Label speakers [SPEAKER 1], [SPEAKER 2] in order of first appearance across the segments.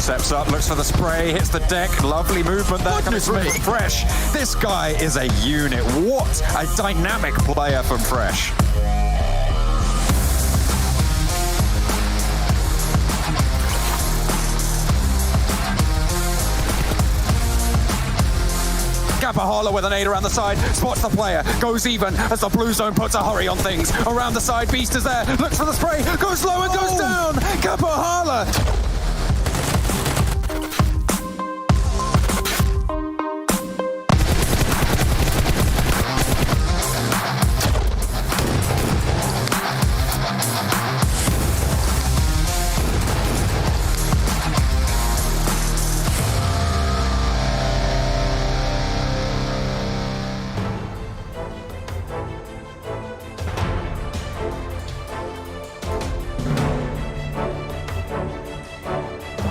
[SPEAKER 1] Steps up, looks for the spray, hits the deck. Lovely movement there coming from Fresh. This guy is a unit. What a dynamic player from Fresh. Gapahala with an aid around the side, spots the player, goes even as the blue zone puts a hurry on things. Around the side, Beast is there, looks for the spray, goes low and goes down. Gapahala.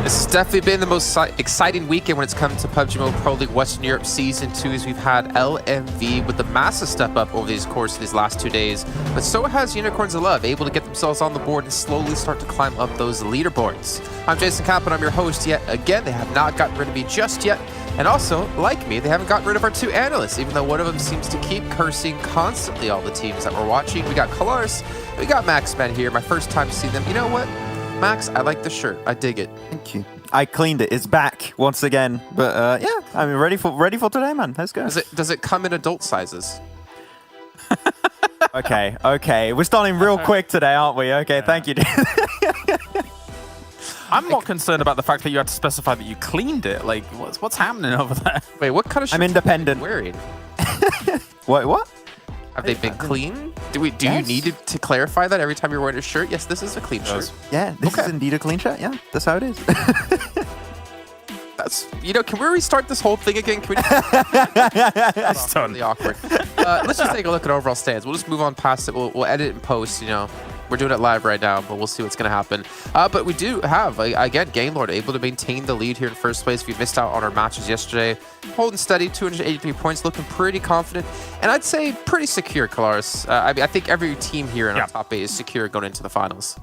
[SPEAKER 2] This has definitely been the most exciting weekend when it's come to PUBGMOBILE Pro League Western Europe Season 2, as we've had LMV with the massive step up over the course of these last 2 days. But so has Unicorns of Love, able to get themselves on the board and slowly start to climb up those leaderboards. I'm Jason Kapp, and I'm your host yet again. They have not gotten rid of me just yet. And also, like me, they haven't gotten rid of our 2 analysts, even though one of them seems to keep cursing constantly all the teams that we're watching. We got Colars, we got Max Men here. My first time seeing them. You know what? Max, I like the shirt. I dig it.
[SPEAKER 3] Thank you. I cleaned it. It's back once again. But yeah, I'm ready for today, man. Let's go.
[SPEAKER 2] Does it come in adult sizes?
[SPEAKER 3] Okay. We're starting real quick today, aren't we? Okay, yeah. Thank you.
[SPEAKER 4] I'm more concerned about the fact that you had to specify that you cleaned it. Like, what's happening over there?
[SPEAKER 2] Wait, what kind of shirt
[SPEAKER 3] I'm independent.
[SPEAKER 2] Are you wearing?
[SPEAKER 3] What?
[SPEAKER 2] Have they been clean? Do you need to clarify that every time you're wearing a shirt? Yes, this is a clean shirt.
[SPEAKER 3] Yeah, this is indeed a clean shirt. Yeah, that's how it is.
[SPEAKER 2] That's, can we restart this whole thing again? Can we
[SPEAKER 4] It's
[SPEAKER 2] really awkward. Let's just take a look at overall stands. We'll just move on past it. We'll edit and post, We're doing it live right now, but we'll see what's going to happen. But we do have, again, Gamelord able to maintain the lead here in first place. If you missed out on our matches yesterday, holding steady, 283 points, looking pretty confident. And I'd say pretty secure, Kalaris. I think every team here in our top 8 is secure going into the finals.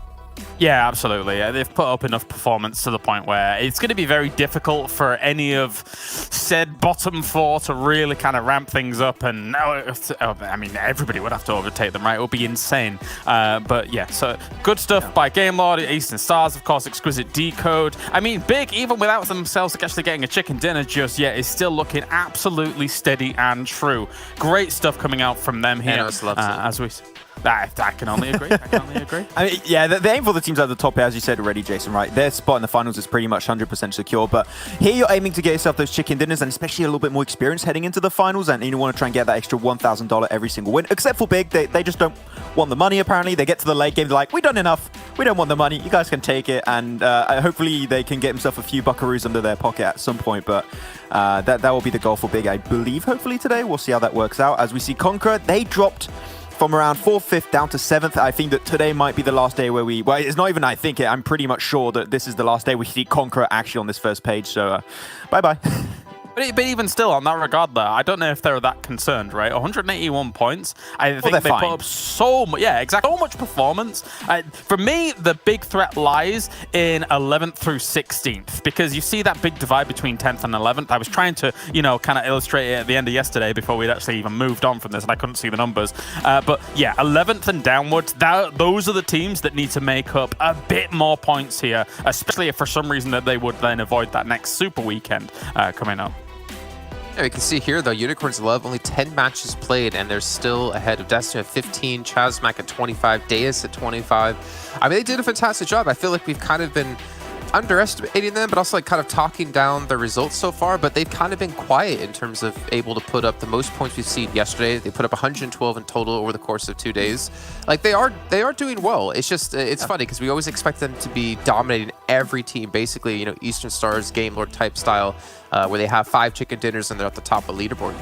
[SPEAKER 4] Yeah, absolutely. They've put up enough performance to the point where it's going to be very difficult for any of said bottom 4 to really kind of ramp things up. And I mean, everybody would have to overtake them, right? It would be insane. But yeah, so good stuff by Gamelord, Eastern Stars, of course, Exquisite Décode. I mean, Big, even without themselves actually getting a chicken dinner just yet, is still looking absolutely steady and true. Great stuff coming out from them here. As we... I can only agree.
[SPEAKER 3] I mean, yeah, the aim for the teams at the top here, as you said already, Jason, right? Their spot in the finals is pretty much 100% secure. But here you're aiming to get yourself those chicken dinners and especially a little bit more experience heading into the finals. And you want to try and get that extra $1,000 every single win. Except for Big, they just don't want the money, apparently. They get to the late game, they're like, we've done enough. We don't want the money. You guys can take it. And hopefully they can get themselves a few buckaroos under their pocket at some point. But that will be the goal for Big, I believe, hopefully today. We'll see how that works out. As we see Conqueror, they dropped from around 4th, 5th down to 7th. I think that today might be the last day where well, it's not even I think it, I'm pretty much sure that this is the last day we see Conqueror actually on this first page. So, bye-bye.
[SPEAKER 4] But even still, on that regard, though, I don't know if they're that concerned, right? 181 points. I think they put up so much, so much performance. For me, the big threat lies in 11th through 16th, because you see that big divide between 10th and 11th. I was trying to, kind of illustrate it at the end of yesterday before we'd actually even moved on from this, and I couldn't see the numbers. But yeah, 11th and downwards, those are the teams that need to make up a bit more points here, especially if for some reason that they would then avoid that next super weekend coming up.
[SPEAKER 2] Yeah, you can see here, though, Unicorns of Love, only 10 matches played, and they're still ahead of Destiny at 15, ChasMac at 25, Deus at 25. I mean, they did a fantastic job. I feel like we've kind of been underestimating them, but also kind of talking down the results so far, but they've kind of been quiet in terms of able to put up the most points we've seen yesterday. They put up 112 in total over the course of 2 days. Like, they are doing well. It's just, it's funny because we always expect them to be dominating every team, basically, Eastern Stars, Gamelord type style, where they have 5 chicken dinners and they're at the top of the leaderboard.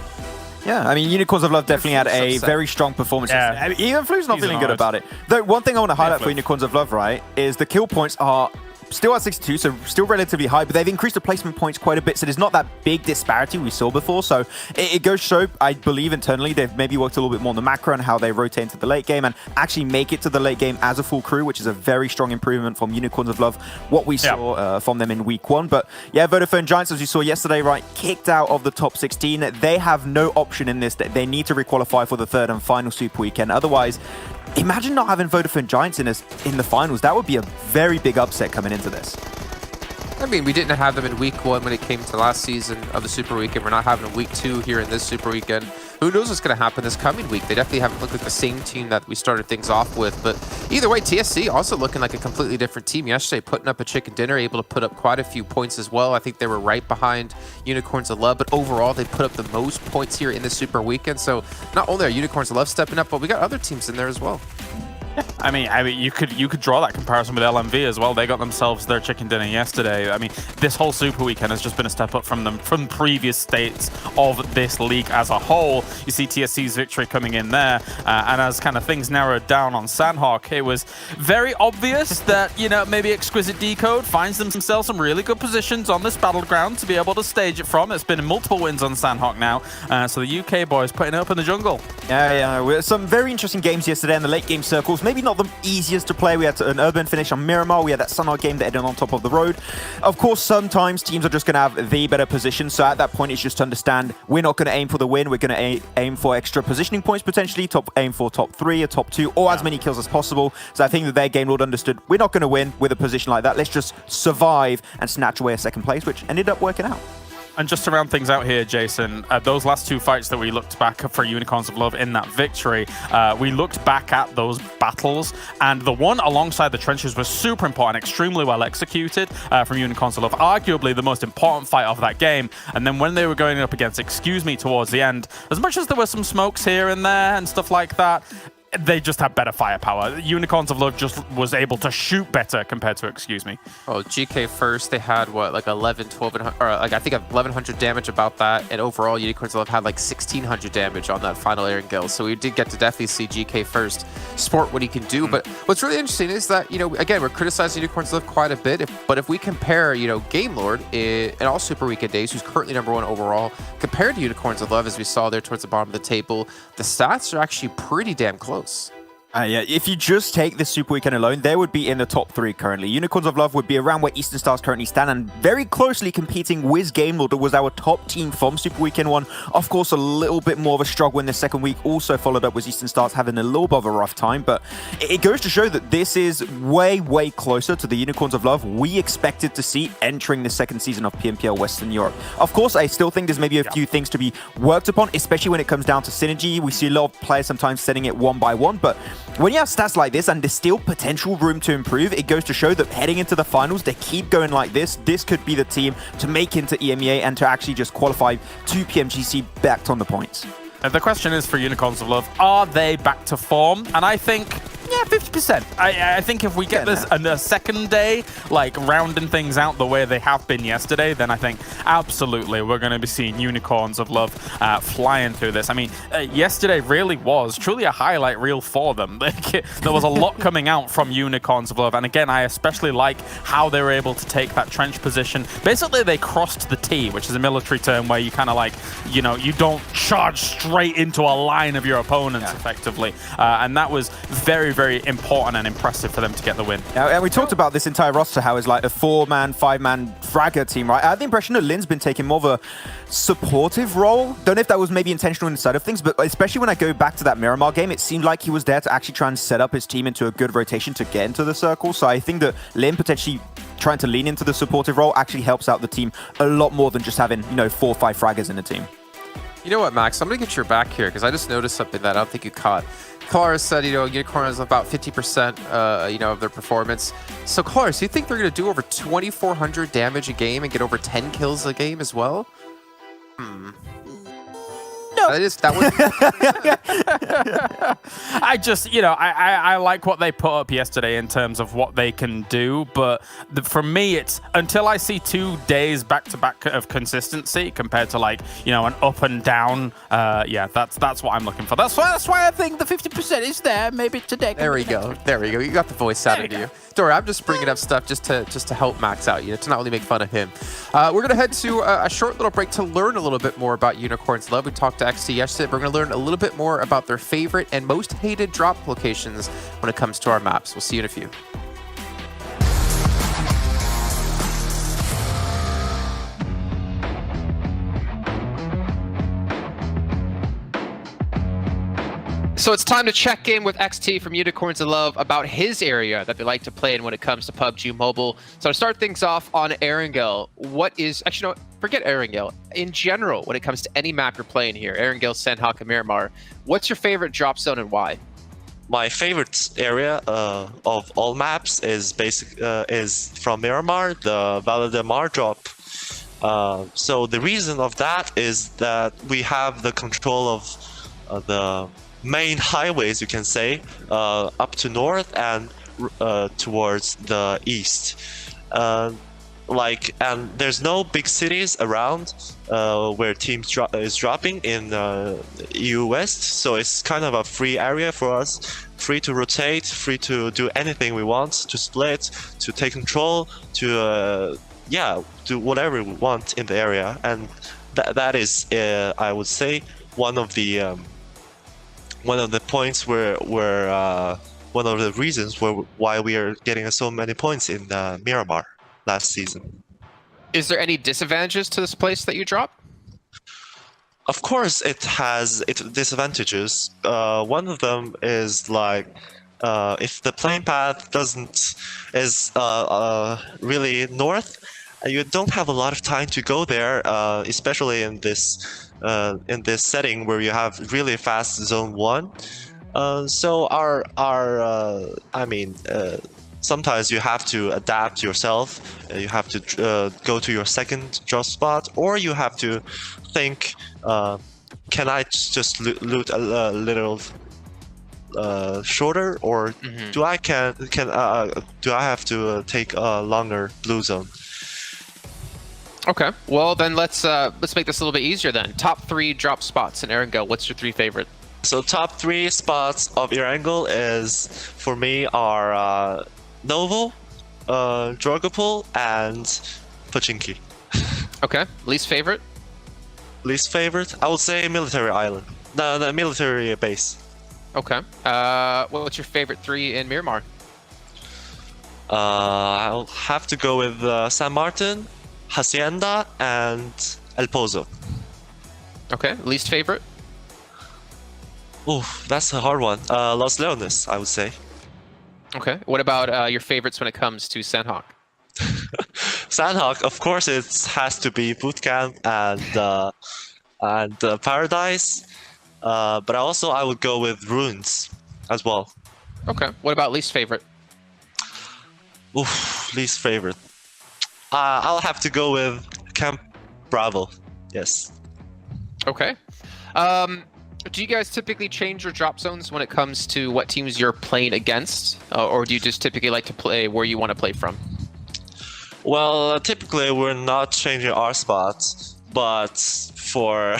[SPEAKER 3] Yeah, I mean, Unicorns of Love definitely had a very strong performance. Yeah. I mean, even Flu's not feeling good about it. Though, one thing I want to highlight for Unicorns of Love, right, is the kill points are still at 62, so still relatively high, but they've increased the placement points quite a bit, so there's not that big disparity we saw before. So it goes to show, I believe internally, they've maybe worked a little bit more on the macro and how they rotate into the late game and actually make it to the late game as a full crew, which is a very strong improvement from Unicorns of Love, what we saw from them in week 1. But yeah, Vodafone Giants, as you saw yesterday, right, kicked out of the top 16. They have no option in this. They need to requalify for the third and final Super Weekend. Otherwise, imagine not having Vodafone Giants in the finals. That would be a very big upset coming into this.
[SPEAKER 2] I mean, we didn't have them in week 1 when it came to last season of the Super Weekend. We're not having week 2 here in this Super Weekend. Who knows what's going to happen this coming week? They definitely haven't looked like the same team that we started things off with. But either way, TSC also looking like a completely different team yesterday, putting up a chicken dinner, able to put up quite a few points as well. I think they were right behind Unicorns of Love, but overall, they put up the most points here in the Super Weekend. So not only are Unicorns of Love stepping up, but we got other teams in there as well.
[SPEAKER 4] I mean, you could draw that comparison with LMV as well. They got themselves their chicken dinner yesterday. I mean, this whole Super Weekend has just been a step up from them from previous states of this league as a whole. You see TSC's victory coming in there, and as kind of things narrowed down on Sanhok, it was very obvious that, you know, maybe Exquisite Décode finds themselves some really good positions on this battleground to be able to stage it from. It's been multiple wins on Sanhok now, so the UK boys putting it up in the jungle.
[SPEAKER 3] Yeah, some very interesting games yesterday in the late game circles. Maybe not the easiest to play. We had an urban finish on Miramar. We had that Sanhok game that ended on top of the road. Of course, sometimes teams are just going to have the better position. So at that point, it's just to understand we're not going to aim for the win. We're going to aim for extra positioning points, potentially. Aim for top 3 or top 2 or as many kills as possible. So I think that their game lord understood we're not going to win with a position like that. Let's just survive and snatch away a second place, which ended up working out.
[SPEAKER 4] And just to round things out here, Jason, those last 2 fights that we looked back for Unicorns of Love in that victory, we looked back at those battles, and the one alongside the trenches was super important, extremely well executed from Unicorns of Love, arguably the most important fight of that game. And then when they were going up against Excuse Me towards the end, as much as there were some smokes here and there and stuff like that, they just had better firepower. Unicorns of Love just was able to shoot better compared to Excuse Me.
[SPEAKER 2] Oh, GK first, they had what, like 11, 12, or like I think 1100 damage about that, and overall Unicorns of Love had like 1600 damage on that final Erangel. So we did get to definitely see GK first sport what he can do. But what's really interesting is that, you know, again, we're criticizing Unicorns of Love quite a bit, but if we compare, you know, Game Lord in all Super Weekend days, who's currently #1 overall, compared to Unicorns of Love, as we saw there towards the bottom of the table, the stats are actually pretty damn close.
[SPEAKER 3] Yeah, if you just take this Super Weekend alone, they would be in the top 3 currently. Unicorns of Love would be around where Eastern Stars currently stand and very closely competing with Game Lord, that was our top team from Super Weekend 1. Of course, a little bit more of a struggle in the second week. Also followed up with Eastern Stars having a little bit of a rough time, but it goes to show that this is way, way closer to the Unicorns of Love we expected to see entering the second season of PMPL Western Europe. Of course, I still think there's maybe a few things to be worked upon, especially when it comes down to synergy. We see a lot of players sometimes setting it 1 by 1, but when you have stats like this and there's still potential room to improve, it goes to show that heading into the finals, they keep going like this. This could be the team to make into EMEA and to actually just qualify to PMGC backed on the points.
[SPEAKER 4] The question is for Unicorns of Love, are they back to form? And I think, yeah, 50%. I think if we get this on a second day, like rounding things out the way they have been yesterday, then I think absolutely we're going to be seeing Unicorns of Love flying through this. I mean, yesterday really was truly a highlight reel for them. There was a lot coming out from Unicorns of Love. And again, I especially like how they were able to take that trench position. Basically, they crossed the T, which is a military term where you kind of like, you know, you don't charge straight into a line of your opponents effectively. And that was very, very important and impressive for them to get the win.
[SPEAKER 3] And we talked about this entire roster, how it's like a 4-man, 5-man fragger team, right? I had the impression that Lin's been taking more of a supportive role. Don't know if that was maybe intentional inside of things, but especially when I go back to that Miramar game, it seemed like he was there to actually try and set up his team into a good rotation to get into the circle. So I think that Lin potentially trying to lean into the supportive role actually helps out the team a lot more than just having, you know, 4 or 5 fraggers in the team.
[SPEAKER 2] You know what, Max? I'm going to get your back here because I just noticed something that I don't think you caught. Colaris said, you know, Unicorn is about 50%, you know, of their performance. So, Colaris, do you think they're going to do over 2,400 damage a game and get over 10 kills a game as well?
[SPEAKER 3] No.
[SPEAKER 2] That
[SPEAKER 4] I just, I like what they put up yesterday in terms of what they can do, but for me, it's until I see 2 days back-to-back of consistency compared to like, an up and down. That's what I'm looking for. That's why I think the 50% is there. Maybe today.
[SPEAKER 2] There we go. You got the voice out of you. Don't worry, I'm just bringing up stuff just to help Max out, to not only make fun of him. We're gonna head to a short little break to learn a little bit more about Unicorns Love. We talked to XT yesterday. We're gonna learn a little bit more about their favorite and most hated drop locations when it comes to our maps. We'll see you in a few. So it's time to check in with XT from Unicorns of Love about his area that they like to play in when it comes to PUBG Mobile. So to start things off on Erangel, forget Erangel. In general, when it comes to any map you're playing here, Erangel, Sanhok, and Miramar, what's your favorite drop zone and why?
[SPEAKER 5] My favorite area of all maps is from Miramar, the Valle del Mar drop. So the reason of that is that we have the control of the main highways, you can say, up to north and towards the east. And there's no big cities around where teams is dropping in EU West, so it's kind of a free area for us, free to rotate, free to do anything we want, to split, to take control, to do whatever we want in the area. And that is, I would say, one of the points where one of the reasons why we are getting so many points in Miramar last season.
[SPEAKER 2] Is there any disadvantages to this place that you drop?
[SPEAKER 5] Of course, it has its disadvantages. One of them is if the playing path is really north, you don't have a lot of time to go there, especially in this setting where you have really fast zone 1. So sometimes you have to adapt yourself. You have to go to your second drop spot, or you have to think, can I just loot a little shorter, or do I have to take a longer blue zone?
[SPEAKER 2] Okay, well then let's make this a little bit easier then. Top 3 drop spots in Erangel. What's your 3 favorite?
[SPEAKER 5] So top 3 spots of Erangel for me are Novo, Drogopol, and Pachinki.
[SPEAKER 2] Okay, least favorite?
[SPEAKER 5] Least favorite? I would say Military Island. The military base.
[SPEAKER 2] Okay. What's your favorite 3 in Miramar?
[SPEAKER 5] I'll have to go with San Martin, Hacienda, and El Pozo.
[SPEAKER 2] Okay, least favorite?
[SPEAKER 5] Ooh, that's a hard one. Los Leones, I would say.
[SPEAKER 2] Okay, what about your favorites when it comes to Sanhok?
[SPEAKER 5] Sanhok, of course, it has to be Bootcamp and Paradise. But also I would go with Ruins as well.
[SPEAKER 2] Okay, what about least favorite?
[SPEAKER 5] Oof, least favorite. I'll have to go with Camp Bravo. Yes.
[SPEAKER 2] Okay. Do you guys typically change your drop zones when it comes to what teams you're playing against? Or do you just typically like to play where you want to play from?
[SPEAKER 5] Well, typically we're not changing our spots, but for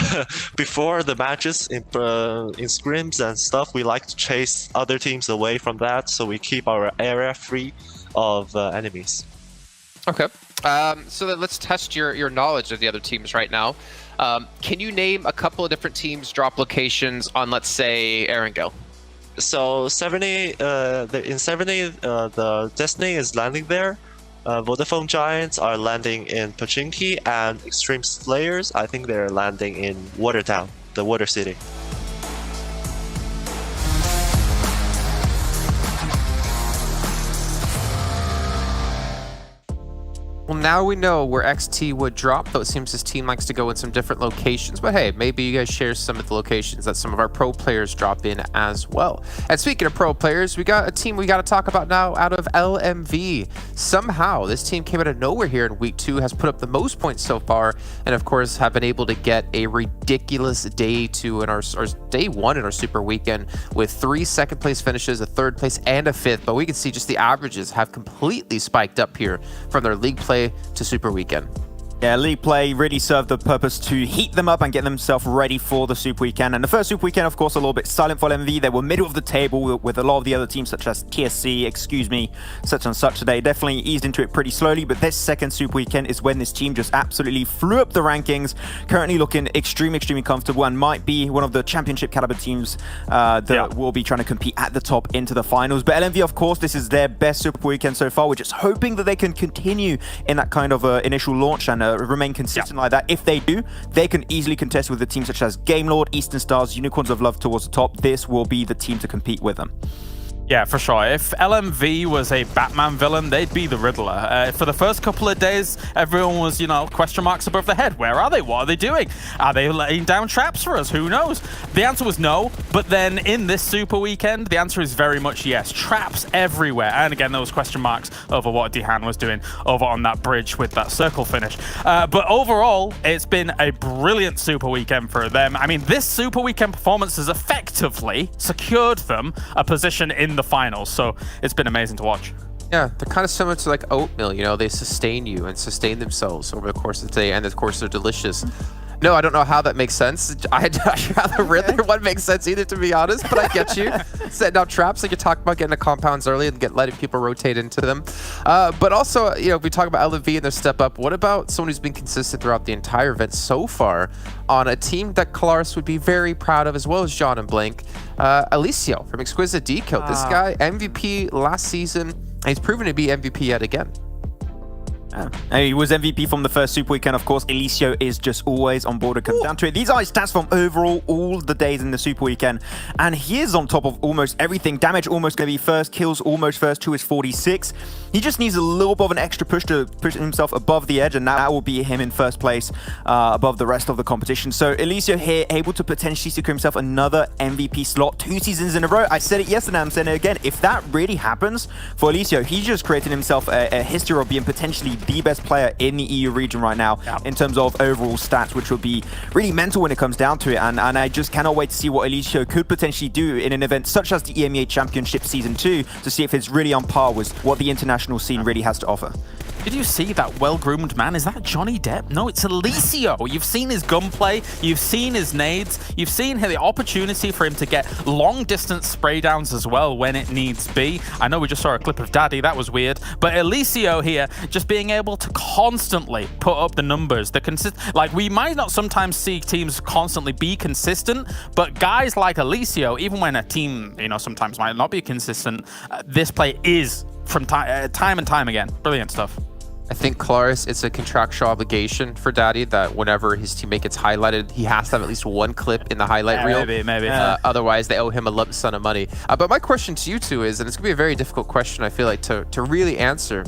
[SPEAKER 5] before the matches in scrims and stuff, we like to chase other teams away from that, so we keep our area free of enemies.
[SPEAKER 2] Okay. So then let's test your knowledge of the other teams right now. Can you name a couple of different teams' drop locations on, let's say, Erangel?
[SPEAKER 5] So 70, in 70, the Destiny is landing there. Vodafone Giants are landing in Pachinki, and Xtreme Slayers, I think they're landing in Watertown, the Water City.
[SPEAKER 2] Well, now we know where XT would drop, though it seems his team likes to go in some different locations. But hey, maybe you guys share some of the locations that some of our pro players drop in as well. And speaking of pro players, we got a team we got to talk about now out of LMV. Somehow, this team came out of nowhere here in week 2, has put up the most points so far, and of course have been able to get a ridiculous day 2 in our day 1 in our super weekend with 3 second place finishes, a 3rd place, and a 5th. But we can see just the averages have completely spiked up here from their league play to super weekend.
[SPEAKER 3] Yeah, league play really served the purpose to heat them up and get themselves ready for the Super Weekend. And the first Super Weekend, of course, a little bit silent for LMV. They were middle of the table with a lot of the other teams, such as TSC, such and such. They definitely eased into it pretty slowly. But this second Super Weekend is when this team just absolutely flew up the rankings. Currently looking extremely comfortable and might be one of the championship caliber teams that will be trying to compete at the top into the finals. But LMV, of course, this is their best Super Weekend so far. We're just hoping that they can continue in that kind of initial launch and remain consistent like that. If they do, they can easily contest with the teams such as Gamelord, Eastern Stars, Unicorns of Love towards the top. This will be the team to compete with them.
[SPEAKER 4] Yeah, for sure. If LMV was a Batman villain, they'd be the Riddler. For the first couple of days, everyone was, you know, question marks above their head. Where are they? What are they doing? Are they laying down traps for us? Who knows? The answer was no. But then in this Super Weekend, the answer is very much yes. Traps everywhere. And again, there was question marks over what Dehan was doing over on that bridge with that circle finish. But overall, it's been a brilliant Super Weekend for them. I mean, this Super Weekend performance has effectively secured them a position in the finals, so it's been amazing to watch.
[SPEAKER 2] Yeah, they're kind of similar to like oatmeal, you know, they sustain you and sustain themselves over the course of the day, and of course they're delicious. No, I don't know how that makes sense. The Riddler one makes sense either, to be honest, but I get you. Setting out traps, like you're talking about getting the compounds early and letting people rotate into them. But also, you know, if we talk about LMV and their step up, what about someone who's been consistent throughout the entire event so far on a team that Kalaris would be very proud of, as well as John and Blank? Alicio from Exquisite Décode. This guy, MVP last season, and he's proven to be MVP yet again.
[SPEAKER 3] And he was MVP from the first Super Weekend, of course. Alicio is just always on board. It comes down to it. These are his stats from overall all the days in the Super Weekend. And he is on top of almost everything. Damage almost going to be first. Kills almost first. 2 is 46. He just needs a little bit of an extra push to push himself above the edge. And that will be him in first place above the rest of the competition. So Alicio here able to potentially secure himself another MVP slot 2 seasons in a row. I said it yesterday. I'm saying it again. If that really happens for Alicio, he's just created himself a history of being potentially the best player in the EU region right now in terms of overall stats, which will be really mental when it comes down to it. And I just cannot wait to see what Alicio could potentially do in an event such as the EMEA Championship Season 2 to see if it's really on par with what the international scene really has to offer.
[SPEAKER 4] Did you see that well-groomed man? Is that Johnny Depp? No, it's Alicio. You've seen his gunplay. You've seen his nades. You've seen the opportunity for him to get long-distance spray downs as well when it needs be. I know we just saw a clip of Daddy. That was weird. But Alicio here, just being able to constantly put up the numbers. Like, we might not sometimes see teams constantly be consistent, but guys like Alicio, even when a team, you know, sometimes might not be consistent, this play is from time and time again. Brilliant stuff.
[SPEAKER 2] I think Kalaris, it's a contractual obligation for Daddy that whenever his teammate gets highlighted, he has to have at least one clip in the highlight reel.
[SPEAKER 4] Maybe.
[SPEAKER 2] Otherwise, they owe him a lump sum of money. But my question to you two is, and it's going to be a very difficult question, I feel like, to really answer,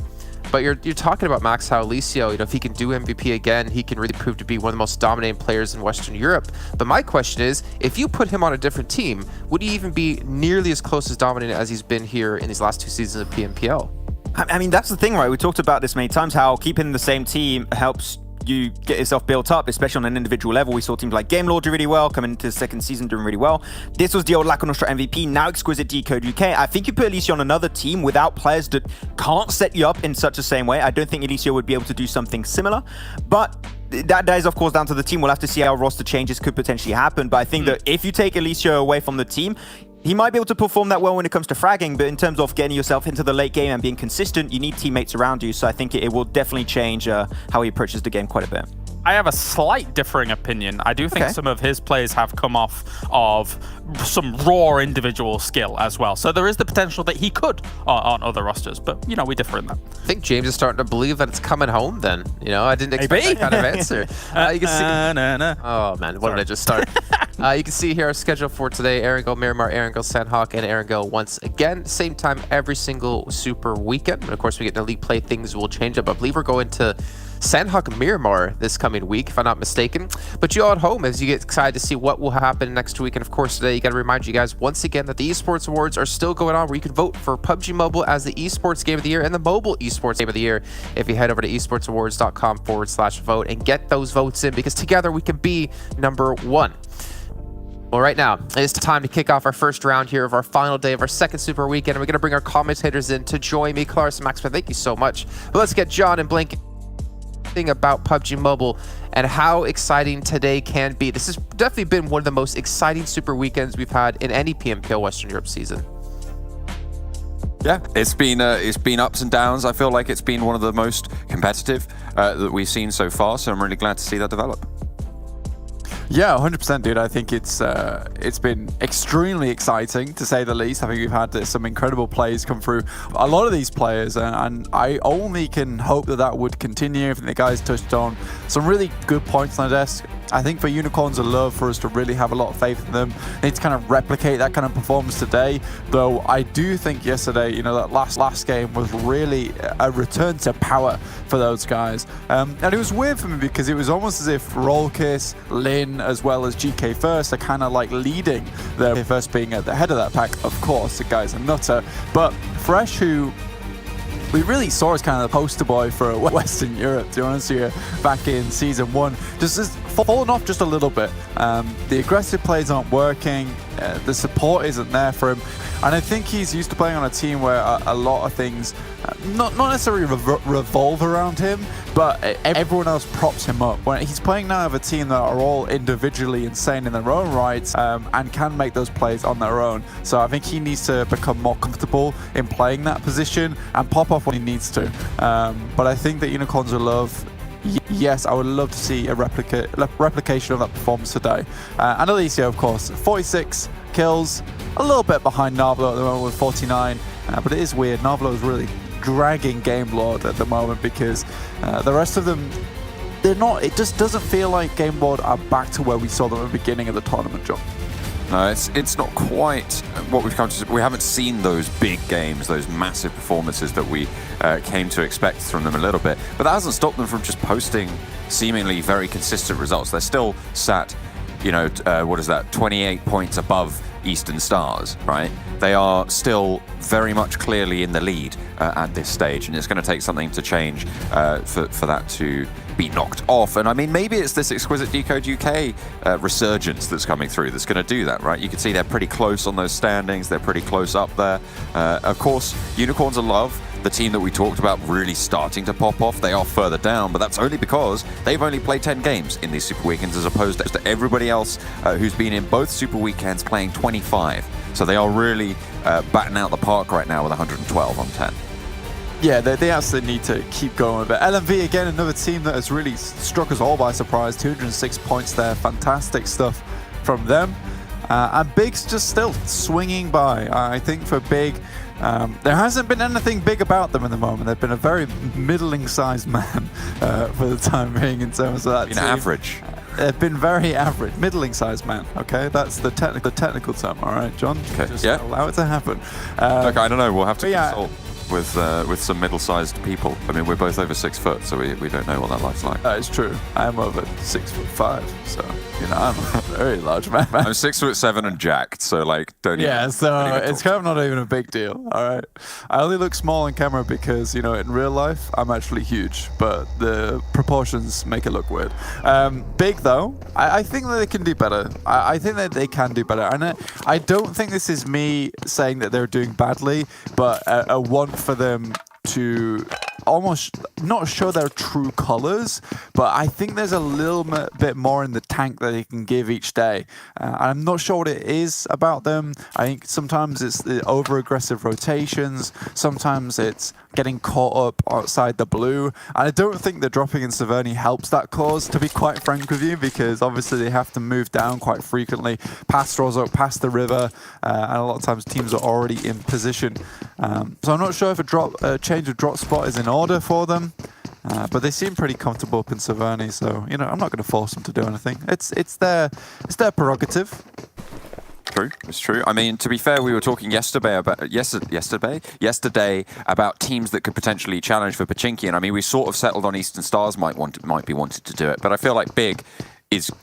[SPEAKER 2] but you're talking about Max, how Alicio, you know, if he can do MVP again, he can really prove to be one of the most dominating players in Western Europe. But my question is, if you put him on a different team, would he even be nearly as close as dominant as he's been here in these last 2 seasons of PMPL?
[SPEAKER 3] I mean, that's the thing, right? We talked about this many times, how keeping the same team helps you get yourself built up, especially on an individual level. We saw teams like Gamelord do really well, coming into the second season doing really well. This was the old Laco Nostra MVP, now Exquisite Décode UK. I think you put Alicio on another team without players that can't set you up in such a same way. I don't think Alicio would be able to do something similar, but that is, of course, down to the team. We'll have to see how roster changes could potentially happen, but I think that if you take Alicio away from the team, he might be able to perform that well when it comes to fragging, but in terms of getting yourself into the late game and being consistent, you need teammates around you. So I think it will definitely change how he approaches the game quite a bit.
[SPEAKER 4] I have a slight differing opinion. I do think some of his plays have come off of some raw individual skill as well. So there is the potential that he could on other rosters, but, you know, we differ in that.
[SPEAKER 2] I think James is starting to believe that it's coming home then. You know, I didn't expect that kind of answer. You can see... Oh, man, what did I just start? You can see here our schedule for today. Erangel, Miramar, Erangel, Sanhok, and Erangel once again. Same time every single Super weekend. And of course, we get to league play. Things will change up. I believe we're going to Sanhok Miramar this coming week, if I'm not mistaken. But you all at home, as you get excited to see what will happen next week. And of course, today, you got to remind you guys once again that the Esports Awards are still going on, where you can vote for PUBG Mobile as the Esports Game of the Year and the Mobile Esports Game of the Year if you head over to esportsawards.com/vote and get those votes in, because together we can be #1. Well, right now, it's time to kick off our first round here of our final day of our second Super Weekend. And we're going to bring our commentators in to join me. Clarus and Max, thank you so much. But let's get John and Blink thing about PUBG Mobile and how exciting today can be. This has definitely been one of the most exciting Super Weekends we've had in any PMPL Western Europe season.
[SPEAKER 6] Yeah, it's been ups and downs. I feel like it's been one of the most competitive that we've seen so far, so I'm really glad to see that develop.
[SPEAKER 7] Yeah, 100%, dude. I think it's been extremely exciting, to say the least. I think we've had some incredible plays come through. A lot of these players, and I only can hope that that would continue. I think the guys touched on some really good points on the desk. I think for Unicorns of Love, for us to really have a lot of faith in them, need to kind of replicate that kind of performance today. Though I do think yesterday, you know, that last game was really a return to power for those guys. And it was weird for me because it was almost as if Rollkiss, Lin, as well as GK First are kind of like leading. The First being at the head of that pack, of course, the guy's a nutter. But Fresh, who we really saw as kind of the poster boy for Western Europe, to be honest with you, back in Season 1. Just has fallen off just a little bit. The aggressive plays aren't working. The support isn't there for him. And I think he's used to playing on a team where a lot of things not necessarily revolve around him, but everyone else props him up. When he's playing now with a team that are all individually insane in their own rights and can make those plays on their own. So I think he needs to become more comfortable in playing that position and pop off when he needs to. But I think that Unicorns of Love, yes, I would love to see a replication of that performance today. And Alicia, of course, 46 kills, a little bit behind Narvalo at the moment with 49, but it is weird. Narvalo is really dragging Game Lord at the moment because the rest of them, they're not. It just doesn't feel like Game Lord are back to where we saw them at the beginning of the tournament, John.
[SPEAKER 6] No, it's not quite what we've come to. We haven't seen those big games, those massive performances that we came to expect from them a little bit. But that hasn't stopped them from just posting seemingly very consistent results. They're still sat, you know, what is that, 28 points above Eastern Stars, right? They are still very much clearly in the lead at this stage, and it's going to take something to change for that to be knocked off. And I mean, maybe it's this Exquisite Décode UK resurgence that's coming through that's going to do that, right? You can see they're pretty close on those standings. They're pretty close up there. Of course, Unicorns of Love, the team that we talked about really starting to pop off, they are further down, but that's only because they've only played 10 games in these Super Weekends as opposed to everybody else who's been in both Super Weekends playing 25. So they are really batting out the park right now with 112 on 10.
[SPEAKER 7] Yeah, they absolutely need to keep going with it. LMV, again, another team that has really struck us all by surprise. 206 points there. Fantastic stuff from them. And Big's just still swinging by. I think for Big, there hasn't been anything big about them at the moment. They've been a very middling-sized man for the time being in terms of that team.
[SPEAKER 6] Average.
[SPEAKER 7] They've been very average, middling-sized man. Okay, that's the technical term. All right, John.
[SPEAKER 6] Okay.
[SPEAKER 7] Just
[SPEAKER 6] yeah.
[SPEAKER 7] allow it to happen.
[SPEAKER 6] Look, I don't know. We'll have to consult with some middle-sized people. I mean, we're both over 6 foot, so we don't know what that life's like.
[SPEAKER 7] That is true. I'm over 6'5", so you know I'm a very large man.
[SPEAKER 6] I'm 6'7" and jacked, so like don't even.
[SPEAKER 7] Yeah, so it's kind of not even a big deal. All right, I only look small on camera because you know in real life I'm actually huge, but the proportions make it look weird. Big though, I think that they can do better. I think that they can do better, and I don't think this is me saying that they're doing badly, but a want for them to almost not sure their true colors, but I think there's a little bit more in the tank that they can give each day. I'm not sure what it is about them. I think sometimes it's the over-aggressive rotations, sometimes it's getting caught up outside the blue, and I don't think the dropping in Severny helps that cause, to be quite frank with you, because obviously they have to move down quite frequently, past Rozok, past the river, and a lot of times teams are already in position. So I'm not sure if a change of drop spot is in order for them, but they seem pretty comfortable up in Severny, so you know, I'm not going to force them to do anything. It's their prerogative.
[SPEAKER 6] True, it's true. I mean, to be fair, we were talking yesterday about teams that could potentially challenge for Pachinki, and I mean, we sort of settled on Eastern Stars might be wanted to do it, but I feel like Big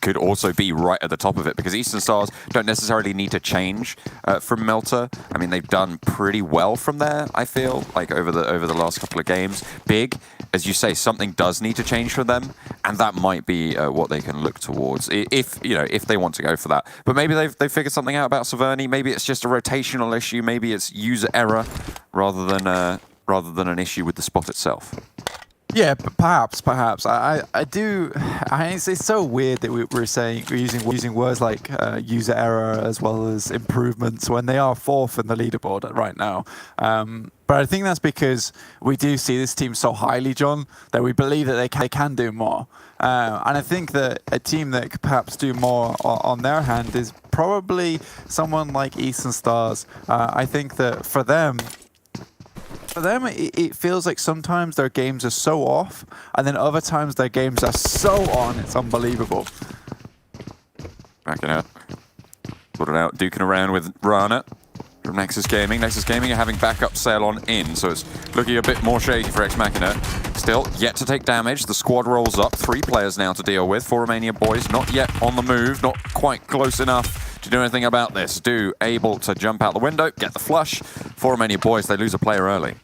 [SPEAKER 6] could also be right at the top of it, because Eastern Stars don't necessarily need to change from Melter. I mean, they've done pretty well from there, I feel, like over the last couple of games. Big, as you say, something does need to change for them, and that might be what they can look towards if they want to go for that. But maybe they've figured something out about Severny. Maybe it's just a rotational issue. Maybe it's user error rather than an issue with the spot itself.
[SPEAKER 7] Yeah, perhaps. It's so weird that we're using words like user error as well as improvements when they are fourth in the leaderboard right now. But I think that's because we do see this team so highly, John, that we believe that they can do more. And I think that a team that could perhaps do more on their hand is probably someone like Eastern Stars. I think that for them, it feels like sometimes their games are so off, and then other times their games are so on, it's unbelievable.
[SPEAKER 6] Backing up. Put it out, duking around with Rana from Nexus Gaming. Nexus Gaming are having backup sail on in, so it's looking a bit more shaky for Ex Machina. Still, yet to take damage. The squad rolls up. 3 players now to deal with. 4 Romanian Boys not yet on the move, not quite close enough to do anything about this. Able to jump out the window, get the flush. 4 Romanian Boys, they lose a player early.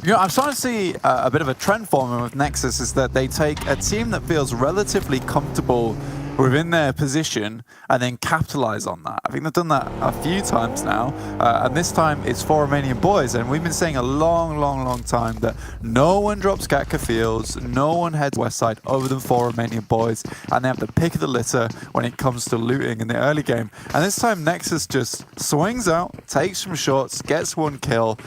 [SPEAKER 7] You know, I'm starting to see a bit of a trend forming with Nexus, is that they take a team that feels relatively comfortable within their position and then capitalize on that. I think they've done that a few times now, and this time it's 4 Romanian Boys, and we've been saying a long time that no one drops Gatka Fields, no one heads west side other than 4 Romanian Boys, and they have the pick of the litter when it comes to looting in the early game. And this time Nexus just swings out, takes some shots, gets 1 kill,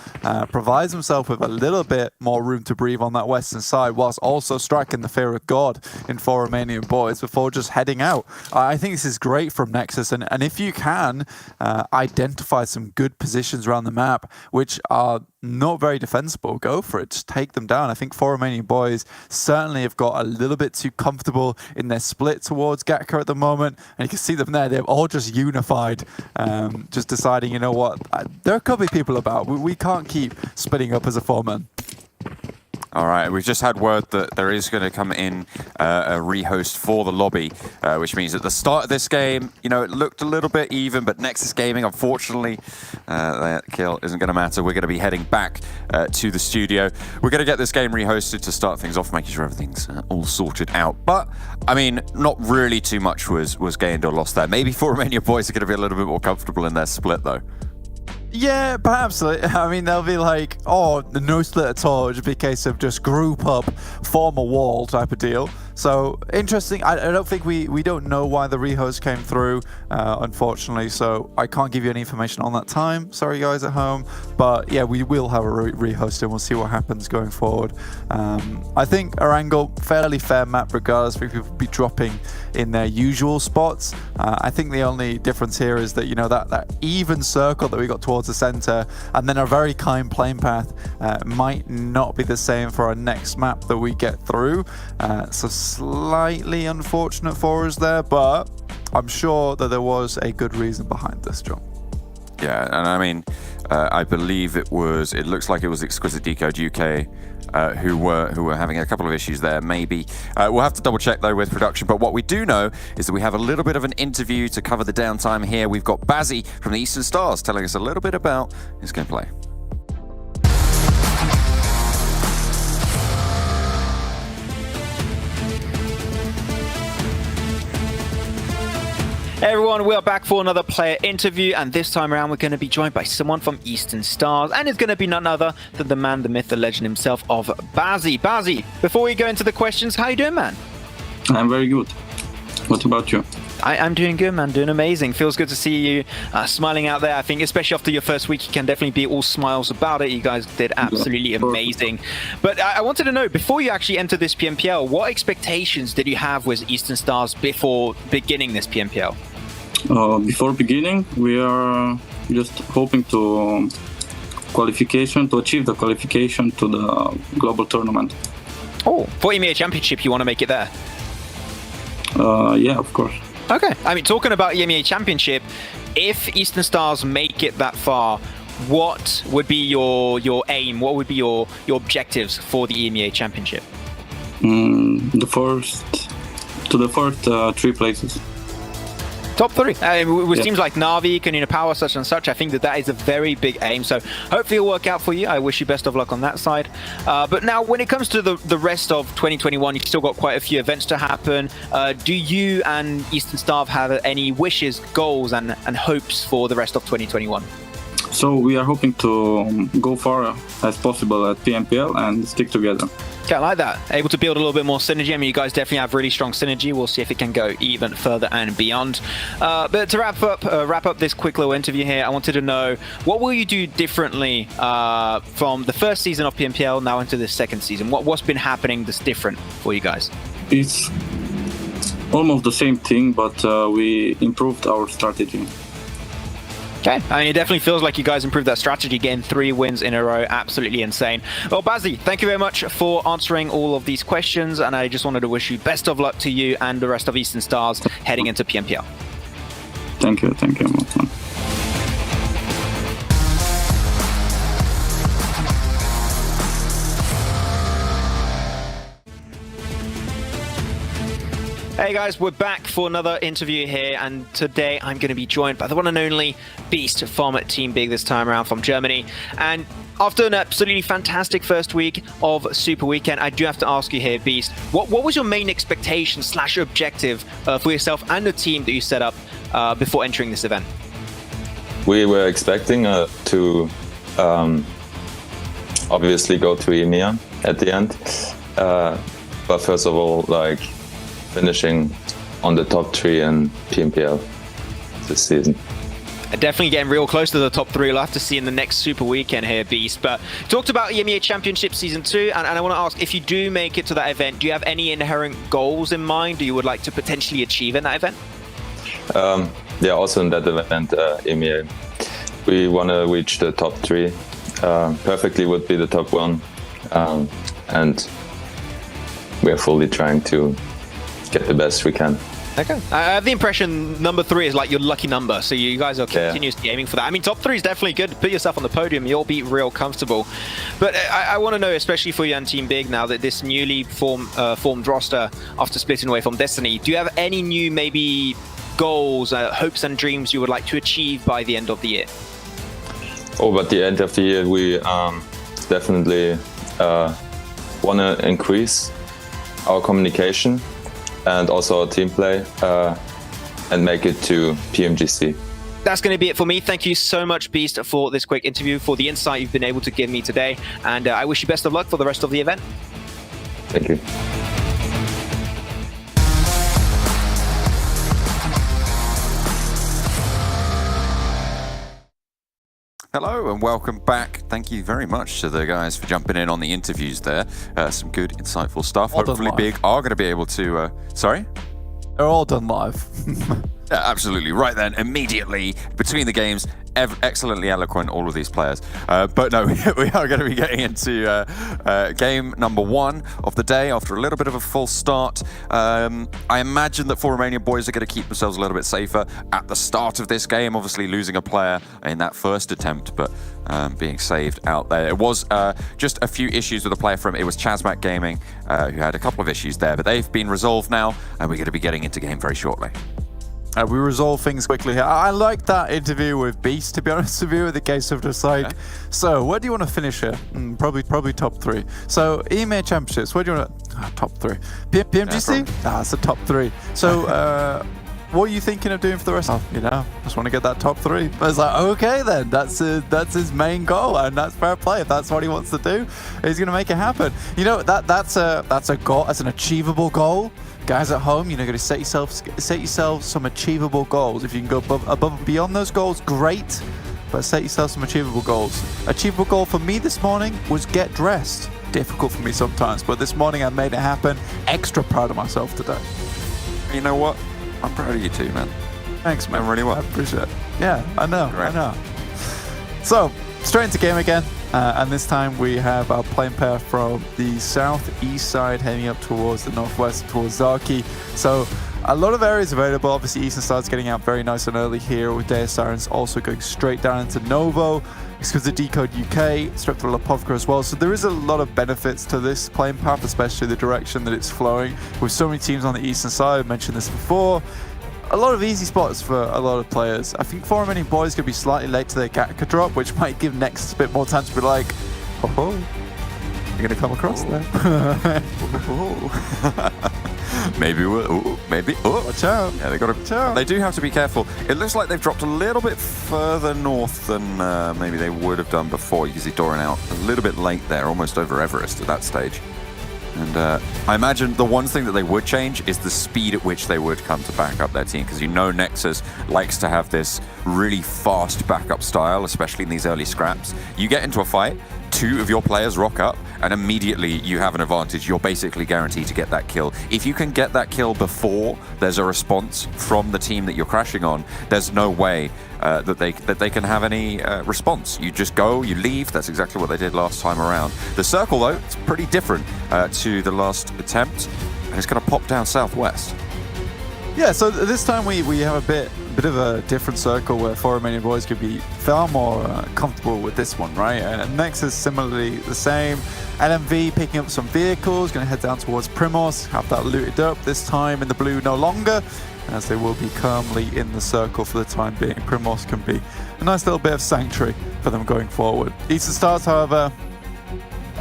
[SPEAKER 7] provides himself with a little bit more room to breathe on that western side, whilst also striking the fear of God in 4 Romanian Boys before just heading out. I think this is great from Nexus, and if you can identify some good positions around the map which are not very defensible, go for it, just take them down. I think 4 Romanian Boys certainly have got a little bit too comfortable in their split towards Gatka at the moment, and you can see them there, they're all just unified, just deciding, you know what, there are a couple of people about, we can't keep splitting up as a 4-man.
[SPEAKER 6] All right, we've just had word that there is going to come in a rehost for the lobby, which means at the start of this game, you know, it looked a little bit even, but Nexus Gaming, unfortunately, that kill isn't going to matter. We're going to be heading back to the studio. We're going to get this game rehosted to start things off, making sure everything's all sorted out. But, I mean, not really too much was gained or lost there. Maybe 4 Romanian Boys are going to be a little bit more comfortable in their split, though.
[SPEAKER 7] Yeah, perhaps. I mean, they'll be like, oh, no split at all. It'll be a case of just group up, form a wall type of deal. So, interesting. I don't think we don't know why the rehost came through, unfortunately. So, I can't give you any information on that time. Sorry, guys at home. But, yeah, we will have a rehost and we'll see what happens going forward. I think Erangel, fairly fair map regardless. People will be dropping in their usual spots. I think the only difference here is that, you know, that even circle that we got towards the center and then a very kind playing path might not be the same for our next map that we get through. So slightly unfortunate for us there, but I'm sure that there was a good reason behind this, John.
[SPEAKER 6] Yeah, and I mean, I believe it looks like it was Exquisite Décode UK who were having a couple of issues there, maybe. We'll have to double check though with production, but what we do know is that we have a little bit of an interview to cover the downtime here. We've got Bazzy from the Eastern Stars telling us a little bit about his gameplay.
[SPEAKER 3] Hey everyone, we are back for another player interview, and this time around we're going to be joined by someone from Eastern Stars, and it's going to be none other than the man, the myth, the legend himself of Bazzy. Bazzy, before we go into the questions, how you doing, man?
[SPEAKER 8] I'm very good. What about you?
[SPEAKER 3] I'm doing good, man. Doing amazing. Feels good to see you smiling out there. I think, especially after your first week, you can definitely be all smiles about it. You guys did absolutely amazing. But I wanted to know, before you actually entered this PMPL, what expectations did you have with Eastern Stars before beginning this PMPL?
[SPEAKER 8] Before beginning, we are just hoping to achieve the qualification to the global tournament.
[SPEAKER 3] Oh, for EMEA Championship, you want to make it there?
[SPEAKER 8] Yeah, of course.
[SPEAKER 3] Okay. I mean, talking about EMEA Championship, if Eastern Stars make it that far, what would be your aim? What would be your objectives for the EMEA Championship?
[SPEAKER 8] The first 3 places.
[SPEAKER 3] Top 3. With teams like Na'Vi, Canina Power, such and such, I think that is a very big aim. So hopefully it'll work out for you. I wish you best of luck on that side. But now, when it comes to the rest of 2021, you've still got quite a few events to happen. Do you and Eastern Star have any wishes, goals, and hopes for the rest of 2021?
[SPEAKER 8] So we are hoping to go far as possible at PMPL and stick together.
[SPEAKER 3] Okay, I like that. Able to build a little bit more synergy. I mean, you guys definitely have really strong synergy. We'll see if it can go even further and beyond. But to wrap up this quick little interview here, I wanted to know, what will you do differently from the first season of PMPL now into the second season? What's been happening that's different for you guys?
[SPEAKER 8] It's almost the same thing, but we improved our strategy.
[SPEAKER 3] Okay, I mean, it definitely feels like you guys improved that strategy, getting 3 wins in a row. Absolutely insane. Well, Bazzy, thank you very much for answering all of these questions, and I just wanted to wish you best of luck to you and the rest of Eastern Stars heading into PMPL.
[SPEAKER 8] Thank you.
[SPEAKER 3] Hey guys, we're back for another interview here, and today I'm going to be joined by the one and only Beast from Team Big, this time around from Germany. And after an absolutely fantastic first week of Super Weekend, I do have to ask you here, Beast, what was your main expectation / objective for yourself and the team that you set up before entering this event?
[SPEAKER 9] We were expecting to obviously go to EMEA at the end, but first of all, like, finishing on the top 3 in PMPL this season.
[SPEAKER 3] Definitely getting real close to the top 3. We'll have to see in the next Super Weekend here, Beast. But talked about EMEA Championship Season 2, and I want to ask, if you do make it to that event, do you have any inherent goals in mind you would like to potentially achieve in that event?
[SPEAKER 9] Yeah, also in that event, EMEA, we want to reach the top 3. Perfectly would be the top 1, and we're fully trying to get the best we can.
[SPEAKER 3] Okay. I have the impression number 3 is like your lucky number, so you guys are continuously aiming for that. I mean, top 3 is definitely good. Put yourself on the podium, you'll be real comfortable. But I want to know, especially for you and Team Big now, that this newly formed roster after splitting away from Destiny, do you have any new maybe goals, hopes and dreams you would like to achieve by the end of the year?
[SPEAKER 9] Oh, but the end of the year, we definitely want to increase our communication and also our team play, and make it to PMGC.
[SPEAKER 3] That's going to be it for me. Thank you so much, Beast, for this quick interview, for the insight you've been able to give me today, and I wish you best of luck for the rest of the event.
[SPEAKER 9] Thank you.
[SPEAKER 6] Hello and welcome back. Thank you very much to the guys for jumping in on the interviews there. Some good, insightful stuff.
[SPEAKER 7] All
[SPEAKER 6] Hopefully Big are going to be able to... Sorry?
[SPEAKER 7] They're all done live.
[SPEAKER 6] Yeah, absolutely. Right then, immediately between the games, excellently eloquent, all of these players. But no, we are going to be getting into game number 1 of the day after a little bit of a false start. I imagine that 4 Romanian boys are going to keep themselves a little bit safer at the start of this game, obviously losing a player in that first attempt, but being saved out there. It was just a few issues with a player from, it was ChasMac Gaming, who had a couple of issues there, but they've been resolved now, and we're going to be getting into game very shortly.
[SPEAKER 7] We resolve things quickly here. I like that interview with Beast, to be honest with you, in the case of just like, so where do you want to finish here? Probably top 3. So EMEA Championships, where do you want to... top 3. PMGC? It's a top 3. So what are you thinking of doing for the rest? Oh, you know, just want to get that top 3. But it's like, okay, then that's his main goal, and that's fair play. If that's what he wants to do, he's going to make it happen. You know, that's a goal. That's an achievable goal. Guys at home, you know, got to set yourself some achievable goals. If you can go above and beyond those goals, great. But set yourself some achievable goals. Achievable goal for me this morning was get dressed. Difficult for me sometimes, but this morning I made it happen. Extra proud of myself today.
[SPEAKER 6] You know what? I'm proud of you too, man.
[SPEAKER 7] Thanks, man.
[SPEAKER 6] Done really well.
[SPEAKER 7] I appreciate it. Yeah, I know.
[SPEAKER 6] Great.
[SPEAKER 7] I know. So, straight into game again. And this time we have our playing pair from the southeast side heading up towards the northwest, towards Zaki. So a lot of areas available. Obviously, Eastern Star's getting out very nice and early here, with Deus Sirens also going straight down into Novo. Exquisite Décode UK, straight to Pubg as well. So there is a lot of benefits to this playing path, especially the direction that it's flowing. With so many teams on the eastern side, I mentioned this before. A lot of easy spots for a lot of players. I think Romanian Boys could be slightly late to their Gatka drop, which might give Nexus a bit more time to be like, oh, you're going to come across there.
[SPEAKER 6] Maybe we'll. Maybe. Oh,
[SPEAKER 7] Watch out.
[SPEAKER 6] yeah, they got to.
[SPEAKER 7] Watch out.
[SPEAKER 6] They do have to be careful. It looks like they've dropped a little bit further north than maybe they would have done before. You can see Doran out a little bit late there, almost over Everest at that stage. And I imagine the one thing that they would change is the speed at which they would come to back up their team, because you know Nexus likes to have this really fast backup style, especially in these early scraps. You get into a fight, 2 of your players rock up, and immediately you have an advantage. You're basically guaranteed to get that kill. If you can get that kill before there's a response from the team that you're crashing on, there's no way that they can have any response. You just go, you leave. That's exactly what they did last time around. The circle, though, it's pretty different to the last attempt, and it's going to pop down southwest.
[SPEAKER 7] Yeah, so this time we have a bit of a different circle where Romanian Boys could be far more comfortable with this one, right? And Nexus similarly the same. LMV picking up some vehicles, going to head down towards Primos, have that looted up, this time in the blue no longer, as they will be calmly in the circle for the time being. Primos can be a nice little bit of sanctuary for them going forward. Eastern Stars, however,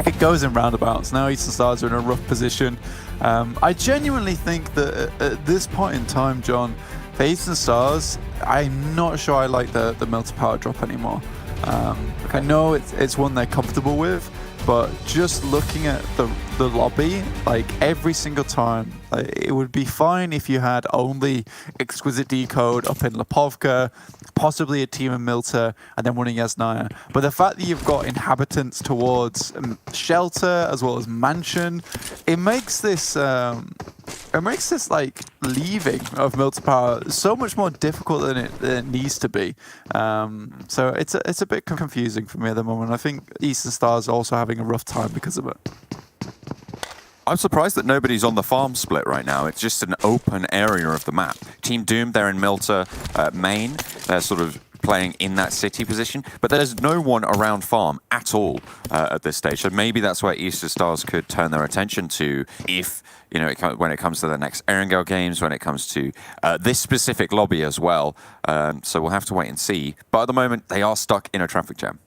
[SPEAKER 7] it goes in roundabouts. Now Eastern Stars are in a rough position. I genuinely think that at this point in time, John, for Eastern Stars, I'm not sure I like the Melter Power drop anymore. I know it's one they're comfortable with, but just looking at the lobby, like every single time, it would be fine if you had only Exquisite Décode up in Pubg, possibly a team of Milter, and then one in Yasnaya. But the fact that you've got inhabitants towards Shelter as well as Mansion, it makes this like leaving of Milter Power so much more difficult than it needs to be. So it's a bit confusing for me at the moment. I think Eastern Stars are also having a rough time because of it.
[SPEAKER 6] I'm surprised that nobody's on the farm split right now. It's just an open area of the map. Team Doom, they're in Milter main. They're sort of playing in that city position, but there's no one around farm at all at this stage. So maybe that's where Eastern Stars could turn their attention to if, you know, when it comes to the next Erangel games, when it comes to this specific lobby as well. So we'll have to wait and see. But at the moment, they are stuck in a traffic jam.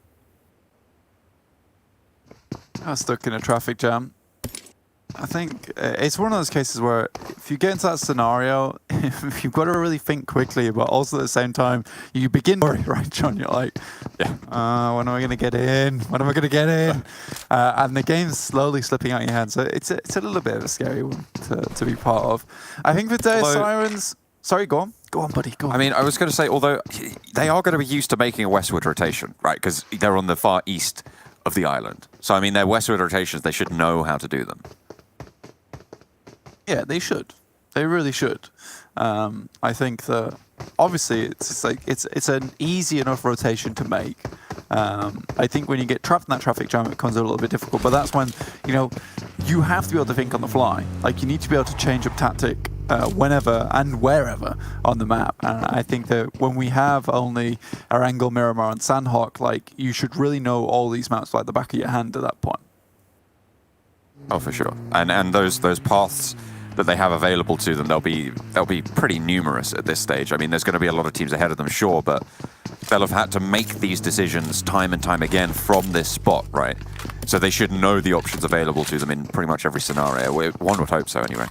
[SPEAKER 7] Stuck in a traffic jam. I think it's one of those cases where if you get into that scenario, you've got to really think quickly, but also at the same time, you begin to worry, right, John? You're like, when am I going to get in? When am I going to get in? And the game's slowly slipping out of your hands. So it's a little bit of a scary one to be part of. I think for Deus Sirens... Sorry, go on. Go on, buddy. Go on.
[SPEAKER 6] I mean, I was going to say, although they are going to be used to making a westward rotation, right? Because they're on the far east of the island. So, I mean, their westward rotations, they should know how to do them.
[SPEAKER 7] Yeah, they should. They really should. I think that obviously it's an easy enough rotation to make. I think when you get trapped in that traffic jam, it becomes a little bit difficult. But that's when, you know, you have to be able to think on the fly. Like, you need to be able to change up tactic whenever and wherever on the map. And I think that when we have only Erangel, Miramar, and Sanhok, like, you should really know all these maps like the back of your hand at that point.
[SPEAKER 6] Oh, for sure. And those paths that they have available to them, they'll be pretty numerous at this stage. I mean, there's going to be a lot of teams ahead of them, sure, but they'll have had to make these decisions time and time again from this spot, right? So they should know the options available to them in pretty much every scenario. One would hope so, anyway.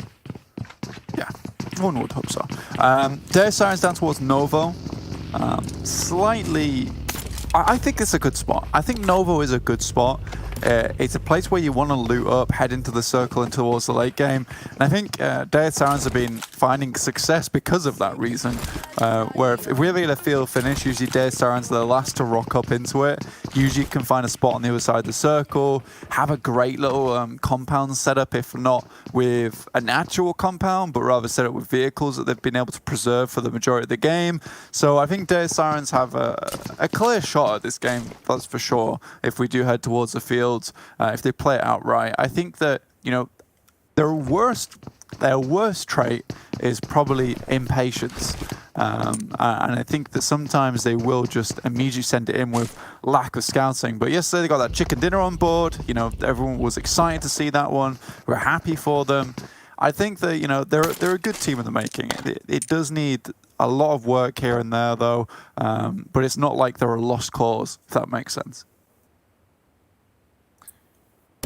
[SPEAKER 7] One would hope so. Deus Sirens down towards Novo. Slightly... I think it's a good spot. I think Novo is a good spot. It's a place where you want to loot up, head into the circle and towards the late game. And I think Deus Sirens have been finding success because of that reason. Where if we ever get a field finish, usually Deus Sirens are the last to rock up into it. Usually you can find a spot on the other side of the circle, have a great little compound set up, if not with an actual compound, but rather set up with vehicles that they've been able to preserve for the majority of the game. So I think Deus Sirens have a clear shot at this game, that's for sure, if we do head towards the field, if they play it out right. I think that, you know, their worst trait is probably impatience. And I think that sometimes they will just immediately send it in with lack of scouting. But yesterday they got that chicken dinner on board. You know, everyone was excited to see that one. We're happy for them. I think that, you know, they're a good team in the making. It does need a lot of work here and there, though. But it's not like they're a lost cause, if that makes sense.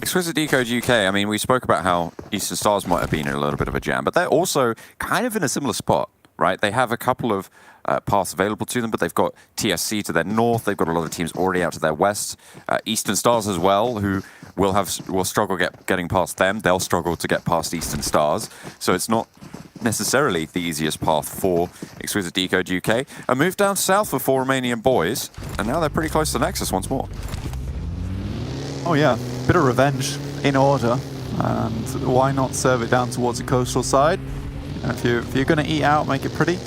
[SPEAKER 6] Exquisite Décode UK, I mean, we spoke about how Eastern Stars might have been in a little bit of a jam, but they're also kind of in a similar spot, right? They have a couple of paths available to them, but they've got TSC to their north. They've got a lot of teams already out to their west. Eastern Stars as well, who will struggle getting past them. They'll struggle to get past Eastern Stars. So it's not necessarily the easiest path for Exquisite Décode UK. A move down south for 4 Romanian Boys, and now they're pretty close to Nexus once more.
[SPEAKER 7] Oh yeah, bit of revenge in order, and why not serve it down towards the coastal side? If you're going to eat out, make it pretty.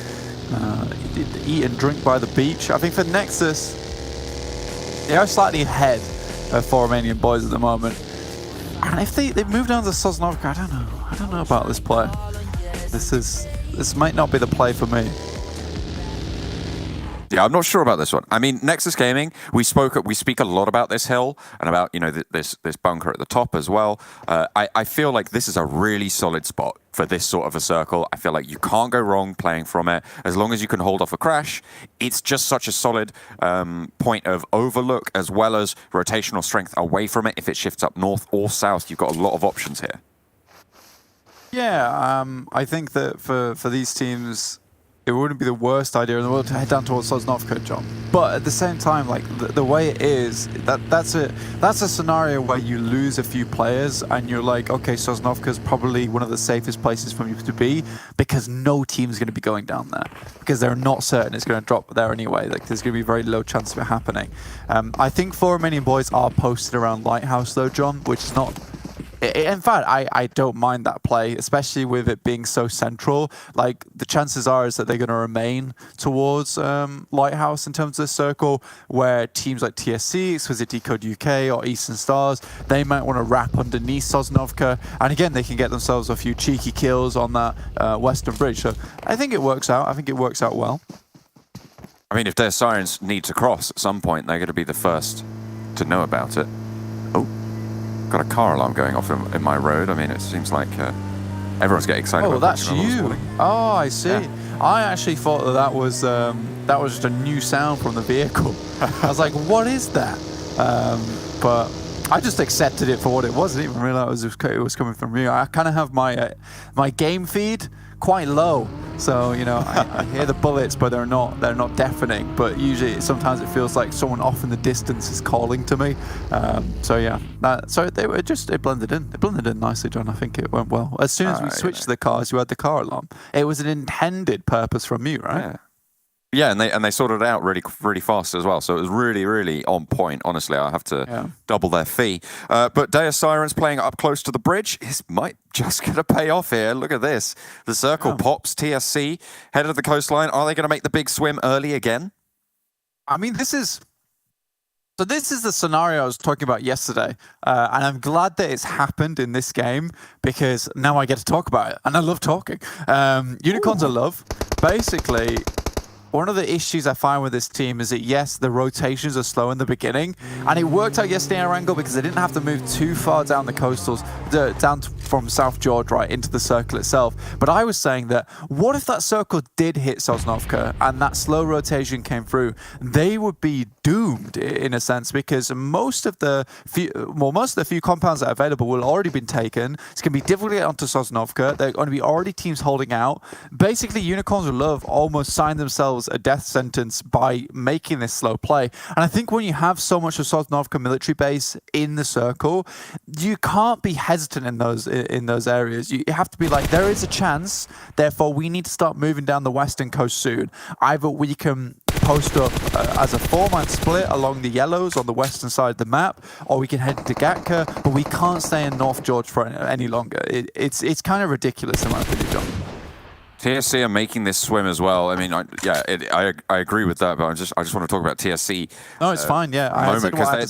[SPEAKER 7] Eat and drink by the beach. I think for Nexus, they are slightly ahead of 4 Romanian Boys at the moment. And if they move down to Sosnovka, I don't know about this play. This might not be the play for me.
[SPEAKER 6] Yeah, I'm not sure about this one. I mean, Nexus Gaming, we speak a lot about this hill and about, you know, this bunker at the top as well. I feel like this is a really solid spot for this sort of a circle. I feel like you can't go wrong playing from it as long as you can hold off a crash. It's just such a solid point of overlook as well as rotational strength away from it. If it shifts up north or south, you've got a lot of options here.
[SPEAKER 7] Yeah, I think that for these teams, it wouldn't be the worst idea in the world to head down towards Sosnovka, John. But at the same time, like the way it is, that's a scenario where you lose a few players and you're like, okay, Sosnovka is probably one of the safest places for you to be because no team's going to be going down there because they're not certain it's going to drop there anyway. Like there's going to be very low chance of it happening. I think 4 Romanian Boys are posted around Lighthouse though, John, which is not. In fact, I don't mind that play, especially with it being so central. Like, the chances are is that they're going to remain towards Lighthouse in terms of the circle, where teams like TSC, Exquisite Décode UK, or Eastern Stars, they might want to wrap underneath Sosnovka. And again, they can get themselves a few cheeky kills on that western bridge. So I think it works out. I think it works out well.
[SPEAKER 6] I mean, if Deus Sirens need to cross at some point, they're going to be the first to know about it. Oh. Got a car alarm going off in my road. I mean, it seems like everyone's getting excited.
[SPEAKER 7] Oh,
[SPEAKER 6] about
[SPEAKER 7] that's you. Oh, I see. Yeah. I actually thought that was just a new sound from the vehicle. I was like, what is that? But I just accepted it for what it was. I didn't even realize it was coming from you. I kind of have my game feed quite low, so you know I hear the bullets, but they're not deafening. But usually, sometimes it feels like someone off in the distance is calling to me. So yeah, it blended in. It blended in nicely, John. I think it went well. As soon as we switched to the cars, you had the car alarm. It was an intended purpose from you, right?
[SPEAKER 6] Yeah. Yeah, and they sorted it out really fast as well. So it was really on point. Honestly, I have to double their fee. But Deus Sirens playing up close to the bridge. This might just going to pay off here. Look at this. The circle pops. TSC head of the coastline. Are they going to make the big swim early again?
[SPEAKER 7] I mean, this is the scenario I was talking about yesterday, and I'm glad that it's happened in this game because now I get to talk about it, and I love talking. Unicorns are love. Basically, one of the issues I find with this team is that, yes, the rotations are slow in the beginning, and it worked out yesterday in Erangel because they didn't have to move too far down the coastals, from South George right into the circle itself. But I was saying that, what if that circle did hit Sosnovka and that slow rotation came through? They would be doomed in a sense, because most of the few compounds that are available will already been taken. It's going to be difficult to get onto Sosnovka. There are going to be already teams holding out. Basically, Unicorns of Love almost signed themselves a death sentence by making this slow play. And I think when you have so much of Sosnovka military base in the circle, you can't be hesitant in those areas. You have to be like, there is a chance, therefore we need to start moving down the western coast soon. Either we can post up as a 4-man split along the yellows on the western side of the map, or we can head to Gatka, but we can't stay in North George for any longer. It's kind of ridiculous in my opinion, John.
[SPEAKER 6] TSC are making this swim as well. I mean, I agree with that, but I just want to talk about TSC.
[SPEAKER 7] No, it's fine. Yeah,
[SPEAKER 6] because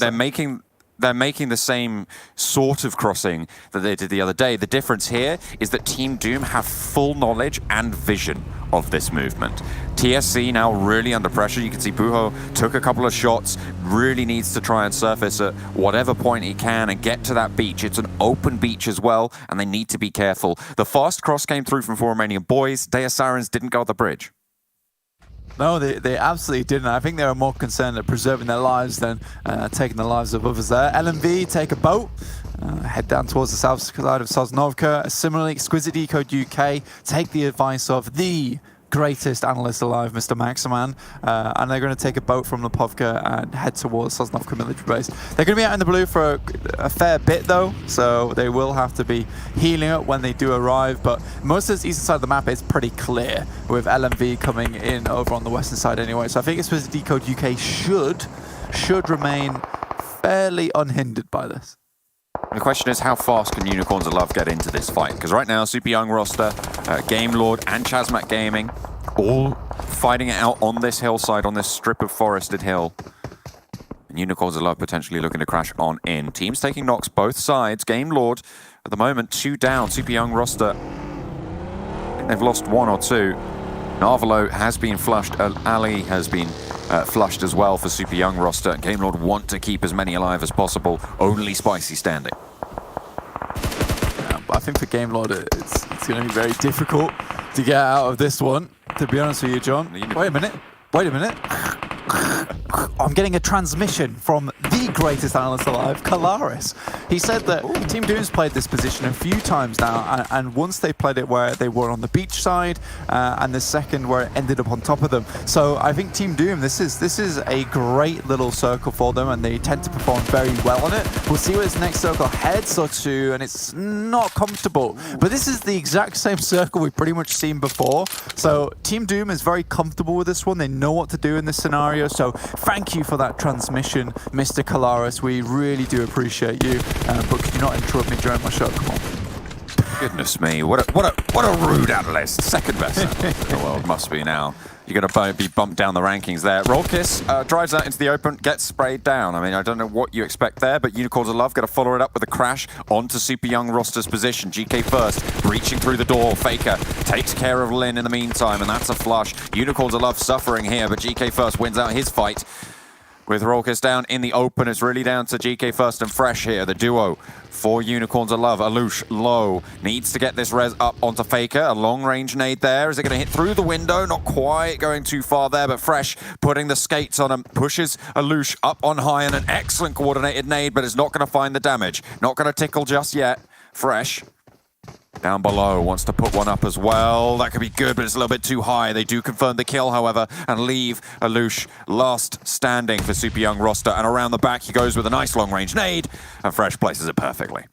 [SPEAKER 6] they're making the same sort of crossing that they did the other day. The difference here is that Team Doom have full knowledge and vision of this movement. TSC now really under pressure. You can see Buho took a couple of shots, really needs to try and surface at whatever point he can and get to that beach. It's an open beach as well, and they need to be careful. The fast cross came through from 4 Romanian Boys. Deus Sirens didn't go at the bridge.
[SPEAKER 7] No, they absolutely didn't. I think they were more concerned at preserving their lives than taking the lives of others there. LMV take a boat, head down towards the south side of Sosnovka. Similarly, Exquisite Décode UK take the advice of the greatest analyst alive, Mr. Maximan, and they're going to take a boat from the Pubg and head towards Sosnovka military base. They're going to be out in the blue for a fair bit though, so they will have to be healing up when they do arrive, but most of the eastern side of the map is pretty clear, with LMV coming in over on the western side anyway, so I think Exquisite Décode UK should remain fairly unhindered by this.
[SPEAKER 6] The question is, how fast can Unicorns of Love get into this fight? Because right now, super young roster, Game Lord and ChasMac Gaming, all fighting it out on this hillside, on this strip of forested hill. And Unicorns of Love potentially looking to crash on in. Teams taking knocks both sides. Game Lord, at the moment, 2 down. Super young roster, they've lost 1 or 2. Narvalo has been flushed. Ali has been flushed as well for super young roster. Game Lord want to keep as many alive as possible. Only Spicy standing.
[SPEAKER 7] I think for Game Lord, it's going to be very difficult to get out of this one, to be honest with you, John. Wait a minute. I'm getting a transmission from the greatest analyst alive, Kalaris. He said that Team Doom's played this position a few times now, and once they played it where they were on the beach side, and the second where it ended up on top of them. So I think Team Doom, this is a great little circle for them, and they tend to perform very well on it. We'll see where this next circle heads or to, and it's not comfortable. But this is the exact same circle we've pretty much seen before. So Team Doom is very comfortable with this one. They know what to do in this scenario. So thank you for that transmission, Mr. Kalaris. We really do appreciate you. But could you not interrupt me during my show? Come on.
[SPEAKER 6] Goodness me, what a rude analyst. Second best analyst in the world must be now. You're going to be bumped down the rankings there. Rollkiss drives out into the open, gets sprayed down. I mean, I don't know what you expect there, but Unicorns of Love got to follow it up with a crash onto Super Young roster's position. GK first, breaching through the door. Faker takes care of Lin in the meantime, and that's a flush. Unicorns of Love suffering here, but GK first wins out his fight. With Rollkiss down in the open, it's really down to GK First and Fresh here, the duo for Unicorns of Love. Alush low, needs to get this res up onto Faker. A long-range nade there. Is it going to hit through the window? Not quite going too far there, but Fresh putting the skates on him, pushes Alush up on high, and an excellent coordinated nade, but it's not going to find the damage. Not going to tickle just yet. Fresh down below, wants to put one up as well. That could be good, but it's a little bit too high. They do confirm the kill, however, and leave Alush last standing for Super Young roster. And around the back, he goes with a nice long-range nade, and Fresh places it perfectly.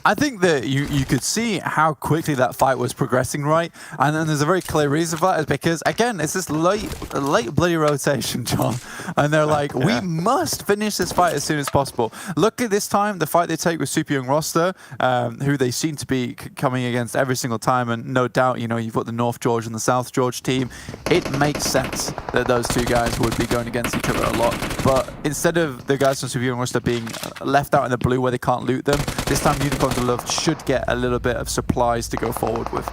[SPEAKER 7] I think that you could see how quickly that fight was progressing, right? And then there's a very clear reason for that, is because, again, it's this late bloody rotation, John. And they're like, we must finish this fight as soon as possible. Luckily this time, the fight they take with Super Young roster, who they seem to be coming against every single time, and no doubt, you know, you've got the North George and the South George team. It makes sense that those two guys would be going against each other a lot. But instead of the guys from Super Young roster being left out in the blue where they can't loot them, this time Unicorns of Love should get a little bit of supplies to go forward with.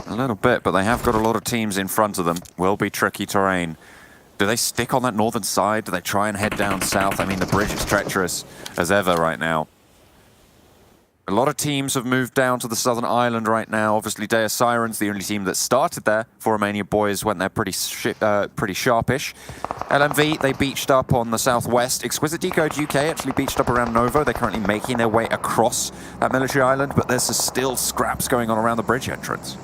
[SPEAKER 6] A little bit, but they have got a lot of teams in front of them. Will be tricky terrain. Do they stick on that northern side? Do they try and head down south? I mean, the bridge is treacherous as ever right now. A lot of teams have moved down to the southern island right now. Obviously, Deus Sirens, the only team that started there for Romanian Boys, went there pretty sharpish. LMV, they beached up on the southwest. Exquisite Décode UK actually beached up around Novo. They're currently making their way across that military island, but there's still scraps going on around the bridge entrance.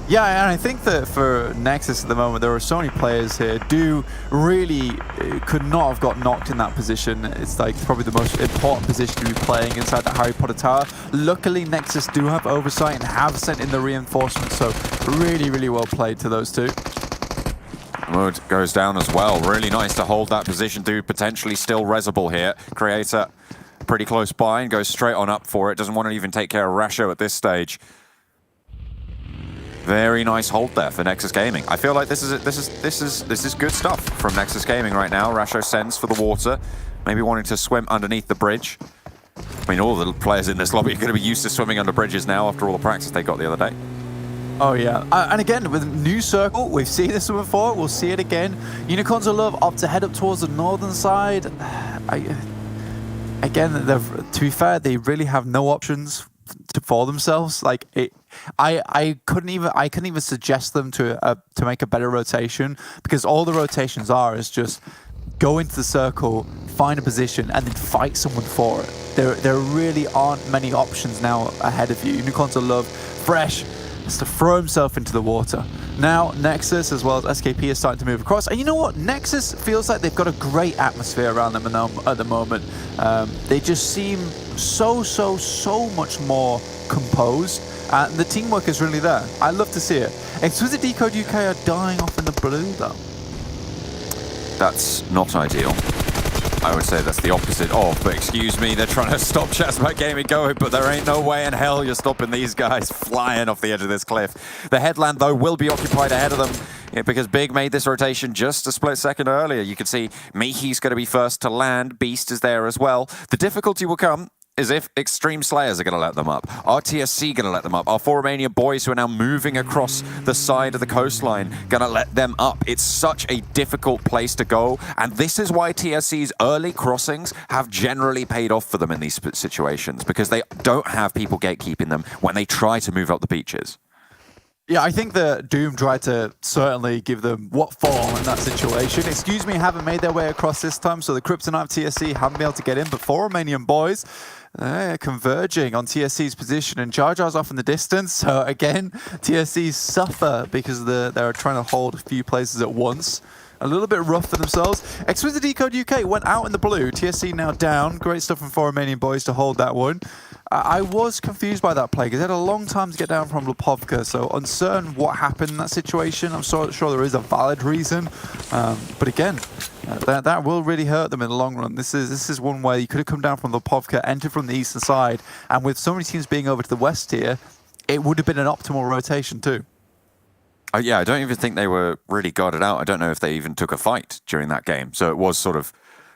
[SPEAKER 7] Yeah, and I think that for Nexus at the moment, there are so many players here do really could not have got knocked in that position. It's like probably the most important position to be playing inside that Harry Potter tower. Luckily, Nexus do have oversight and have sent in the reinforcements, so really, really well played to those two.
[SPEAKER 6] Mood goes down as well. Really nice to hold that position, do potentially still resable here. Creator pretty close by and goes straight on up for it. Doesn't want to even take care of Rasho at this stage. Very nice hold there for Nexus Gaming. I feel like this is good stuff from Nexus Gaming right now. Rasho sends for the water, maybe wanting to swim underneath the bridge. I mean, all the players in this lobby are going to be used to swimming under bridges now after all the practice they got the other day.
[SPEAKER 7] Oh yeah, and again with new circle, we've seen this before. We'll see it again. Unicorns of Love opt to head up towards the northern side. Again, to be fair, they really have no options for themselves. Like I couldn't even suggest them to make a better rotation, because all the rotations is just go into the circle, find a position, and then fight someone for it. There really aren't many options now ahead of you. Unicorns of Love, fresh, has to throw himself into the water. Now Nexus as well as SKP is starting to move across, and you know what? Nexus feels like they've got a great atmosphere around them at the moment. They just seem so much more composed, and the teamwork is really there. I love to see it. Exquisite Décode UK are dying off in the blue though.
[SPEAKER 6] That's not ideal. I would say that's the opposite of, but excuse me, they're trying to stop ChasMac Gaming going, but there ain't no way in hell you're stopping these guys flying off the edge of this cliff. The headland, though, will be occupied ahead of them, because Big made this rotation just a split second earlier. You can see Mihi's going to be first to land. Beast is there as well. The difficulty will come is if Xtreme Slayers are going to let them up. Are TSC going to let them up? Are 4 Romanian Boys, who are now moving across the side of the coastline, going to let them up? It's such a difficult place to go, and this is why TSC's early crossings have generally paid off for them in these situations, because they don't have people gatekeeping them when they try to move up the beaches.
[SPEAKER 7] Yeah, I think that Doom tried to certainly give them what for in that situation. Excuse me, haven't made their way across this time, so the Kryptonite TSC haven't been able to get in, but 4 Romanian Boys, they're converging on TSC's position, and Jar Jar's off in the distance. So again, TSC suffer because they're trying to hold a few places at once. A little bit rough for themselves. Exquisite Décode UK went out in the blue. TSC now down. Great stuff from 4 Romanian Boys to hold that one. I was confused by that play because it had a long time to get down from Pubg, so uncertain what happened in that situation. I'm sure there is a valid reason, but again, that will really hurt them in the long run. This is one where you could have come down from Pubg, entered from the eastern side, and with so many teams being over to the west here, it would have been an optimal rotation too.
[SPEAKER 6] Yeah, I don't even think they were really guarded out. I don't know if they even took a fight during that game, so it was sort of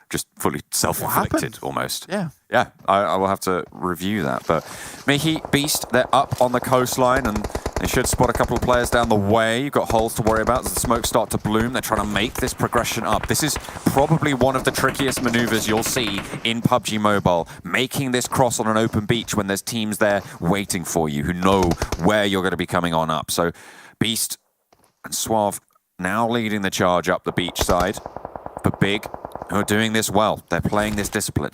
[SPEAKER 6] just fully self-inflicted almost.
[SPEAKER 7] Yeah.
[SPEAKER 6] Yeah, I will have to review that. But Mihi, Beast, they're up on the coastline, and they should spot a couple of players down the way. You've got holes to worry about as the smoke start to bloom. They're trying to make this progression up. This is probably one of the trickiest maneuvers you'll see in PUBG Mobile. Making this cross on an open beach when there's teams there waiting for you who know where you're going to be coming on up. So Beast and Suave now leading the charge up the beach side. But Big, who are doing this well. They're playing this discipline.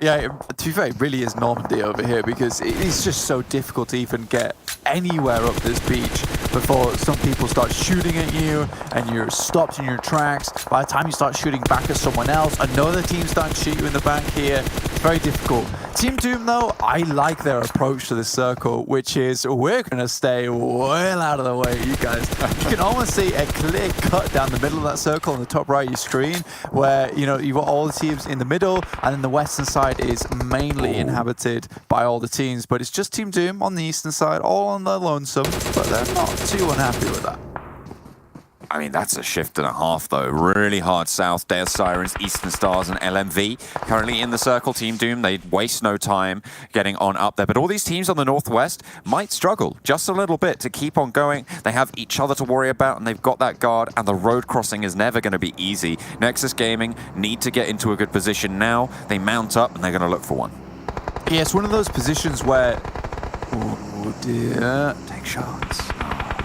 [SPEAKER 7] Yeah, to be fair, it really is Normandy over here, because it is just so difficult to even get anywhere up this beach before some people start shooting at you and you're stopped in your tracks. By the time you start shooting back at someone else, another team starts to shoot you in the back here. It's very difficult. Team Doom, though, I like their approach to this circle, which is we're going to stay well out of the way, you guys. You can almost see a clear cut down the middle of that circle on the top right of your screen, where, you know, you've got all the teams in the middle, and then the western side is mainly inhabited by all the teams, but it's just Team Doom on the eastern side, all on their lonesome, but they're not too unhappy with that.
[SPEAKER 6] I mean, that's a shift and a half, though. Really hard south. Deus Sirens, Eastern Stars, and LMV currently in the circle. Team Doom, they waste no time getting on up there. But all these teams on the northwest might struggle just a little bit to keep on going. They have each other to worry about, and they've got that guard, and the road crossing is never going to be easy. Nexus Gaming need to get into a good position now. They mount up, and they're going to look for one.
[SPEAKER 7] Yeah, it's one of those positions where... Oh, dear. Take shots.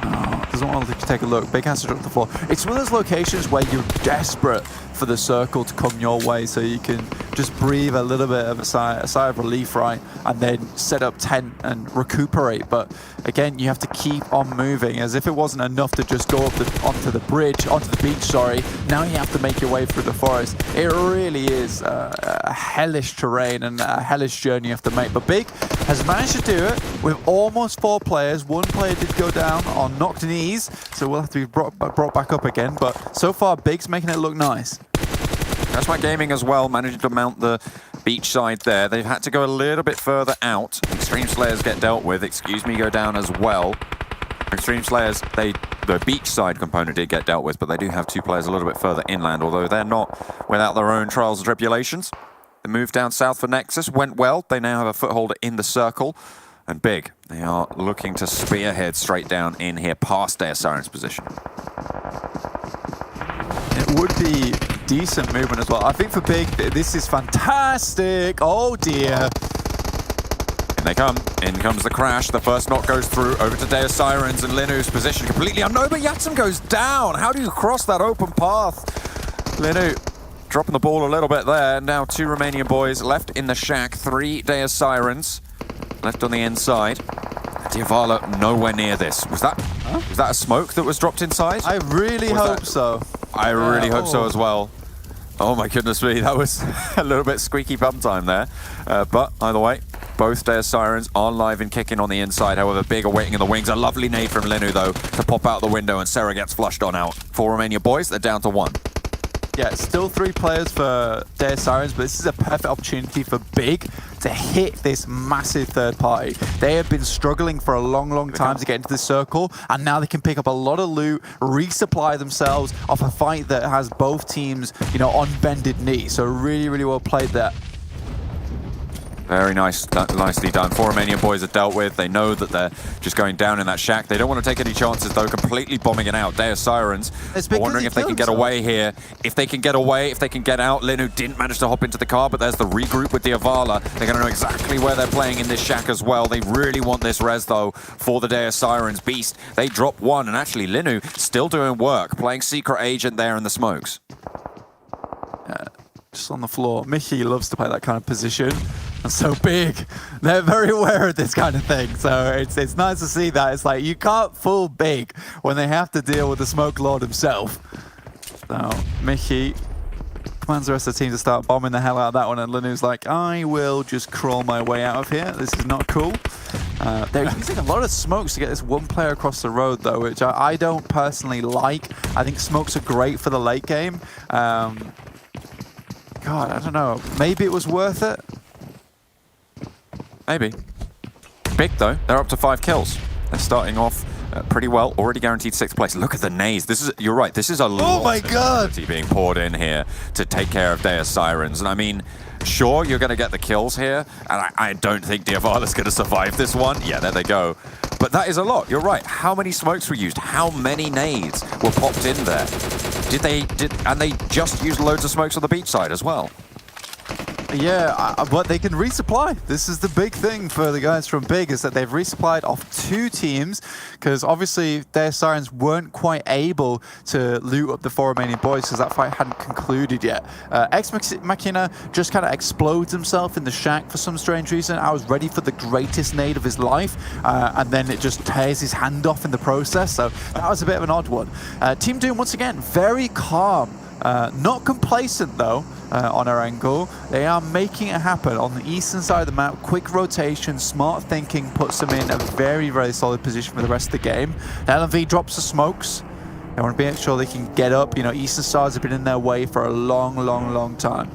[SPEAKER 7] No, doesn't want to take a look. Big has to drop the floor. It's one of those locations where you're desperate for the circle to come your way so you can just breathe a little bit of a sigh of relief, right? And then set up tent and recuperate. But again, you have to keep on moving as if it wasn't enough to just go up onto the beach, sorry. Now you have to make your way through the forest. It really is a hellish terrain and a hellish journey you have to make. But Big has managed to do it with almost 4 players. 1 player did go down on knocked knees, so we'll have to be brought back up again. But so far, Big's making it look nice.
[SPEAKER 6] ChasMac Gaming as well, managing to mount the beach side there. They've had to go a little bit further out. Xtreme Slayers get dealt with. Excuse me, go down as well. Xtreme Slayers, the beach side component did get dealt with, but they do have 2 players a little bit further inland, although they're not without their own trials and tribulations. The move down south for Nexus went well. They now have a foothold in the circle. And Big, they are looking to spearhead straight down in here past Deus Sirens' position.
[SPEAKER 7] It would be decent movement as well. I think for Big, this is fantastic. Oh dear.
[SPEAKER 6] In they come. In comes the crash. The first knock goes through over to Deus Sirens, and Linu's position completely unknown, but Yatsum goes down. How do you cross that open path? Linu dropping the ball a little bit there. Now 2 Romanian boys left in the shack. 3 Deus Sirens left on the inside. Diavala nowhere near this. Was that a smoke that was dropped inside?
[SPEAKER 7] I really hope so.
[SPEAKER 6] I really hope so as well. Oh my goodness me, that was a little bit squeaky bum time there. But either way, both Deus Sirens are live and kicking on the inside. However, Big are waiting in the wings. A lovely nade from Linu though to pop out the window, and Sarah gets flushed on out. 4 Romanian boys, they're down to 1.
[SPEAKER 7] Yeah, still 3 players for Deus Sirens, but this is a perfect opportunity for Big to hit this massive third party. They have been struggling for a long time to get into the circle, and now they can pick up a lot of loot, resupply themselves off a fight that has both teams, you know, on bended knee. So really well played there.
[SPEAKER 6] Very nice, nicely done. 4 Romanian boys are dealt with. They know that they're just going down in that shack. They don't want to take any chances, though, completely bombing it out. Deus Sirens are wondering if they can get away here. If they can get away, if they can get out. Linu didn't manage to hop into the car, but there's the regroup with Diavala. They're going to know exactly where they're playing in this shack as well. They really want this res, though, for the Deus Sirens. Beast, they drop 1, and actually Linu still doing work, playing Secret Agent there in the smokes.
[SPEAKER 7] Just on the floor. Mickey loves to play that kind of position. And so Big, they're very aware of this kind of thing. So it's nice to see that. It's like you can't fool Big when they have to deal with the Smoke Lord himself. So Mickey commands the rest of the team to start bombing the hell out of that one, and Linu's like, I will just crawl my way out of here. This is not cool. They're using a lot of smokes to get this 1 player across the road, though, which I don't personally like. I think smokes are great for the late game. God, I don't know. Maybe it was worth it.
[SPEAKER 6] Maybe. Big, though. They're up to 5 kills. They're starting off pretty well. Already guaranteed 6th place. Look at the nades. This is, you're right, this is a lot of ability being poured in here to take care of Deus Sirens. And I mean, sure, you're going to get the kills here. And I don't think Diavala's going to survive this one. Yeah, there they go. But that is a lot. You're right. How many smokes were used? How many nades were popped in there? And they just used loads of smokes on the beach side as well.
[SPEAKER 7] Yeah, but they can resupply. This is the big thing for the guys from Big, is that they've resupplied off 2 teams, because obviously their Sirens weren't quite able to loot up the 4 Romanian boys because that fight hadn't concluded yet. Ex Machina just kind of explodes himself in the shack for some strange reason. I was ready for the greatest nade of his life, and then it just tears his hand off in the process, so that was a bit of an odd one. Team Doom, once again, very calm. Not complacent, though, on Erangel. They are making it happen on the eastern side of the map. Quick rotation, smart thinking puts them in a very solid position for the rest of the game. LMV drops the smokes. They want to make sure they can get up. You know, Eastern Stars have been in their way for a long time.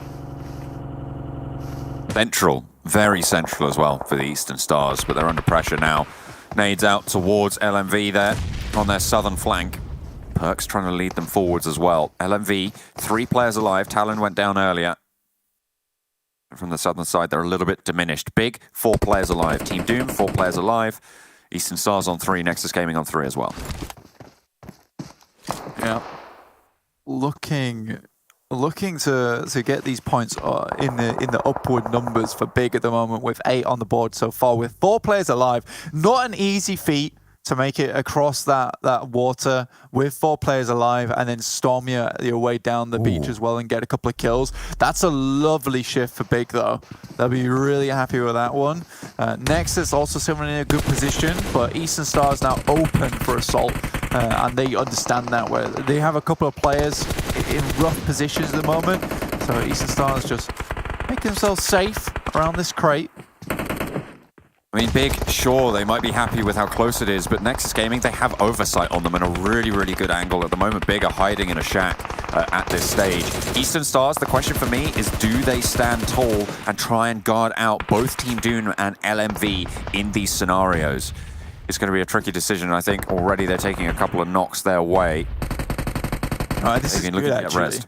[SPEAKER 6] Central, very central as well for the Eastern Stars, but they're under pressure now. Nades out towards LMV there on their southern flank. Perk's trying to lead them forwards as well. LMV, 3 players alive. Talon went down earlier. From the southern side, they're a little bit diminished. Big, 4 players alive. Team Doom, 4 players alive. Eastern Stars on 3, Nexus Gaming on 3 as well.
[SPEAKER 7] Yeah. Looking to get these points in the upward numbers for Big at the moment, with 8 on the board so far, with 4 players alive. Not an easy feat to make it across that water with 4 players alive and then storm your way down the beach as well and get a couple of kills. That's a lovely shift for Big though. They'll be really happy with that one. Nexus also sitting in a good position, but Eastern Stars now open for assault, and they understand that, where they have a couple of players in rough positions at the moment. So Eastern Stars just make themselves safe around this crate.
[SPEAKER 6] I mean, Big, sure, they might be happy with how close it is, but Nexus Gaming, they have oversight on them and a really, really good angle. At the moment, Big are hiding in a shack at this stage. Eastern Stars, the question for me is, do they stand tall and try and guard out both Team Doom and LMV in these scenarios? It's going to be a tricky decision, and I think already they're taking a couple of knocks their way.
[SPEAKER 7] This is good, actually.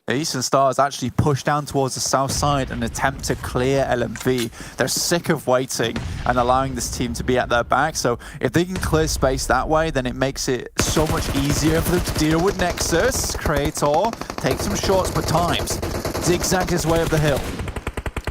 [SPEAKER 7] Eastern Stars actually push down towards the south side and attempt to clear LMV. They're sick of waiting and allowing this team to be at their back. So if they can clear space that way, then it makes it so much easier for them to deal with Nexus. Creator takes some shots, but times zigzags his way up the hill.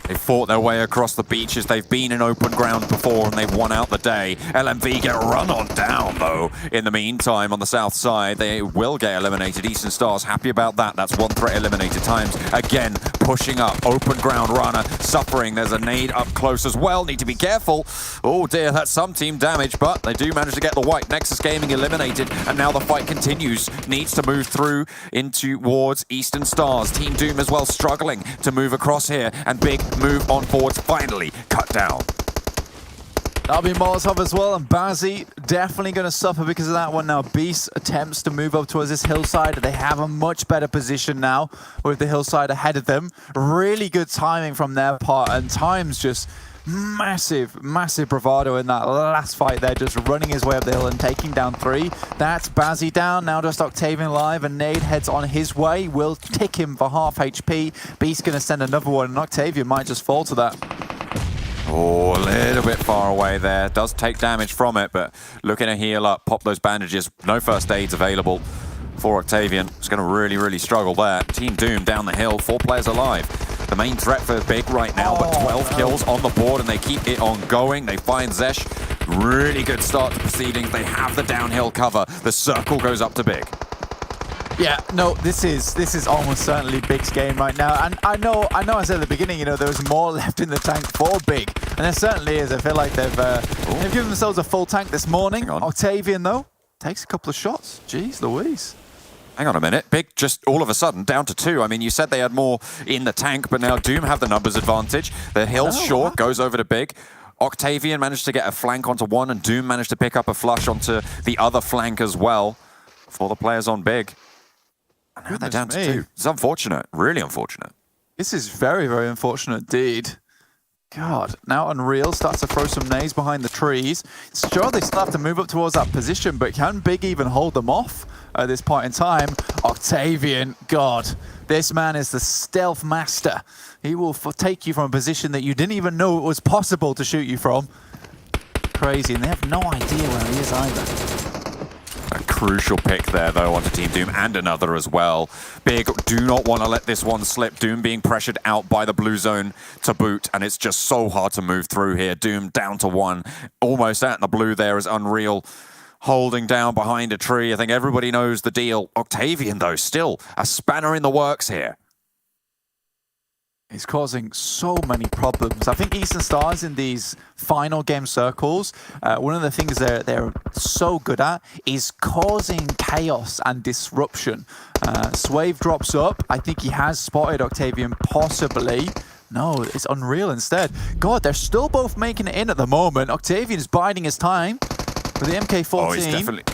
[SPEAKER 6] They fought their way across the beaches. They've been in open ground before and they've won out the day. LMV get run on down though. In the meantime, on the south side, they will get eliminated. Eastern Stars happy about that. That's 1 threat eliminated times. Again, pushing up. Open ground runner suffering. There's a nade up close as well. Need to be careful. Oh dear, that's some team damage, but they do manage to get the white. Nexus Gaming eliminated, and now the fight continues. Needs to move through towards Eastern Stars. Team Doom as well struggling to move across here, and Big move on forwards, finally cut down.
[SPEAKER 7] That'll be Molotov as well, and Bazzi definitely going to suffer because of that one now. Beast attempts to move up towards this hillside. They have a much better position now with the hillside ahead of them. Really good timing from their part, and Times just massive bravado in that last fight there, just running his way up the hill and taking down 3. That's Bazzi down, now just Octavian live, and Nade heads on his way, will tick him for half HP. Beast going to send another one, and Octavian might just fall to that.
[SPEAKER 6] Oh, a little bit far away there. Does take damage from it, but looking to heal up, pop those bandages. No first aids available for Octavian. It's going to really struggle there. Team Doom down the hill, 4 players alive. The main threat for Big right now, but 12 kills on the board, and they keep it on going. They find Zesh. Really good start to proceedings. They have the downhill cover. The circle goes up to Big.
[SPEAKER 7] Yeah, no, this is almost certainly Big's game right now, and I know I said at the beginning, you know, there was more left in the tank for Big, and there certainly is. I feel like they've given themselves a full tank this morning. Octavian though takes a couple of shots. Jeez Louise.
[SPEAKER 6] Hang on a minute. Big just all of a sudden down to 2. I mean, you said they had more in the tank, but now Doom have the numbers advantage. The hill's short, goes over to Big. Octavian managed to get a flank onto 1, and Doom managed to pick up a flush onto the other flank as well for the players on Big. And now they're down to 2. It's unfortunate. Really unfortunate.
[SPEAKER 7] This is very unfortunate indeed. God, now Unreal starts to throw some nades behind the trees. Sure, they still have to move up towards that position, but can Big even hold them off at this point in time? Octavian, God, this man is the stealth master. He will take you from a position that you didn't even know it was possible to shoot you from. Crazy, and they have no idea where he is either.
[SPEAKER 6] A crucial pick there, though, onto Team Doom, and another as well. Big do not want to let this one slip. Doom being pressured out by the blue zone to boot, and it's just so hard to move through here. Doom down to 1, almost at the blue there is Unreal, holding down behind a tree. I think everybody knows the deal. Octavian, though, still a spanner in the works here.
[SPEAKER 7] He's causing so many problems. I think Eastern Stars in these final game circles, one of the things they're so good at is causing chaos and disruption. Swave drops up. I think he has spotted Octavian possibly. No, it's Unreal instead. God, they're still both making it in at the moment. Octavian is biding his time with the MK14.
[SPEAKER 6] Oh, he's definitely...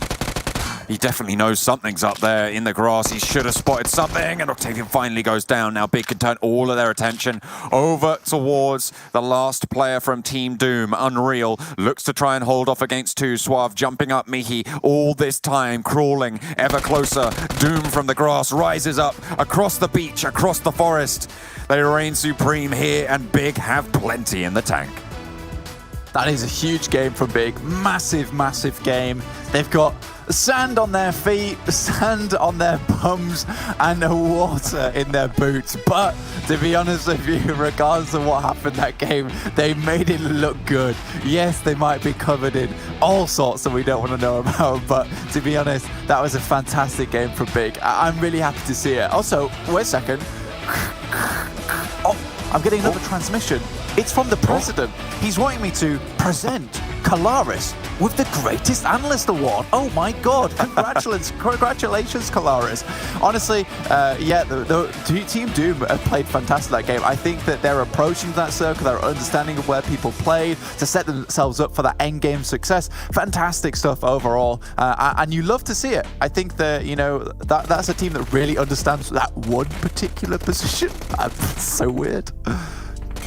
[SPEAKER 6] He definitely knows something's up there in the grass. He should have spotted something, and Octavian finally goes down. Now Big can turn all of their attention over towards the last player from Team Doom. Unreal looks to try and hold off against two. Suave jumping up Mihi all this time, crawling ever closer. Doom from the grass rises up across the beach, across the forest. They reign supreme here, and Big have plenty in the tank.
[SPEAKER 7] That is a huge game for Big. Massive, massive game. They've got sand on their feet, sand on their bums, and water in their boots. But to be honest with you, regardless of what happened that game, they made it look good. Yes, they might be covered in all sorts that we don't want to know about, but to be honest, that was a fantastic game for Big. I'm really happy to see it. Also, wait a second. Oh, I'm getting another transmission. It's from the president. He's wanting me to present Kalaris with the greatest analyst award. Oh my God! Congratulations, Kalaris. Honestly, yeah, the Team Doom have played fantastic that game. I think that they're approaching that circle, their understanding of where people played to set themselves up for that end game success. Fantastic stuff overall, and you love to see it. I think that that's a team that really understands that one particular position. That's so weird.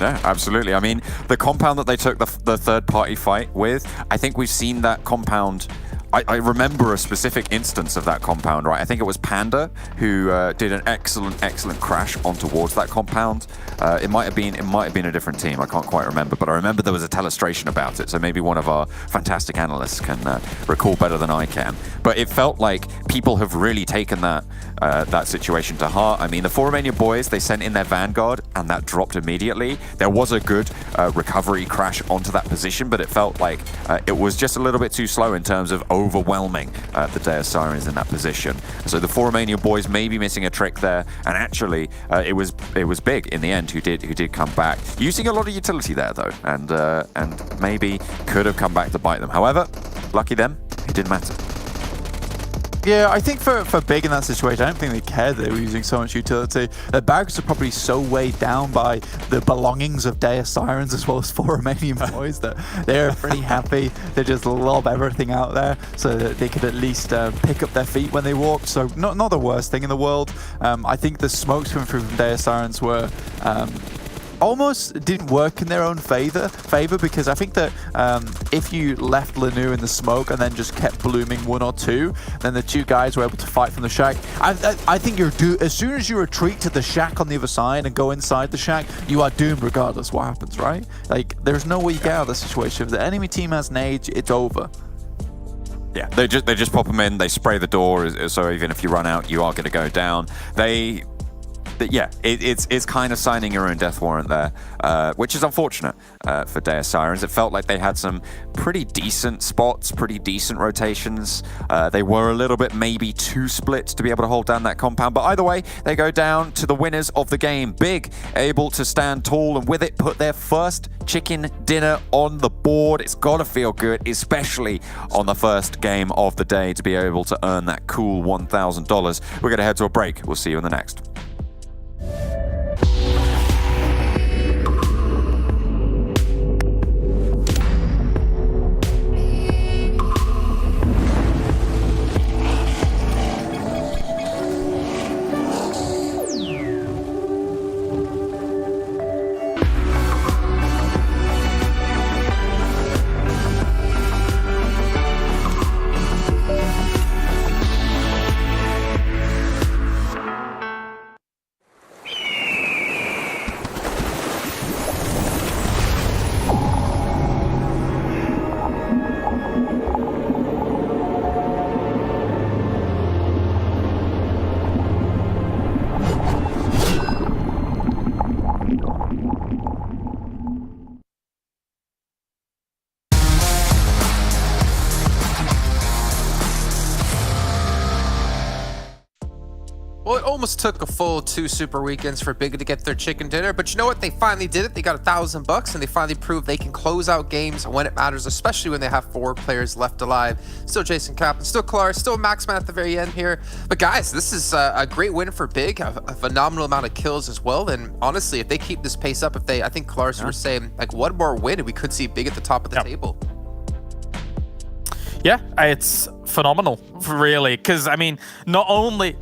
[SPEAKER 6] Yeah, absolutely. I mean, the compound that they took the third-party fight with, I think we've seen that compound. I remember a specific instance of that compound, right? I think it was Panda who did an excellent crash on towards that compound. It might have been a different team. I can't quite remember, but I remember there was a telestration about it. So maybe one of our fantastic analysts can recall better than I can. But it felt like people have really taken that situation to heart. I mean, the Romanian Boys, they sent in their Vanguard, and that dropped immediately. There was a good recovery crash onto that position, but it felt like it was just a little bit too slow in terms of overwhelming the Deus Sirens in that position. So the Romanian Boys may be missing a trick there, and actually it was Big in the end who did come back, using a lot of utility there though, and maybe could have come back to bite them. However, lucky them, it didn't matter.
[SPEAKER 7] Yeah, I think for Big in that situation, I don't think they cared they were using so much utility. Their bags are probably so weighed down by the belongings of Deus Sirens as well as Romanian Boys that they're pretty happy to just lob everything out there so that they could at least pick up their feet when they walked. So not the worst thing in the world. I think the smokes coming through from Deus Sirens were almost didn't work in their own favor because I think that if you left Lanu in the smoke and then just kept blooming one or two, then the two guys were able to fight from the shack. I think as soon as you retreat to the shack on the other side and go inside the shack, you are doomed regardless what happens, right? Like, there's no way you get out of the situation. If the enemy team has an age, it's over.
[SPEAKER 6] Yeah, they just pop them in, they spray the door, so even if you run out, you are going to go down. Yeah, it's kind of signing your own death warrant there, which is unfortunate for Deus Sirens. It felt like they had some pretty decent spots, pretty decent rotations. They were a little bit maybe too split to be able to hold down that compound, but either way, they go down to the winners of the game. Big, able to stand tall and with it put their first chicken dinner on the board. It's got to feel good, especially on the first game of the day, to be able to earn that cool $1,000. We're going to head to a break. We'll see you in the next.
[SPEAKER 2] Well, it almost took a full 2 super weekends for Big to get their chicken dinner, but you know what? They finally did it. They got $1,000 and they finally proved they can close out games when it matters, especially when they have 4 players left alive. Still Jason Kaplan, still Kalaris, still Maxman at the very end here. But guys, this is a great win for Big, a phenomenal amount of kills as well. And honestly, if they keep this pace up, I think Kalaris were saying like one more win and we could see Big at the top of the table.
[SPEAKER 4] Yeah, it's phenomenal, really, because, I mean, not only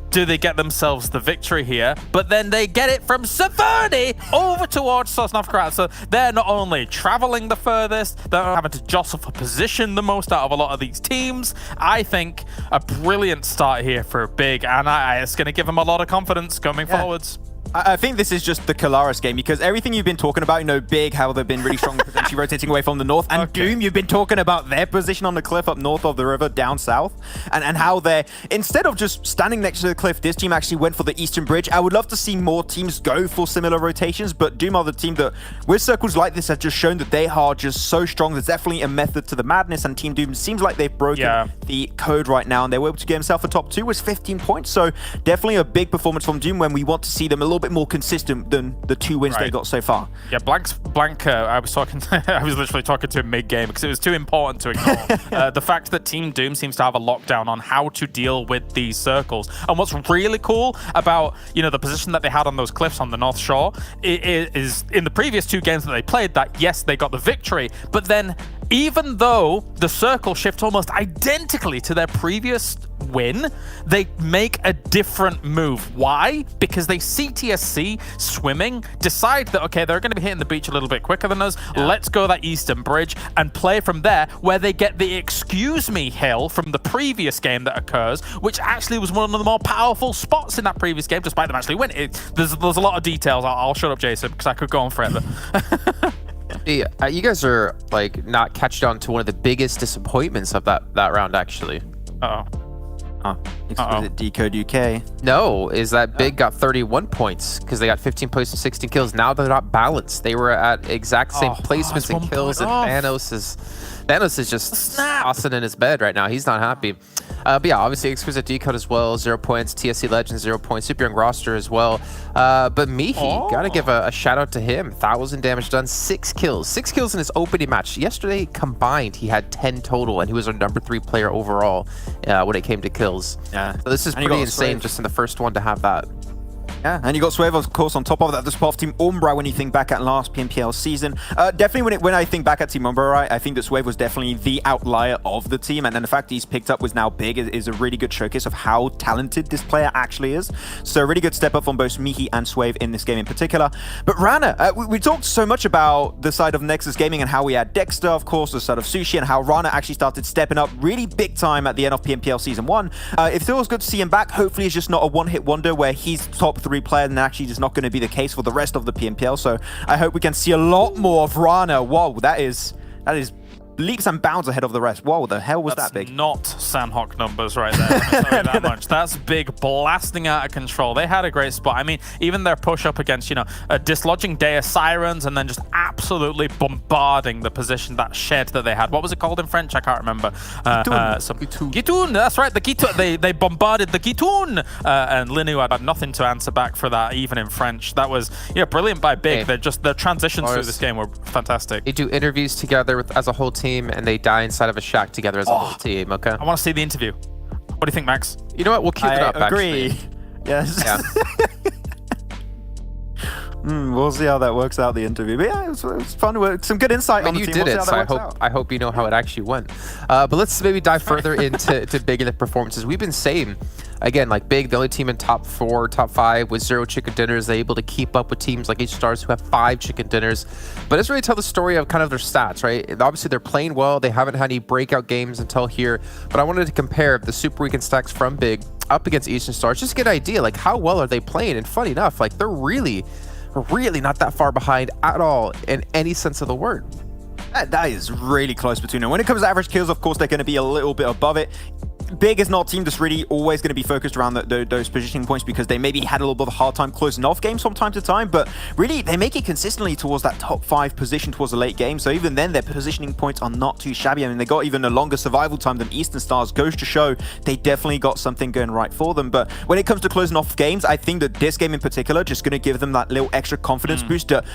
[SPEAKER 4] do they get themselves the victory here, but then they get it from Severny over towards Sosnovgrad. So they're not only traveling the furthest, they're having to jostle for position the most out of a lot of these teams. I think a brilliant start here for Big, and it's going to give them a lot of confidence going forwards.
[SPEAKER 3] I think this is just the Kalaris game, because everything you've been talking about, you know, Big, how they've been really strong, potentially rotating away from the north, and Doom, you've been talking about their position on the cliff up north of the river, down south, and how they're, instead of just standing next to the cliff, this team actually went for the eastern bridge. I would love to see more teams go for similar rotations, but Doom are the team that, with circles like this, have just shown that they are just so strong. There's definitely a method to the madness, and Team Doom seems like they've broken the code right now, and they were able to get themselves a top 2 with 15 points, so definitely a big performance from Doom when we want to see them a little bit more consistent than the 2 wins they got so far.
[SPEAKER 4] Yeah, Blank, I was literally talking to him mid-game because it was too important to ignore. The fact that Team Doom seems to have a lockdown on how to deal with these circles. And what's really cool about, you know, the position that they had on those cliffs on the North Shore is in the previous 2 games that they played that, yes, they got the victory, but then even though the circle shifts almost identically to their previous win, they make a different move. Why? Because they see TSC swimming, decide that, okay, they're going to be hitting the beach a little bit quicker than us. Let's go that eastern bridge and play from there, where they get the excuse me hill from the previous game that occurs, which actually was one of the more powerful spots in that previous game, despite them actually winning. There's a lot of details. I'll shut up, Jason, because I could go on forever.
[SPEAKER 2] You guys are like not catching on to one of the biggest disappointments of that round, actually.
[SPEAKER 3] Exquisite Décode UK.
[SPEAKER 2] No, is that Big got 31 points because they got 15 points and 16 kills. Now they're not balanced. They were at exact same placements and kills, and Thanos is just tossing in his bed right now. He's not happy. But yeah, obviously Exquisite Décode as well, 0 points. TSC Legends, 0 points. Super Young roster as well. But Mihi, gotta give a shout out to him. 1,000 damage done, 6 kills. 6 kills in his opening match. Yesterday combined, he had 10 total, and he was our number 3 player overall when it came to kills. Yeah. So this is pretty insane just in the first one to have that.
[SPEAKER 3] Yeah, and you got Swerve, of course, on top of that, the support of Team Umbra when you think back at last PMPL season. Definitely when I think back at Team Umbra, right, I think that Swerve was definitely the outlier of the team, and then the fact he's picked up was now Big is a really good showcase of how talented this player actually is. So a really good step up from both Mihi and Swerve in this game in particular. But Rana, we talked so much about the side of Nexus Gaming and how we had Dexter, of course, the side of Sushi, and how Rana actually started stepping up really big time at the end of PMPL Season 1. It feels good to see him back. Hopefully it's just not a one-hit wonder where he's top 3 player, and actually just not going to be the case for the rest of the PMPL. So I hope we can see a lot more of Rana. Whoa, that is leaps and bounds ahead of the rest. Whoa, the hell was that Big?
[SPEAKER 4] Not Sanhok numbers right there. Let me tell you that much. That's Big blasting out of control. They had a great spot. I mean, even their push up against, you know, dislodging Deus Sirens and then just absolutely bombarding the position, that shed that they had. What was it called in French? I can't remember. Gitoun. That's right, the Gitoun. They bombarded the Gitoun. And Linu had nothing to answer back for that, even in French. That was, yeah, brilliant by Big. Hey, their transitions through this game were fantastic.
[SPEAKER 2] They do interviews together as a whole team, and they die inside of a shack together as a whole team, okay?
[SPEAKER 4] I want to see the interview. What do you think, Max?
[SPEAKER 2] You know what? We'll keep it up,
[SPEAKER 3] agree.
[SPEAKER 2] Actually.
[SPEAKER 3] Yes.
[SPEAKER 2] Yeah.
[SPEAKER 3] We'll see how that works out, the interview. But yeah, it was fun. Some good insight on the team.
[SPEAKER 2] You did it, so I hope you know how it actually went. But let's maybe dive further into Big and the performances. We've been saying, again, like Big, the only team in top 4, top 5 with 0 chicken dinners. They're able to keep up with teams like H-Stars who have 5 chicken dinners. But it doesn't really tell the story of kind of their stats, right? Obviously, they're playing well. They haven't had any breakout games until here. But I wanted to compare the Super Weekend stacks from Big up against Eastern Stars, just to get an idea, like how well are they playing? And funny enough, like they're really not that far behind at all in any sense of the word.
[SPEAKER 3] That is really close between them. When it comes to average kills, of course, they're going to be a little bit above it. Big is not a team that's really always going to be focused around those positioning points because they maybe had a little bit of a hard time closing off games from time to time, but really they make it consistently towards that top 5 position towards the late game. So even then, their positioning points are not too shabby. I mean, they got even a longer survival time than Eastern Stars. Goes to show they definitely got something going right for them. But when it comes to closing off games, I think that this game in particular just going to give them that little extra confidence boost that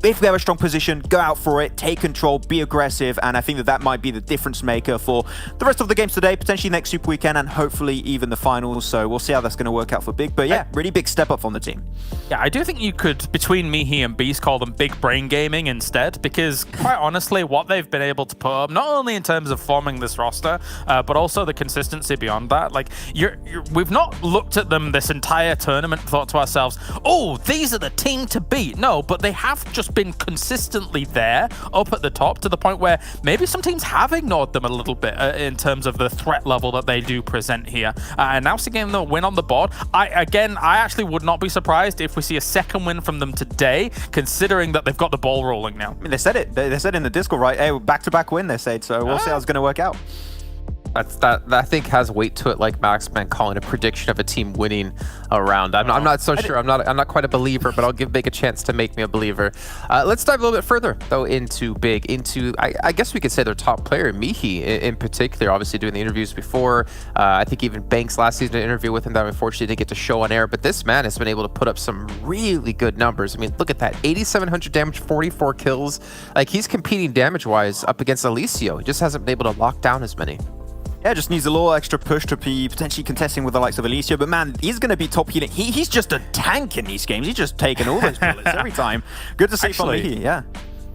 [SPEAKER 3] if we have a strong position, go out for it, take control, be aggressive, and I think that might be the difference maker for the rest of the games today, potentially next Super Weekend, and hopefully even the finals. So we'll see how that's going to work out for Big. But yeah, really big step up from the team.
[SPEAKER 4] Yeah, I do think you could, between Mihi and Beast, call them big brain gaming instead, because quite honestly, what they've been able to put up, not only in terms of forming this roster, but also the consistency beyond that. Like, we've not looked at them this entire tournament and thought to ourselves, oh, these are the team to beat. No, but they have just been consistently there, up at the top, to the point where maybe some teams have ignored them a little bit in terms of the threat level that they do present here. And now seeing them win on the board, I actually would not be surprised if we see a second win from them today, considering that they've got the ball rolling now.
[SPEAKER 3] I mean, they said it. They said in the Discord, right? Hey, back-to-back win, they said. So we'll see how it's going to work out.
[SPEAKER 2] That I think has weight to it, like Maxman calling a prediction of a team winning a round. I'm not so sure. I'm not quite a believer, but I'll give Big a chance to make me a believer. Let's dive a little bit further though into Big, I guess we could say their top player, Mihi in particular. Obviously doing the interviews before. I think even Banks last season, an interview with him that unfortunately didn't get to show on air. But this man has been able to put up some really good numbers. I mean, look at that, 8,700 damage, 44 kills. Like, he's competing damage-wise up against Alicio. He just hasn't been able to lock down as many.
[SPEAKER 3] Yeah, just needs a little extra push to be potentially contesting with the likes of Alicia. But man, he's going to be top healing. He's just a tank in these games. He's just taking all those bullets every time. Good to see from Mihi, yeah.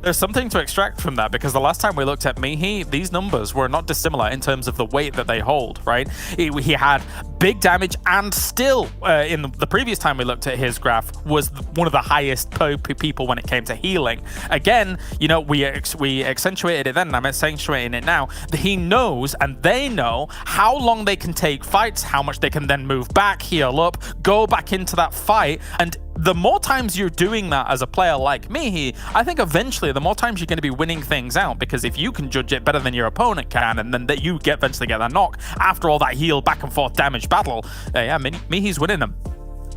[SPEAKER 4] There's something to extract from that, because the last time we looked at Mihi, these numbers were not dissimilar in terms of the weight that they hold, right? He had big damage, and still, in the previous time we looked at his graph, was one of the highest people when it came to healing. Again, you know, we accentuated it then, and I'm accentuating it now. He knows, and they know, how long they can take fights, how much they can then move back, heal up, go back into that fight, and the more times you're doing that as a player like Mihi, I think eventually the more times you're going to be winning things out, because if you can judge it better than your opponent can, and then that you eventually get that knock after all that heal back and forth damage battle, yeah, Mihi's winning them.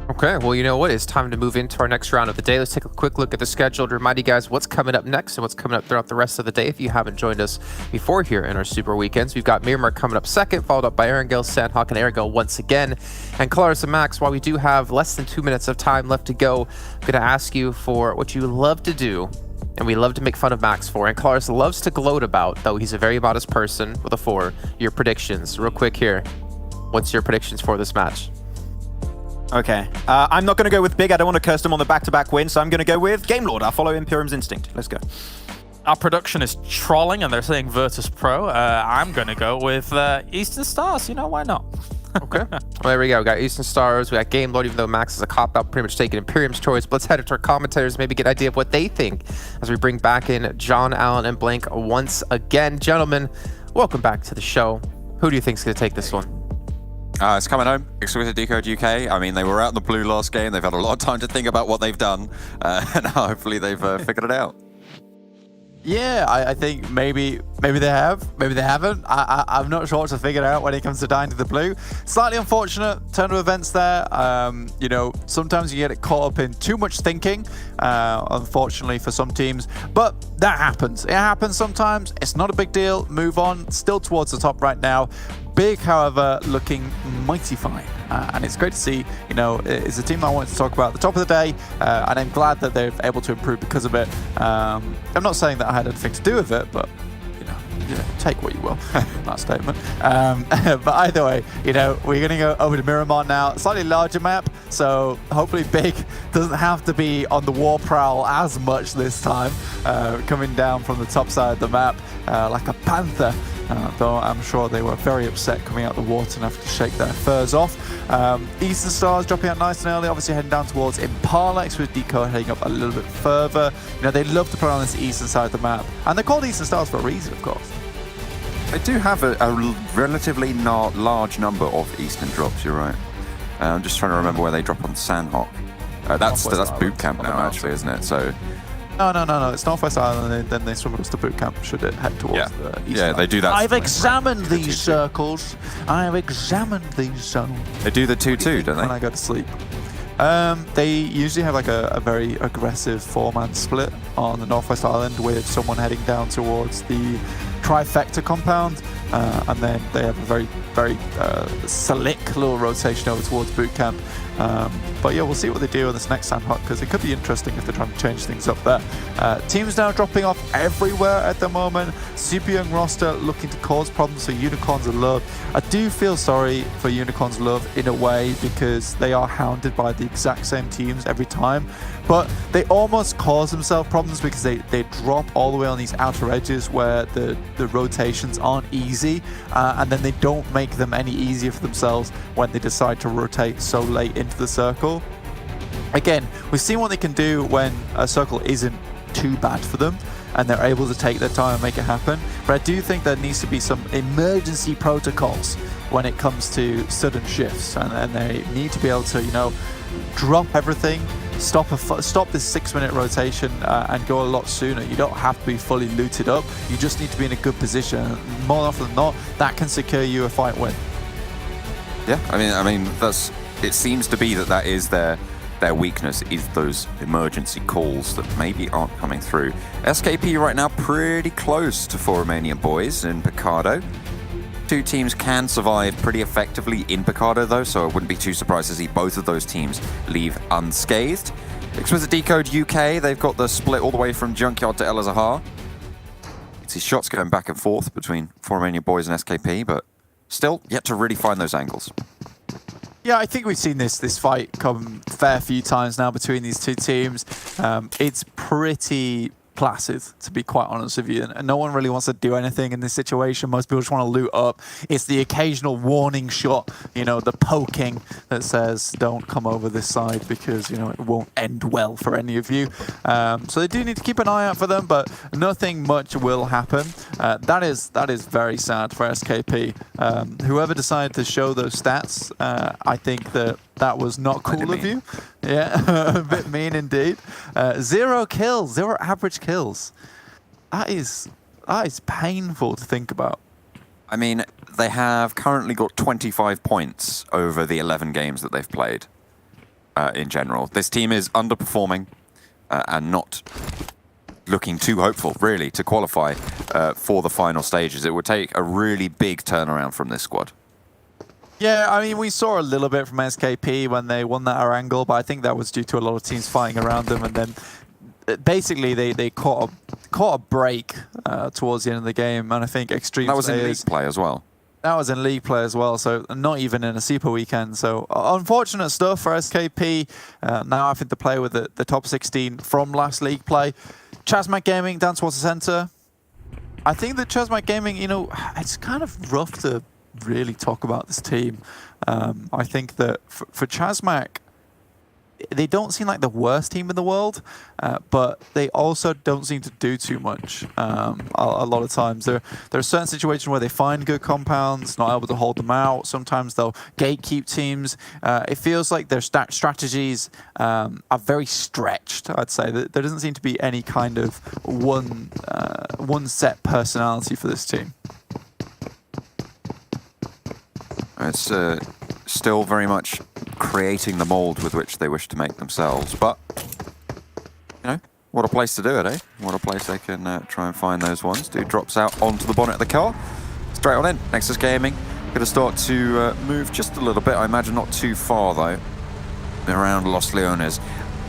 [SPEAKER 2] Okay, well, you know what? It's time to move into our next round of the day. Let's take a quick look at the schedule to remind you guys what's coming up next and what's coming up throughout the rest of the day. If you haven't joined us before here in our Super Weekends, we've got Miramar coming up second, followed up by Erangel, Sanhok, and Erangel once again. And Clarissa Max, while we do have less than 2 minutes of time left to go, I'm going to ask you for what you love to do, and we love to make fun of Max for, and Clarissa loves to gloat about, though he's a very modest person with a 4, your predictions. Real quick here, what's your predictions for this match?
[SPEAKER 3] Okay, I'm not going to go with Big. I don't want to curse them on the back-to-back win, so I'm going to go with Game Lord. I'll follow Imperium's instinct. Let's go.
[SPEAKER 4] Our production is trolling, and they're saying Virtus Pro. I'm going to go with Eastern Stars. You know, why not?
[SPEAKER 2] Okay. Well, there we go. We got Eastern Stars. We got Game Lord, even though Max is a cop-out, pretty much taking Imperium's choice. But let's head to our commentators, maybe get an idea of what they think as we bring back in John, Allen, and Blank once again. Gentlemen, welcome back to the show. Who do you think is going to take this one?
[SPEAKER 6] It's coming home. Exquisite Décode UK. I mean, they were out in the blue last game. They've had a lot of time to think about what they've done. And hopefully they've figured it out.
[SPEAKER 7] Yeah, I think maybe they have, maybe they haven't. I'm not sure what to figure out when it comes to dying to the blue. Slightly unfortunate turn of events there. You know, sometimes you get caught up in too much thinking, unfortunately for some teams, but that happens. It happens sometimes. It's not a big deal. Move on. Still towards the top right now. Big, however, looking mighty fine. And it's great to see, you know, it's a team I wanted to talk about at the top of the day, and I'm glad that they're able to improve because of it. I'm not saying that I had anything to do with it, but, you know take what you will from that statement. But either way, you know, we're going to go over to Miramar now. Slightly larger map, so hopefully Big doesn't have to be on the war prowl as much this time, coming down from the top side of the map like a panther. Though I'm sure they were very upset coming out the water and having to shake their furs off. Eastern Stars dropping out nice and early, obviously heading down towards Impala, with Décode heading up a little bit further. You know, they love to play on this eastern side of the map, and they're called Eastern Stars for a reason, of course.
[SPEAKER 6] They do have a relatively large number of eastern drops, you're right. I'm just trying to remember where they drop on Sanhok. That's boot camp now, actually, isn't it? So.
[SPEAKER 7] No. It's Northwest Island, and then they swim across the boot camp should it head towards the east.
[SPEAKER 6] Yeah, they do that.
[SPEAKER 7] I've examined these circles. I have examined these zones.
[SPEAKER 6] They do the 2-2, don't they?
[SPEAKER 7] When I go to sleep. They usually have like a very aggressive 4-man split on the Northwest Island with someone heading down towards the trifecta compound, and then they have a very slick little rotation over towards boot camp. But yeah, we'll see what they do on this next Sanhok, because it could be interesting if they're trying to change things up there. Teams now dropping off everywhere at the moment. Super young roster looking to cause problems for Unicorns of Love. I do feel sorry for Unicorns of Love in a way, because they are hounded by the exact same teams every time. But they almost cause themselves problems because they drop all the way on these outer edges where the rotations aren't easy, and then they don't make them any easier for themselves when they decide to rotate so late into the circle. Again, we've seen what they can do when a circle isn't too bad for them and they're able to take their time and make it happen. But I do think there needs to be some emergency protocols when it comes to sudden shifts, and they need to be able to, you know, drop everything, stop this 6-minute rotation and go a lot sooner. You don't have to be fully looted up. You just need to be in a good position. More often than not, that can secure you a fight win.
[SPEAKER 6] Yeah, I mean, it seems to be that is their weakness, is those emergency calls that maybe aren't coming through. SKP right now pretty close to 4 Romanian Boys in Picardo. Two teams can survive pretty effectively in Picardo though, so I wouldn't be too surprised to see both of those teams leave unscathed. Exquisite Décode UK, they've got the split all the way from Junkyard to El Azahar. It's these shots going back and forth between 4 Romanian Boys and SKP, but still yet to really find those angles.
[SPEAKER 7] Yeah, I think we've seen this fight come a fair few times now between these two teams. It's pretty placid, to be quite honest with you, and no one really wants to do anything in this situation. Most people just want to loot up. It's the occasional warning shot, you know, the poking that says don't come over this side because, you know, it won't end well for any of you. So they do need to keep an eye out for them, but nothing much will happen. That is very sad for SKP. Whoever decided to show those stats, I think that was not cool of you. Yeah, a bit mean indeed. 0 kills, 0 average kills. That is painful to think about.
[SPEAKER 6] I mean, they have currently got 25 points over the 11 games that they've played in general. This team is underperforming and not looking too hopeful, really, to qualify for the final stages. It would take a really big turnaround from this squad.
[SPEAKER 7] Yeah, I mean, we saw a little bit from SKP when they won that Erangel, but I think that was due to a lot of teams fighting around them, and then basically they caught a break towards the end of the game, and I think Xtreme Slayers...
[SPEAKER 6] That was in league play as well.
[SPEAKER 7] That was in league play as well, so not even in a super weekend. So unfortunate stuff for SKP. Now I think to play with the top 16 from last league play. ChasMac Gaming down towards the center. I think that ChasMac Gaming, you know, it's kind of rough to really talk about this team. I think that for ChasMac, they don't seem like the worst team in the world, but they also don't seem to do too much a lot of times. There are certain situations where they find good compounds, not able to hold them out. Sometimes they'll gatekeep teams. It feels like their strategies are very stretched, I'd say. There doesn't seem to be any kind of one set personality for this team.
[SPEAKER 6] It's still very much creating the mold with which they wish to make themselves, but you know, what a place to do it, eh? What a place they can try and find those ones. Dude drops out onto the bonnet of the car, straight on in. Nexus Gaming gonna start to move just a little bit. I imagine not too far though, around Los Leones.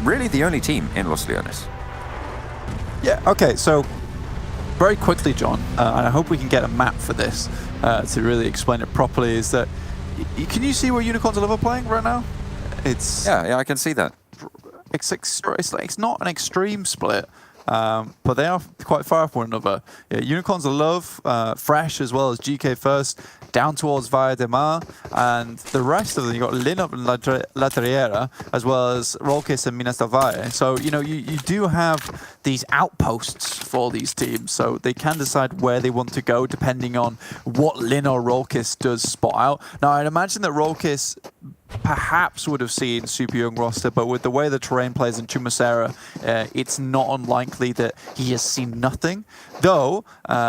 [SPEAKER 6] Really the only team in Los Leones.
[SPEAKER 7] Yeah. Okay. So very quickly, John, and I hope we can get a map for this to really explain it properly. Is that can you see where Unicorns of Love are playing right now? It's
[SPEAKER 6] yeah, I can see that.
[SPEAKER 7] It's not an extreme split, but they are quite far from one another. Yeah, Unicorns of Love, fresh as well as GK First, down towards Via de Mar, and the rest of them, you got Lineup and La Terriera, as well as Rolkis and Minas del Valle. So, you know, you do have these outposts for these teams, so they can decide where they want to go depending on what Lin or Rolkis does spot out. Now, I'd imagine that Rolkis perhaps would have seen super young roster, but with the way the terrain plays in Chumacera, it's not unlikely that he has seen nothing. Though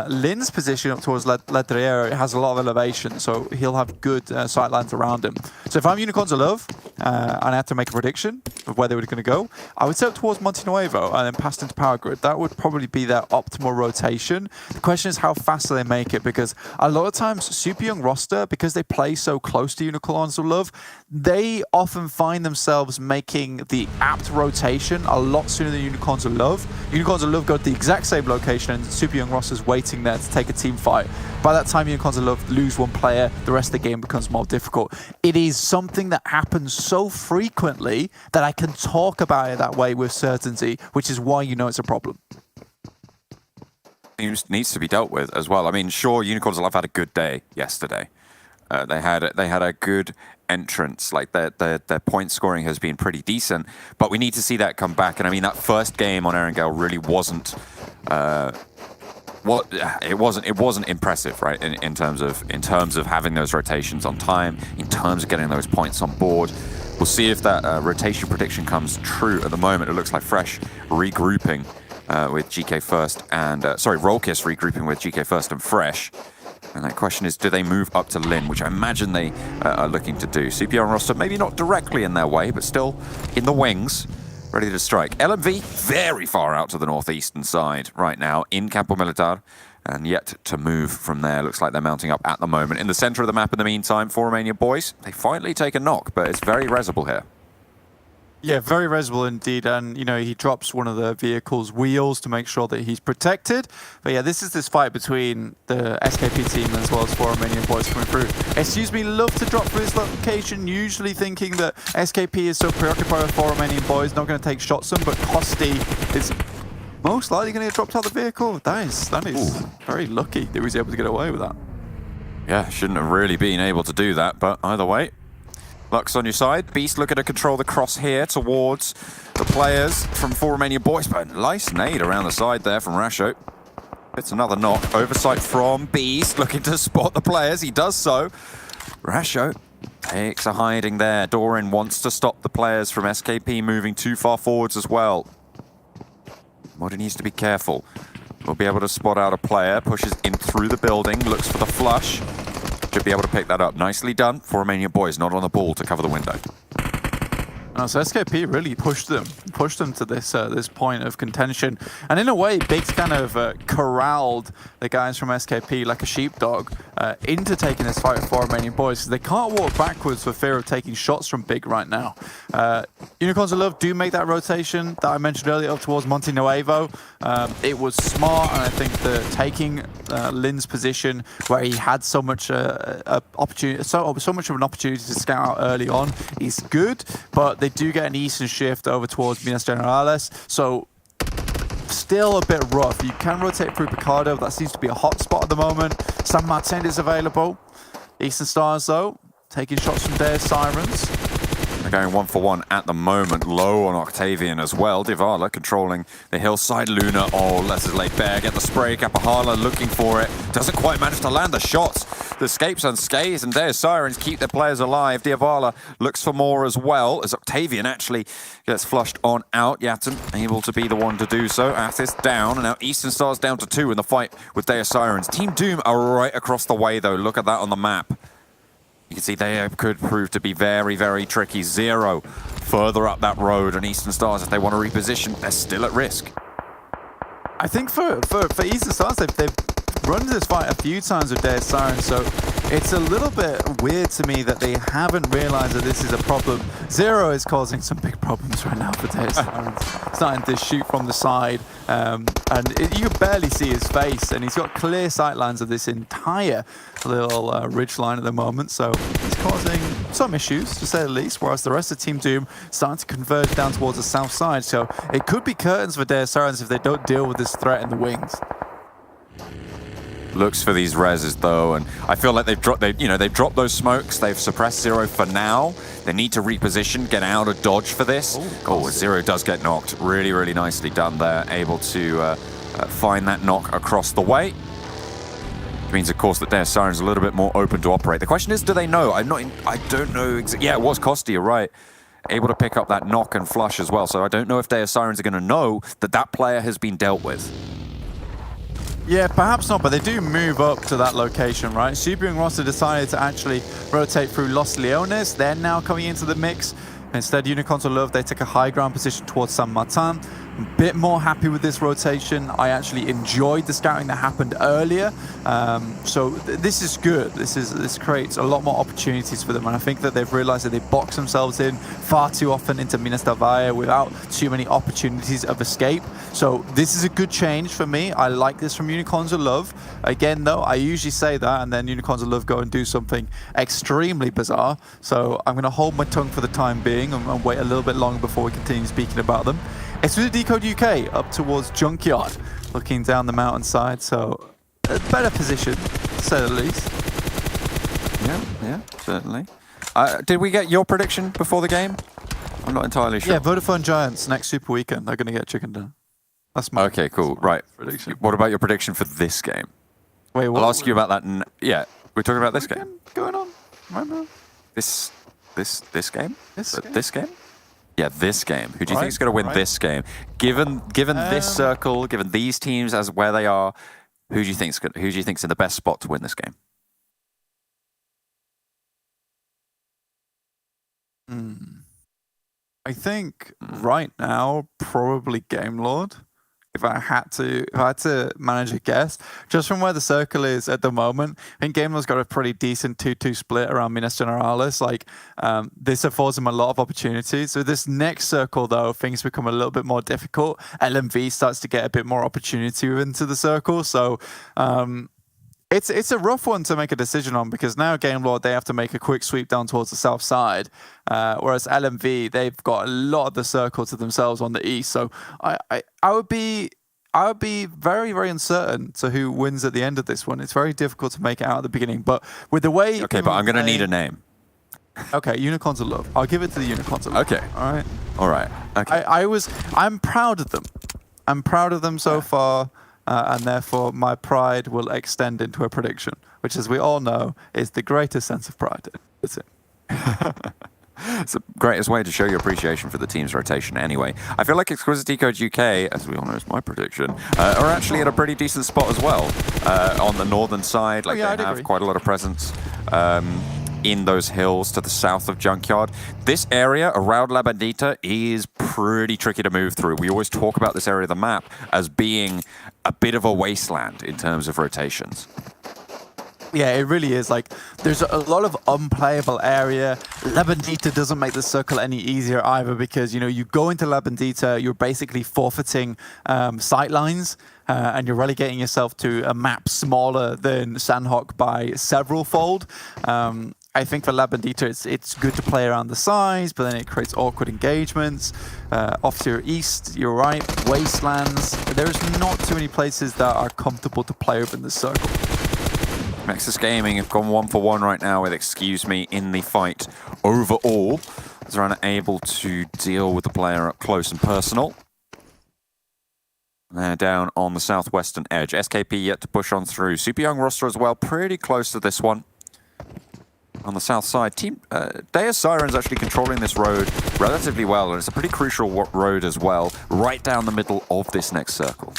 [SPEAKER 7] Lin's position up towards La Terriera has a lot of elevation, so he'll have good sight lines around him. So if I'm Unicorns of Love and I had to make a prediction of where they were going to go, I would set up towards Monte Nuevo and then past into Power Grid. That would probably be their optimal rotation. The question is how fast do they make it, because a lot of times super young roster, because they play so close to Unicorns of Love, they often find themselves making the apt rotation a lot sooner than Unicorns of Love. Unicorns of Love go to the exact same location and Super Young Roster's waiting there to take a team fight. By that time, Unicorns of Love lose one player, the rest of the game becomes more difficult. It is something that happens so frequently that I can talk about it that way with certainty, which is why you know it's a problem.
[SPEAKER 6] It needs to be dealt with as well. I mean, sure, Unicorns of Love had a good day yesterday. They had a good entrance. Like their point scoring has been pretty decent, but we need to see that come back. And I mean, that first game on Erangel really wasn't it wasn't impressive, right? In terms of having those rotations on time, in terms of getting those points on board. We'll see if that rotation prediction comes true. At the moment, it looks like Fresh regrouping with GK first and Rollkiss regrouping with GK first and Fresh. And that question is, do they move up to Lin, which I imagine they are looking to do. CPR and roster maybe not directly in their way, but still in the wings, ready to strike. LMV very far out to the northeastern side right now in Campo Militar, and yet to move from there. Looks like they're mounting up at the moment. In the center of the map in the meantime, for Romanian Boys, they finally take a knock, but it's very resible here.
[SPEAKER 7] Yeah, very resible indeed, and you know, he drops one of the vehicle's wheels to make sure that he's protected. But yeah, this is this fight between the SKP team as well as 4 Romanian Boys coming through. Excuse me, love to drop for his location, usually thinking that SKP is so preoccupied with 4 Romanian Boys, not going to take shots on, but Kosti is most likely going to get dropped out of the vehicle. That is very lucky that he was able to get away with that.
[SPEAKER 6] Yeah, shouldn't have really been able to do that, but either way, Lux on your side. Beast looking to control the cross here towards the players from 4 Romanian Boys. But nice nade around the side there from Rasho. It's another knock. Oversight from Beast looking to spot the players. He does so. Rasho takes a hiding there. Doran wants to stop the players from SKP moving too far forwards as well. Modi needs to be careful. We'll be able to spot out a player. Pushes in through the building. Looks for the flush. Should be able to pick that up. Nicely done for Romanian Boys, not on the ball to cover the window.
[SPEAKER 7] So SKP really pushed them to this point of contention, and in a way, Biggs kind of corralled the guys from SKP like a sheepdog into taking this fight with 4 Romanian Boys, because they can't walk backwards for fear of taking shots from Big right now. Unicorns of Love do make that rotation that I mentioned earlier up towards Monte Nuevo. It was smart, and I think that taking Lin's position where he had so much opportunity, so much of an opportunity to scout out early on, is good, but they do get an eastern shift over towards Minas Generales, so still a bit rough. You can rotate through Picardo, that seems to be a hot spot at the moment. San Martin is available. Eastern Stars, though, taking shots from Deus Sirens.
[SPEAKER 6] They're going 1-for-1 at the moment. Low on Octavian as well. Divala controlling the hillside. Luna, lets it lay bare. Get the spray. Capahala looking for it. Doesn't quite manage to land the shots. The escapes unscathed, and Deus Sirens keep their players alive. Divala looks for more as well, as Octavian actually gets flushed on out. Yatten able to be the one to do so. Athis down, and now Eastern Stars down to 2 in the fight with Deus Sirens. Team Doom are right across the way, though. Look at that on the map. You can see they could prove to be very, very tricky. 0 further up that road, and Eastern Stars, if they want to reposition, they're still at risk.
[SPEAKER 7] I think for Eastern Stars, they've run this fight a few times with Deus Sirens, so it's a little bit weird to me that they haven't realized that this is a problem. 0 is causing some big problems right now for Deus Sirens. Starting to shoot from the side, and you can barely see his face, and he's got clear sightlines of this entire little ridge line at the moment, so he's causing some issues, to say the least, whereas the rest of Team Doom starting to converge down towards the south side, so it could be curtains for Deus Sirens if they don't deal with this threat in the wings.
[SPEAKER 6] Looks for these reses though, and I feel like they've dropped those smokes. They've suppressed 0 for now. They need to reposition, get out of dodge for this. 0 does get knocked. Really, really nicely done there. Able to find that knock across the way. Which means, of course, that Deus Sirens is a little bit more open to operate. The question is, do they know? I don't know. Yeah, it was Kosti, you're right. Able to pick up that knock and flush as well. So I don't know if Deus Sirens are going to know that that player has been dealt with.
[SPEAKER 7] Yeah, perhaps not, but they do move up to that location, right? Super Young Roster decided to actually rotate through Los Leones. They're now coming into the mix. Instead, Unicorns of Love, they take a high ground position towards San Martin. bit more happy with this rotation. I actually enjoyed the scouting that happened earlier. So this is good. This creates a lot more opportunities for them, and I think that they've realized that they box themselves in far too often into Minas Davaya without too many opportunities of escape. So this is a good change for me. I like this from Unicorns of Love. Again, though, I usually say that, and then Unicorns of Love go and do something extremely bizarre. So I'm going to hold my tongue for the time being and wait a little bit longer before we continue speaking about them. Exquisite Décode UK up towards Junkyard, looking down the mountainside, so a better position, to say the least.
[SPEAKER 6] Yeah, certainly. Did we get your prediction before the game? I'm not entirely sure.
[SPEAKER 7] Yeah, Vodafone Giants next Super Weekend. They're going to get chicken dinner. That's my
[SPEAKER 6] Okay, cool. Right.
[SPEAKER 7] prediction.
[SPEAKER 6] What about your prediction for this game?
[SPEAKER 7] Wait, what?
[SPEAKER 6] I'll ask you about that. Yeah, we're talking about this game.
[SPEAKER 7] Going on right now.
[SPEAKER 6] This game?
[SPEAKER 7] This game?
[SPEAKER 6] This game? Yeah, this game. Who do you
[SPEAKER 7] Right,
[SPEAKER 6] think is going to win
[SPEAKER 7] right.
[SPEAKER 6] this game? Given this circle, given these teams as where they are, who do you think's in the best spot to win this game?
[SPEAKER 7] I think right now probably Game Lord. If I had to manage a guess, just from where the circle is at the moment, I think Game Lord's got a pretty decent 2-2 split around Minas Generalis. Like this affords them a lot of opportunities. So this next circle, though, things become a little bit more difficult. LMV starts to get a bit more opportunity into the circle. So it's a rough one to make a decision on, because now Game Lord, they have to make a quick sweep down towards the south side, whereas LMV, they've got a lot of the circle to themselves on the east. So I would be very, very uncertain to who wins at the end of this one. It's very difficult to make it out at the beginning, but with the way
[SPEAKER 6] Okay, but I'm going to need a name.
[SPEAKER 7] Okay, Unicorns of Love. I'll give it to the Unicorns of Love.
[SPEAKER 6] Okay.
[SPEAKER 7] All right.
[SPEAKER 6] Okay.
[SPEAKER 7] I'm proud of them. I'm proud of them so far. And therefore, my pride will extend into a prediction, which, as we all know, is the greatest sense of pride. That's it.
[SPEAKER 6] It's the greatest way to show your appreciation for the team's rotation anyway. I feel like Exquisite Décode UK, as we all know is my prediction, are actually at a pretty decent spot as well. On the northern side, like they have quite a lot of presence in those hills to the south of Junkyard. This area around La Bandita is pretty tricky to move through. We always talk about this area of the map as being a bit of a wasteland in terms of rotations.
[SPEAKER 7] Yeah, it really is. Like, there's a lot of unplayable area. La Bandita doesn't make the circle any easier either, because, you know, you go into La Bandita, you're basically forfeiting sight lines, and you're relegating yourself to a map smaller than Sanhok by several fold. I think for La Bandita, it's good to play around the sides, but then it creates awkward engagements. Off to your east, you're right, wastelands. There's not too many places that are comfortable to play within the circle.
[SPEAKER 6] Nexus Gaming have gone 1-for-1 right now with Excuse Me in the fight overall. They're unable to deal with the player up close and personal. They're down on the southwestern edge. SKP yet to push on through. Super young roster as well, pretty close to this one. On the south side, Team Deus Sirens actually controlling this road relatively well, and it's a pretty crucial road as well, right down the middle of this next circle.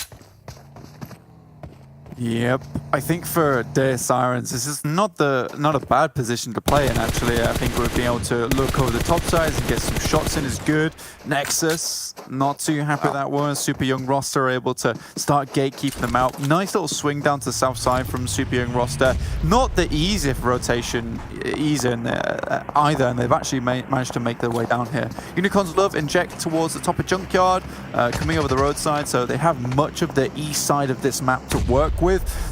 [SPEAKER 7] Yep, I think for Deus Sirens, this is not a bad position to play in, actually. I think we'll be able to look over the top sides and get some shots in is good. Nexus, not too happy with that one. Super young roster able to start gatekeeping them out. Nice little swing down to the south side from Super young roster. Not the easiest rotation either, and they've actually managed to make their way down here. Unicorns Love inject towards the top of Junkyard, coming over the roadside, so they have much of the east side of this map to work with.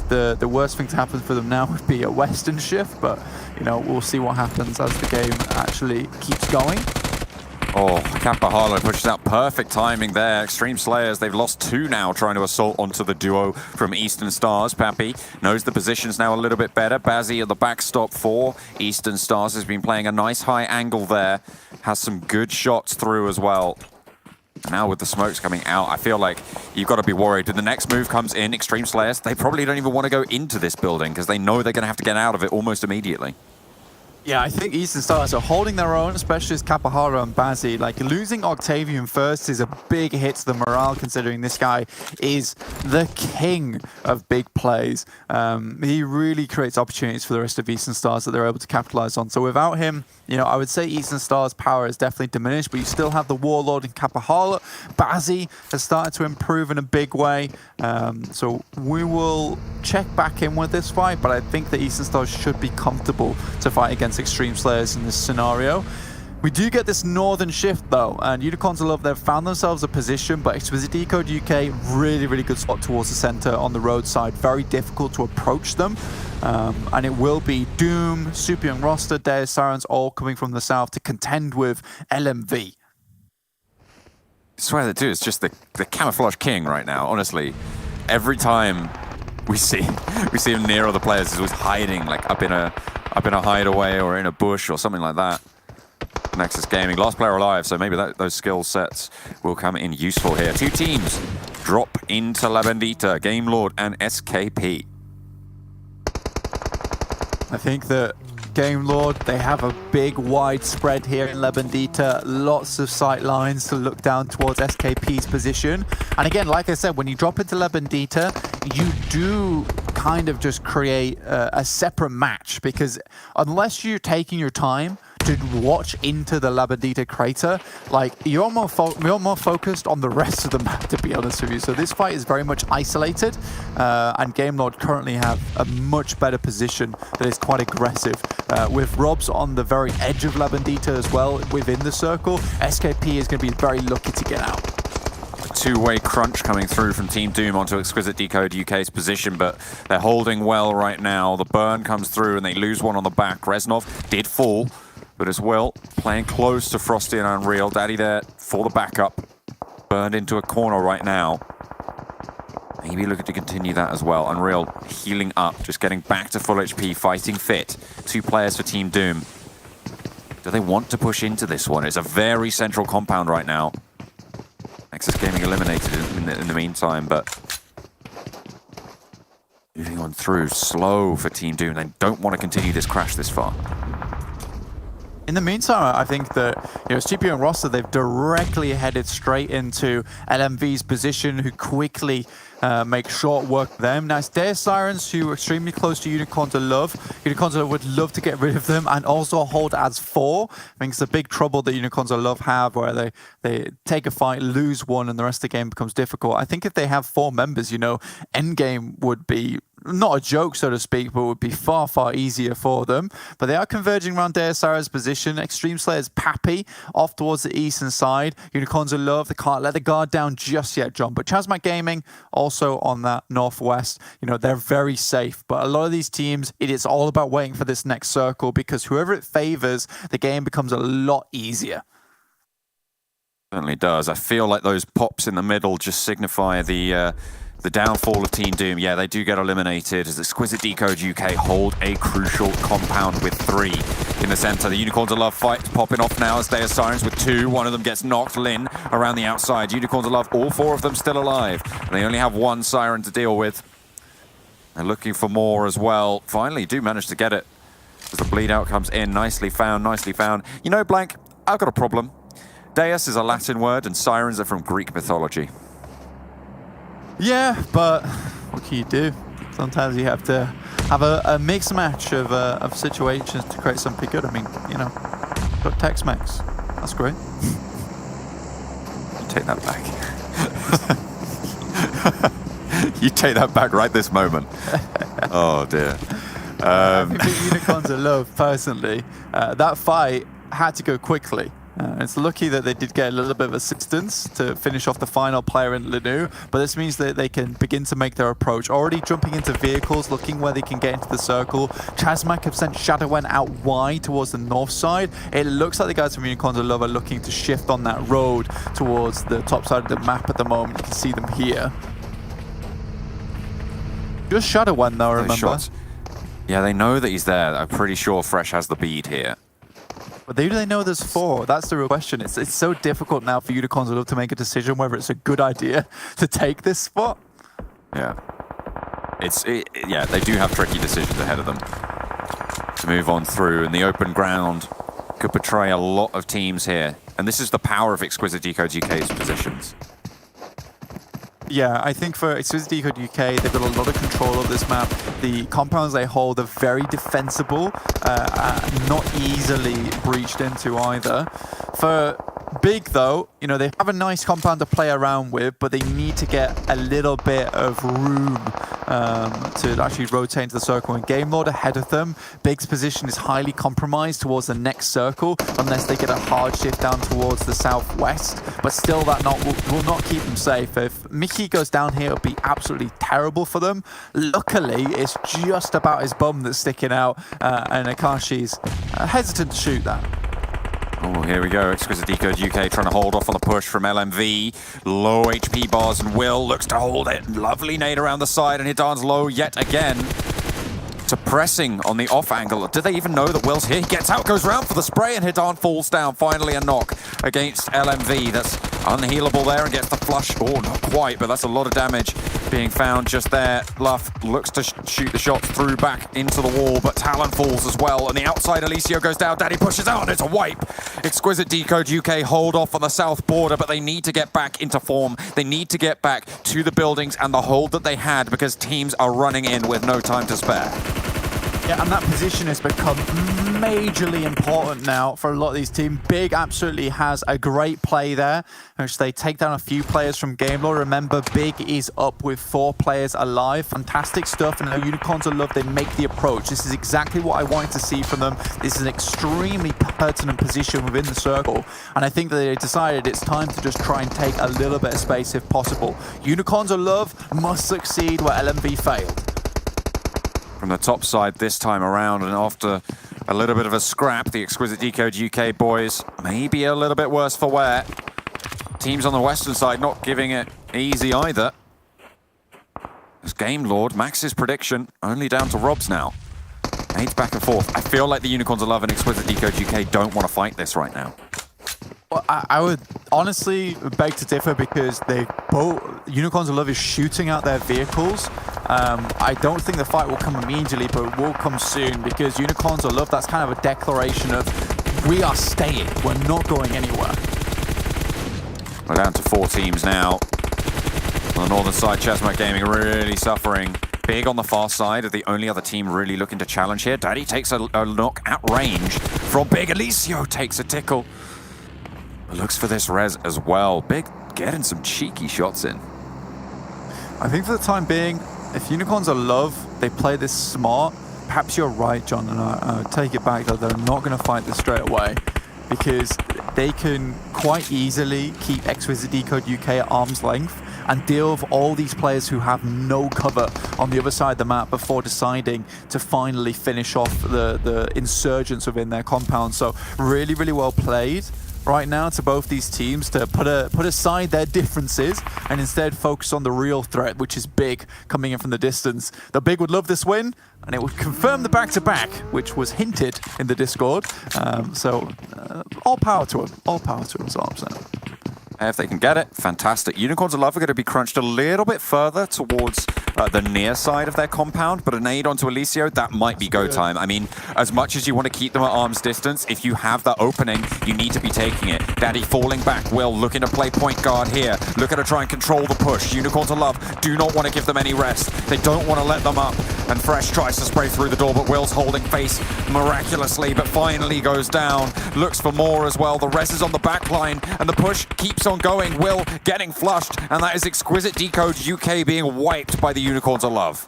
[SPEAKER 7] The worst thing to happen for them now would be a western shift, but you know, we'll see what happens as the game actually keeps going.
[SPEAKER 6] Oh, Kappa Harlow pushes out perfect timing there. Xtreme Slayers, they've lost 2 now trying to assault onto the duo from Eastern Stars. Pappy knows the positions now a little bit better. Bazzi at the backstop for Eastern Stars has been playing a nice high angle there. Has some good shots through as well. Now with the smokes coming out, I feel like you've got to be worried. When the next move comes in, Xtreme Slayers, they probably don't even want to go into this building because they know they're going to have to get out of it almost immediately.
[SPEAKER 7] Yeah, I think Eastern Stars are holding their own, especially as Kapahara and Bazzi. Like, losing Octavian first is a big hit to the morale, considering this guy is the king of big plays. He really creates opportunities for the rest of Eastern Stars that they're able to capitalize on. So without him, you know, I would say Eastern Stars' power has definitely diminished, but you still have the Warlord and Kapahara. Bazzi has started to improve in a big way. So we will check back in with this fight, but I think that Eastern Stars should be comfortable to fight against Xtreme Slayers in this scenario. We do get this northern shift though, and Unicorns of Love, they've found themselves a position, but Exquisite Décode UK, really good spot towards the center on the roadside. Very difficult to approach them. And it will be Doom, Super Young Roster, Deus Sirens, all coming from the south to contend with LMV.
[SPEAKER 6] I swear that dude is just the camouflage king right now, honestly. Every time we see him near other players, he's always hiding, like up in a hideaway or in a bush or something like that. Nexus Gaming, last player alive, so maybe those skill sets will come in useful here. Two teams drop into La Bendita, Game Lord and SKP.
[SPEAKER 7] I think that Game Lord, they have a big wide spread here in La Bendita, lots of sight lines to look down towards SKP's position. And again, like I said, when you drop into La Bendita, you do kind of just create a separate match, because unless you're taking your time to watch into the La Bendita crater, like you're more focused on the rest of the map, to be honest with you. So this fight is very much isolated, and Game Lord currently have a much better position that is quite aggressive. With Robs on the very edge of La Bendita as well, within the circle, SKP is going to be very lucky to get out.
[SPEAKER 6] A two-way crunch coming through from Team Doom onto Exquisite Décode UK's position, but they're holding well right now. The burn comes through and they lose one on the back. Reznov did fall, but as well, playing close to Frosty and Unreal. Daddy there for the backup. Burned into a corner right now. Maybe looking to continue that as well. Unreal healing up, just getting back to full HP, fighting fit. Two players for Team Doom. Do they want to push into this one? It's a very central compound right now. Nexus Gaming eliminated in the meantime, but moving on through, slow for Team Doom. They don't want to continue this crash this far.
[SPEAKER 7] In the meantime, I think that, you know, CPU and Roster, they've directly headed straight into LMV's position, who quickly make short work of them. Now it's Deus Sirens, who are extremely close to Unicorns of Love. Unicorns of Love would love to get rid of them and also hold as 4. I think it's a big trouble that Unicorns of Love have, where they take a fight, lose one, and the rest of the game becomes difficult. I think if they have 4 members, you know, endgame would be not a joke, so to speak, but would be far easier for them. But they are converging around Deus Sirens' position. Xtreme Slayers Pappy off towards the eastern side. Unicorns of Love, they can't let the guard down just yet, John. But ChasMac Gaming also on that northwest. You know, they're very safe. But a lot of these teams, it is all about waiting for this next circle, because whoever it favors, the game becomes a lot easier.
[SPEAKER 6] Certainly does. I feel like those pops in the middle just signify the downfall of Team Doom. Yeah, they do get eliminated as Exquisite Décode UK hold a crucial compound with 3 in the center. The Unicorns of Love fight popping off now as Deus Sirens with 2. One of them gets knocked. Lin around the outside. Unicorns of Love, all 4 of them still alive. And they only have 1 Siren to deal with. They're looking for more as well. Finally do manage to get it as the bleed out comes in. Nicely found, nicely found. You know, Blank, I've got a problem. Deus is a Latin word and Sirens are from Greek mythology.
[SPEAKER 7] Yeah, but what can you do? Sometimes you have to have a mixed match of situations to create something good. I mean, you know, got Tex-Mex. That's great.
[SPEAKER 6] You take that back. You take that back right this moment. Oh, dear.
[SPEAKER 7] I think the Unicorns of Love, personally, that fight had to go quickly. It's lucky that they did get a little bit of assistance to finish off the final player in Linu, but this means that they can begin to make their approach. Already jumping into vehicles, looking where they can get into the circle. ChasMac have sent Shadowwen out wide towards the north side. It looks like the guys from Unicorns of Love are looking to shift on that road towards the top side of the map at the moment. You can see them here. Just Shadowwen though, remember?
[SPEAKER 6] Shots. Yeah, they know that he's there. I'm pretty sure Fresh has the bead here.
[SPEAKER 7] But do they know there's 4? That's the real question. It's so difficult now for Unicorns of Love to make a decision whether it's a good idea to take this spot.
[SPEAKER 6] Yeah. Yeah, they do have tricky decisions ahead of them. to move on through, and the open ground could betray a lot of teams here. And this is the power of Exquisite Décode UK's positions.
[SPEAKER 7] Yeah, I think for Exquisite Décode UK, they've got a lot of control of this map. The compounds they hold are very defensible, not easily breached into either. For Big, though, you know, they have a nice compound to play around with, but they need to get a little bit of room to actually rotate into the circle. And Game Lord ahead of them, Big's position is highly compromised towards the next circle, unless they get a hard shift down towards the southwest. But still, that will not keep them safe. If Mickey goes down here, it'll be absolutely terrible for them. Luckily, it's just about his bum that's sticking out, and Akashi's hesitant to shoot that.
[SPEAKER 6] Oh, here we go. Exquisite Décode UK trying to hold off on the push from LMV. Low HP bars, and Will looks to hold it. Lovely nade around the side, and Hidan's low yet again. Suppressing on the off angle. Do they even know that Will's here? He gets out, goes round for the spray, and Hidan falls down. Finally a knock against LMV. That's unhealable there and gets the flush. Oh, not quite, but that's a lot of damage being found just there. Luff looks to shoot the shots through back into the wall, but Talon falls as well. On the outside, Alicio goes down. Daddy pushes out, and it's a wipe. Exquisite Décode UK hold off on the south border, but they need to get back into form. They need to get back to the buildings and the hold that they had, because teams are running in with no time to spare.
[SPEAKER 7] Yeah, and that position has become majorly important now for a lot of these teams. Big absolutely has a great play there, which they take down a few players from Game Law. Remember, Big is up with 4 players alive. Fantastic stuff, and now Unicorns of Love, they make the approach. This is exactly what I wanted to see from them. This is an extremely pertinent position within the circle, and I think that they decided it's time to just try and take a little bit of space if possible. Unicorns of Love must succeed where LMV failed.
[SPEAKER 6] From the top side this time around, and after a little bit of a scrap, the Exquisite Décode UK boys maybe a little bit worse for wear. Teams on the western side not giving it easy either. As Game Lord, Max's prediction, only down to Rob's now. 8 back and forth. I feel like the Unicorns of Love and Exquisite Décode UK don't want to fight this right now.
[SPEAKER 7] Well, I would honestly beg to differ, because they both Unicorns of Love is shooting out their vehicles. I don't think the fight will come immediately, but it will come soon, because Unicorns of Love, that's kind of a declaration of, we are staying, we're not going anywhere.
[SPEAKER 6] We're down to 4 teams now. On the northern side, ChasMac Gaming really suffering. Big on the far side, are the only other team really looking to challenge here. Daddy takes a knock at range from Big. Alicio takes a tickle. Looks for this res as well. Big getting some cheeky shots in.
[SPEAKER 7] I think for the time being, if Unicorns of Love, they play this smart, perhaps you're right, John, and I take it back that they're not going to fight this straight away, because they can quite easily keep Exquisite Décode UK at arm's length and deal with all these players who have no cover on the other side of the map before deciding to finally finish off the insurgents within their compound. So really, really well played right now to both these teams to put aside their differences and instead focus on the real threat, which is Big coming in from the distance. The Big would love this win, and it would confirm the back-to-back, which was hinted in the Discord. All power to him. All power to him, is all I'm saying.
[SPEAKER 6] If they can get it, fantastic. Unicorns of Love are going to be crunched a little bit further towards the near side of their compound, but a nade onto Alicio, that might be go time. I mean, as much as you want to keep them at arm's distance, if you have that opening, you need to be taking it. Daddy falling back. Will looking to play point guard here. Looking to try and control the push. Unicorns of Love do not want to give them any rest. They don't want to let them up. And Fresh tries to spray through the door, but Will's holding face miraculously, but finally goes down. Looks for more as well. The res is on the back line, and the push keeps on going. Will getting flushed, and that is Exquisite Décode UK being wiped by the Unicorns of Love.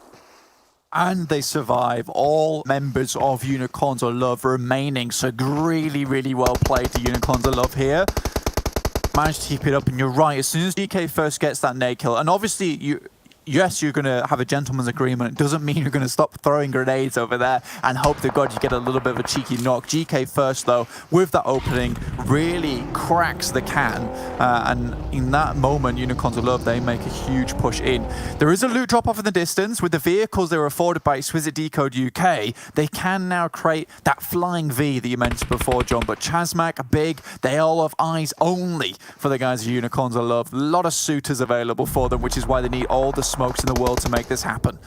[SPEAKER 7] And they survive, all members of Unicorns of Love remaining. So really, really well played to Unicorns of Love here. Managed to keep it up, and you're right, as soon as DK first gets that nade kill, and obviously yes, you're going to have a gentleman's agreement. It doesn't mean you're going to stop throwing grenades over there and hope to God you get a little bit of a cheeky knock. GK first, though, with that opening, really cracks the can. And in that moment, Unicorns of Love, they make a huge push in. There is a loot drop-off in the distance. With the vehicles they were afforded by Exquisite Décode UK, they can now create that flying V that you mentioned before, John. But ChasMac, Big, they all have eyes only for the guys of Unicorns of Love. A lot of suitors available for them, which is why they need all the smokes in the world to make this happen.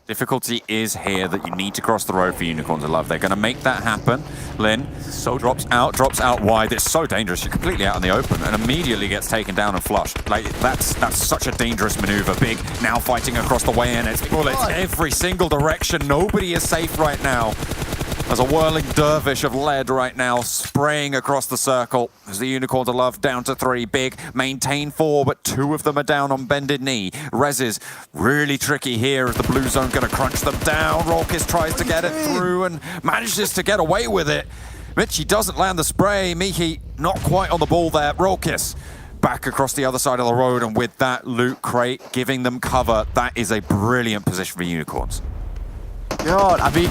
[SPEAKER 6] Difficulty is here that you need to cross the road for Unicorns of Love. They're going to make that happen. Lin drops out wide. It's so dangerous. You're completely out in the open and immediately gets taken down and flushed. Like, that's such a dangerous maneuver. Big now fighting across the way in. It's bullets every single direction. Nobody is safe right now. There's a whirling dervish of lead right now spraying across the circle. As the Unicorns of Love down to 3. Big maintain 4, but 2 of them are down on bended knee. Rez is really tricky here as the blue zone going to crunch them down. Rolkis tries to get it through and manages to get away with it. Mitchie doesn't land the spray. Mihi not quite on the ball there. Rolkis back across the other side of the road, and with that loot crate giving them cover, that is a brilliant position for Unicorns.
[SPEAKER 7] God, I mean...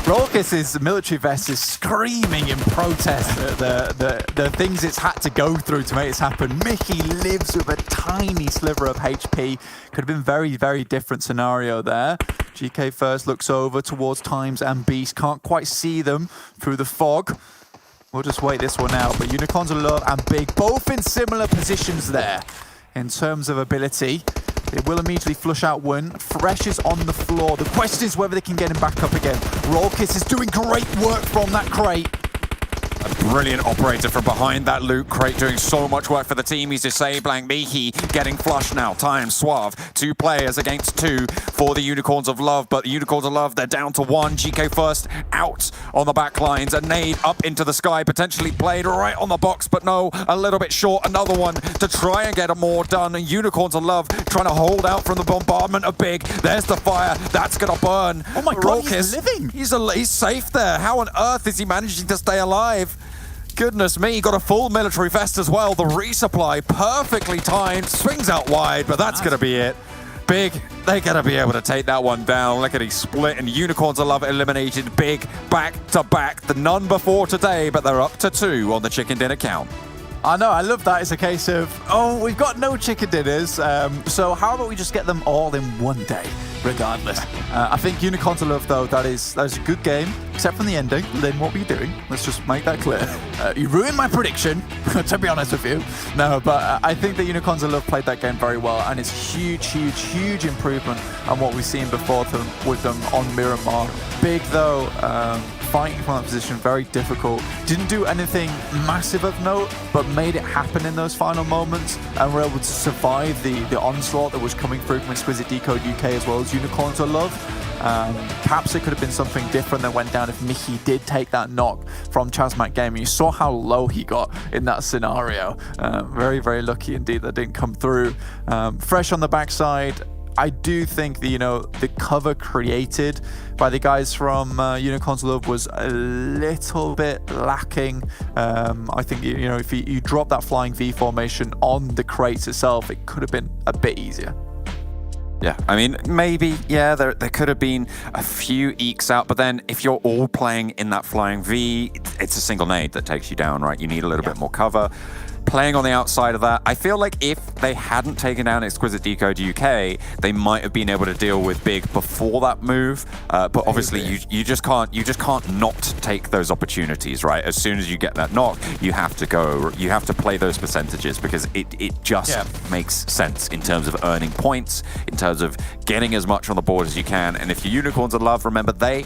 [SPEAKER 7] Rolkis' military vest is screaming in protest at the things it's had to go through to make this happen. Mickey lives with a tiny sliver of HP. Could have been very, very different scenario there. GK first looks over towards Times and Beast. Can't quite see them through the fog. We'll just wait this one out. But Unicorns of Love and Big both in similar positions there in terms of ability. It will immediately flush out one. Fresh is on the floor. The question is whether they can get him back up again. Rolkis is doing great work from that crate.
[SPEAKER 6] A brilliant operator from behind that loot crate, doing so much work for the team. He's disabling Mihi, getting flushed now. Time, Suave, 2 players against 2 for the Unicorns of Love, but the Unicorns of Love, they're down to 1. GK first out on the back lines. A nade up into the sky, potentially played right on the box, but no, a little bit short. Another one to try and get more done. And Unicorns of Love trying to hold out from the bombardment of Big. There's the fire. That's going to burn.
[SPEAKER 7] Oh my God,
[SPEAKER 6] Rolkis,
[SPEAKER 7] he's living.
[SPEAKER 6] He's safe there. How on earth is he managing to stay alive? Goodness me, got a full military vest as well. The resupply perfectly timed, swings out wide, but that's going to be it. Big, they're going to be able to take that one down. Look at he split, and Unicorns of Love eliminated. Big back to back. The none before today, but they're up to 2 on the chicken dinner count.
[SPEAKER 7] I know, I love that. It's a case of, oh, we've got no chicken dinners, so how about we just get them all in one day, regardless. I think Unicorns of Love, though, that is a good game, except from the ending. Lynn, what were you doing? Let's just make that clear. You ruined my prediction, to be honest with you. No, but I think that Unicorns of Love played that game very well, and it's huge, huge, huge improvement on what we've seen before with them on Miramar. Big, though, fighting from that position, very difficult. Didn't do anything massive of note, but made it happen in those final moments, and were able to survive the onslaught that was coming through from Exquisite Décode UK as well as Unicorns of Love. Perhaps it could have been something different that went down if Mickey did take that knock from ChasMac Gaming. You saw how low he got in that scenario. Very, very lucky indeed that didn't come through. Fresh on the backside. I do think the cover created by the guys from Unicorns of Love was a little bit lacking. I think if you drop that flying V formation on the crates itself, it could have been a bit easier.
[SPEAKER 6] Yeah, I mean, maybe, yeah, there could have been a few ekes out, but then if you're all playing in that flying V, it's a single nade that takes you down, right? You need a little bit more cover. Playing on the outside of that, I feel like if they hadn't taken down Exquisite Décode UK, they might have been able to deal with Big before that move. But obviously, you just can't not take those opportunities, right? As soon as you get that knock, you have to play those percentages because it just makes sense in terms of earning points, in terms of getting as much on the board as you can. And if your Unicorns of Love, remember they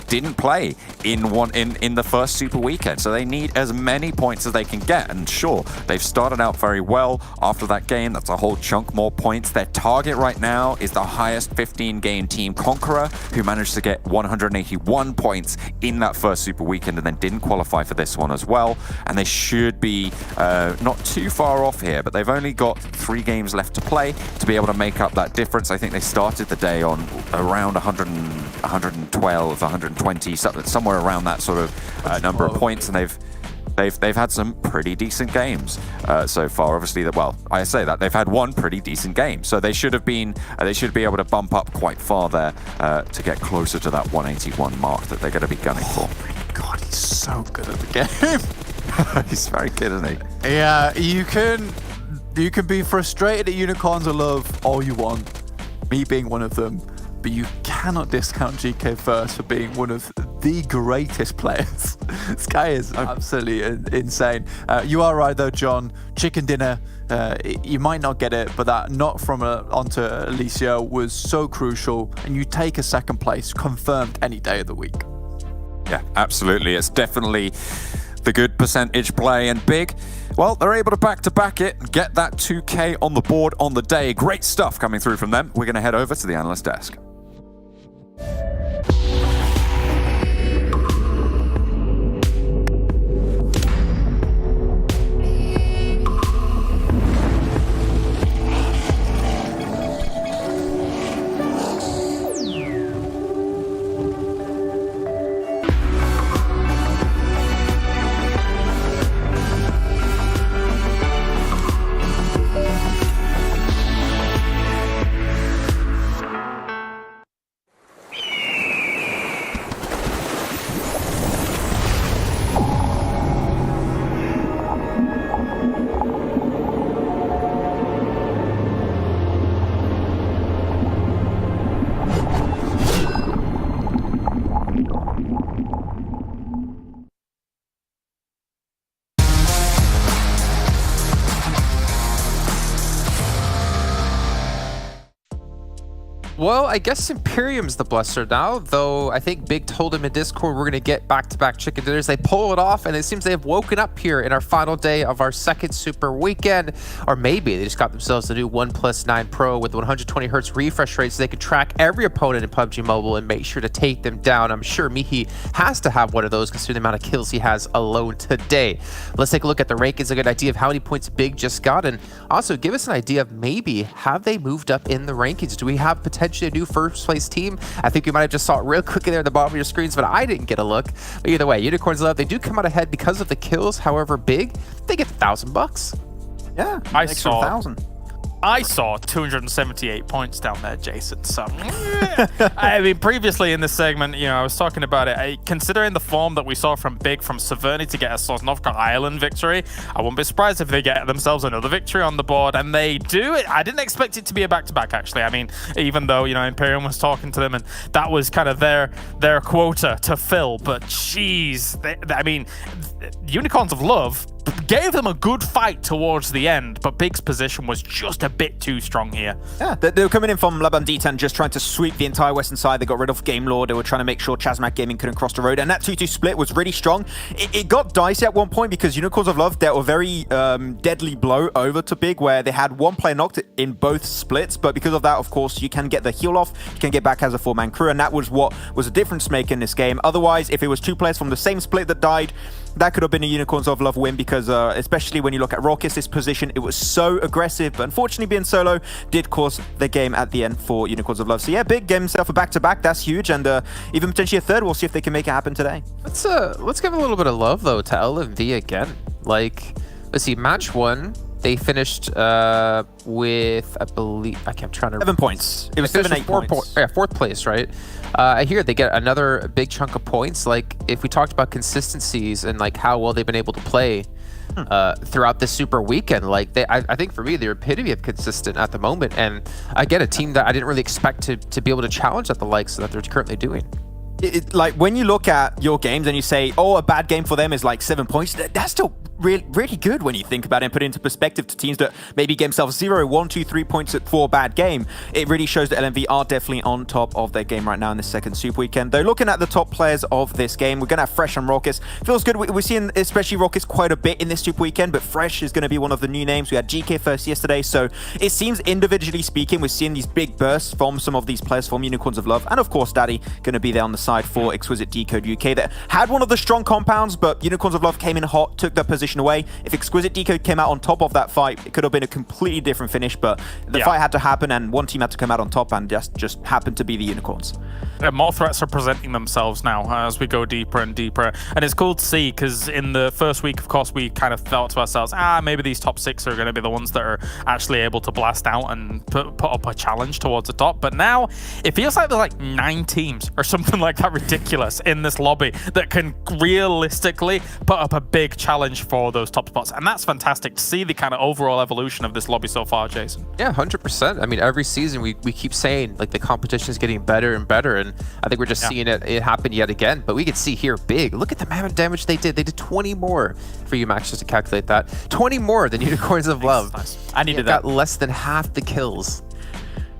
[SPEAKER 6] didn't play in the first Super Weekend, so they need as many points as they can get. And sure, they've started out very well after that game. That's a whole chunk more points. Their target right now is the highest 15-game team Conqueror, who managed to get 181 points in that first Super Weekend and then didn't qualify for this one as well. And they should be not too far off here, but they've only got 3 games left to play to be able to make up that difference. I think they started the day on around 112, 120, somewhere around that sort of number of points, and they've had some pretty decent games so far. Obviously, I say that they've had one pretty decent game, so they should be able to bump up quite far there to get closer to that 181 mark that they're going to be gunning for.
[SPEAKER 7] Oh my God, he's so good at the game.
[SPEAKER 6] He's very good, isn't he?
[SPEAKER 7] Yeah, you can be frustrated at Unicorns of Love all you want, me being one of them. But you cannot discount GK First for being one of the greatest players. This guy is absolutely insane. You are right though, John. Chicken dinner, you might not get it, but that not from onto Alicia was so crucial, and you take a second place confirmed any day of the week.
[SPEAKER 6] Yeah, absolutely. It's definitely the good percentage play, and Big, well, they're able to back it and get that 2K on the board on the day. Great stuff coming through from them. We're going to head over to the analyst desk.
[SPEAKER 2] Well, I guess Imperium's the blesser now, though I think Big told him in Discord we're going to get back-to-back chicken dinners. They pull it off, and it seems they have woken up here in our final day of our second super weekend. Or maybe they just got themselves a new OnePlus 9 Pro with 120 hertz refresh rate so they could track every opponent in PUBG Mobile and make sure to take them down. I'm sure Mihi has to have one of those considering the amount of kills he has alone today. Let's take a look at the rankings, a good idea of how many points Big just got, and also give us an idea of maybe have they moved up in the rankings? Do we have potentially a new first place team? I think you might have just saw it real quickly there at the bottom of your screens, but I didn't get a look. But either way, Unicorns Love, they do come out ahead because of the kills. However, Big, they get $1,000.
[SPEAKER 3] Yeah,
[SPEAKER 4] I
[SPEAKER 3] extra
[SPEAKER 4] saw
[SPEAKER 3] 1,000.
[SPEAKER 4] I saw 278 points down there, Jason. So, I mean, previously in this segment, you know, I was talking about it. Considering the form that we saw from Big, from Severny to get a Sosnovka Island victory, I wouldn't be surprised if they get themselves another victory on the board, and they do it. I didn't expect it to be a back-to-back, actually. I mean, even though, you know, Imperium was talking to them, and that was kind of their quota to fill, but jeez, I mean, Unicorns of Love gave them a good fight towards the end, but Big's position was just a bit too strong here. Yeah,
[SPEAKER 3] they were coming in from La Bandita and just trying to sweep the entire western side. They got rid of Game Lord. They were trying to make sure ChasMac Gaming couldn't cross the road, and that 2-2 split was really strong. It got dicey at one point because Unicorns of Love dealt a very deadly blow over to Big, where they had one player knocked in both splits, but because of that, of course, you can get the heal off, you can get back as a 4-man crew, and that was what was a difference maker in this game. Otherwise, if it was two players from the same split that died, that could have been a Unicorns of Love win, because especially when you look at Raucous' position, it was so aggressive, but unfortunately being solo did cause the game at the end for Unicorns of Love. So yeah, Big gave himself a back-to-back, that's huge, and even potentially a third. We'll see if they can make it happen today.
[SPEAKER 2] Let's give a little bit of love though to LMV again. Like, let's see, match 1, they finished with, I believe, I'm trying to
[SPEAKER 3] 7 points. It was 7-8 points.
[SPEAKER 2] Yeah, 4th place, right? I hear they get another big chunk of points. Like, if we talked about consistencies and like how well they've been able to play throughout this super weekend, like I think for me, they're epitome of consistent at the moment. And again, a team that I didn't really expect to be able to challenge at the likes that they're currently doing.
[SPEAKER 3] Like, when you look at your games and you say, oh, a bad game for them is like 7 points, that's still really good when you think about it and put it into perspective to teams that maybe get themselves 0, 1, 2, 3 points for a bad game. It really shows that LMV are definitely on top of their game right now in this second super weekend. Though, looking at the top players of this game, we're going to have Fresh and Raucous. Feels good. We're seeing especially Raucous quite a bit in this super weekend, but Fresh is going to be one of the new names. We had GK first yesterday, so it seems individually speaking, we're seeing these big bursts from some of these players from Unicorns of Love. And of course, Daddy going to be there on the side for Exquisite Décode UK that had one of the strong compounds, but Unicorns of Love came in hot, took that position away. If Exquisite Décode came out on top of that fight, it could have been a completely different finish, but the fight had to happen and one team had to come out on top, and just happened to be the Unicorns.
[SPEAKER 4] More threats are presenting themselves now as we go deeper and deeper, and it's cool to see, because in the first week, of course, we kind of thought to ourselves, maybe these top 6 are going to be the ones that are actually able to blast out and put up a challenge towards the top. But now it feels like there's like 9 teams or something like that ridiculous in this lobby that can realistically put up a big challenge for for those top spots. And that's fantastic to see the kind of overall evolution of this lobby so far, Jason.
[SPEAKER 2] Yeah, 100%. I mean, every season we keep saying like the competition is getting better and better, and I think we're just seeing it happen yet again. But we can see here big. Look at the amount of damage they did. They did 20 more for you, Max, just to calculate that. 20 more than Unicorns of Love.
[SPEAKER 4] Nice. I needed
[SPEAKER 2] that. Got less than half the kills.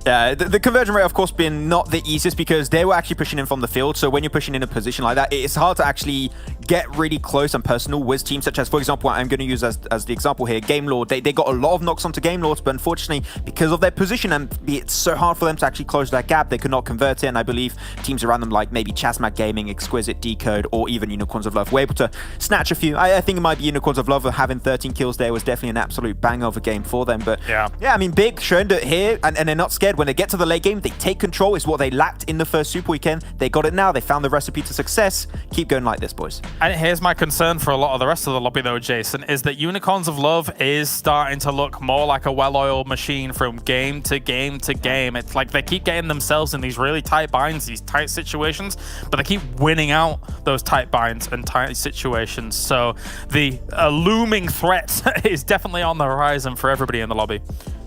[SPEAKER 3] Yeah, the conversion rate, of course, being not the easiest because they were actually pushing in from the field. So when you're pushing in a position like that, it's hard to actually get really close and personal with teams such as, for example, I'm going to use as the example here, Game Lord. They got a lot of knocks onto Game Lords, but unfortunately, because of their position and it's so hard for them to actually close that gap, they could not convert it. And I believe teams around them like maybe ChasMac Gaming, Exquisite Décode, or even Unicorns of Love were able to snatch a few. I think it might be Unicorns of Love having 13 kills there was definitely an absolute bang of a game for them. But yeah, I mean, big showing that here, and they're not scared when they get to the late game. They take control. Is what they lacked in the first Super Weekend. They got it now. They found the recipe to success. Keep going like this, boys.
[SPEAKER 4] And here's my concern for a lot of the rest of the lobby, though, Jason, is that Unicorns of Love is starting to look more like a well-oiled machine from game to game to game. It's like they keep getting themselves in these really tight binds, these tight situations, but they keep winning out those tight binds and tight situations. So the looming threat is definitely on the horizon for everybody in the lobby.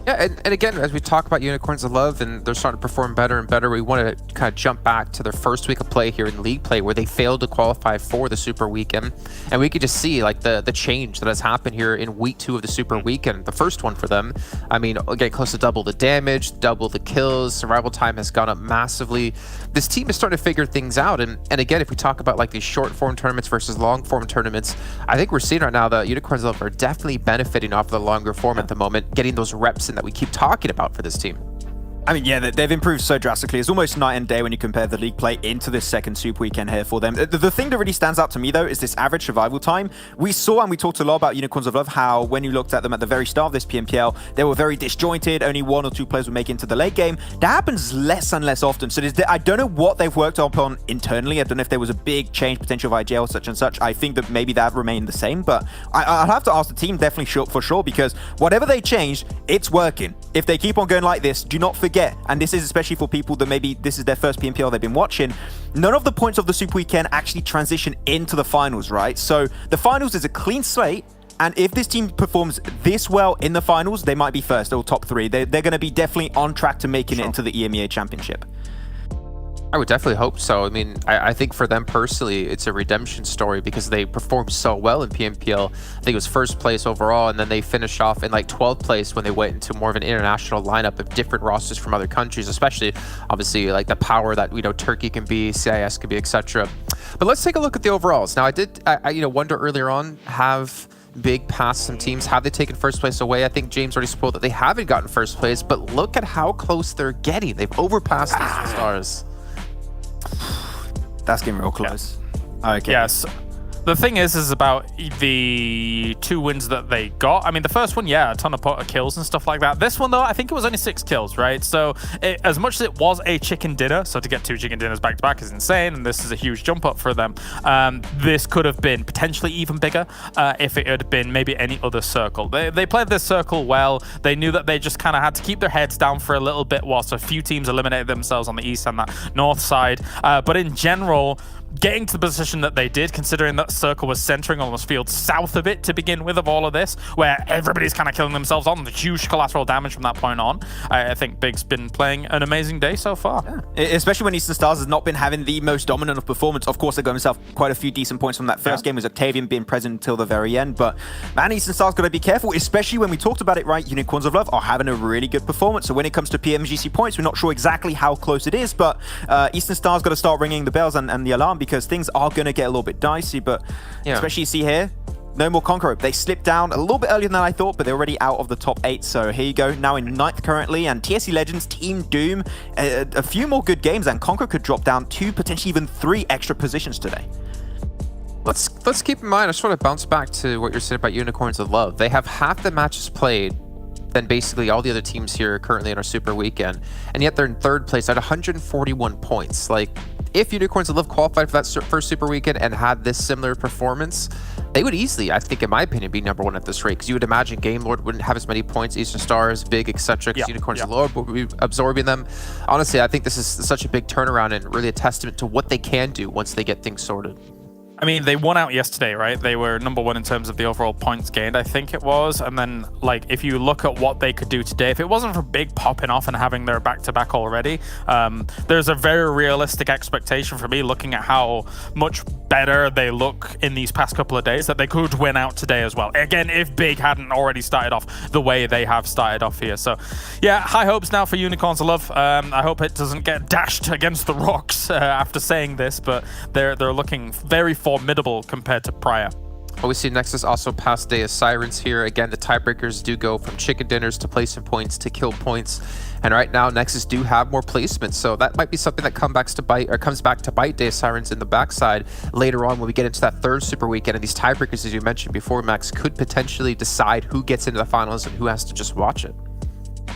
[SPEAKER 2] Yeah, and again, as we talk about Unicorns of Love and they're starting to perform better and better, we want to kind of jump back to their first week of play here in League Play where they failed to qualify for the Super Weekend. And we could just see like the change that has happened here in week 2 of the Super Weekend, the first one for them. I mean, getting close to double the damage, double the kills, survival time has gone up massively. This team is starting to figure things out. And again, if we talk about like these short form tournaments versus long form tournaments, I think we're seeing right now that Unicorns of Love are definitely benefiting off of the longer form at the moment, getting those reps in that we keep talking about for this team.
[SPEAKER 3] I mean, yeah, they've improved so drastically. It's almost night and day when you compare the league play into this second Super Weekend here for them. The thing that really stands out to me, though, is this average survival time. We saw and we talked a lot about Unicorns of Love, how when you looked at them at the very start of this PMPL, they were very disjointed. Only 1 or 2 players would make it into the late game. That happens less and less often. So I don't know what they've worked upon internally. I don't know if there was a big change potential of IGL such and such. I think that maybe that remained the same, but I'll have to ask the team definitely for sure, because whatever they changed, it's working. If they keep on going like this, do not forget, and this is especially for people that maybe this is their first PMPL they've been watching, none of the points of the Super Weekend actually transition into the finals, right? So the finals is a clean slate, and if this team performs this well in the finals, they might be first or top 3. They're going to be definitely on track to making it into the EMEA Championship.
[SPEAKER 2] I would definitely hope so. I mean, I think for them personally, it's a redemption story because they performed so well in PMPL. I think it was first place overall, and then they finished off in like 12th place when they went into more of an international lineup of different rosters from other countries, especially obviously like the power that, you know, Turkey can be, CIS can be, etc. But let's take a look at the overalls. Now, I wonder earlier on, have Big past some teams, have they taken first place away? I think James already spoiled that they haven't gotten first place, but look at how close they're getting. They've overpassed these stars.
[SPEAKER 3] That's getting real close. Yeah. Okay.
[SPEAKER 4] Yes. The thing is about the 2 wins that they got. I mean, the first one, yeah, a ton of kills and stuff like that. This one, though, I think it was only 6 kills, right? So as much as it was a chicken dinner, so to get 2 chicken dinners back to back is insane, and this is a huge jump up for them. This could have been potentially even bigger if it had been maybe any other circle. They played this circle well. They knew that they just kind of had to keep their heads down for a little bit whilst a few teams eliminated themselves on the east and that north side. But in general, getting to the position that they did, considering that circle was centering almost field south of it to begin with of all of this, where everybody's kind of killing themselves on the huge collateral damage from that point on. I think Big's been playing an amazing day so far.
[SPEAKER 3] Yeah. Especially when Eastern Stars has not been having the most dominant of performance. Of course, they got himself quite a few decent points from that first game, with Octavian being present until the very end. But man, Eastern Stars got to be careful, especially when we talked about it, right? Unicorns of Love are having a really good performance. So when it comes to PMGC points, we're not sure exactly how close it is, but Eastern Stars got to start ringing the bells and the alarm, because things are going to get a little bit dicey. But especially you see here, no more Conqueror. They slipped down a little bit earlier than I thought, but they're already out of the top 8. So here you go, now in 9th currently. And TSC Legends, Team Doom, a few more good games, and Conqueror could drop down 2, potentially even 3 extra positions today.
[SPEAKER 2] Let's keep in mind, I just want to bounce back to what you're saying about Unicorns of Love. They have half the matches played than basically all the other teams here currently in our Super Weekend, and yet they're in 3rd place at 141 points. Like, if Unicorns of Love qualified for that first Super Weekend and had this similar performance, they would easily, I think, in my opinion, be #1 at this rate, because you would imagine Game Lord wouldn't have as many points, Eastern Stars, Big, etc., because Unicorns of Love would be absorbing them. Honestly, I think this is such a big turnaround and really a testament to what they can do once they get things sorted.
[SPEAKER 4] I mean, they won out yesterday, right? They were #1 in terms of the overall points gained, I think it was. And then, like, if you look at what they could do today, if it wasn't for Big popping off and having their back-to-back already, there's a very realistic expectation for me, looking at how much better they look in these past couple of days, that they could win out today as well. Again, if Big hadn't already started off the way they have started off here. So, yeah, high hopes now for Unicorns of Love. I hope it doesn't get dashed against the rocks after saying this, but they're looking very formidable compared to prior.
[SPEAKER 2] Well, we see Nexus also pass Deus Sirens here. Again, the tiebreakers do go from chicken dinners to placement points to kill points. And right now, Nexus do have more placements, so that might be something that comes back to bite Deus Sirens in the backside later on when we get into that third super weekend. And these tiebreakers, as you mentioned before, Max, could potentially decide who gets into the finals and who has to just watch it.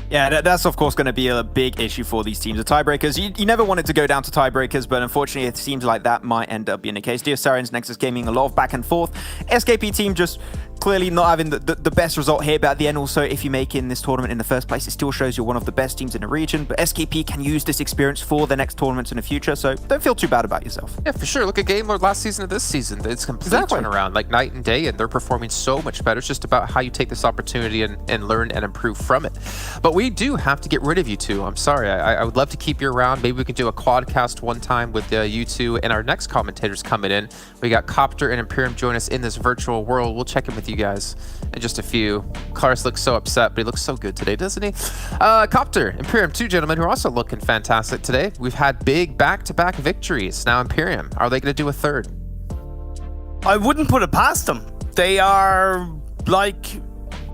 [SPEAKER 3] Yeah, that's of course going to be a big issue for these teams. The tiebreakers, you never want it to go down to tiebreakers, but unfortunately it seems like that might end up being the case. Deus Sirens, Nexus Gaming, a lot of back and forth. SKP team just clearly not having the best result here, but at the end also, if you make it in this tournament in the first place, it still shows you're one of the best teams in the region. But SKP can use this experience for the next tournaments in the future, so don't feel too bad about yourself.
[SPEAKER 2] Yeah, for sure. Look at Game Lord last season to this season. It's complete turnaround, like night and day, and they're performing so much better. It's just about how you take this opportunity and learn and improve from it. But we do have to get rid of you two. I'm sorry. I would love to keep you around. Maybe we can do a quadcast one time with you two and our next commentators coming in. We got Copter and Imperium join us in this virtual world. We'll check in with you guys in just a few. Klaris looks so upset, but he looks so good today, doesn't he? Copter, Imperium, two gentlemen who are also looking fantastic today. We've had big back-to-back victories. Now Imperium, are they going to do a third?
[SPEAKER 10] I wouldn't put it past them. They are, like,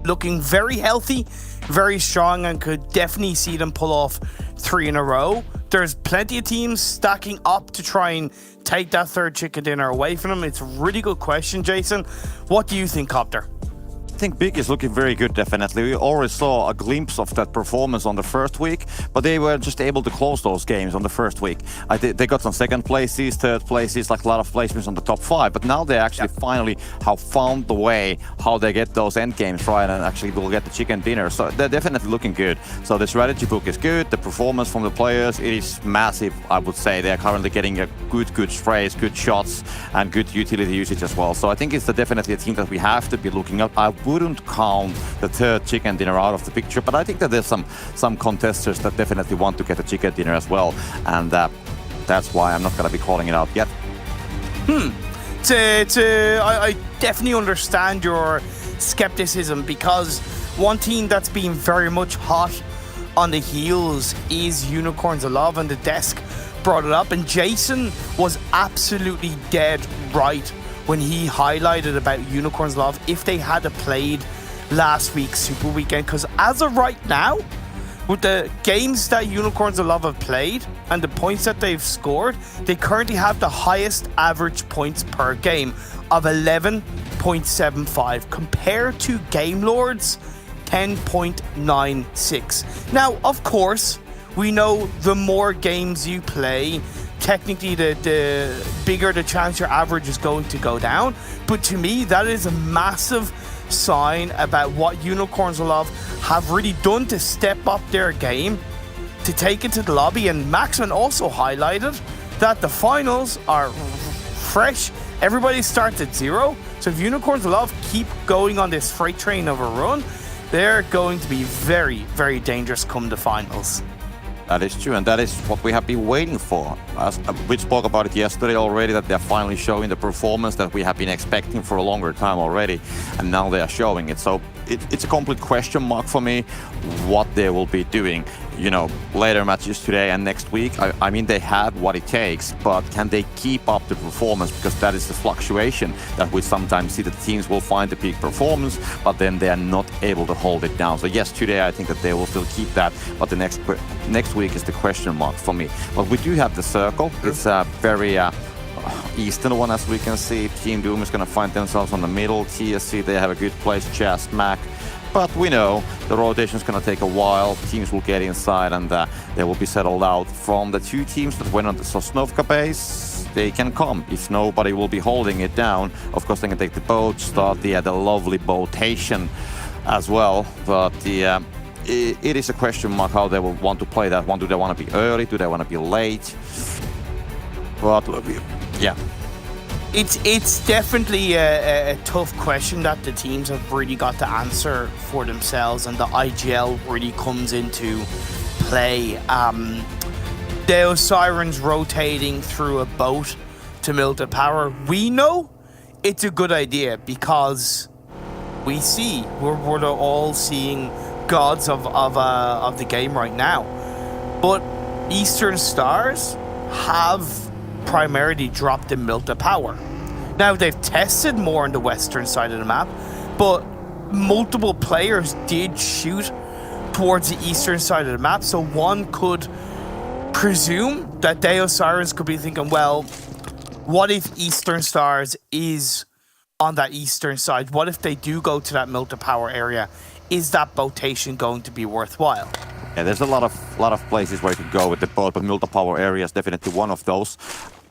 [SPEAKER 10] looking very healthy, very strong, and could definitely see them pull off 3 in a row. There's plenty of teams stacking up to try and take that third chicken dinner away from them. It's a really good question, Jason. What do you think, Copter?
[SPEAKER 11] I think Big is looking very good, definitely. We already saw a glimpse of that performance on the first week, but they were just able to close those games on the first week. They got some second places, third places, like a lot of placements on the top 5, but now they actually finally have found the way how they get those end games right and actually will get the chicken dinner. So they're definitely looking good. So the strategy book is good, the performance from the players, it is massive, I would say. They're currently getting a good sprays, good shots, and good utility usage as well. So I think it's definitely a team that we have to be looking at. I wouldn't count the third chicken dinner out of the picture, but I think that there's some contesters that definitely want to get a chicken dinner as well, and that's why I'm not going to be calling it out yet.
[SPEAKER 10] I definitely understand your skepticism, because one team that's been very much hot on the heels is Unicorns of Love, and the desk brought it up, and Jason was absolutely dead right when he highlighted about Unicorns Love if they had played last week's Super Weekend, because as of right now, with the games that Unicorns of Love have played and the points that they've scored, they currently have the highest average points per game of 11.75 compared to Game Lord's 10.96. Now, of course, we know the more games you play, technically the bigger the chance your average is going to go down. But to me, that is a massive sign about what Unicorns of Love have really done to step up their game, to take it to the lobby. And Maxman also highlighted that the finals are fresh. Everybody starts at 0. So if Unicorns of Love keep going on this freight train of a run, they're going to be very, very dangerous come the finals.
[SPEAKER 11] That is true, and that is what we have been waiting for. We spoke about it yesterday already, that they're finally showing the performance that we have been expecting for a longer time already, and now they are showing it. So it's a complete question mark for me what they will be doing, you know, later matches today and next week. I mean, they have what it takes, but can they keep up the performance? Because that is the fluctuation that we sometimes see, that teams will find the peak performance, but then they are not able to hold it down. So yes, today I think that they will still keep that, but the next week is the question mark for me. But we do have the circle. It's a very eastern one, as we can see. Team Doom is going to find themselves on the middle. TSC, they have a good place. ChasMac. But we know the rotation is going to take a while. Teams will get inside, and they will be settled out. From the two teams that went on the Sosnovka base, they can come. If nobody will be holding it down, of course they can take the boat, start the lovely boatation as well. But it is a question mark how they will want to play that one. Do they want to be early? Do they want to be late? But yeah.
[SPEAKER 10] It's definitely a tough question that the teams have really got to answer for themselves, and the IGL really comes into play. Deus Sirens rotating through a boat to Milta Power. We know it's a good idea because we're all seeing gods of the game right now. But Eastern Stars have primarily dropped in Milta Power. Now they've tested more on the western side of the map, but multiple players did shoot towards the eastern side of the map, so one could presume that Deus Sirens could be thinking, well, what if Eastern Stars is on that eastern side? What if they do go to that Milta Power area? Is that botation going to be worthwhile?
[SPEAKER 11] Yeah, there's a lot of places where you can go with the boat, but Milta Power area is definitely one of those.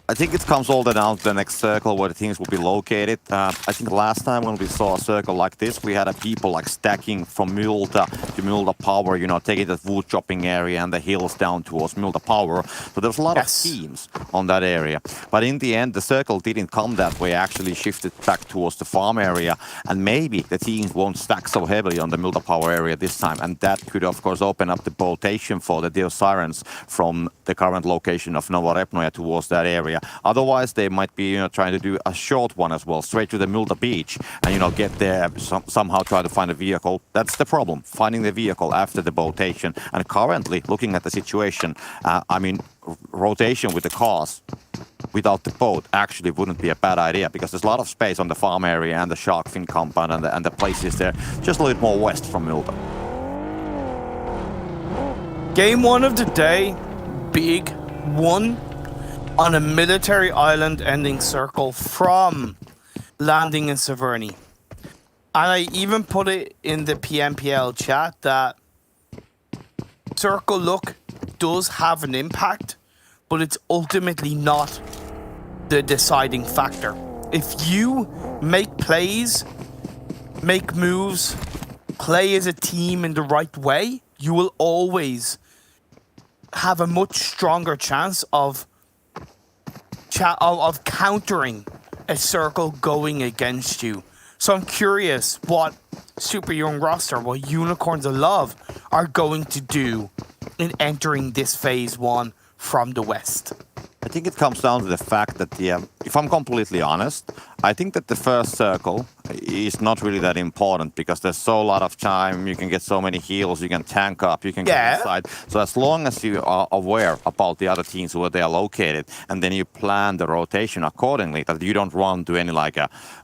[SPEAKER 11] I think it comes all down to the next circle where the teams will be located. I think last time when we saw a circle like this, we had people like stacking from Milta to Milta Power, you know, taking the wood chopping area and the hills down towards Milta Power. So there's a lot of teams on that area. But in the end, the circle didn't come that way, actually shifted back towards the farm area. And maybe the teams won't stack so heavily on the Milta Power area this time. And that could, of course, open up the botation for the Deus Sirens from the current location of Nova Repnoja towards that area. Otherwise, they might be, you know, trying to do a short one as well, straight to the Milta Beach, and, you know, get there, somehow try to find a vehicle. That's the problem, finding the vehicle after the botation. And currently, looking at the situation, I mean, rotation with the cars without the boat actually wouldn't be a bad idea, because there's a lot of space on the farm area and the shark fin compound and the places there, just a little more west from Milta.
[SPEAKER 10] Game one of the day, big one on a military island ending circle from landing in Severny. And I even put it in the PMPL chat that circle look does have an impact, but it's ultimately not the deciding factor. If you make plays, make moves, play as a team in the right way, you will always have a much stronger chance of countering a circle going against you. So I'm curious what Super Young roster, what Unicorns of Love are going to do in entering this phase one from the west.
[SPEAKER 11] I think it comes down to the fact that, if I'm completely honest, I think that the first circle is not really that important, because there's so a lot of time, you can get so many heals, you can tank up, you can get inside. So as long as you are aware about the other teams where they are located, and then you plan the rotation accordingly, that you don't run to any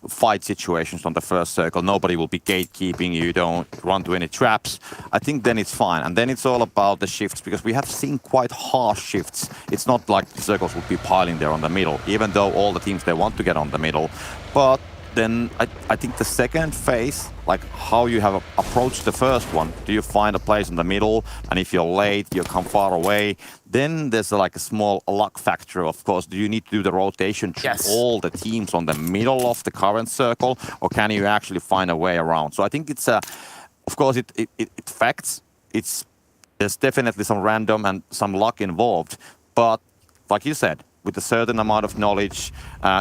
[SPEAKER 11] fight situations on the first circle, nobody will be gatekeeping, you don't run to any traps, I think then it's fine. And then it's all about the shifts, because we have seen quite harsh shifts. It's not like the circles would be piling there on the middle, even though all the teams, they want to get on the middle. But then I think the second phase, like how you have approached the first one, do you find a place in the middle, and if you're late, you come far away, then there's like a small luck factor, of course. Do you need to do the rotation to all the teams on the middle of the current circle, or can you actually find a way around? So I think it's, of course, it affects. There's definitely some random and some luck involved, but like you said, with a certain amount of knowledge,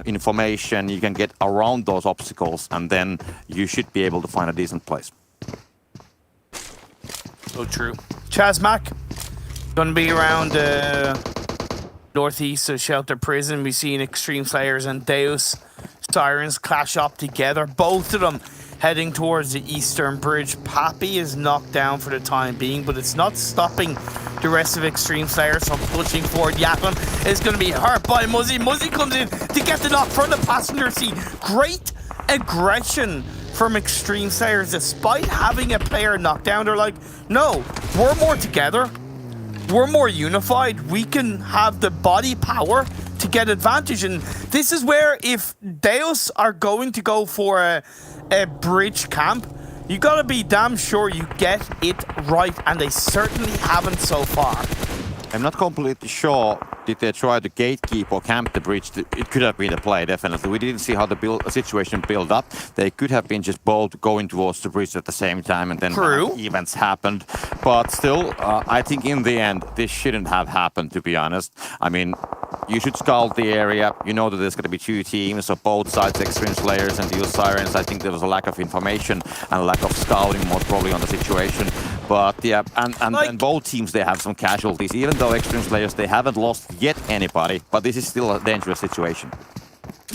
[SPEAKER 11] information, you can get around those obstacles, and then you should be able to find a decent place.
[SPEAKER 10] So true. ChasMac, going to be around northeast of Shelter Prison. We've seen Xtreme Slayers and Deus Sirens clash up together. Both of them heading towards the eastern bridge. Pappy is knocked down for the time being, but it's not stopping the rest of Xtreme Slayers from pushing forward. Yaplin is going to be hurt by Muzzy. Muzzy comes in to get the knock from the passenger seat. Great aggression from Xtreme Slayers. Despite having a player knocked down, they're like, no, we're more together. We're more unified. We can have the body power to get advantage. And this is where, if Deus are going to go for a bridge camp, you gotta be damn sure you get it right, and they certainly haven't so far.
[SPEAKER 11] I'm not completely sure, did they try to gatekeep or camp the bridge? It could have been a play, definitely. We didn't see how the situation built up. They could have been just both going towards the bridge at the same time, and then events happened. But still, I think in the end, this shouldn't have happened, to be honest. I mean, you should scout the area. You know that there's going to be two teams, so both sides, Xtreme Slayers and Deus Sirens. I think there was a lack of information and a lack of scouting, most probably, on the situation. But yeah, and both teams, they have some casualties. Even though Xtreme Slayers, they haven't lost yet anybody, but this is still a dangerous situation.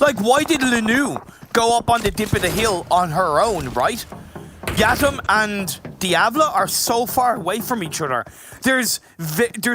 [SPEAKER 10] Like, why did Lenu go up on the dip of the hill on her own, right? Yatum and Diablo are so far away from each other. There's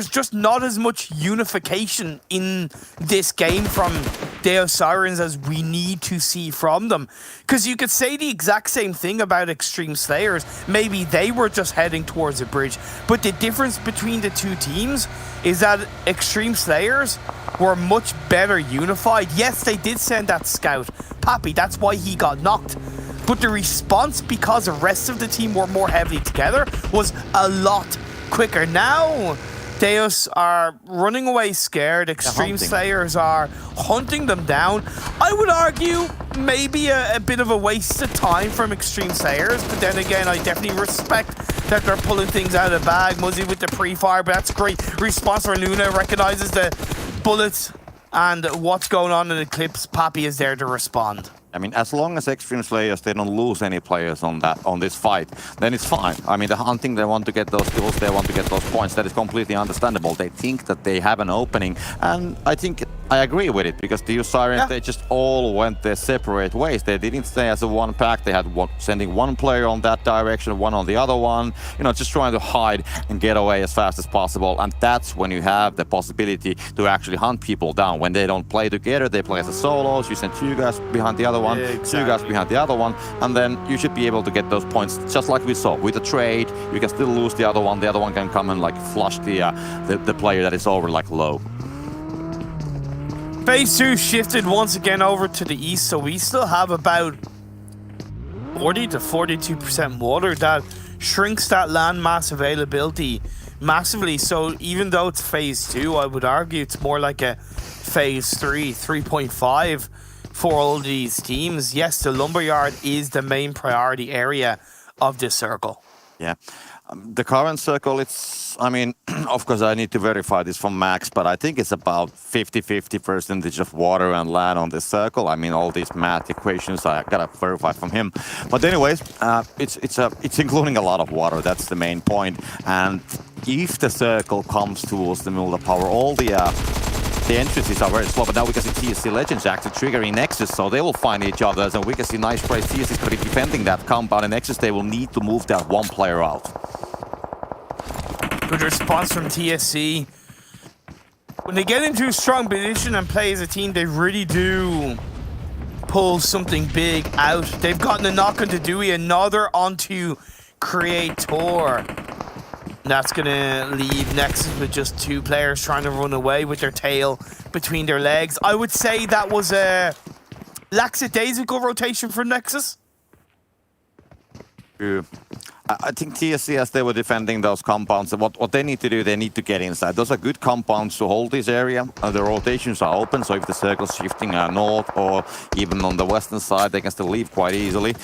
[SPEAKER 10] just not as much unification in this game from Deus Sirens as we need to see from them. Because you could say the exact same thing about Extreme Slayers. Maybe they were just heading towards a bridge. But the difference between the two teams is that Extreme Slayers were much better unified. Yes, they did send that scout, Pappy. That's why he got knocked. But the response, because the rest of the team were more heavily together, was a lot quicker. Now, Deus are running away scared. Extreme Slayers are hunting them down. I would argue maybe a bit of a waste of time from Extreme Slayers, but then again, I definitely respect that they're pulling things out of the bag. Muzzy with the pre-fire, but that's great response for Luna. Recognizes the bullets and what's going on in the clips. Pappy is there to respond.
[SPEAKER 11] I mean, as long as Extreme Slayers, they don't lose any players on this fight, then it's fine. I mean, the hunting, they want to get those kills, they want to get those points. That is completely understandable. They think that they have an opening, and I think I agree with it, because the Deus Sirens, they just all went their separate ways. They didn't stay as a one pack. They had sending one player on that direction, one on the other one, you know, just trying to hide and get away as fast as possible. And that's when you have the possibility to actually hunt people down. When they don't play together, they play as a solos. You send two guys behind the other one, two guys behind the other one, and then you should be able to get those points, just like we saw with the trade. You can still lose the other one can come and like flush the player that is over like low.
[SPEAKER 10] Phase 2 shifted once again over to the east, so we still have about 40 to 42% water. That shrinks that landmass availability massively. So even though it's phase 2, I would argue it's more like a phase 3, 3.5 for all these teams. Yes, the lumberyard is the main priority area of this circle.
[SPEAKER 11] Yeah. The current circle, it's, I mean, of course I need to verify this from Max, but I think it's about 50-50% of water and land on this circle. I mean, all these math equations, I gotta verify from him. But anyways, it's including a lot of water, that's the main point. And if the circle comes towards the middle of power, all the entrances are very slow, but now we can see TSC Legends actually triggering Nexus, so they will find each other, and we can see nice plays. TSC is going to be defending that compound, and Nexus, they will need to move that one player out.
[SPEAKER 10] Good response from TSC. When they get into a strong position and play as a team, they really do pull something big out. They've gotten a knock onto Dewey, another onto Creator. That's going to leave Nexus with just two players trying to run away with their tail between their legs. I would say that was a lackadaisical rotation for Nexus.
[SPEAKER 11] Yeah. I think TSC, as they were defending those compounds, what they need to do, they need to get inside. Those are good compounds to hold this area. The rotations are open, so if the circle's shifting north or even on the western side, they can still leave quite easily.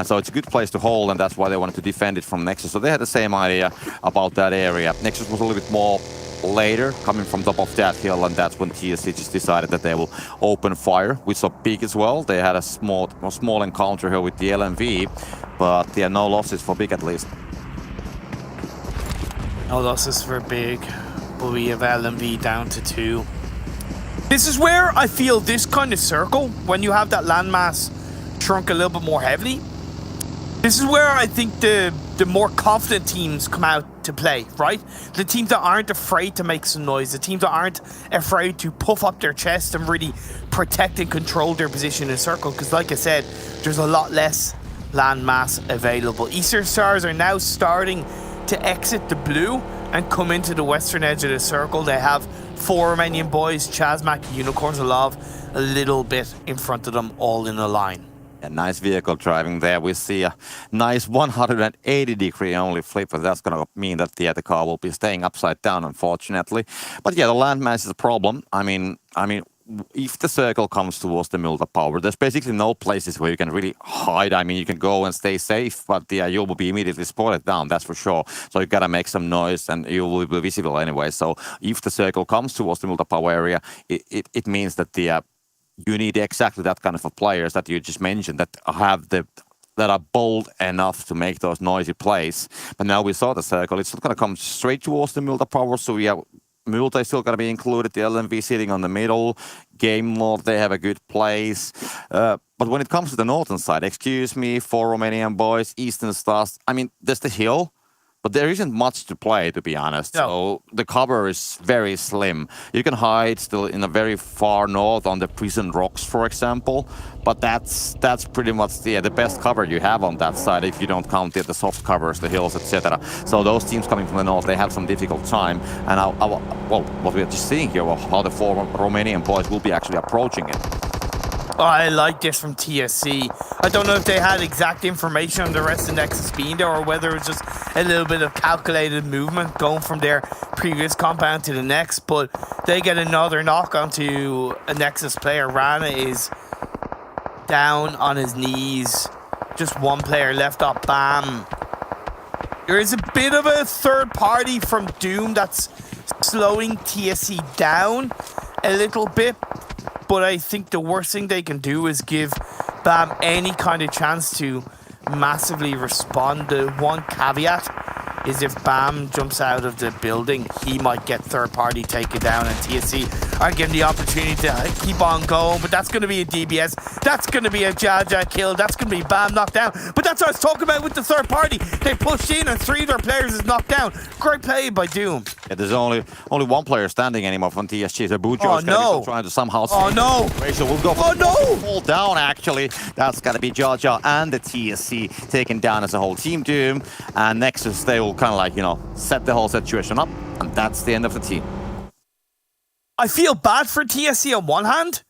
[SPEAKER 11] So it's a good place to hold, and that's why they wanted to defend it from Nexus. So they had the same idea about that area. Nexus was a little bit more later, coming from top of that hill, and that's when TSC just decided that they will open fire. We saw Pig as well. They had a small encounter here with the LMV, but yeah, no losses for Big at least.
[SPEAKER 10] No losses for Big, but we have LMV down to 2. This is where I feel this kind of circle, when you have that landmass shrunk a little bit more heavily, this is where I think the more confident teams come out to play, right? The teams that aren't afraid to make some noise, the teams that aren't afraid to puff up their chest and really protect and control their position in a circle, because like I said, there's a lot less land mass available. Eastern Stars are now starting to exit the blue and come into the western edge of the circle. They have 4 Romanian Boys, ChasMac, Unicorns of Love, a little bit in front of them, all in a line.
[SPEAKER 11] A nice vehicle driving there. We see a nice 180-degree only flip, but that's going to mean that the car will be staying upside down, unfortunately. But yeah, the landmass is a problem. I mean, if the circle comes towards the middle of power, there's basically no places where you can really hide. I mean, you can go and stay safe, but you will be immediately spotted down, that's for sure. So you gotta make some noise and you will be visible anyway. So if the circle comes towards the middle of power area, it means that you need exactly that kind of players that you just mentioned that are bold enough to make those noisy plays. But now we saw the circle, it's not gonna come straight towards the middle of power, so we have Multa is still going to be included, the LMV sitting on the middle, Game Lord, they have a good place. But when it comes to the northern side, excuse me, for Romanian Boys, Eastern Stars, I mean, there's the hill, but there isn't much to play, to be honest. No. So the cover is very slim. You can hide still in a very far north on the Prison Rocks, for example, but that's pretty much the best cover you have on that side if you don't count the soft covers, the hills, etc. So those teams coming from the north, they have some difficult time. And well, what we're just seeing here, how the four Romanian Boys will be actually approaching it.
[SPEAKER 10] Oh, I like this from TSC. I don't know if they had exact information on the rest of Nexus being there or whether it was just a little bit of calculated movement going from their previous compound to the next, but they get another knock onto a Nexus player. Rana is down on his knees. Just one player left up. Bam. There is a bit of a third party from Doom that's slowing TSC down a little bit. But I think the worst thing they can do is give BAM any kind of chance to massively respond. The one caveat is if BAM jumps out of the building, he might get third party taken down, and TSC are given the opportunity to keep on going. But that's going to be a DBS. That's going to be a Jaja kill. That's going to be BAM knocked down. But that's what I was talking about with the third party. They pushed in and 3 of their players is knocked down. Great play by Doom.
[SPEAKER 11] Yeah, there's only one player standing anymore from TSG. So Bujo is
[SPEAKER 10] no.
[SPEAKER 11] trying to somehow.
[SPEAKER 10] Oh no!
[SPEAKER 11] So we'll go for
[SPEAKER 10] no!
[SPEAKER 11] Fall down. Actually, that's gonna be Jaja and the TSC taken down as a whole team. Doom and Nexus, they will kind of like set the whole situation up, and that's the end of the team.
[SPEAKER 10] I feel bad for TSC on one hand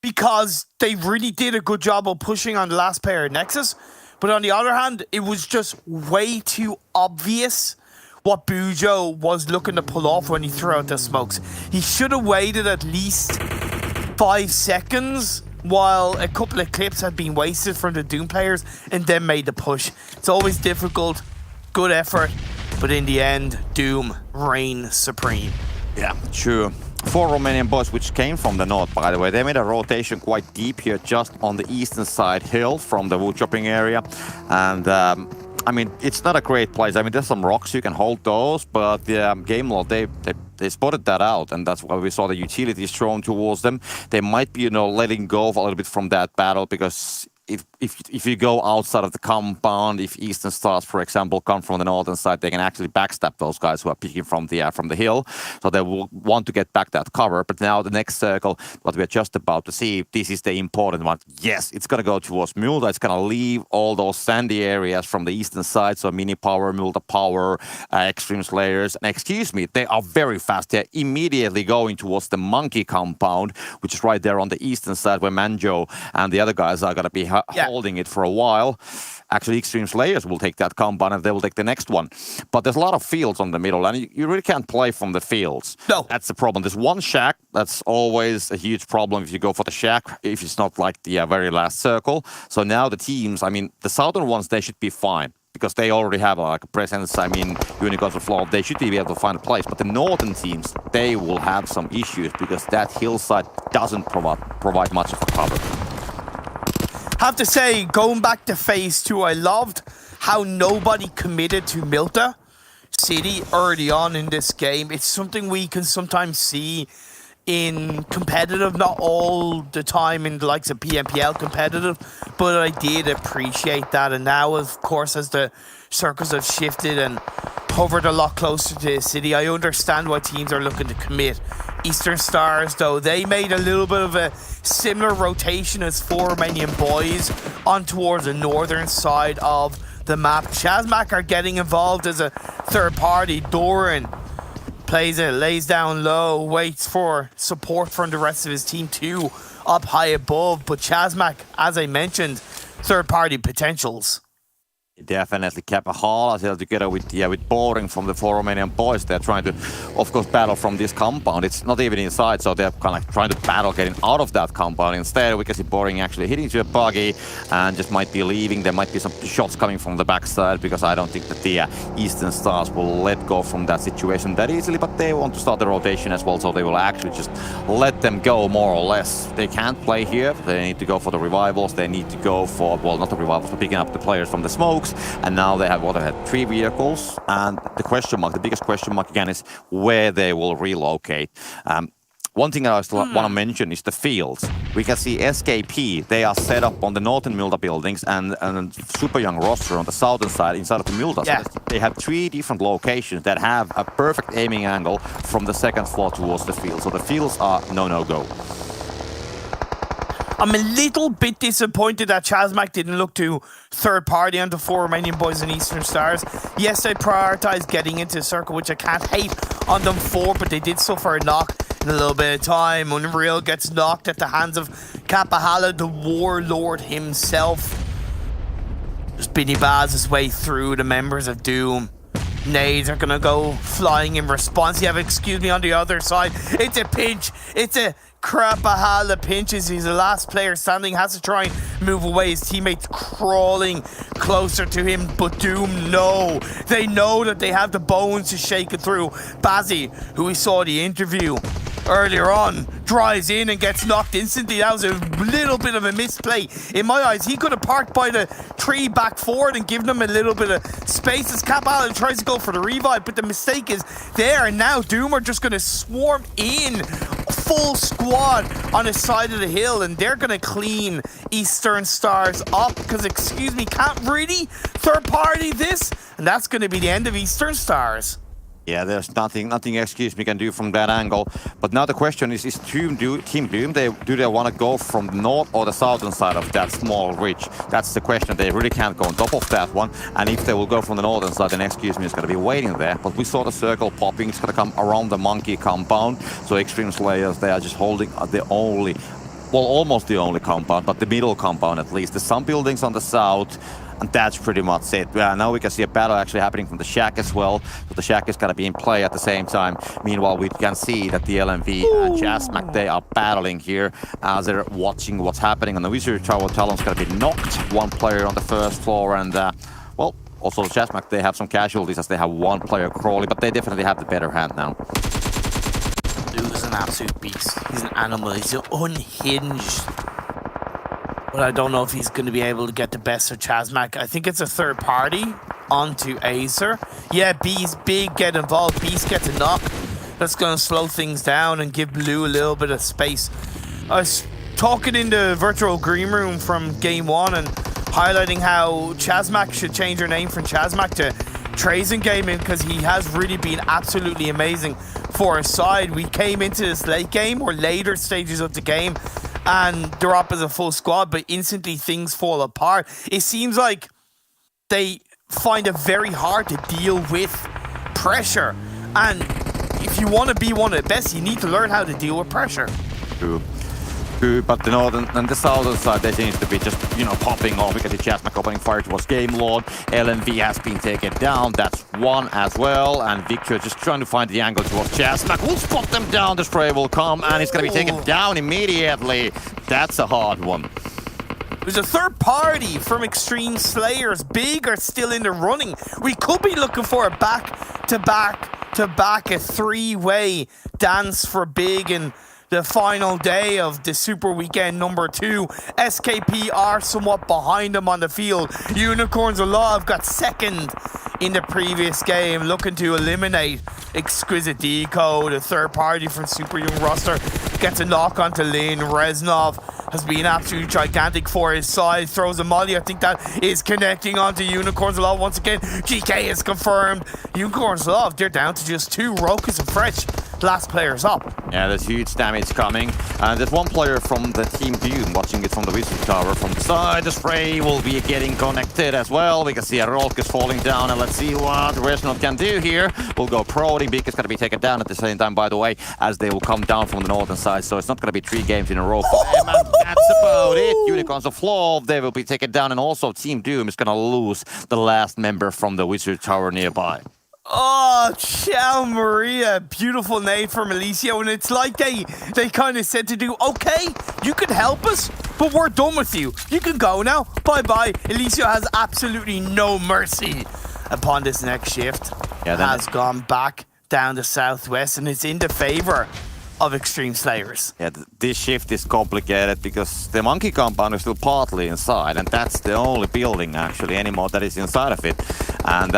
[SPEAKER 10] because they really did a good job of pushing on the last player at Nexus, but on the other hand, it was just way too obvious what Bujo was looking to pull off when he threw out the smokes. He should have waited at least 5 seconds while a couple of clips had been wasted from the Doom players and then made the push. It's always difficult, good effort, but in the end, Doom reign supreme.
[SPEAKER 11] Yeah, true. 4 Romanian Boys, which came from the north, by the way, they made a rotation quite deep here, just on the eastern side hill from the wood chopping area. And I mean, it's not a great place. I mean, there's some rocks, you can hold those, but the Game Lord, they spotted that out, and that's why we saw the utilities thrown towards them. They might be, letting go of a little bit from that battle, because if you go outside of the compound, if Eastern Stars, for example, come from the northern side, they can actually backstab those guys who are peeking from the hill. So they will want to get back that cover. But now the next circle, what we're just about to see, this is the important one. Yes, it's going to go towards Multa. It's going to leave all those sandy areas from the eastern side. So Mini Power, Multa Power, Xtreme Slayers. And excuse me, they are very fast. They're immediately going towards the Monkey compound, which is right there on the eastern side where Manjo and the other guys are going to be holding it for a while. Actually, Xtreme Slayers will take that compound and they will take the next one. But there's a lot of fields on the middle, and you really can't play from the fields.
[SPEAKER 10] No.
[SPEAKER 11] That's the problem. There's one shack. That's always a huge problem if you go for the shack, if it's not like the very last circle. So now the teams, I mean, the southern ones, they should be fine, because they already have a presence. I mean, Unicorns of Floor, they should be able to find a place. But the northern teams, they will have some issues because that hillside doesn't provide much of a cover.
[SPEAKER 10] Have to say, going back to phase 2, I loved how nobody committed to Milta City early on in this game. It's something we can sometimes see in competitive, not all the time in the likes of PMPL competitive, but I did appreciate that. And now, of course, as the circles have shifted and hovered a lot closer to the city, I understand why teams are looking to commit. Eastern Stars, though, they made a little bit of a similar rotation as 4 Romanian Boys on towards the northern side of the map. ChasMac are getting involved as a third party. Doran plays it, lays down low, waits for support from the rest of his team too, up high above. But ChasMac, as I mentioned, third party potentials.
[SPEAKER 11] Definitely Kapahala together with Boring from the four Romanian Boys. They're trying to, of course, battle from this compound. It's not even inside, so they're kind of like trying to battle getting out of that compound. Instead, we can see Boring actually hitting to a buggy and just might be leaving. There might be some shots coming from the backside because I don't think that the Eastern Stars will let go from that situation that easily, but they want to start the rotation as well, so they will actually just let them go more or less. They can't play here. They need to go for the revivals. They need to go for, well, not the revivals, but picking up the players from the smokes. And now they have what, they had 3 vehicles, and the question mark, the biggest question mark again, is where they will relocate. One thing I still want to mention is the fields. We can see SKP, they are set up on the northern Milda buildings and super young roster on the southern side inside of the Milda.
[SPEAKER 10] Yeah.
[SPEAKER 11] So they have 3 different locations that have a perfect aiming angle from the 2nd floor towards the field. So the fields are no-go.
[SPEAKER 10] I'm a little bit disappointed that ChasMac didn't look to third party onto 4 Romanian Boys and Eastern Stars. Yes, they prioritized getting into the circle, which I can't hate on them for, but they did suffer a knock in a little bit of time. Unreal gets knocked at the hands of Kapahala, the warlord himself. Just Binny Baz his way through the members of Doom. Nades are gonna go flying in response. You have Excuse Me on the other side. It's a pinch. It's a Kapahala pinches. He's the last player standing. Has to try and move away. His teammates crawling closer to him. But Doom, no. They know that they have the bones to shake it through. Bazzi, who we saw the interview earlier on, drives in and gets knocked instantly. That was a little bit of a misplay. In my eyes, he could have parked by the tree back forward and given them a little bit of space as Kapahala tries to go for the revive, but the mistake is there, and now Doom are just going to swarm in full squad on the side of the hill, and they're going to clean Eastern Stars up because, excuse me, can't really third party this, and that's going to be the end of Eastern Stars.
[SPEAKER 11] Yeah, there's nothing Excuse Me can do from that angle. But now the question is Team Doom, do they want to go from the north or the southern side of that small ridge? That's the question. They really can't go on top of that one. And if they will go from the northern side, then Excuse Me is going to be waiting there. But we saw the circle popping. It's going to come around the monkey compound. So Xtreme Slayers, they are just holding the only, well, almost the only compound, but the middle compound at least. There's some buildings on the south. And that's pretty much it. Now we can see a battle actually happening from the shack as well. So the shack is going to be in play at the same time. Meanwhile, we can see that the LMV and ChasMac, they are battling here as they're watching what's happening. On the Wizard Tower, Talon's going to be knocked. 1 player on the 1st floor. And, well, also ChasMac, they have some casualties as they have 1 player crawling. But they definitely have the better hand now.
[SPEAKER 10] Dude is an absolute beast. He's an animal. He's unhinged. But I don't know if he's going to be able to get the best of ChasMac. I think it's a third party onto Acer. Yeah, B's big get involved. Beast gets a knock. That's going to slow things down and give Blue a little bit of space. I was talking in the virtual green room from game 1 and highlighting how ChasMac should change her name from ChasMac to Trazen Gaming because he has really been absolutely amazing for his side. We came into this late game or later stages of the game and they're up as a full squad, but instantly things fall apart. It seems like they find it very hard to deal with pressure. And if you want to be one of the best, you need to learn how to deal with pressure.
[SPEAKER 11] True. But the northern and the southern side, they seem to be just, popping off because the ChasMac opening fire towards Game Lord. LMV has been taken down. That's 1 as well. And Victor just trying to find the angle towards ChasMac. Will spot them down. The spray will come and it's going to be taken down immediately. That's a hard one.
[SPEAKER 10] There's a third party from Xtreme Slayers. Big are still in the running. We could be looking for a back-to-back, a 3-way dance for Big and the final day of the Super Weekend number 2. SKP are somewhat behind them on the field. Unicorns Alive got 2nd in the previous game, looking to eliminate Exquisite Décode. A third party from Super Young roster gets a knock onto Lin. Reznov has been absolutely gigantic for his side. Throws a molly. I think that is connecting onto Unicorns Alive once again. GK is confirmed. Unicorns Alive, they're down to just 2. Rokus and Fresh, last players up.
[SPEAKER 11] Yeah, there's huge damage coming. And there's 1 player from the Team Doom watching it from the Wizard Tower from the side. The spray will be getting connected as well. We can see a Rolk is falling down, and let's Let's see what Resnov can do here. We'll go Brody. Big is going to be taken down at the same time, by the way, as they will come down from the northern side. So it's not going to be 3 games in a row for them. And that's about it. Unicorns of Floor, they will be taken down. And also Team Doom is going to lose the last member from the Wizard Tower nearby.
[SPEAKER 10] Oh, Ciao Maria. Beautiful name for Milicio. And it's like they kind of said to do, okay, you can help us, but we're done with you. You can go now. Bye-bye. Milicio has absolutely no mercy upon this next shift. Yeah, has gone back down the southwest, and it's in the favor of Xtreme Slayers.
[SPEAKER 11] Yeah, this shift is complicated because the monkey compound is still partly inside, and that's the only building actually anymore that is inside of it. And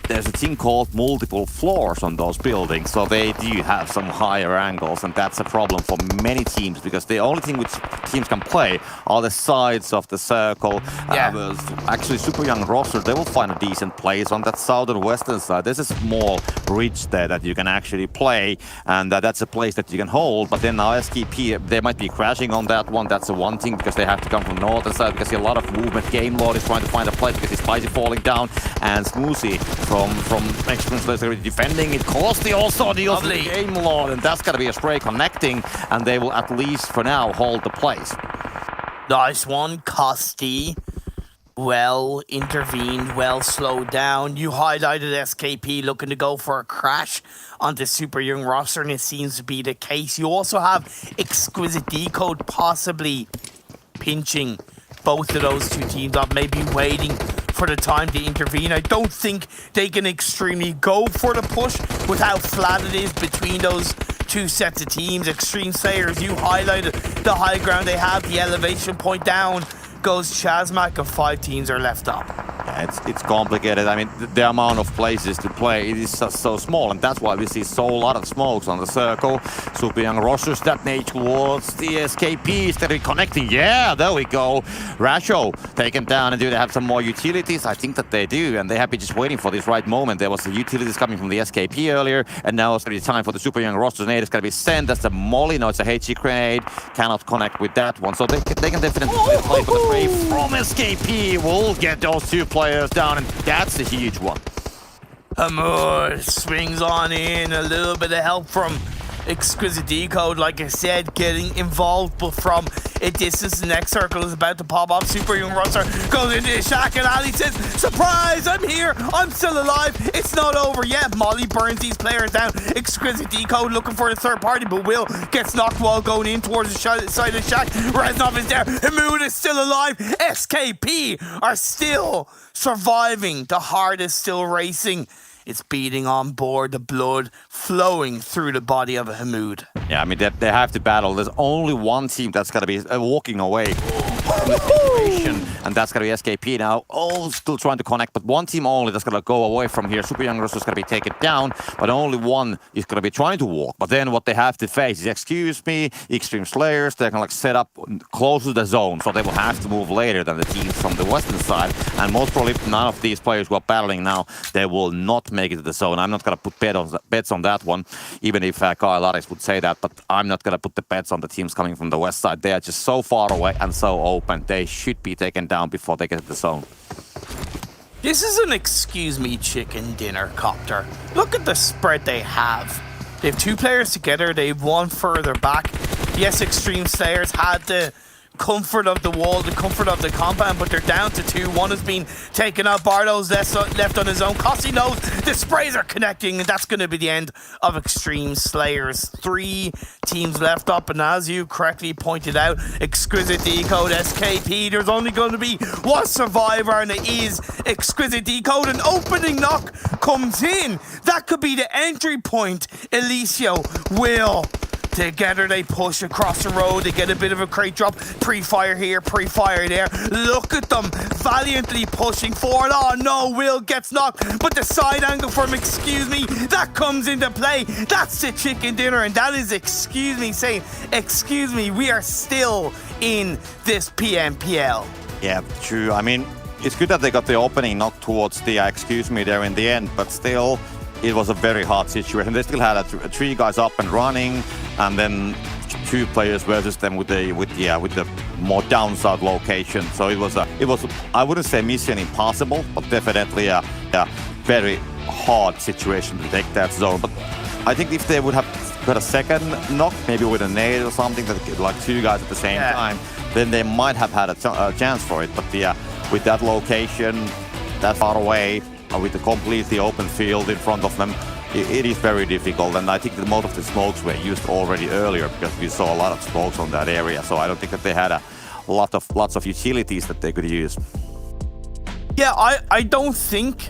[SPEAKER 11] there's a thing called multiple floors on those buildings, so they do have some higher angles, and that's a problem for many teams because the only thing which teams can play are the sides of the circle. Yeah. Actually, Super Young roster, they will find a decent place on that southern western side. There's a small ridge there that you can actually play, and that's a place that you can hold. But then now SKP, they might be crashing on that one. That's the one thing because they have to come from the northern side because a lot of movement. Game Lord is trying to find a place because he's Spicy falling down, and Smoothie from Extreme Slayers defending it. Kosti also deals with the Game Lord, and that's going to be a spray connecting, and they will at least for now hold the place.
[SPEAKER 10] Nice one, Kosti. Well intervened, well slowed down. You highlighted SKP looking to go for a crash on the Super Young roster, and it seems to be the case. You also have Exquisite Décode possibly pinching both of those two teams up, maybe waiting for the time to intervene. I don't think they can extremely go for the push with how flat it is between those two sets of teams. Xtreme Slayers, you highlighted the high ground they have, the elevation point down goes ChasMac, and 5 teams are left up.
[SPEAKER 11] Yeah, it's complicated. I mean, the amount of places to play, it is so small, and that's why we see so lot of smokes on the circle. Super Young rosters that nade towards the SKPs that are connecting. Yeah, there we go. Rasho taken down, and do they have some more utilities? I think that they do, and they have been just waiting for this right moment. There was the utilities coming from the SKP earlier, and now it's going to be time for the Super Young rosters. Nade is going to be sent. That's the Molly. No, it's a HG grenade. Cannot connect with that one, so they can definitely play for the free from SKP. We'll get those 2 players down, and that's a huge one.
[SPEAKER 10] Amor swings on in, a little bit of help from Exquisite Décode, like I said, getting involved, but from a distance. The next circle is about to pop up. Super Young roster goes into the shack, and Ali says, surprise, I'm here, I'm still alive, it's not over yet. Molly burns these players down. Exquisite Décode looking for the third party, but Will gets knocked while going in towards the side of the shack. Reznov is there, Hamoud is still alive, SKP are still surviving, the heart is still racing. It's beating on board, the blood flowing through the body of a Hamoud.
[SPEAKER 11] Yeah, I mean, they have to battle. There's only one team that's going to be walking away from the situation, and that's going to be SKP now. Oh, still trying to connect, but one team only that's going to go away from here. Super Young roster is going to be taken down, but only one is going to be trying to walk. But then what they have to face is, excuse me, Xtreme Slayers. They're going to set up close to the zone, so they will have to move later than the teams from the western side. And most probably none of these players who are battling now, they will not make it to the zone. I'm not going to put bets on that one, even if Kyle Aris would say that, but I'm not going to put the bets on the teams coming from the west side. They are just so far away and so open. They should be taken down before they get to the zone.
[SPEAKER 10] This is an excuse me chicken dinner copter. Look at the spread they have. They have 2 players together. They have 1 further back. Yes, Xtreme Slayers had the comfort of the wall, the comfort of the compound, but they're down to 2. 1 has been taken out. Bardo's left on his own. Kosti knows the sprays are connecting, and that's going to be the end of Xtreme Slayers. 3 teams left up, and as you correctly pointed out, Exquisite Décode, SKP, there's only going to be 1 survivor, and it is Exquisite Décode. An opening knock comes in. That could be the entry point. Elicio will. Together they push across the road. They get a bit of a crate drop. Pre-fire here, pre-fire there. Look at them valiantly pushing forward. Oh no, Will gets knocked, but the side angle from excuse me, that comes into play. That's the chicken dinner, and that is excuse me saying, excuse me, we are still in this PMPL.
[SPEAKER 11] Yeah, true. I mean, it's good that they got the opening knock towards the excuse me there in the end, but still, it was a very hard situation. They still had 3 guys up and running, and then 2 players versus them with the more down south location. So it was I wouldn't say mission impossible, but definitely a very hard situation to take that zone. But I think if they would have got a second knock, maybe with a nade or something, that could, like 2 guys at the same time, then they might have had a chance for it. But with that location, that far away, with the completely open field in front of them, it is very difficult. And I think that most of the smokes were used already earlier, because we saw a lot of smokes on that area. So I don't think that they had lots of utilities that they could use.
[SPEAKER 10] Yeah, I don't think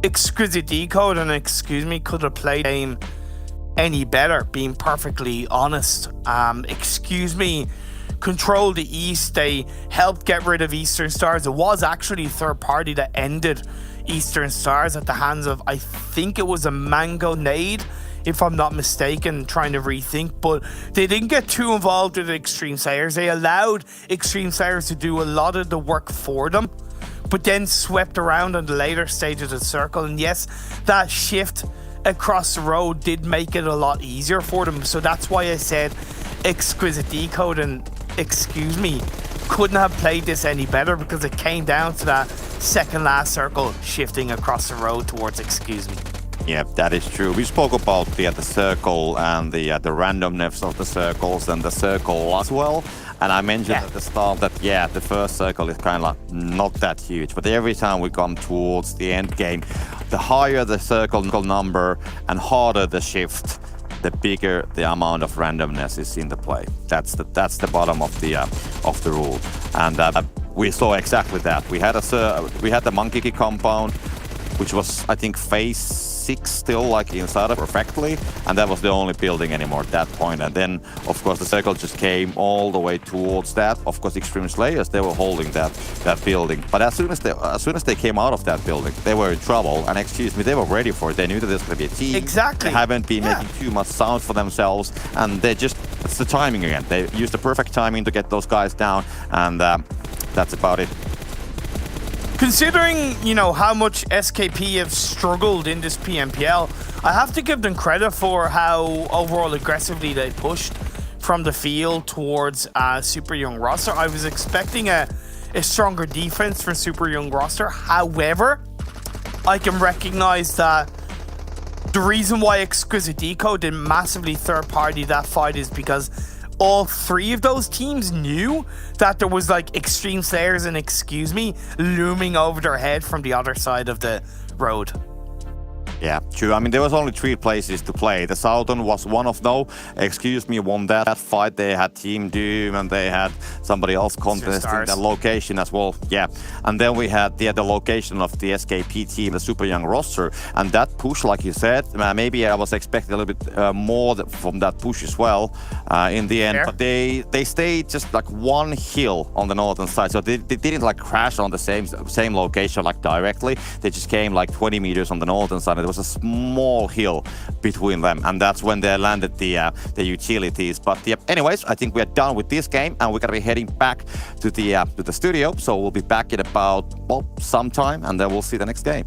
[SPEAKER 10] Exquisite Décode and Excuse Me could have played the game any better, being perfectly honest. Excuse Me controlled the East. They helped get rid of Eastern Stars. It was actually a third party that ended Eastern Stars at the hands of, I think it was a Mango Nade, if I'm not mistaken, trying to rethink, but they didn't get too involved with Xtreme Slayers. They allowed Xtreme Slayers to do a lot of the work for them, but then swept around on the later stages of the circle. And yes, that shift across the road did make it a lot easier for them. So that's why I said Exquisite Décode and Excuse Me couldn't have played this any better, because it came down to that second last circle shifting across the road towards Excuse Me.
[SPEAKER 11] Yeah, that is true. We spoke about the circle and the randomness of the circles and the circle as well. And I mentioned at the start that, the first circle is kind of like not that huge. But every time we come towards the end game, the higher the circle number and harder the shift, the bigger the amount of randomness is in the play. That's the bottom of the rule. And we saw exactly that. We had the monkey key compound, which was, I think, phase 6 still, like inside of perfectly, and that was the only building anymore at that point. And then of course the circle just came all the way towards that. Of course Xtreme Slayers, they were holding that building, but as soon as they came out of that building, they were in trouble. And Excuse Me, they were ready for it. They knew that there's going to be a team.
[SPEAKER 10] Exactly.
[SPEAKER 11] They haven't been making too much sound for themselves, and it's the timing again. They used the perfect timing to get those guys down, and that's about it.
[SPEAKER 10] Considering, how much SKP have struggled in this PMPL, I have to give them credit for how overall aggressively they pushed from the field towards Super Young roster. I was expecting a stronger defense for Super Young roster. However, I can recognize that the reason why Exquisite Décode didn't massively third party that fight is because all 3 of those teams knew that there was like Xtreme Slayers and Excuse Me looming over their head from the other side of the road.
[SPEAKER 11] Yeah, true. I mean, there was only 3 places to play. The Southern was one of those. Excuse Me won that fight. They had Team Doom and they had somebody else contesting that location as well. Yeah, and then we had the location of the SKP team, the Super Young roster, and that push, like you said, maybe I was expecting a little bit more from that push as well in the end. But they stayed just like one hill on the northern side, so they didn't like crash on the same location like directly. They just came like 20 meters on the northern side. There was a small hill between them, and that's when they landed the utilities. But anyways, I think we are done with this game, and we're gonna be heading back to the studio. So we'll be back in about some time, and then we'll see the next game.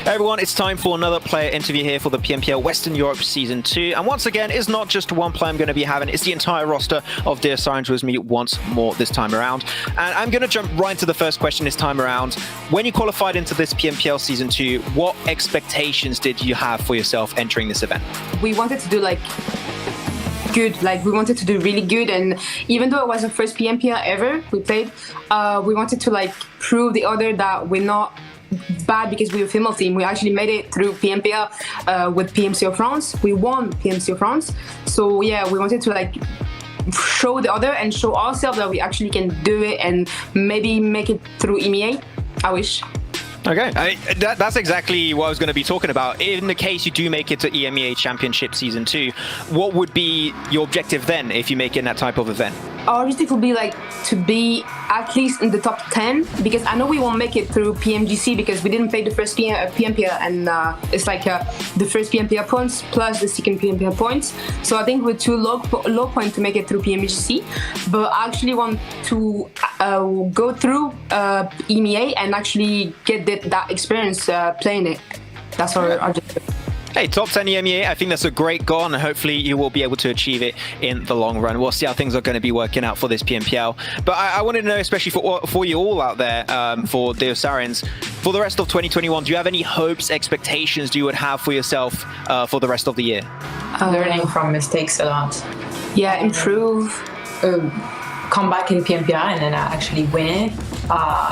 [SPEAKER 12] Hey everyone, it's time for another player interview here for the PMPL Western Europe Season 2. And once again, it's not just one player I'm going to be having, it's the entire roster of Deus Sirens with me once more this time around. And I'm going to jump right into the first question this time around. When you qualified into this PMPL Season 2, what expectations did you have for yourself entering this event?
[SPEAKER 13] We wanted to do like good. Like we wanted to do really good, and even though it was the first PMPL ever we played, we wanted to like prove the other that we're not bad because we're a female team. We actually made it through PMPL with PMCO France. We won PMCO France. So yeah, we wanted to like show the other and show ourselves that we actually can do it and maybe make it through EMEA. I wish.
[SPEAKER 12] Okay, that's exactly what I was going to be talking about. In the case you do make it to EMEA Championship Season 2, what would be your objective then if you make it in that type of event?
[SPEAKER 13] Our objective would be like to be at least in the top 10, because I know we won't make it through PMGC because we didn't play the first PMPL, and it's like the first PMPL points plus the second PMPL points. So I think we're too low point to make it through PMGC, but I actually want to go through EMEA and actually get that experience playing it. That's our objective.
[SPEAKER 12] Hey, top 10 EMEA, I think that's a great goal, and hopefully you will be able to achieve it in the long run. We'll see how things are going to be working out for this PMPL. But I wanted to know, especially for you all out there, for Deus Sirens, for the rest of 2021, do you have any hopes, expectations you would have for yourself for the rest of the year?
[SPEAKER 14] Learning from mistakes a lot.
[SPEAKER 13] Yeah, improve.
[SPEAKER 14] Come back in PMPL and then actually win it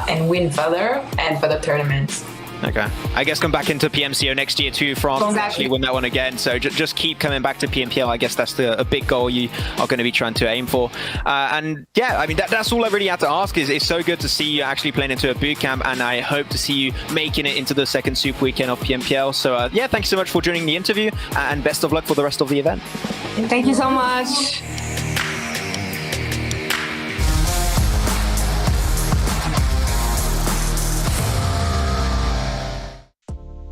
[SPEAKER 14] and win further and further tournaments.
[SPEAKER 12] Okay. I guess come back into PMCO next year too, France, exactly. Actually win that one again. So just keep coming back to PMPL. I guess that's a big goal you are going to be trying to aim for. And yeah, I mean, that's all I really had to ask. It's so good to see you actually playing into a boot camp, and I hope to see you making it into the second Super Weekend of PMPL. So yeah, thanks so much for joining the interview, and best of luck for the rest of the event.
[SPEAKER 13] Thank you so much.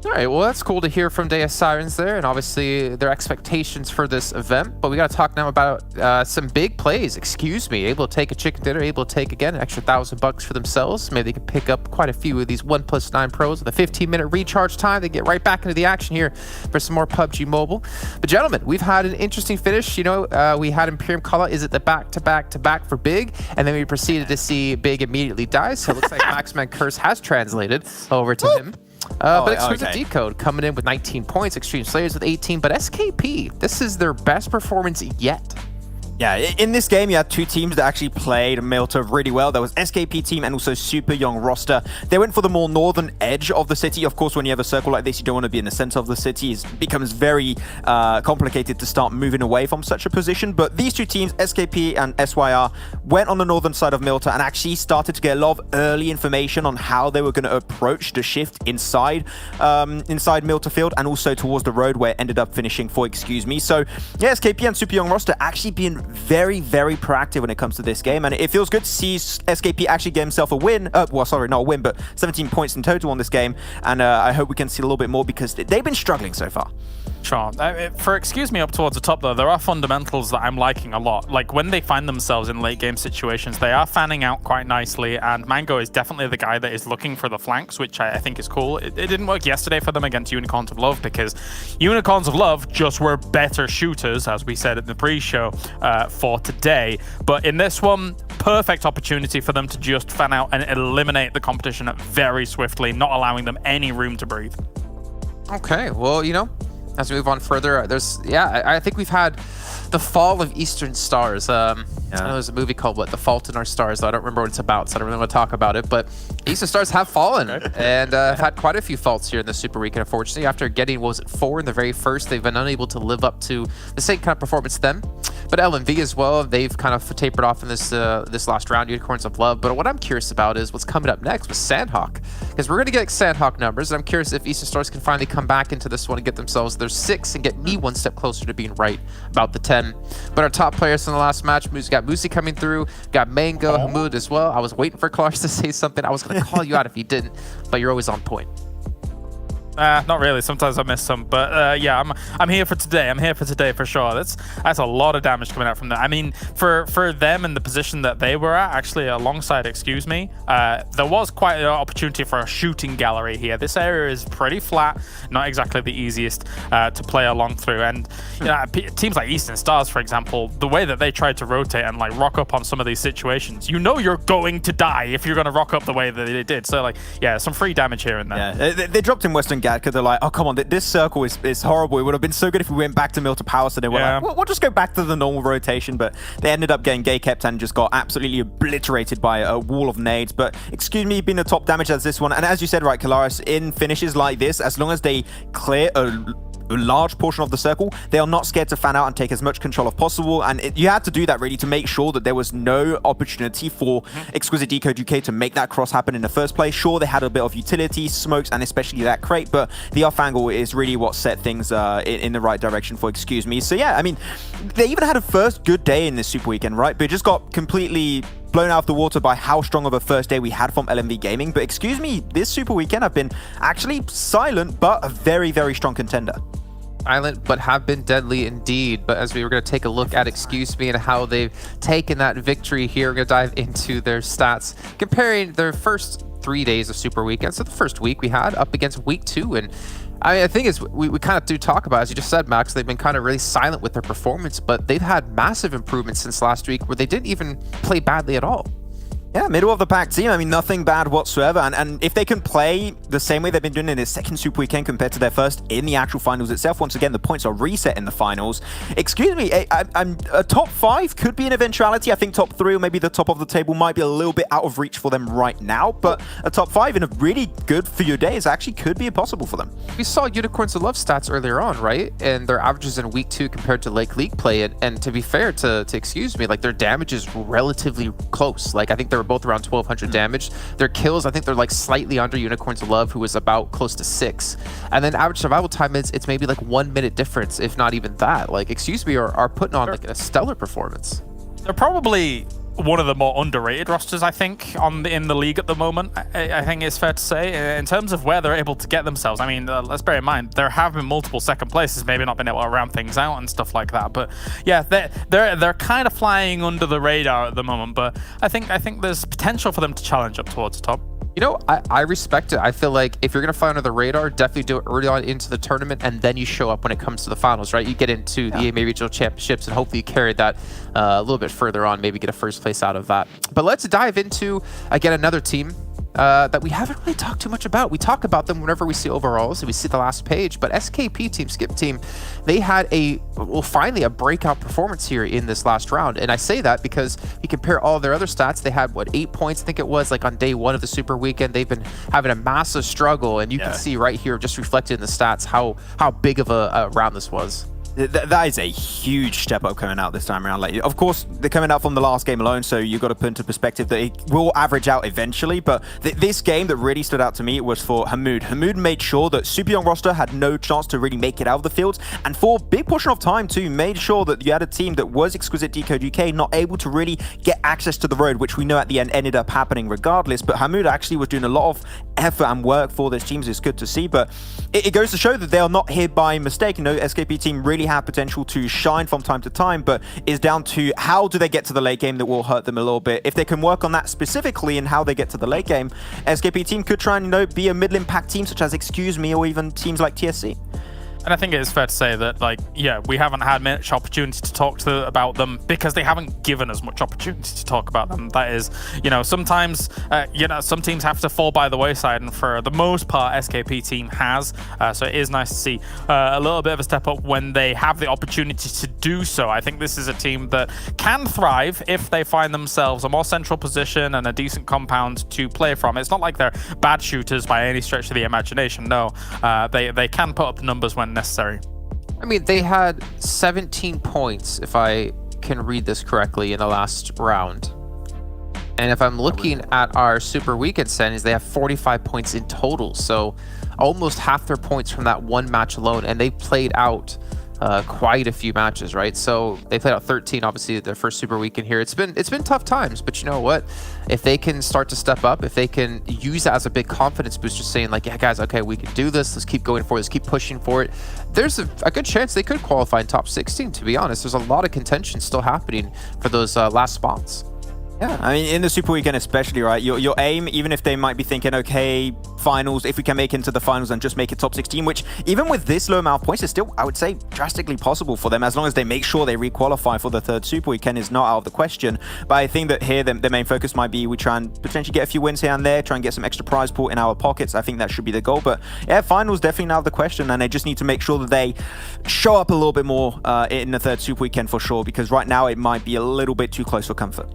[SPEAKER 2] All right, well, that's cool to hear from Deus Sirens there, and obviously their expectations for this event. But we got to talk now about some big plays. Excuse me, able to take a chicken dinner, able to take, again, an extra $1,000 for themselves. Maybe they can pick up quite a few of these 1+9 pros with a 15-minute recharge time. They get right back into the action here for some more PUBG Mobile. But gentlemen, we've had an interesting finish. You know, we had Imperium call out, is it the back-to-back-to-back for Big? And then we proceeded to see Big immediately die. So it looks like Maxman Curse has translated over to him. But Exquisite Décode coming in with 19 points, Xtreme Slayers with 18, but SKP, this is their best performance yet.
[SPEAKER 3] Yeah, in this game, you had two teams that actually played Malta really well. There was SKP team and also super young roster. They went for the more northern edge of the city. Of course, when you have a circle like this, you don't want to be in the center of the city. It becomes very complicated to start moving away from such a position. But these two teams, SKP and SYR, went on the northern side of Malta and actually started to get a lot of early information on how they were going to approach the shift inside Malta field and also towards the road where it ended up finishing for Excuse Me. So yeah, SKP and super young roster actually being very, very proactive when it comes to this game, and it feels good to see SKP actually get himself a win. Well, sorry, not a win, but 17 points in total on this game, and I hope we can see a little bit more because they've been struggling so far.
[SPEAKER 4] Sure. For Excuse Me up towards the top, though, there are fundamentals that I'm liking a lot. Like, when they find themselves in late-game situations, they are fanning out quite nicely, and Mango is definitely the guy that is looking for the flanks, which I think is cool. It didn't work yesterday for them against Unicorns of Love, because Unicorns of Love just were better shooters, as we said in the pre-show, for today. But in this one, perfect opportunity for them to just fan out and eliminate the competition very swiftly, not allowing them any room to breathe.
[SPEAKER 2] Okay, well, you know, as we move on further, I think we've had the fall of Eastern Stars. I know there's a movie called The Fault in Our Stars, though I don't remember what it's about, so I don't really want to talk about it. But Eastern Stars have fallen and have had quite a few faults here in the Super Weekend, unfortunately. After getting, 4 in the very first, they've been unable to live up to the same kind of performance then. But LMV as well, they've kind of tapered off in this last round, Unicorns of Love. But what I'm curious about is what's coming up next with Sanhok. Because we're going to get Sanhok numbers, and I'm curious if Eastern Stars can finally come back into this one and get themselves their 6 and get me one step closer to being right about the 10. But our top players in the last match, we got Musi coming through, got Mango, Hamoud as well. I was waiting for Klars to say something. I was going to call you out if he didn't, but you're always on point.
[SPEAKER 4] Not really. Sometimes I miss some, but yeah, I'm here for today. I'm here for today for sure. That's a lot of damage coming out from that. I mean, for them in the position that they were at, actually alongside Excuse Me, there was quite an opportunity for a shooting gallery here. This area is pretty flat, not exactly the easiest to play along through. And you know, teams like Eastern Stars, for example, the way that they tried to rotate and like rock up on some of these situations, you know you're going to die if you're going to rock up the way that they did. So like, yeah, some free damage here and there.
[SPEAKER 3] Yeah, they dropped in Western Gatka. They're like, oh, come on, this circle is horrible. It would have been so good if we went back to Mill to Power. So they were like, we'll just go back to the normal rotation. But they ended up getting gate kept and just got absolutely obliterated by a wall of nades. But excuse me, being a top damage as this one. And as you said, right, Kalaris, in finishes like this, as long as they clear a large portion of the circle, they are not scared to fan out and take as much control as possible. And you had to do that really to make sure that there was no opportunity for Exquisite Décode UK to make that cross happen in the first place. Sure, they had a bit of utility, smokes, and especially that crate, but the off angle is really what set things in the right direction for Excuse Me. So yeah, I mean, they even had a first good day in this Super Weekend, right? But it just got completely blown out of the water by how strong of a first day we had from LMV Gaming. But Excuse Me, this Super Weekend have been actually silent, but a very, very strong contender.
[SPEAKER 2] Silent, but have been deadly indeed. But as we were going to take a look at Excuse Me and how they've taken that victory here, we're going to dive into their stats, comparing their first 3 days of Super Weekend. So the first week we had up against week 2. And I mean, the thing is, we kind of do talk about, as you just said, Max, they've been kind of really silent with their performance, but they've had massive improvements since last week where they didn't even play badly at all.
[SPEAKER 3] Yeah, middle of the pack team. I mean, nothing bad whatsoever. And if they can play the same way they've been doing in their second Super Weekend compared to their first in the actual finals itself, once again, the points are reset in the finals. Excuse me, a top 5 could be an eventuality. I think top 3 or maybe the top of the table might be a little bit out of reach for them right now, but a top 5 in a really good for your days actually could be possible for them.
[SPEAKER 2] We saw Unicorns of Love stats earlier on, right? And their averages in week 2 compared to League play. And to be fair to Excuse Me, like their damage is relatively close. Like I think they were both around 1200 damage. Their kills, I think they're like slightly under Unicorns of Love, who was about close to 6. And then average survival time is it's maybe like 1 minute difference, if not even that. Like Excuse Me are putting on like a stellar performance.
[SPEAKER 4] They're probably one of the more underrated rosters, I think, in the league at the moment. I think it's fair to say, in terms of where they're able to get themselves. I mean, let's bear in mind there have been multiple second places, maybe not been able to round things out and stuff like that. But yeah, they're kind of flying under the radar at the moment. But I think there's potential for them to challenge up towards the top.
[SPEAKER 2] You know, I respect it. I feel like if you're going to fly under the radar, definitely do it early on into the tournament, and then you show up when it comes to the finals, right? You get into the EMEA Regional Championships, and hopefully you carry that a little bit further on, maybe get a first place out of that. But let's dive into, again, another team that we haven't really talked too much about. We talk about them whenever we see overalls, and we see the last page, but SKP team, Skip team, they had finally a breakout performance here in this last round. And I say that because you compare all their other stats, they had, what, 8 points, I think it was, like on day 1 of the Super Weekend. They've been having a massive struggle, and you can see right here, just reflected in the stats, how big of a round this was.
[SPEAKER 3] That is a huge step up coming out this time around. Like, of course, they're coming out from the last game alone, so you've got to put into perspective that it will average out eventually. But this game that really stood out to me was for Hamoud. Hamoud made sure that Super Young roster had no chance to really make it out of the field, and for a big portion of time too, made sure that you had a team that was Exquisite Décode UK not able to really get access to the road, which we know at the end ended up happening regardless. But Hamoud actually was doing a lot of effort and work for this team, so it's good to see. But it goes to show that they are not here by mistake. You know, SKP team really have potential to shine from time to time, but is down to how do they get to the late game that will hurt them a little bit. If they can work on that specifically in how they get to the late game, SKP team could try and, you know, be a middle impact team such as Excuse Me or even teams like TSC.
[SPEAKER 4] And I think it is fair to say that, like, yeah, we haven't had much opportunity to talk about them because they haven't given us much opportunity to talk about them. That is, you know, sometimes, some teams have to fall by the wayside, and for the most part, SKP team has. So it is nice to see a little bit of a step up when they have the opportunity to do so. I think this is a team that can thrive if they find themselves a more central position and a decent compound to play from. It's not like they're bad shooters by any stretch of the imagination. No, they can put up the numbers when necessary.
[SPEAKER 2] I mean, they had 17 points, if I can read this correctly, in the last round. And if I'm looking at our Super Weekend standings, they have 45 points in total. So almost half their points from that one match alone. And they played out quite a few matches, right? So they played out 13, obviously, their first Super Weekend here. It's been tough times, but you know what? If they can start to step up, if they can use that as a big confidence booster, saying like, yeah, guys, okay, we can do this. Let's keep going for it. Let's keep pushing for it. There's a good chance they could qualify in top 16, to be honest. There's a lot of contention still happening for those last spots.
[SPEAKER 3] Yeah, I mean, in the Super Weekend especially, right, your aim, even if they might be thinking, okay, finals, if we can make it into the finals and just make it top 16, which even with this low amount of points is still, I would say, drastically possible for them, as long as they make sure they re-qualify for the third Super Weekend is not out of the question. But I think that here, the main focus might be we try and potentially get a few wins here and there, try and get some extra prize pool in our pockets. I think that should be the goal. But yeah, finals definitely not out of the question, and they just need to make sure that they show up a little bit more in the third Super Weekend for sure, because right now it might be a little bit too close for comfort.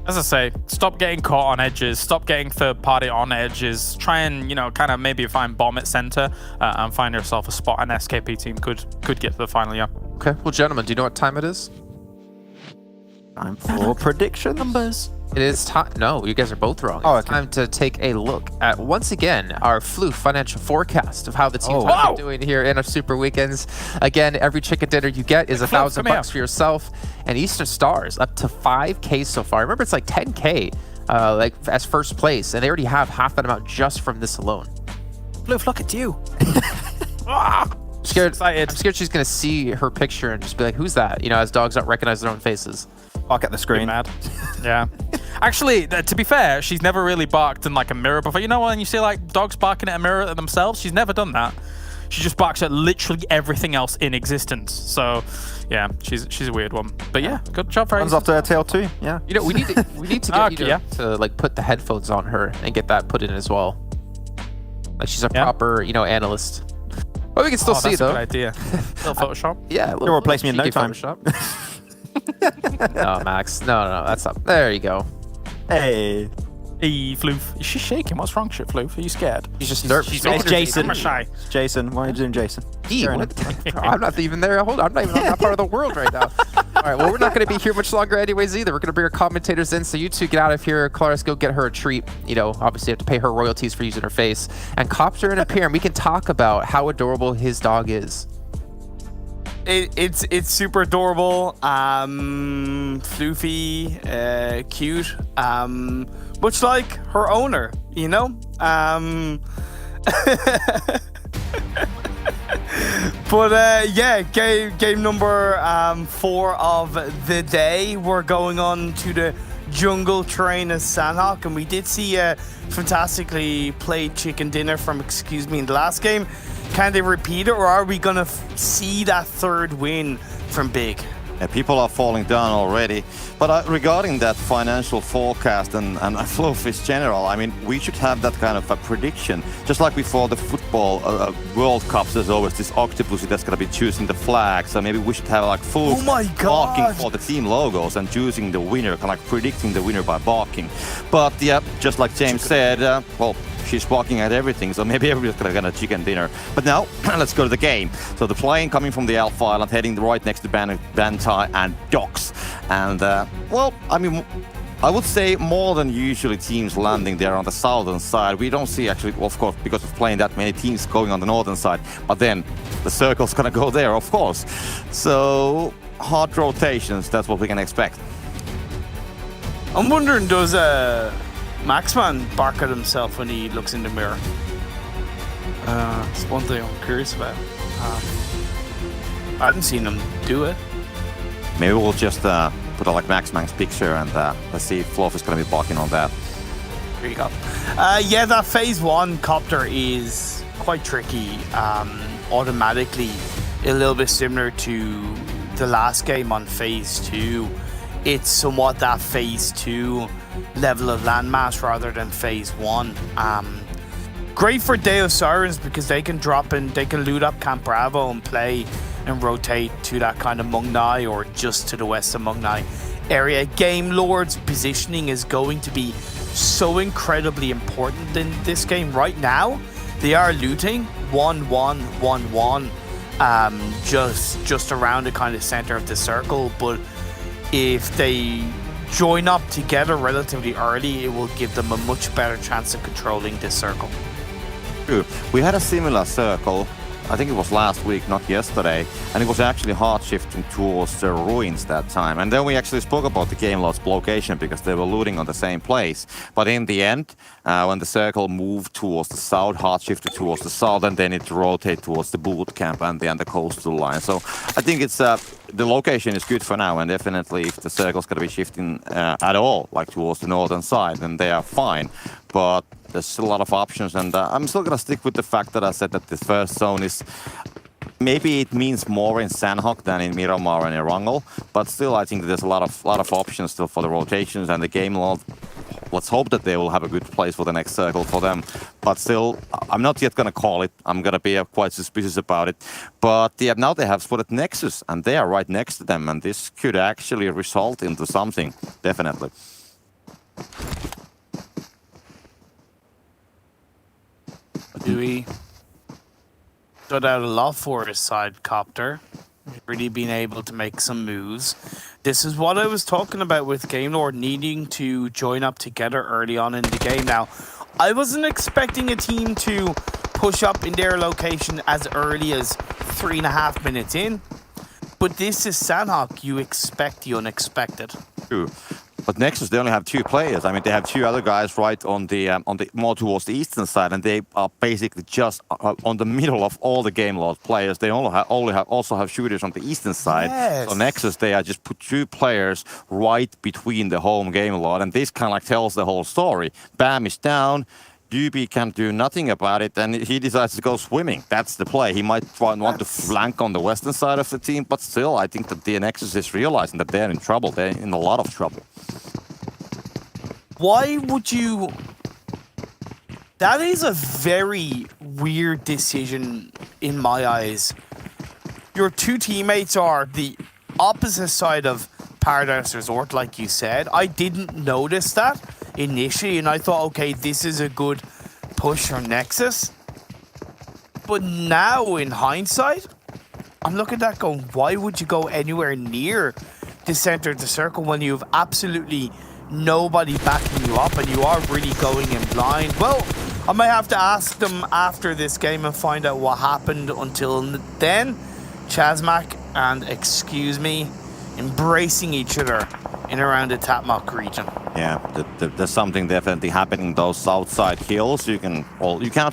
[SPEAKER 4] As I say, stop getting caught on edges, stop getting third party on edges, try and, kind of maybe find bomb at center and find yourself a spot. An SKP team could get to the final, yeah.
[SPEAKER 2] Okay, well, gentlemen, do you know what time it is?
[SPEAKER 3] Time for prediction numbers.
[SPEAKER 2] It is time. No, you guys are both wrong.
[SPEAKER 3] Oh,
[SPEAKER 2] it's time to take a look at, once again, our Floof financial forecast of how the teams have been doing here in our Super Weekends. Again, every chicken dinner you get is $1,000 for yourself, and Eastern Stars up to 5K so far. Remember, it's like 10K like as first place, and they already have half that amount just from this alone.
[SPEAKER 10] Floof, look at you.
[SPEAKER 2] I'm scared she's going to see her picture and just be like, who's that? As dogs don't recognize their own faces.
[SPEAKER 3] Bark at the screen.
[SPEAKER 4] Mad. Yeah. Actually, to be fair, she's never really barked in like a mirror before. You know when you see like dogs barking at a mirror at themselves? She's never done that. She just barks at literally everything else in existence. So, yeah, she's a weird one. But yeah, good job, Fraser.
[SPEAKER 3] Runs off to her tail too. Yeah.
[SPEAKER 2] We need to get you to like put the headphones on her and get that put in as well. Like she's a proper analyst. But we can still see though.
[SPEAKER 4] That's a good idea. Little Photoshop.
[SPEAKER 2] Yeah.
[SPEAKER 3] You'll replace me in no time.
[SPEAKER 2] No, Max. No, that's up. There you go.
[SPEAKER 3] Hey.
[SPEAKER 4] Hey, Floof. Is she shaking? What's wrong, Floof? Are you scared?
[SPEAKER 2] She's just nervous.
[SPEAKER 3] It's Jason.
[SPEAKER 4] I'm shy.
[SPEAKER 3] Jason, why are you doing Jason?
[SPEAKER 2] I'm not even there. Hold on. I'm not even on that part of the world right now. All right, well, we're not going to be here much longer anyways either. We're going to bring our commentators in, so you two get out of here. Claris, go get her a treat. Obviously you have to pay her royalties for using her face. And Copter and appear, and we can talk about how adorable his dog is.
[SPEAKER 10] It's super adorable, floofy, cute, much like her owner, But yeah, game number 4 of the day. We're going on to the jungle train as Sanhok, and we did see a fantastically played chicken dinner from in the last game. Can they repeat it, or are we gonna see that third win from Big?
[SPEAKER 11] Yeah, people are falling down already. But regarding that financial forecast and Floofish general, I mean, we should have that kind of a prediction. Just like before the football World Cups, there's always this octopus that's going to be choosing the flag. So maybe we should have like full barking for the team logos and choosing the winner, kind of like predicting the winner by barking. But yeah, just like James said, well, she's barking at everything, so maybe everybody's gonna get a chicken dinner. But now, let's go to the game. So the plane coming from the Alpha Island, heading right next to Bantai and Docks. And, well, I mean, I would say more than usually teams landing there on the southern side. We don't see actually, of course, because of playing that many teams going on the northern side. But then the circle's gonna go there, of course. So, hard rotations, that's what we can expect.
[SPEAKER 10] I'm wondering, does Maxman bark at himself when he looks in the mirror? It's one thing I'm curious about. I haven't seen him do it.
[SPEAKER 11] Maybe we'll just put like Maxman's picture and let's see if Floof is going to be barking on that.
[SPEAKER 10] There you go. Yeah, that phase 1 copter is quite tricky. Automatically, a little bit similar to the last game on phase 2. It's somewhat that phase 2 level of landmass rather than phase 1. Great for Deus Sirens because they can drop in, they can loot up Camp Bravo and play and rotate to that kind of Mung Nai or just to the west of Mung Nai area. Game Lord's positioning is going to be so incredibly important in this game. Right now, they are looting 1-1-1-1 just around the kind of center of the circle, but if they join up together relatively early, it will give them a much better chance of controlling this circle.
[SPEAKER 11] True. We had a similar circle I think it was last week, not yesterday, and it was actually hard shifting towards the ruins that time. And then we actually spoke about the game lot's location because they were looting on the same place. But in the end, when the circle moved towards the south, hard shifted towards the south, and then it rotated towards the boot camp and the coastal line. So I think it's the location is good for now, and definitely if the circle's going to be shifting at all, like towards the northern side, then they are fine. But there's still a lot of options, and I'm still going to stick with the fact that I said that the first zone is... Maybe it means more in Sanhok than in Miramar and Erangel, but still I think that there's a lot of options still for the rotations and the game lot. Let's hope that they will have a good place for the next circle for them. But still, I'm not yet going to call it. I'm going to be quite suspicious about it. But yeah, now they have spotted Nexus, and they are right next to them, and this could actually result into something, definitely.
[SPEAKER 10] Dewey got out a lot for his side copter. Really been able to make some moves. This is what I was talking about with Game Lord needing to join up together early on in the game. Now, I wasn't expecting a team to push up in their location as early as 3.5 minutes in. But this is Sanhok. You expect the unexpected.
[SPEAKER 11] True. But Nexus, they only have 2 players. I mean, they have 2 other guys right on the more towards the eastern side, and they are basically just on the middle of all the game lot players. They also have shooters on the eastern side.
[SPEAKER 10] Yes.
[SPEAKER 11] So Nexus, they are just put 2 players right between the home game lot, and this kind of like tells the whole story. Bam is down. Duby can do nothing about it, and he decides to go swimming. That's the play. He might want to flank on the western side of the team, but still, I think that the Nexus is realizing that they're in trouble. They're in a lot of trouble.
[SPEAKER 10] Why would you... That is a very weird decision in my eyes. Your 2 teammates are the opposite side of Paradise Resort, like you said. I didn't notice that initially, and I thought, okay, this is a good push for Nexus. But now, in hindsight, I'm looking at that going, why would you go anywhere near the center of the circle when you have absolutely nobody backing you up and you are really going in blind? Well, I might have to ask them after this game and find out what happened. Until then, ChasMac and Excuse Me embracing each other in around the Tapmock region.
[SPEAKER 11] Yeah, there's something definitely happening. Those southside hills, you can't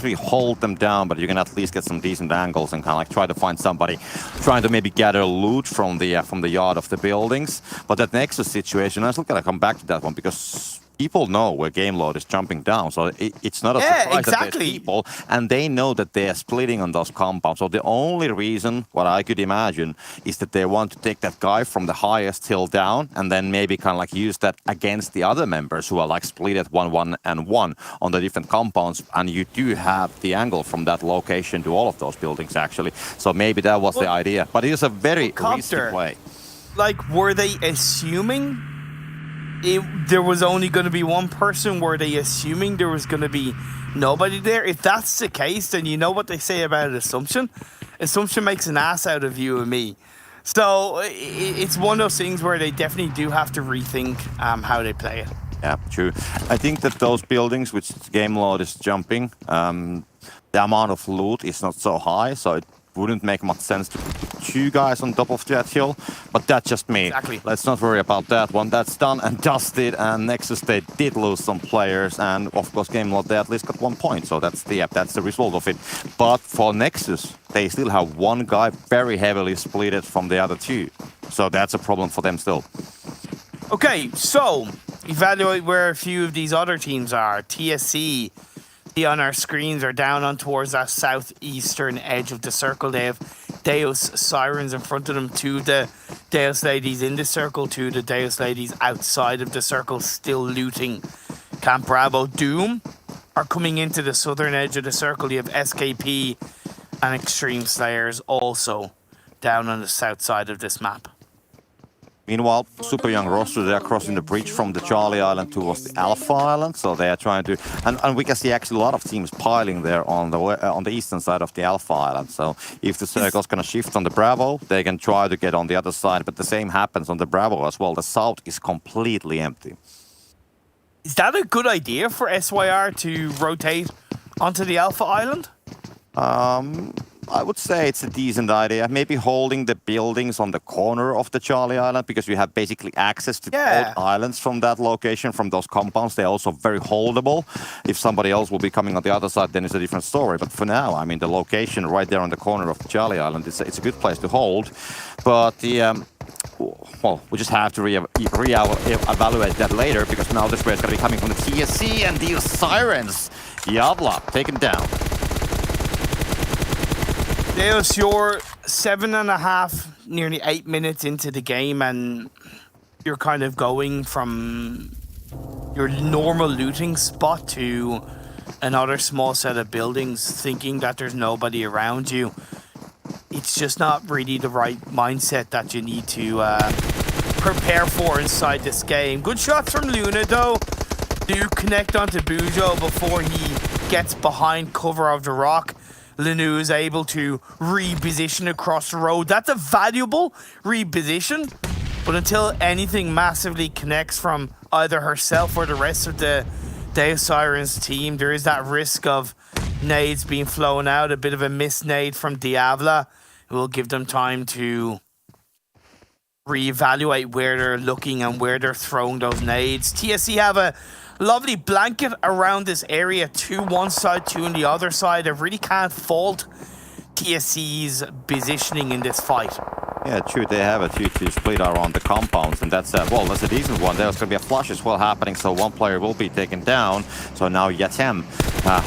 [SPEAKER 11] really hold them down, but you can at least get some decent angles and kind of like try to find somebody trying to maybe gather loot from the yard of the buildings. But that Nexus situation, I'm still gonna come back to that one because people know where Game Lord is jumping down, so it's not a surprise that there's people, and they know that they are splitting on those compounds. So the only reason, what I could imagine, is that they want to take that guy from the highest hill down, and then maybe kind of like use that against the other members who are like split at 1-1 and 1 on the different compounds, and you do have the angle from that location to all of those buildings actually. So maybe that was the idea, but it is a very risky play.
[SPEAKER 10] Like, were they assuming there was only going to be one person? Were they assuming there was going to be nobody there? If that's the case, then you know what they say about assumption. Assumption makes an ass out of you and me. So it's one of those things where they definitely do have to rethink how they play it.
[SPEAKER 11] Yeah, true. I think that those buildings which Game Lord is jumping, the amount of loot is not so high, so it wouldn't make much sense to put 2 guys on top of that hill, but that's just me.
[SPEAKER 10] Exactly.
[SPEAKER 11] Let's not worry about that one. That's done and dusted, and Nexus, they did lose some players, and of course Game Lord, they at least got 1 point, so that's the result of it. But for Nexus, they still have 1 guy very heavily splitted from the other 2, so that's a problem for them still.
[SPEAKER 10] Okay, so evaluate where a few of these other teams are. TSC on our screens are down on towards that southeastern edge of the circle. They have Deus Sirens in front of them, 2 of the Deus ladies in the circle, 2 of the Deus ladies outside of the circle still looting Camp Bravo. Doom are coming into the southern edge of the circle. You have SKP and Xtreme Slayers also down on the south side of this map.
[SPEAKER 11] Meanwhile, super young roster, they are crossing the bridge from the Charlie Island towards the Alpha Island, so they are trying to, and we can see actually a lot of teams piling there on the eastern side of the Alpha Island. So if the circle's gonna shift on the Bravo, they can try to get on the other side, but the same happens on the Bravo as well. The south is completely empty.
[SPEAKER 10] Is that a good idea for SYR to rotate onto the Alpha Island?
[SPEAKER 11] I would say it's a decent idea. Maybe holding the buildings on the corner of the Charlie Island, because you have basically access to both islands from that location, from those compounds. They're also very holdable. If somebody else will be coming on the other side, then it's a different story. But for now, I mean, the location right there on the corner of the Charlie Island, it's a good place to hold. But the well, we just have to evaluate that later, because now this spray is going to be coming from the TSC and Deus Sirens. Diabla taken down.
[SPEAKER 10] Deus, you're 7.5, nearly 8 minutes into the game, and you're kind of going from your normal looting spot to another small set of buildings, thinking that there's nobody around you. It's just not really the right mindset that you need to prepare for inside this game. Good shots from Luna, though. Do connect onto Bujo before he gets behind cover of the rock. Linu is able to reposition across the road. That's a valuable reposition, but until anything massively connects from either herself or the rest of the Deus Sirens team, there is that risk of nades being flown out. A bit of a missed nade from Diabla. It will give them time to reevaluate where they're looking and where they're throwing those nades. TSC have a lovely blanket around this area, 2 one side, 2 on the other side. I really can't fault TSC's positioning in this fight.
[SPEAKER 11] Yeah, true. They have a 2-2 split around the compounds, and that's well, that's a decent one. There's going to be a flush as well happening, so one player will be taken down. So now Yatem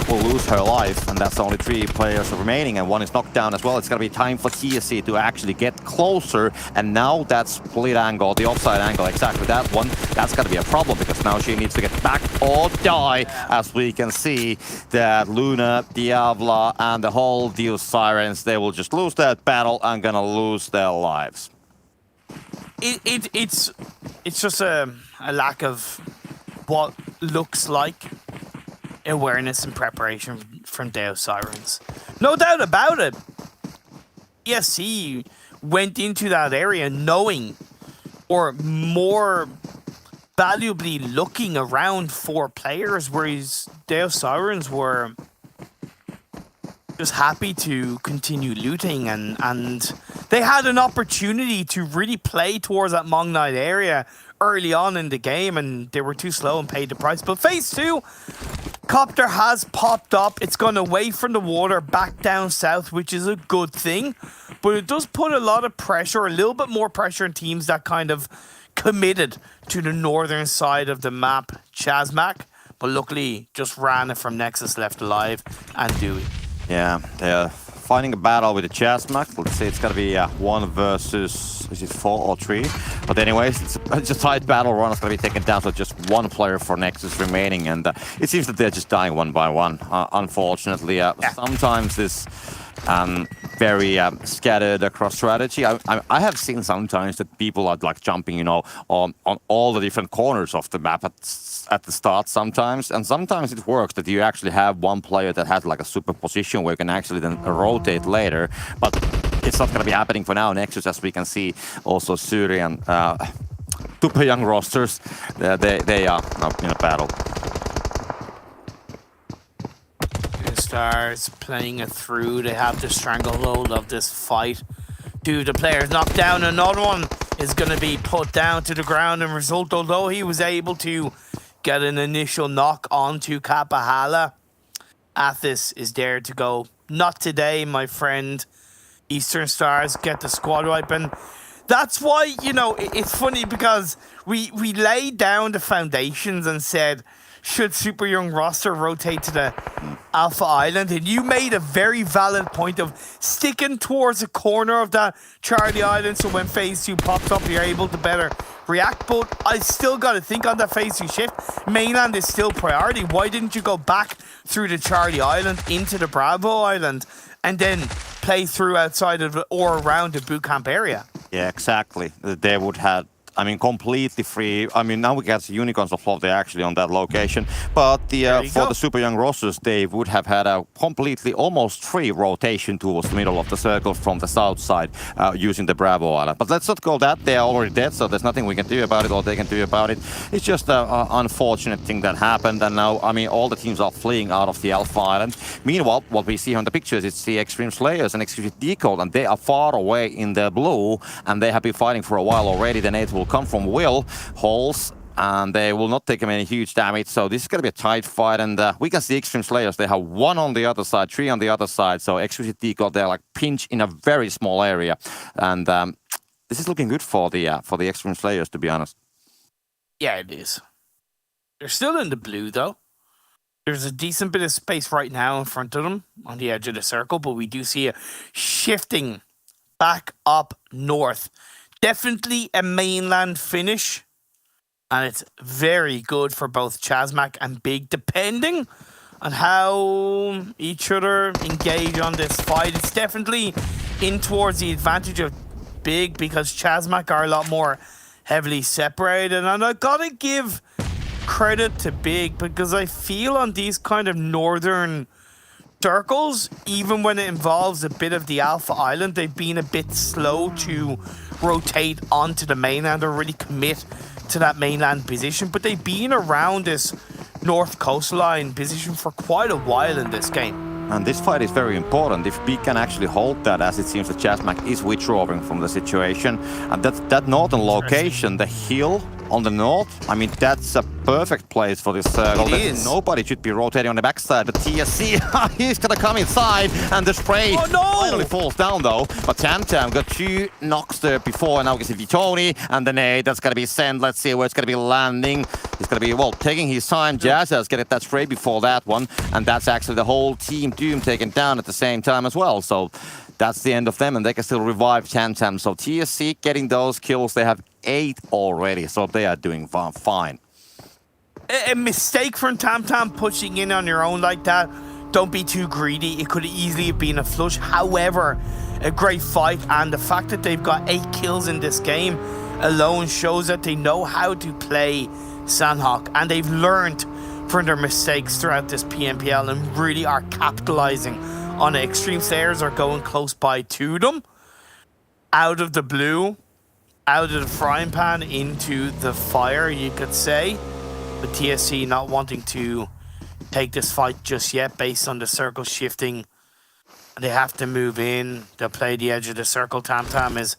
[SPEAKER 11] will lose her life, and that's only 3 players remaining, and one is knocked down as well. It's going to be time for TSC to actually get closer, and now that split angle, the offside angle, exactly that one, that's going to be a problem, because now she needs to get back or die, as we can see that Luna, Diabla, and the whole Deus Sirens, they will just lose that battle and gonna lose their lives.
[SPEAKER 10] It's just a lack of what looks like awareness and preparation from Deus Sirens. No doubt about it. TSC went into that area knowing, or more valuably looking around for players, whereas Deus Sirens were just happy to continue looting, and they had an opportunity to really play towards that Mong Knight area early on in the game, and they were too slow and paid the price. But phase 2, Copter has popped up. It's gone away from the water back down south, which is a good thing, but it does put a lot of pressure, a little bit more pressure on teams that kind of committed to the northern side of the map. ChasMac, but luckily just ran it from Nexus left alive, and Dewey.
[SPEAKER 11] Yeah, they're fighting a battle with the ChasMac. Let's say it's gonna be 1 versus, is it 4 or 3? But anyways, it's a tight battle. Ron is gonna be taken down, so just 1 player for Nexus remaining, and it seems that they're just dying one by one. Unfortunately, sometimes this very scattered across strategy. I have seen sometimes that people are like jumping, you know, on all the different corners of the map at the start sometimes, and sometimes it works that you actually have one player that has like a super position where you can actually then rotate later, but it's not going to be happening for now. Nexus, as we can see, also Syrian, super young rosters, they are in a battle.
[SPEAKER 10] Stars playing it through. They have the stranglehold of this fight. 2 of the players knocked down. Another one is going to be put down to the ground. And result, although he was able to get an initial knock onto Kapahala, Athis is there to go. Not today, my friend. Eastern Stars get the squad wipe. And that's why, you know, it's funny, because we laid down the foundations and said, should Super Young roster rotate to the Alpha Island? And you made a very valid point of sticking towards the corner of that Charlie Island, so when phase 2 pops up, you're able to better react. But I still got to think on that phase 2 shift. Mainland is still priority. Why didn't you go back through the Charlie Island into the Bravo Island and then play through outside of or around the boot camp area?
[SPEAKER 11] Yeah, exactly. They would have I mean, completely free. I mean, now we got the Unicorns of Love, they're actually on that location. But for the super young rosters, they would have had a completely almost free rotation towards the middle of the circle from the south side using the Bravo Island. But let's not go that. They are already dead, so there's nothing we can do about it or they can do about it. It's just an unfortunate thing that happened. And now, I mean, all the teams are fleeing out of the Alpha Island. Meanwhile, what we see on the pictures, it's the Xtreme Slayers and Exquisite Décode, and they are far away in the blue, and they have been fighting for a while already. The nades will come from Will, Halls, and they will not take any huge damage. So this is going to be a tight fight, and we can see Extreme Slayers. They have 1 on the other side, 3 on the other side. So Exquisite Décode, they're like pinched in a very small area, and this is looking good for the Extreme Slayers, to be honest.
[SPEAKER 10] Yeah, it is. They're still in the blue, though. There's a decent bit of space right now in front of them on the edge of the circle, but we do see a shifting back up north. Definitely a mainland finish. And it's very good for both ChasMac and Big, depending on how each other engage on this fight. It's definitely in towards the advantage of Big because ChasMac are a lot more heavily separated. And I gotta give credit to Big because I feel on these kind of northern circles, even when it involves a bit of the Alpha Island, they've been a bit slow to rotate onto the mainland or really commit to that mainland position, but they've been around this north coastline position for quite a while in this game.
[SPEAKER 11] And this fight is very important. If B can actually hold that, as it seems that ChasMac is withdrawing from the situation, and that northern location, the hill on the north, I mean, that's a perfect place for this circle. Nobody should be rotating on the backside, but TSC, he's gonna come inside, and the spray finally falls down though. But Tam got 2 knocks there before, and now we can see Tony, and the nade that's gonna be sent. Let's see where it's gonna be landing. He's gonna be, well, taking his time. Jazz has getting that spray before that one, and that's actually the whole team Doom taken down at the same time as well. So that's the end of them, and they can still revive Tam. So TSC getting those kills, they have 8 already, so they are doing fine.
[SPEAKER 10] A mistake from Tam pushing in on your own like that. Don't be too greedy. It could easily have been a flush. However, a great fight, and the fact that they've got 8 kills in this game alone shows that they know how to play Sanhok, and they've learned from their mistakes throughout this PMPL and really are capitalizing on it. Xtreme Slayers are going close by to them. Out of the blue, out of the frying pan into the fire, you could say. But TSC not wanting to take this fight just yet based on the circle shifting. They have to move in. They'll play the edge of the circle. Tam is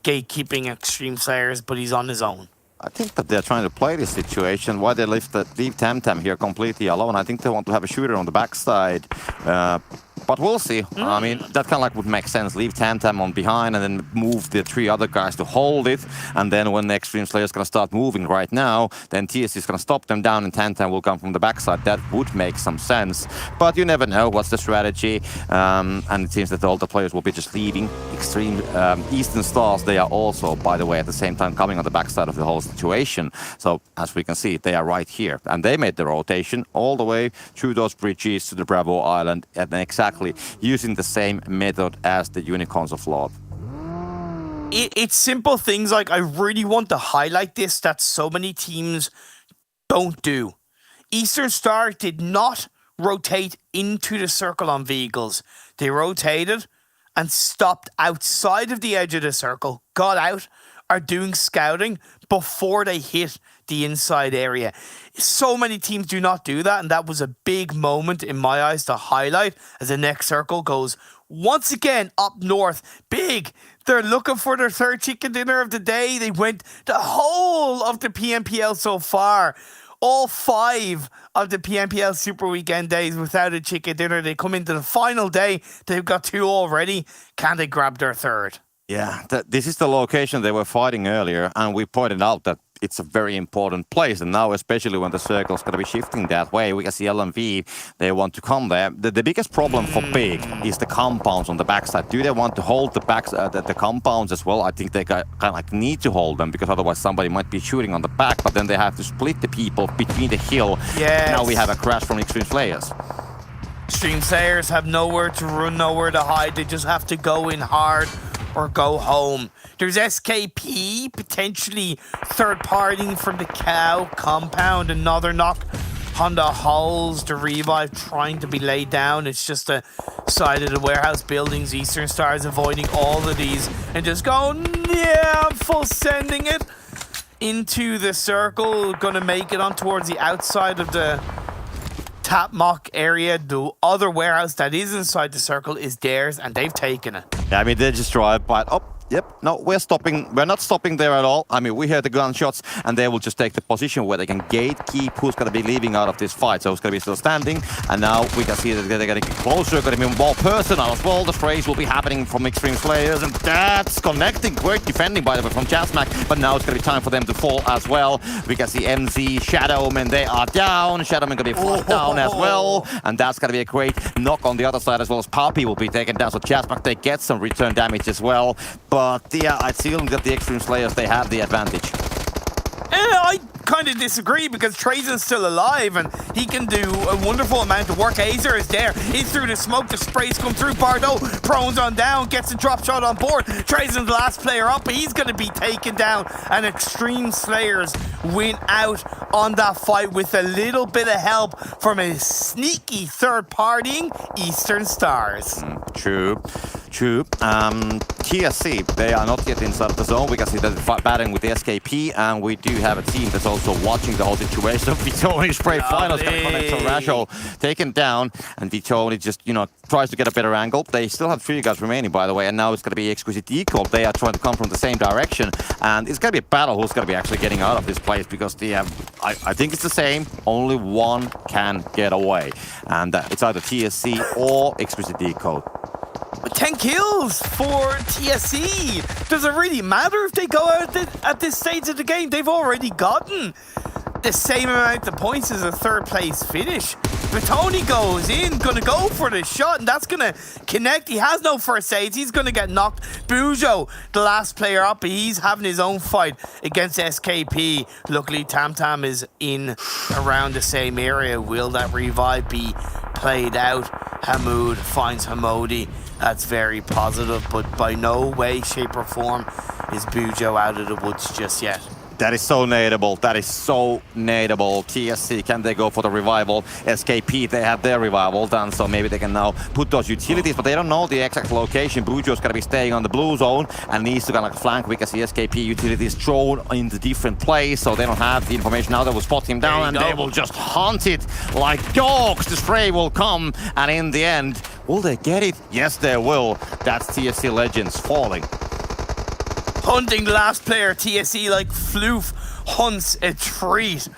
[SPEAKER 10] gatekeeping Extreme Slayers, but he's on his own.
[SPEAKER 11] I think that they're trying to play this situation. Why they leave Tam here completely alone? I think they want to have a shooter on the backside. But we'll see. I mean, that kind of like would make sense. Leave Tam on behind and then move the 3 other guys to hold it. And then when the Extreme Slayer is going to start moving right now, then TSC is going to stop them down and Tam will come from the backside. That would make some sense. But you never know what's the strategy. And it seems that all the players will be just leaving. Extreme Eastern Stars, they are also, by the way, at the same time coming on the backside of the whole situation. So as we can see, they are right here. And they made the rotation all the way through those bridges to the Bravo Island and exactly using the same method as the Unicorns of Love.
[SPEAKER 10] It's simple things like I really want to highlight this that so many teams don't do. Eastern Star did not rotate into the circle on vehicles. They rotated and stopped outside of the edge of the circle, got out, are doing scouting before they hit the inside area. So many teams do not do that, and that was a big moment in my eyes to highlight as the next circle goes once again up north. Big, they're looking for their 3rd chicken dinner of the day. They went the whole of the PMPL so far. All 5 of the PMPL Super Weekend days without a chicken dinner. They come into the final day. They've got 2 already. Can they grab their 3rd?
[SPEAKER 11] Yeah, this is the location they were fighting earlier, and we pointed out that it's a very important place, and now especially when the circle's going to be shifting that way, we can see LMV, they want to come there. The biggest problem for Big is the compounds on the backside. Do they want to hold the compounds as well? I think they kind of like need to hold them, because otherwise somebody might be shooting on the back, but then they have to split the people between the hill.
[SPEAKER 10] Yes.
[SPEAKER 11] Now we have a crash from Extreme Slayers.
[SPEAKER 10] Extreme Slayers have nowhere to run, nowhere to hide. They just have to go in hard. or go home. There's SKP, potentially third party from the Cow compound. Another knock on the hulls. The revive trying to be laid down. It's just a side of the warehouse buildings. Eastern Stars avoiding all of these and just going, yeah, I'm full sending it into the circle. Gonna make it on towards the outside of the Tapmock area. The other warehouse that is inside the circle is theirs, and they've taken it.
[SPEAKER 11] Yeah, I mean, they just drive by. Oh, yep. No, we're stopping. We're not stopping there at all. I mean, we hear the gunshots, and they will just take the position where they can gatekeep who's going to be leaving out of this fight. So it's going to be still standing, and now we can see that they're going to get closer, going to be more personal as well. The sprays will be happening from Xtreme Slayers, and that's connecting. Great defending, by the way, from ChasMac, but now it's going to be time for them to fall as well. We can see MZ, Shadowman, they are down. Shadowman going to be flushed down as well, and that's going to be a great knock on the other side as well as Pubg will be taken down. So ChasMac, they get some return damage as well. But yeah, I feel that the Extreme Slayers, they have the advantage.
[SPEAKER 10] I kind of disagree because Trazen's still alive and he can do a wonderful amount of work. Azer is there. He's through the smoke. The sprays come through. Bardo prones on down, gets a drop shot on board. Trazen's the last player up, but he's going to be taken down. And Extreme Slayers win out on that fight with a little bit of help from a sneaky third-partying Eastern Stars.
[SPEAKER 11] True. TSC, they are not yet inside of the zone. We can see that battling with the SKP, and we do have a team that's also watching the whole situation. Vitoni spray finals going to connect to Erangel, taken down, and Vitoni just, tries to get a better angle. They still have 3 guys remaining, by the way, and now it's going to be Exquisite Décode. They are trying to come from the same direction, and it's going to be a battle who's going to be actually getting out of this place because I think it's the same. Only one can get away, and it's either TSC or Exquisite Décode.
[SPEAKER 10] 10 kills for TSC. Does it really matter if they go out at this stage of the game? They've already gotten the same amount of points as a third place finish. But Tony goes in, gonna go for the shot, and that's gonna connect. He has no first aids. He's gonna get knocked. Bujo, the last player up, he's having his own fight against SKP. Luckily, Tam is in around the same area. Will that revive be played out? Hamoud finds Hamodi. That's very positive, but by no way, shape, or form is Bujo out of the woods just yet.
[SPEAKER 11] That is so nadeable. That is so nadeable. TSC, can they go for the revival? SKP, they have their revival done, so maybe they can now put those utilities, but they don't know the exact location. Bujo's going to be staying on the blue zone and needs to kind of flank. We can see SKP utilities thrown in the different place, so they don't have the information. Now they will spot him down, and they will just hunt it like dogs. The spray will come, and in the end, will they get it? Yes, they will. That's TSC Legends falling.
[SPEAKER 10] Hunting the last player, TSC like Floof hunts a treat.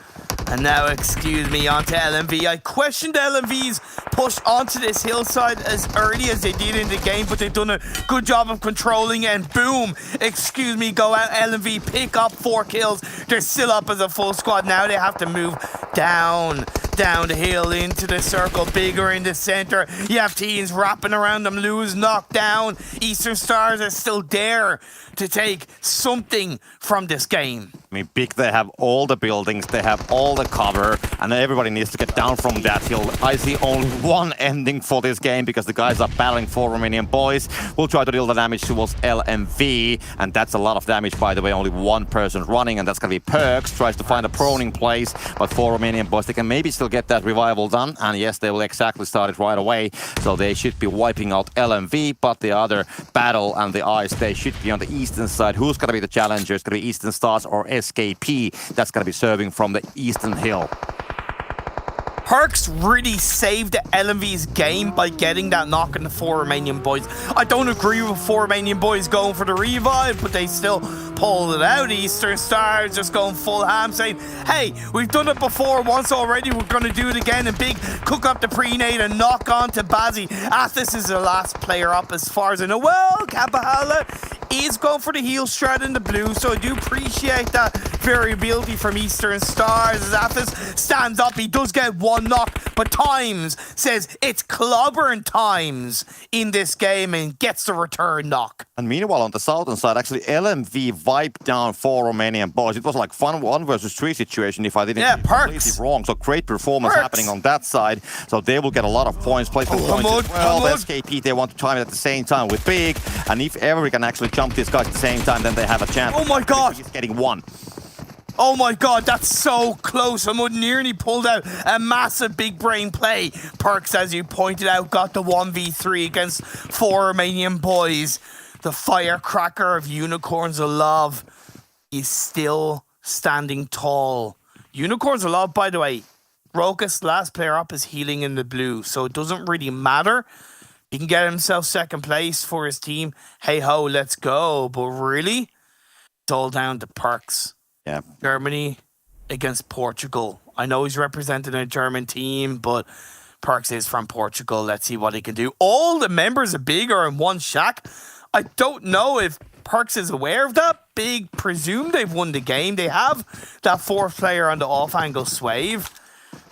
[SPEAKER 10] And now, excuse me, onto LMV. I questioned LMV's push onto this hillside as early as they did in the game, but they've done a good job of controlling it, and boom, excuse me, go out. LMV pick up 4 kills. They're still up as a full squad. Now they have to move down the hill into the circle, bigger in the center. You have teams wrapping around them. Lose knocked down. Eastern Stars are still there to take something from this game.
[SPEAKER 11] I mean, big, they have all the buildings, they have all the cover, and everybody needs to get down from that hill. I see only one ending for this game because the guys are battling for Romanian Boys. We'll try to deal the damage towards LMV, and that's a lot of damage, by the way. Only one person running, and that's going to be Perks. Tries to find a proning place, but for Romanian Boys, they can maybe still get that revival done, and yes, they will exactly start it right away, so they should be wiping out LMV, but the other battle and the eyes, they should be on the eastern side. Who's going to be the challenger? It's going to be Eastern Stars or SKP. That's going to be serving from the eastern hill.
[SPEAKER 10] Perks really saved LMV's game by getting that knock on the 4 Romanian Boys. I don't agree with 4 Romanian Boys going for the revive, but they still pulled it out. Eastern Stars just going full ham, saying, hey, we've done it before once already, we're going to do it again. And big cook up the pre-nade and knock on to Bazzi. Athos is the last player up as far as I know. Well, Kapahala is going for the heel strat in the blue, so I do appreciate that variability from Eastern Stars. As Athos stands up, he does get 1 knock, but Times says it's clobbering Times in this game and gets the return knock.
[SPEAKER 11] And meanwhile, on the southern side, actually, LMV wipe down 4 Romanian boys. It was like 1 versus 3 situation if I didn't get completely wrong. So great performance happening on that side. So they will get a lot of points, placement points as well. The SKP, they want to time it at the same time with Big. And if ever we can actually jump these guys at the same time, then they have a chance.
[SPEAKER 10] Oh my god!
[SPEAKER 11] He's getting 1.
[SPEAKER 10] Oh my god, that's so close. Hamud nearly pulled out a massive big brain play. Perks, as you pointed out, got the 1v3 against 4 Romanian boys. The firecracker of Unicorns of Love is still standing tall. Unicorns of Love, by the way, Rokas, last player up, is healing in the blue, so it doesn't really matter. He can get himself second place for his team. Hey ho, let's go. But really, it's all down to Perks.
[SPEAKER 11] Yeah.
[SPEAKER 10] Germany against Portugal. I know he's representing a German team, but Perks is from Portugal. Let's see what he can do. All the members of Big are in one shack. I don't know if Perks is aware of that. Big presume they've won the game. They have that 4th player on the off-angle swave.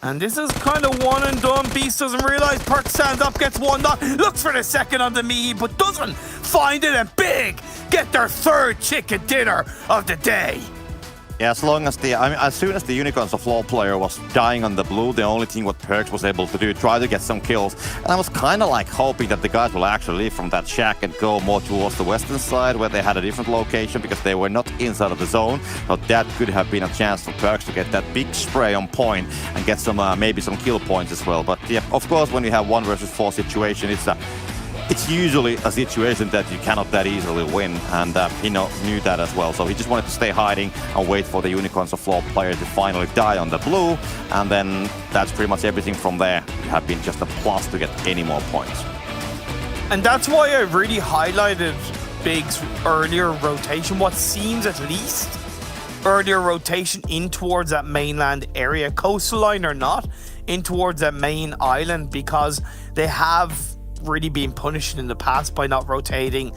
[SPEAKER 10] And this is kind of one and done. Beast doesn't realize. Perks stands up, gets 1 knock, looks for the second on the Mihi, but doesn't find it. And Big get their 3rd chicken dinner of the day.
[SPEAKER 11] Yeah, as long as as soon as the Unicorns of Law player was dying on the blue, the only thing what Perks was able to do, try to get some kills. And I was kind of like hoping that the guys will actually leave from that shack and go more towards the western side where they had a different location because they were not inside of the zone. But that could have been a chance for Perks to get that big spray on point and get some maybe some kill points as well. But yeah, of course, when you have 1 versus 4 situation, it's usually a situation that you cannot that easily win, and he knew that as well. So he just wanted to stay hiding and wait for the Unicorns of Floor player to finally die on the blue, and then that's pretty much everything from there. You have been just a plus to get any more points.
[SPEAKER 10] And that's why I really highlighted Big's earlier rotation, what seems at least earlier rotation in towards that mainland area, coastline or not, in towards that main island, because they have really been punished in the past by not rotating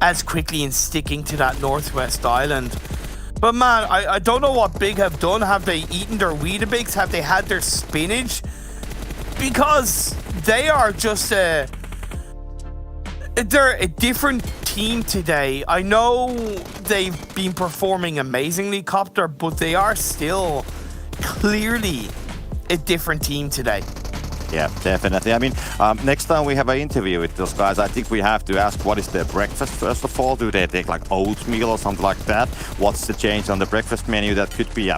[SPEAKER 10] as quickly and sticking to that northwest island. But man, I don't know what Big have done. Have they eaten their Weetabix? Have they had their spinach? Because they are just they're a different team today. I know they've been performing amazingly, Copter, but they are still clearly a different team today.
[SPEAKER 11] Yeah, definitely. I mean, next time we have an interview with those guys, I think we have to ask what is their breakfast first of all. Do they take like oatmeal or something like that? What's the change on the breakfast menu? That could be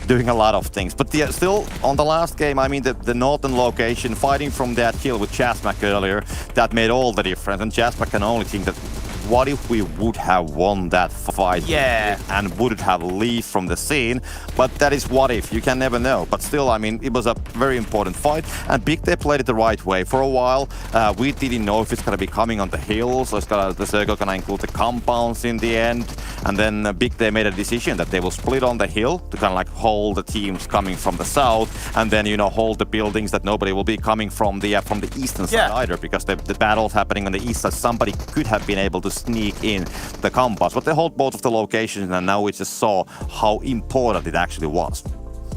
[SPEAKER 11] doing a lot of things. But yeah, still on the last game, I mean, the northern location, fighting from that kill with ChasMac earlier, that made all the difference. And ChasMac can only think that what if we would have won that fight and wouldn't have leave from the scene? But that is what if. You can never know. But still, I mean, it was a very important fight. And Big, they played it the right way. For a while, we didn't know if it's going to be coming on the hills or the circle going to include the compounds in the end. And then Big, they made a decision that they will split on the hill to kind of like hold the teams coming from the south, and then, hold the buildings that nobody will be coming from the eastern side either, because the battles happening on the east side, somebody could have been able to sneak in the compounds. But they hold both of the locations, and now we just saw how important it actually was.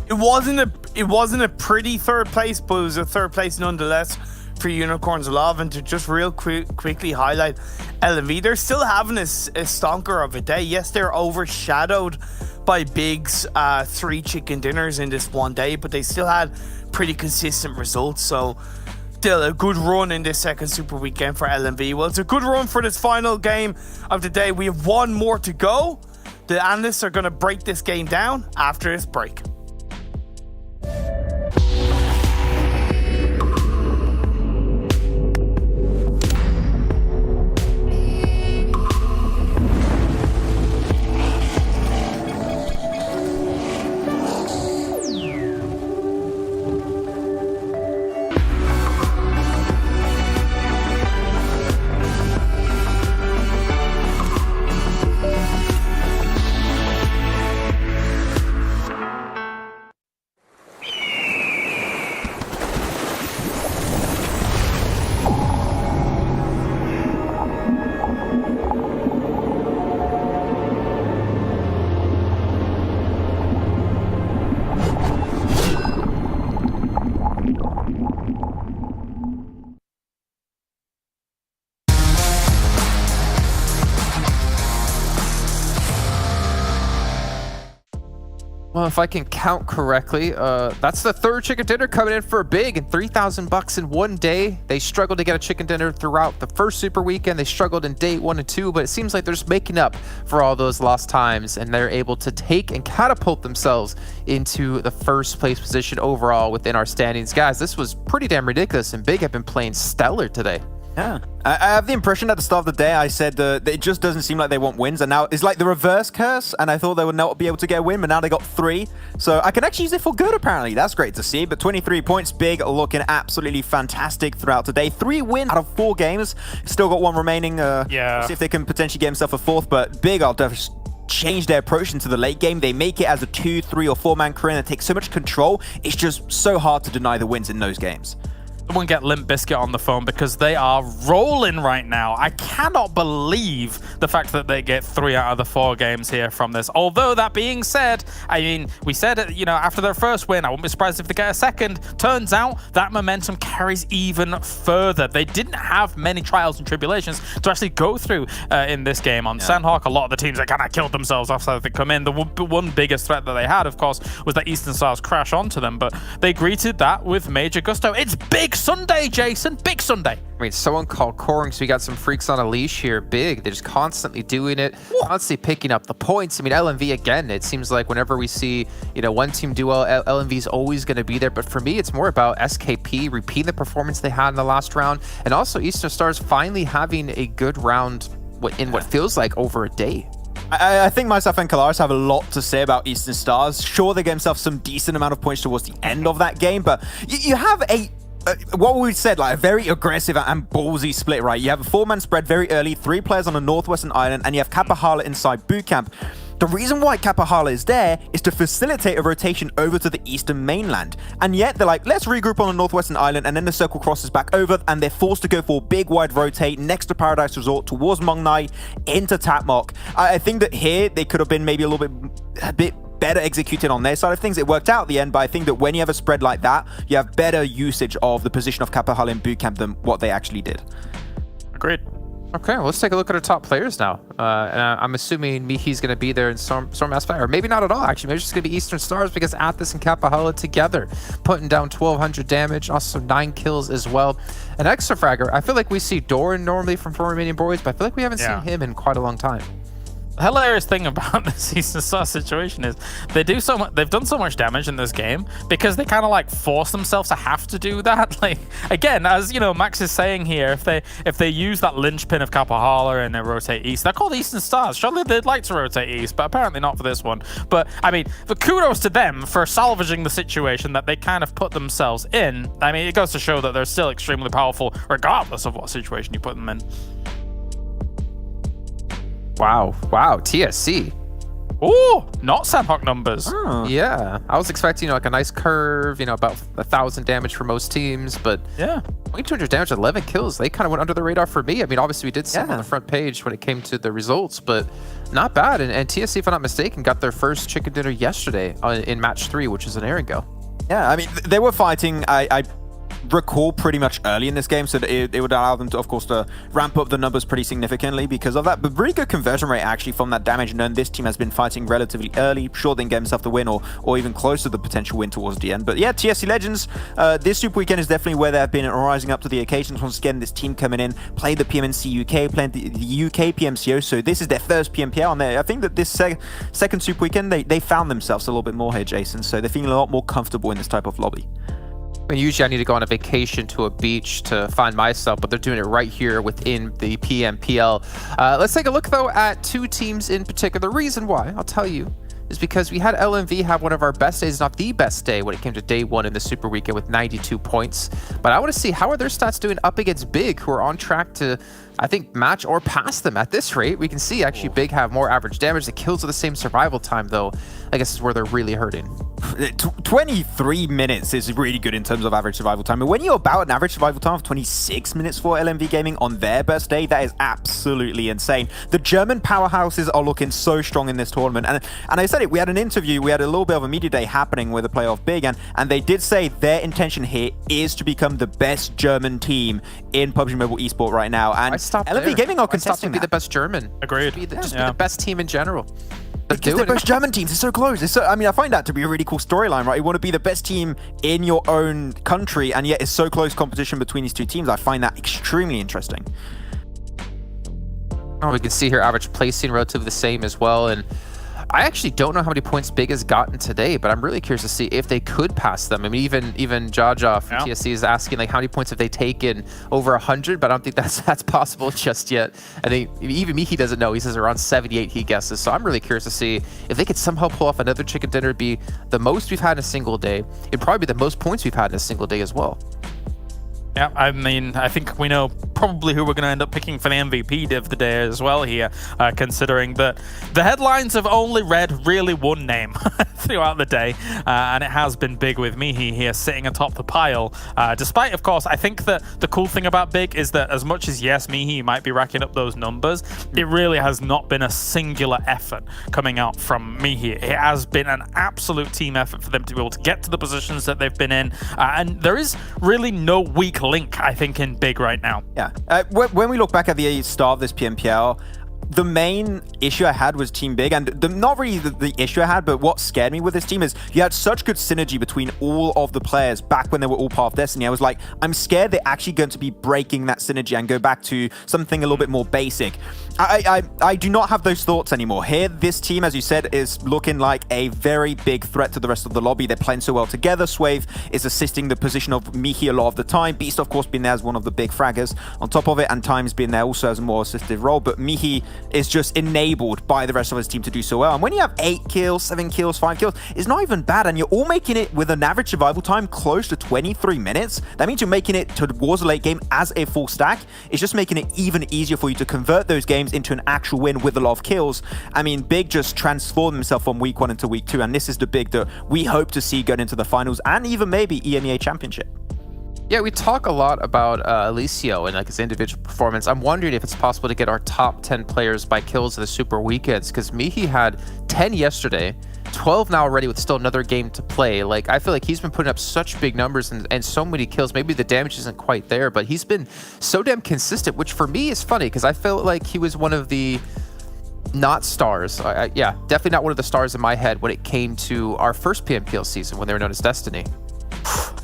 [SPEAKER 10] It wasn't a pretty 3rd place, but it was a 3rd place nonetheless for Unicorns of Love. And to just real quickly highlight LMV, they're still having a stonker of a day. Yes, they're overshadowed by Big's 3 chicken dinners in this one day, but they still had pretty consistent results. So still a good run in this second Super Weekend for LMV. Well, it's a good run for this final game of the day. We have 1 more to go. The analysts are going to break this game down after this break.
[SPEAKER 2] Well, if I can count correctly, that's the third chicken dinner coming in for Big, and $3,000 in one day. They struggled to get a chicken dinner throughout the first Super Weekend. They struggled in day 1 and 2, but it seems like they're just making up for all those lost times, and they're able to take and catapult themselves into the first place position overall within our standings. Guys, this was pretty damn ridiculous, and Big have been playing stellar today.
[SPEAKER 3] Yeah, I have the impression at the start of the day I said that it just doesn't seem like they want wins, and now it's like the reverse curse, and I thought they would not be able to get a win, but now they got 3, so I can actually use it for good apparently. That's great to see. But 23 points, Big looking absolutely fantastic throughout today. 3 wins out of 4 games, still got 1 remaining. See if they can potentially get himself a 4th, but Big are definitely change their approach into the late game. They make it as a 2, 3, or 4-man crew, and they take so much control. It's just so hard to deny the wins in those games.
[SPEAKER 4] Someone get Limp Bizkit on the phone because they are rolling right now. I cannot believe the fact that they get 3 out of the 4 games here from this. Although, that being said, I mean, we said, after their first win, I wouldn't be surprised if they get a second. Turns out that momentum carries even further. They didn't have many trials and tribulations to actually go through in this game. On Sanhok, a lot of the teams that kind of killed themselves after they come in. The one biggest threat that they had, of course, was that Eastern Stars crash onto them, but they greeted that with major gusto. It's Big Sunday, Jason. Big Sunday.
[SPEAKER 2] I mean, someone called Coring, so we got some freaks on a leash here. Big. They're just constantly doing it, constantly picking up the points. I mean, LMV, again, it seems like whenever we see, one team do well, LMV's always going to be there. But for me, it's more about SKP repeating the performance they had in the last round, and also Eastern Stars finally having a good round in what feels like over a day.
[SPEAKER 3] I think myself and Kalaris have a lot to say about Eastern Stars. Sure, they gave themselves some decent amount of points towards the end of that game, but you have what we said, like a very aggressive and ballsy split, right? You have a 4-man spread very early, 3 players on a northwestern island, and you have Kapahala inside boot camp. The reason why Kapahala is there is to facilitate a rotation over to the eastern mainland. And yet they're like, let's regroup on the northwestern island, and then the circle crosses back over, and they're forced to go for a big wide rotate next to Paradise Resort towards Mongnai into Tapmok. I think that here they could have been maybe a bit better executed on their side of things. It worked out at the end, but I think that when you have a spread like that, you have better usage of the position of Kapahala in boot camp than what they actually did.
[SPEAKER 4] Agreed.
[SPEAKER 2] Okay, well, let's take a look at our top players now. And I'm assuming Mihi's going to be there in Storm Aspire, or maybe not at all, actually. Maybe it's just going to be Eastern Stars because Athos and Kapahala together, putting down 1,200 damage, also 9 kills as well. An extra fragger, I feel like we see Doran normally from Romanian Boys, but I feel like we haven't seen him in quite a long time.
[SPEAKER 4] The hilarious thing about this Eastern Star situation is they've done so much damage in this game because they kind of like force themselves to have to do that. Like, again, as Max is saying here, if they use that linchpin of Kapahala and they rotate east, they're called Eastern Stars. Surely they'd like to rotate east, but apparently not for this one. But I mean, the kudos to them for salvaging the situation that they kind of put themselves in. I mean, it goes to show that they're still extremely powerful regardless of what situation you put them in.
[SPEAKER 2] Wow, TSC.
[SPEAKER 4] Ooh, not Sanhok numbers.
[SPEAKER 2] Yeah, I was expecting like a nice curve, about 1,000 damage for most teams, but 200 damage, 11 kills. They kind of went under the radar for me. I mean, obviously we did see them on the front page when it came to the results, but not bad. And TSC, if I'm not mistaken, got their first chicken dinner yesterday in match 3, which is an Erangel.
[SPEAKER 3] Yeah, I mean, they were fighting. I recall pretty much early in this game, so that it would allow them to, of course, to ramp up the numbers pretty significantly because of that. But really good conversion rate actually from that damage, and then this team has been fighting relatively early. Sure, they didn't get himself the win or even close to the potential win towards the end. But yeah, TSC Legends, this Super Weekend is definitely where they have been rising up to the occasions. Once again, this team coming in, played the PMNC UK, playing the UK PMCO, so this is their first PMPL, and I think that this second Super Weekend, they found themselves a little bit more here, Jason, so they're feeling a lot more comfortable in this type of lobby.
[SPEAKER 2] Usually I need to go on a vacation to a beach to find myself, but they're doing it right here within the PMPL. Let's take a look, though, at 2 teams in particular. The reason why, I'll tell you, is because we had LMV have one of our best days, not the best day, when it came to day 1 in the Super Weekend with 92 points. But I want to see how are their stats doing up against Big, who are on track to, I think, match or pass them at this rate. We can see actually Big have more average damage. The kills are the same survival time, though. I guess is where they're really hurting.
[SPEAKER 3] 23 minutes is really good in terms of average survival time. And when you're about an average survival time of 26 minutes for LMV Gaming on their best day, that is absolutely insane. The German powerhouses are looking so strong in this tournament. And I said it, we had an interview, we had a little bit of a media day happening with a player of Big, and they did say their intention here is to become the best German team in PUBG Mobile Esport right now. And LMV Gaming are contesting
[SPEAKER 2] to be the best German.
[SPEAKER 4] Agreed.
[SPEAKER 2] Just be the best team in general.
[SPEAKER 3] Because they're both German teams. It's so close. It's so, I mean, I find that to be a really cool storyline, right? You want to be the best team in your own country, and yet it's so close competition between these two teams. I find that extremely interesting.
[SPEAKER 2] Oh, we can see here average placing relatively the same as well. And I actually don't know how many points Big has gotten today, but I'm really curious to see if they could pass them. I mean, even Jaja from TSC is asking like how many points have they taken over 100, but I don't think that's possible just yet. I think even Mihi doesn't know. He says around 78 he guesses. So I'm really curious to see if they could somehow pull off another chicken dinner. It'd be the most we've had in a single day. It'd probably be the most points we've had in a single day as well.
[SPEAKER 4] Yeah, I mean, I think we know probably who we're going to end up picking for the MVP of the day as well here, considering that the headlines have only read really one name throughout the day, and it has been Big with Mihi here sitting atop the pile. Despite, of course, I think that the cool thing about Big is that as much as, yes, Mihi might be racking up those numbers, it really has not been a singular effort coming out from Mihi. It has been an absolute team effort for them to be able to get to the positions that they've been in, and there is really no weak link, I think, in Big right now.
[SPEAKER 3] Yeah. When we look back at the start of this PMPL, the main issue I had was Team Big, and not really the issue I had, but what scared me with this team is you had such good synergy between all of the players back when they were all part of Destiny. I was like, I'm scared they're actually going to be breaking that synergy and go back to something a little bit more basic. I do not have those thoughts anymore. Here, this team, as you said, is looking like a very big threat to the rest of the lobby. They're playing so well together. Swave is assisting the position of Mihi a lot of the time. Beast, of course, being there as one of the big fraggers on top of it, and Times being there also as a more assistive role. But Mihi is just enabled by the rest of his team to do so well. And when you have 8 kills, 7 kills, 5 kills, it's not even bad. And you're all making it with an average survival time close to 23 minutes. That means you're making it towards the late game as a full stack. It's just making it even easier for you to convert those games into an actual win with a lot of kills. I mean, Big just transformed himself from week 1 into week 2. And this is the Big that we hope to see going into the finals and even maybe EMEA Championship.
[SPEAKER 2] Yeah, we talk a lot about Alicio and like his individual performance. I'm wondering if it's possible to get our top 10 players by kills of the Super Weekends, because Mihi had 10 yesterday, 12 now already with still another game to play. Like, I feel like he's been putting up such big numbers and so many kills. Maybe the damage isn't quite there, but he's been so damn consistent, which for me is funny because I felt like he was one of the not stars. Yeah, definitely not one of the stars in my head when it came to our first PMPL season when they were known as Destiny.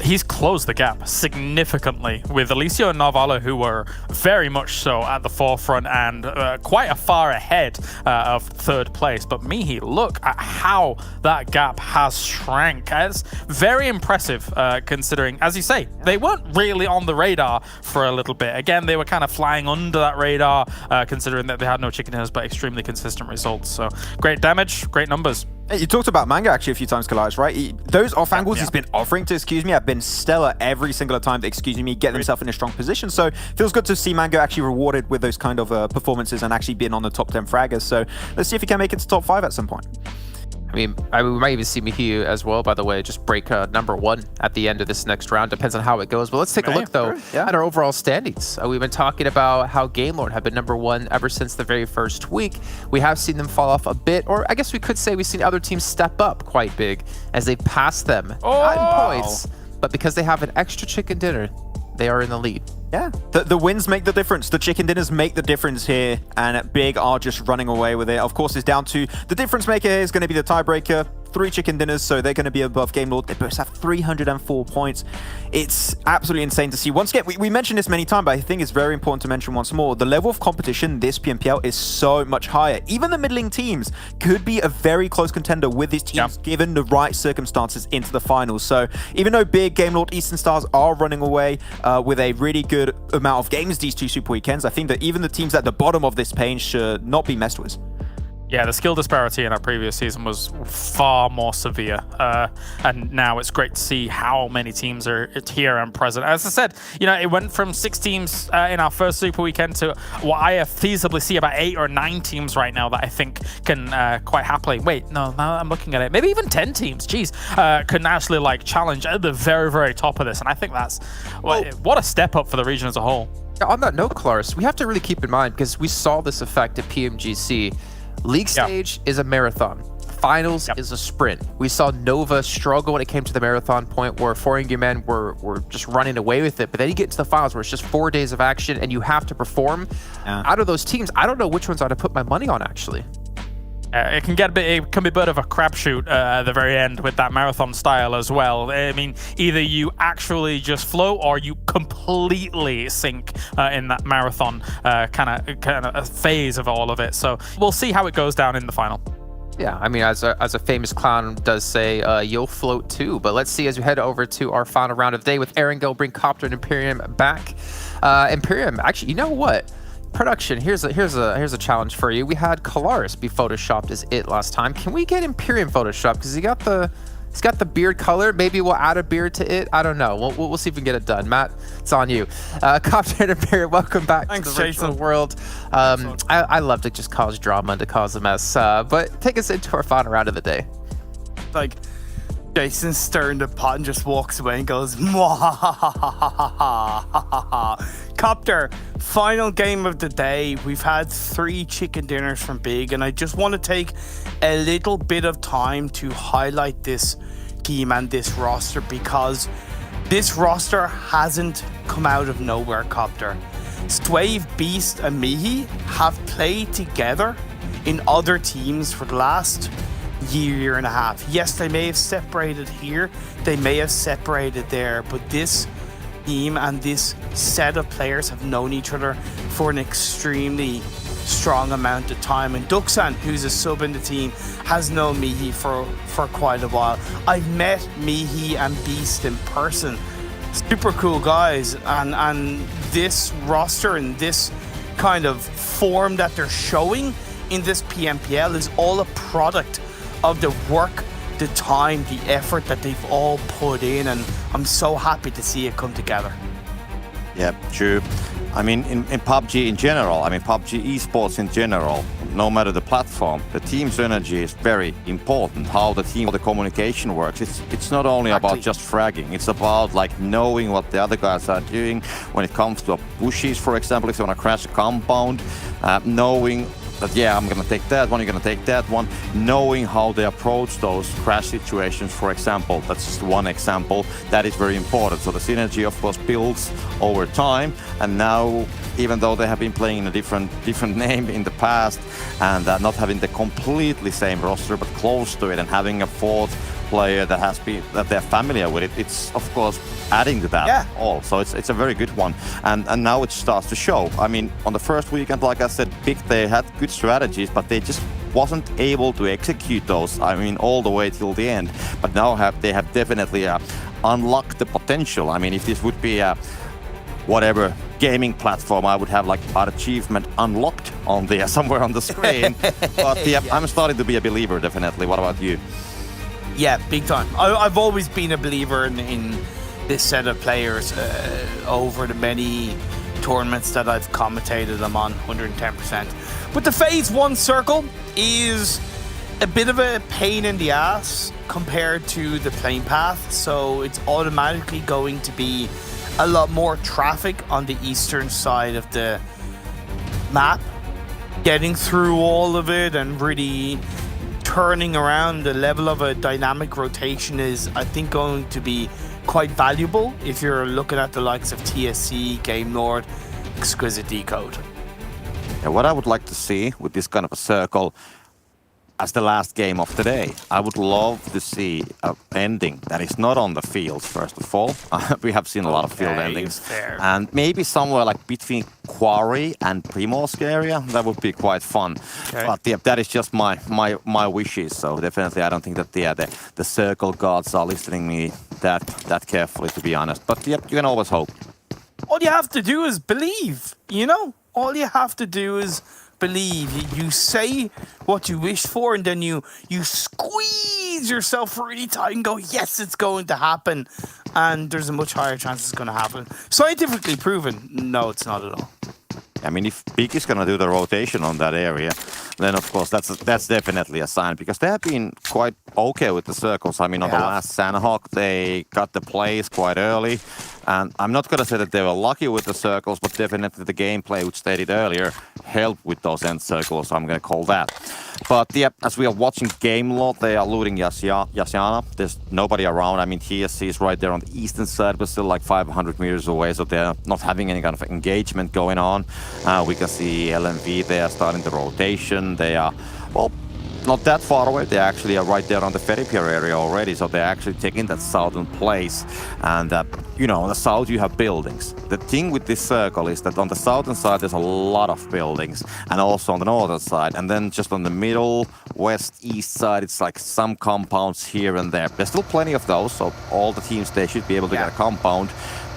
[SPEAKER 4] He's closed the gap significantly with Alicio and Narvala, who were very much so at the forefront and quite a far ahead of 3rd place. But Mihi, look at how that gap has shrank. It's very impressive considering, as you say, they weren't really on the radar for a little bit. Again, they were kind of flying under that radar considering that they had no chicken dinners, but extremely consistent results. So great damage, great numbers.
[SPEAKER 3] You talked about Mango actually a few times, Kalias, right? Those off angles he's been offering to Excuse Me have been stellar every single time that Excuse Me get themselves in a strong position. So feels good to see Mango actually rewarded with those kind of performances and actually being on the top 10 fraggers. So let's see if he can make it to top 5 at some point.
[SPEAKER 2] I mean, we might even see Mihi as well, by the way, just break number 1 at the end of this next round. Depends on how it goes. But let's take a look, though, at our overall standings. We've been talking about how GameLord have been number 1 ever since the very first week. We have seen them fall off a bit, or I guess we could say we've seen other teams step up quite big as they pass them. Not in points, but because they have an extra chicken dinner, they are in the lead.
[SPEAKER 3] Yeah, the wins make the difference. The chicken dinners make the difference here, and Big are just running away with it. Of course, it's down to the difference maker here is going to be the tiebreaker. 3 chicken dinners, so they're going to be above GameLord. They both have 304 points. It's absolutely insane to see. Once again, we mentioned this many times, but I think it's very important to mention once more. The level of competition this PMPL is so much higher. Even the middling teams could be a very close contender with these teams given the right circumstances into the finals. So even though Big, GameLord, Eastern Stars are running away with a really good amount of games these 2 Super Weekends, I think that even the teams at the bottom of this page should not be messed with.
[SPEAKER 4] Yeah, the skill disparity in our previous season was far more severe. And now it's great to see how many teams are here and present. As I said, you know, it went from 6 teams in our first Super Weekend to what I feasibly see about 8 or 9 teams right now that I think can quite happily, now I'm looking at it, maybe even 10 teams, can actually like challenge at the very, very top of this. And I think that's, what a step up for the region as a whole.
[SPEAKER 2] On that note, Claris, we have to really keep in mind, because we saw this effect at PMGC, League stage is a marathon. Finals is a sprint. We saw Nova struggle when it came to the marathon point where Foreign men were just running away with it. But then you get to the finals where it's just 4 days of action and you have to perform. Out of those teams, I don't know which ones I'd put my money on, actually.
[SPEAKER 4] It can be a bit of a crapshoot at the very end with that marathon style as well. I mean, either you actually just float or you completely sink in that marathon kind of phase of all of it. So we'll see how it goes down in the final.
[SPEAKER 2] Yeah, I mean, as a famous clown does say, you'll float too. But let's see as we head over to our final round of the day with Erangel, bring Copter and Imperium back. Imperium, actually, you know what? Production, here's a challenge for you. We had Kalaris be photoshopped as it last time. Can we get Imperium photoshopped? Because he's got the beard color. Maybe we'll add a beard to it. I don't know. We'll see if we can get it done. Matt, it's on you. Copter and Imperium, welcome back to the virtual world. I love to just cause drama and to cause a mess. But take us into our final round of the day.
[SPEAKER 10] Like, Jason's stirring the pot and just walks away and goes, Copter, final game of the day. We've had 3 chicken dinners from Big, and I just want to take a little bit of time to highlight this team and this roster, because this roster hasn't come out of nowhere, Copter. Swave, Beast, and Mihi have played together in other teams for the last year and a half. Yes, they may have separated here, they may have separated there, but this team and this set of players have known each other for an extremely strong amount of time. And Duxan, who's a sub in the team, has known Mihi for quite a while. I've met Mihi and Beast in person. Super cool guys, and this roster and this kind of form that they're showing in this PMPL is all a product of the work, the time, the effort that they've all put in, and I'm so happy to see it come together.
[SPEAKER 11] Yeah, true. I mean, in PUBG in general, PUBG esports in general, no matter the platform, the team's energy is very important. How the communication works. It's not only about just fragging. It's about like knowing what the other guys are doing when it comes to bushes, for example, if you want to crash a compound, knowing that, yeah, I'm gonna take that one, you're gonna take that one, knowing how they approach those crash situations, for example. That's just one example. That is very important. So the synergy, of course, builds over time, and now, even though they have been playing in a different name in the past, and not having the completely same roster, but close to it, and having a 4th player that they're familiar with it, it's of course adding to that all. So it's a very good one, and now it starts to show. I mean, on the first weekend, like I said, Big, they had good strategies, but they just wasn't able to execute those, I mean, all the way till the end. But now they have definitely unlocked the potential. I mean, if this would be a whatever gaming platform, I would have like our achievement unlocked on there somewhere on the screen. But yeah, I'm starting to be a believer, definitely. What about you?
[SPEAKER 10] Yeah, big time. I've always been a believer in this set of players over the many tournaments that I've commentated them on, 110%. But the Phase 1 circle is a bit of a pain in the ass compared to the plane path, so it's automatically going to be a lot more traffic on the eastern side of the map. Getting through all of it and really turning around the level of a dynamic rotation is, I think, going to be quite valuable if you're looking at the likes of TSC, Game Lord, Exquisite Décode.
[SPEAKER 11] Yeah, what I would like to see with this kind of a circle as the last game of the day, I would love to see an ending that is not on the fields, first of all. We have seen a lot of field endings.
[SPEAKER 10] Fair.
[SPEAKER 11] And maybe somewhere like between Quarry and Primorsk area, that would be quite fun. Okay. But yeah, that is just my wishes. So definitely I don't think that the circle gods are listening me that carefully, to be honest. But yeah, you can always hope.
[SPEAKER 10] All you have to do is believe, you know? All you have to do is believe. You say what you wish for, and then you squeeze yourself really tight and go, yes, it's going to happen. And there's a much higher chance it's going to happen. Scientifically proven, no, it's not at all.
[SPEAKER 11] I mean, if Pig is going to do the rotation on that area, then of course that's definitely a sign, because they have been quite okay with the circles. I mean, on the last Sanhok, they got the plays quite early. And I'm not going to say that they were lucky with the circles, but definitely the gameplay, which stated earlier, helped with those end circles, so I'm going to call that. But yeah, as we are watching Game Lord, they are looting Yasiana. There's nobody around. I mean, TSC is right there on the eastern side, but still like 500 meters away, so they're not having any kind of engagement going on. We can see LMV, they are starting the rotation. They are, well, not that far away. They actually are right there on the ferry pier area already, so they're actually taking that southern place. And you know, on the south you have buildings. The thing with this circle is that on the southern side there's a lot of buildings, and also on the northern side. And then just on the middle, west, east side, it's like some compounds here and there. There's still plenty of those, so all the teams, they should be able to get a compound.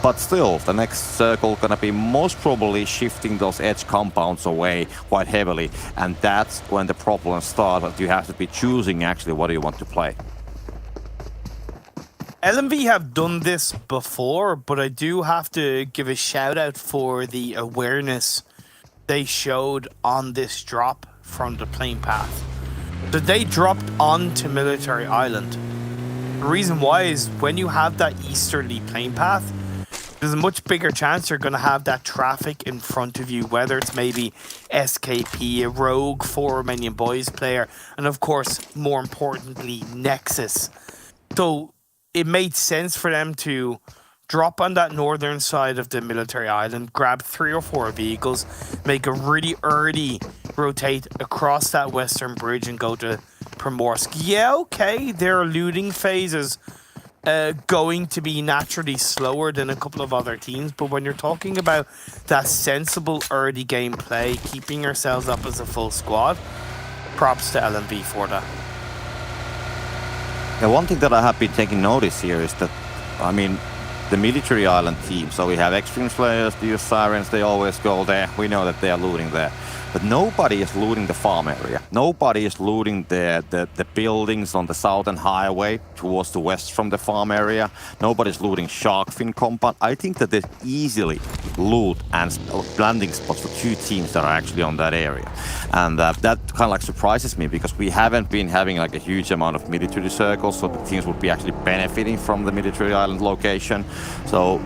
[SPEAKER 11] But still, the next circle gonna be most probably shifting those edge compounds away quite heavily, and that's when the problems start. But you have to be choosing actually what do you want to play.
[SPEAKER 10] LMV have done this before, but I do have to give a shout out for the awareness they showed on this drop from the plane path. So they dropped onto Military Island. The reason why is when you have that easterly plane path, there's a much bigger chance you're going to have that traffic in front of you, whether it's maybe SKP, a rogue for Romanian Boys player, and of course, more importantly, Nexus. So it made sense for them to drop on that northern side of the Military Island, grab 3 or 4 vehicles, make a really early rotate across that western bridge and go to Primorsk. Yeah, okay, their looting phase is going to be naturally slower than a couple of other teams, but when you're talking about that sensible early game play, keeping yourselves up as a full squad, props to LMV for that.
[SPEAKER 11] Yeah, one thing that I have been taking notice here is that, I mean, the Military Island team, so we have Xtreme Slayers, Deus Sirens, they always go there. We know that they are looting there. But nobody is looting the farm area. Nobody is looting the buildings on the southern highway towards the west from the farm area. Nobody's looting Sharkfin compound. I think that there's easily loot and landing spots for 2 teams that are actually on that area. And that kind of like surprises me, because we haven't been having like a huge amount of military circles, so the teams would be actually benefiting from the Military Island location. So,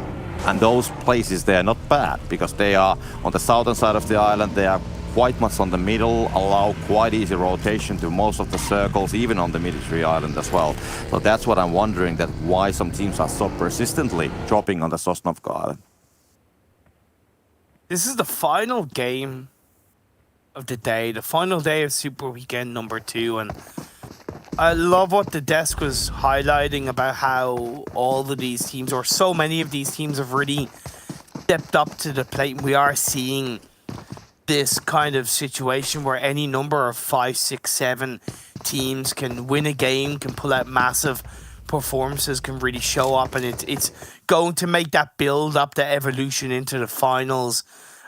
[SPEAKER 11] and those places, they are not bad, because they are on the southern side of the island. They are quite much on the middle, allow quite easy rotation to most of the circles, even on the Military Island as well. So that's what I'm wondering, that why some teams are so persistently dropping on the Sosnovka Island.
[SPEAKER 10] This is the final game of the day, the final day of Super Weekend number 2, and I love what the desk was highlighting about how all of these teams, or so many of these teams, have really stepped up to the plate. We are seeing this kind of situation where any number of 5, 6, 7 teams can win a game, can pull out massive performances, can really show up, and it's going to make that build up, the evolution into the finals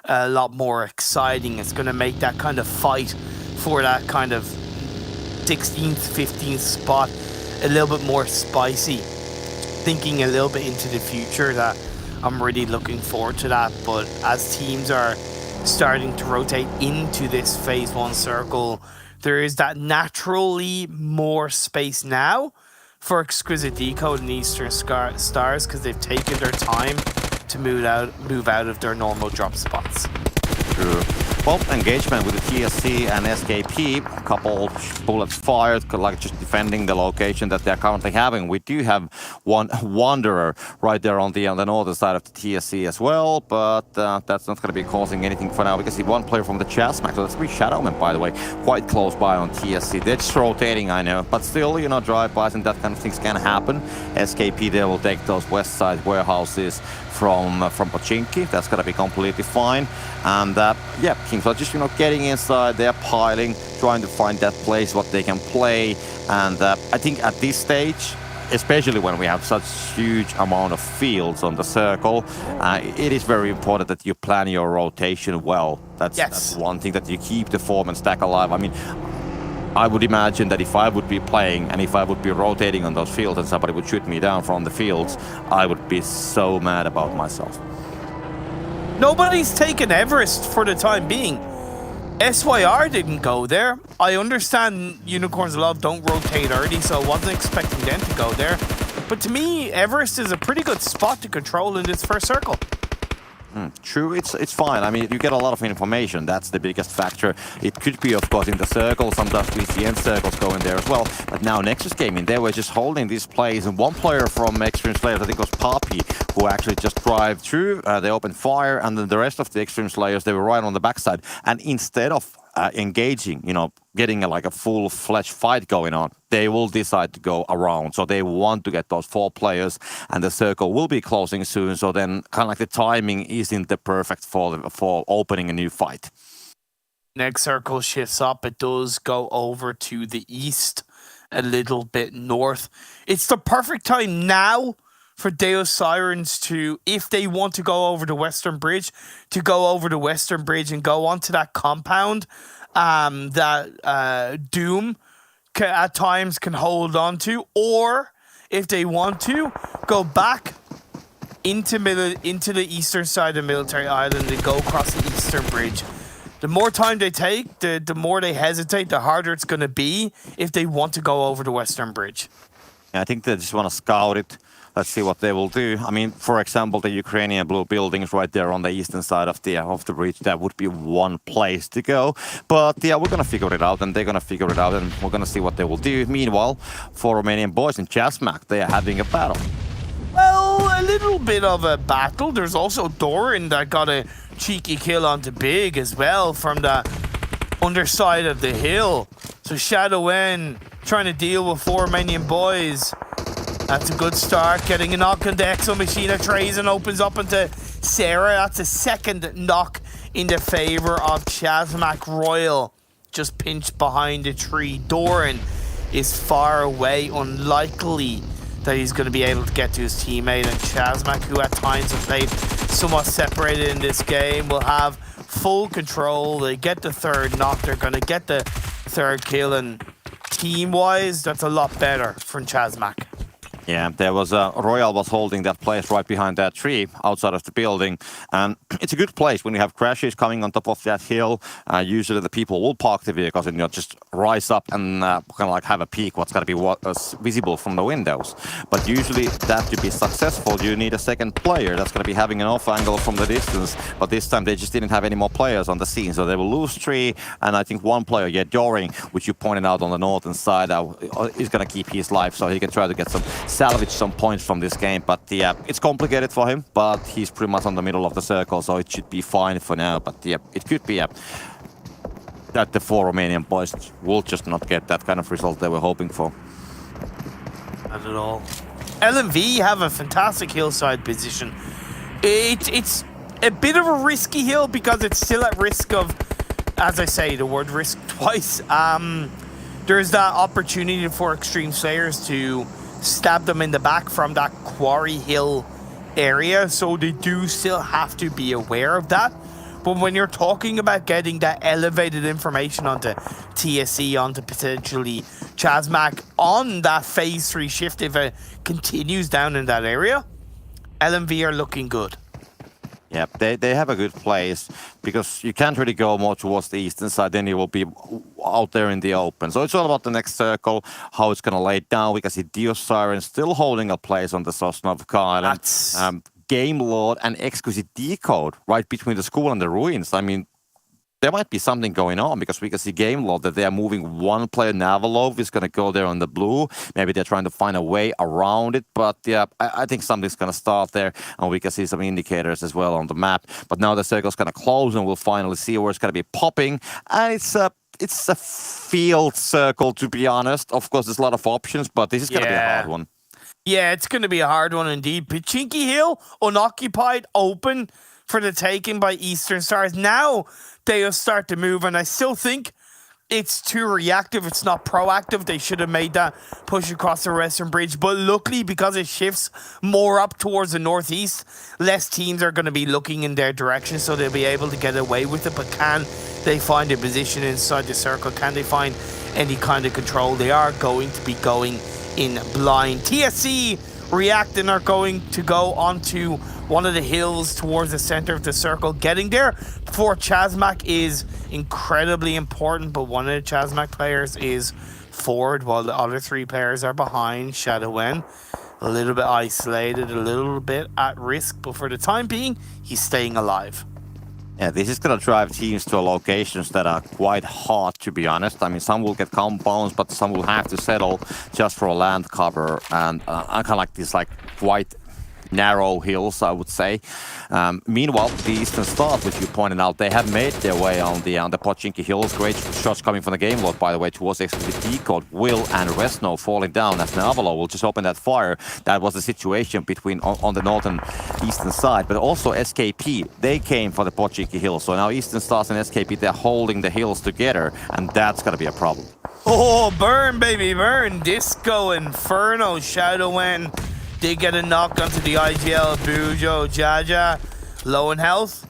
[SPEAKER 10] a lot more exciting. It's going to make that kind of fight for that kind of 16th, 15th spot a little bit more spicy. Thinking a little bit into the future, that I'm really looking forward to that. But as teams are starting to rotate into this phase 1 circle, there is that naturally more space now for Exquisite Décode and Eastern Stars, because they've taken their time to move out of their normal drop spots.
[SPEAKER 11] True. Well, engagement with the TSC and SKP, a couple bullets fired, like just defending the location that they're currently having. We do have one Wanderer right there on the northern side of the TSC as well, but that's not going to be causing anything for now. We can see one player from the ChasMac, so that's 3 Shadowmen, by the way, quite close by on TSC. They're just rotating, I know, but still, you know, drive-bys and that kind of things can happen. SKP, they will take those west side warehouses from Pochinki. That's going to be completely fine. And yeah, teams are just, you know, getting inside, they're piling, trying to find that place what they can play. And I think at this stage, especially when we have such huge amount of fields on the circle, it is very important that you plan your rotation well. That's one thing, that you keep the form and stack alive. I mean, I would imagine that if I would be playing and if I would be rotating on those fields and somebody would shoot me down from the fields, I would be so mad about myself.
[SPEAKER 10] Nobody's taken Everest for the time being. SYR didn't go there. I understand Unicorns Love don't rotate early, so I wasn't expecting them to go there. But to me, Everest is a pretty good spot to control in this first circle.
[SPEAKER 11] True, it's fine. I mean, you get a lot of information. That's the biggest factor. It could be, of course, in the circle. Sometimes we see end circles going there as well. But now Nexus Gaming, they were just holding this place. And one player from Xtreme Slayers, I think it was Pubg, who actually just drive through. They opened fire, and then the rest of the Xtreme Slayers, they were right on the backside. And instead of engaging, getting like a full-fledged fight going on, they will decide to go around. So they want to get those 4 players, and the circle will be closing soon. So then kind of like the timing isn't the perfect for opening a new fight.
[SPEAKER 10] Next circle shifts up. It does go over to the east, a little bit north. It's the perfect time now for Deus Sirens to, if they want to go over the Western Bridge, to go over the Western Bridge and go onto that compound that Doom at times can hold on to, or if they want to, go back into the eastern side of Military Island and go across the Eastern Bridge. The more time they take, the more they hesitate, the harder it's going to be if they want to go over the Western Bridge.
[SPEAKER 11] I think they just want to scout it. Let's see what they will do. I mean, for example, the Ukrainian blue buildings right there on the eastern side of the bridge, that would be one place to go. But yeah, we're going to figure it out, and they're going to figure it out, and we're going to see what they will do. Meanwhile, for Romanian Boys in ChasMac, they are having a battle.
[SPEAKER 10] Well, a little bit of a battle. There's also Doran that got a cheeky kill onto Big as well from the underside of the hill. So SW2D3 trying to deal with 4 Romanian Boys. That's a good start. Getting a knock on the Exo Machina trays and opens up into Sarah. That's a second knock in the favor of ChasMac Royal. Just pinched behind a tree. Doran is far away, unlikely that he's going to be able to get to his teammate. And ChasMac, who at times have played somewhat separated in this game, will have full control. They get the third knock. They're going to get the third kill. And team-wise, that's a lot better from ChasMac.
[SPEAKER 11] Yeah, there was Royal was holding that place right behind that tree outside of the building, and it's a good place when you have crashes coming on top of that hill. Usually the people will park the vehicles and just rise up and kind of like have a peek what's going to be visible from the windows. But usually that to be successful, you need a second player that's going to be having an off angle from the distance. But this time they just didn't have any more players on the scene, so they will lose 3. And I think one player, Doring, which you pointed out on the northern side, is going to keep his life, so he can try to get salvage some points from this game. But yeah, it's complicated for him, but he's pretty much on the middle of the circle, so it should be fine for now. But yeah, it could be that the 4 Romanian Boys will just not get that kind of result they were hoping for.
[SPEAKER 10] Not at all. LMV have a fantastic hillside position. It's a bit of a risky hill because it's still at risk of, as I say the word risk twice, there's that opportunity for Xtreme Slayers to stab them in the back from that quarry hill area, so they do still have to be aware of that. But when you're talking about getting that elevated information onto TSC, onto potentially ChasMac on that phase 3 shift, if it continues down in that area, LMV are looking good.
[SPEAKER 11] Yeah, they have a good place because you can't really go more towards the eastern side, then you will be out there in the open. So it's all about the next circle, how it's going to lay down. We can see Deus Sirens still holding a place on the Sosnovka Island. Game Lord and Exquisite Décode right between the school and the ruins. I mean, there might be something going on because we can see Game Lord that they are moving one player. Navalov is going to go there on the blue. Maybe they're trying to find a way around it. But yeah, I think something's going to start there. And we can see some indicators as well on the map. But now the circle's going to close and we'll finally see where it's going to be popping. And it's a field circle, to be honest. Of course, there's a lot of options, but this is going to be a hard one.
[SPEAKER 10] Yeah, it's going to be a hard one indeed. Pachinki Hill, unoccupied, open for the taking by Eastern Stars. Now they'll start to move, and I still think it's too reactive. It's not proactive. They should have made that push across the Western Bridge. But luckily, because it shifts more up towards the northeast, less teams are going to be looking in their direction, so they'll be able to get away with it. But can they find a position inside the circle? Can they find any kind of control? They are going to be going in blind. TSC react and are going to go onto one of the hills towards the center of the circle. Getting there for ChasMac is incredibly important, but one of the ChasMac players is forward while the other 3 players are behind. SW2D3 a little bit isolated, a little bit at risk, but for the time being, he's staying alive.
[SPEAKER 11] Yeah, this is going to drive teams to locations that are quite hard, to be honest. I mean, some will get compounds, but some will have to settle just for a land cover. And I kind of like this, like, quite narrow hills, I would say. Meanwhile, the Eastern Stars, which you pointed out, they have made their way on the Pochinki Hills. Great shots coming from the game lord, by the way, towards Exquisite Décode. Will and Resno falling down as Navalo will just open that fire. That was the situation between on the northern eastern side. But also SKP, they came for the Pochinki Hills. So now Eastern Stars and SKP, they're holding the hills together, and that's going to be a problem.
[SPEAKER 10] Oh, burn, baby, burn. Disco Inferno, Shadowwen. Did get a knock onto the IGL. Bujo, Jaja, low in health.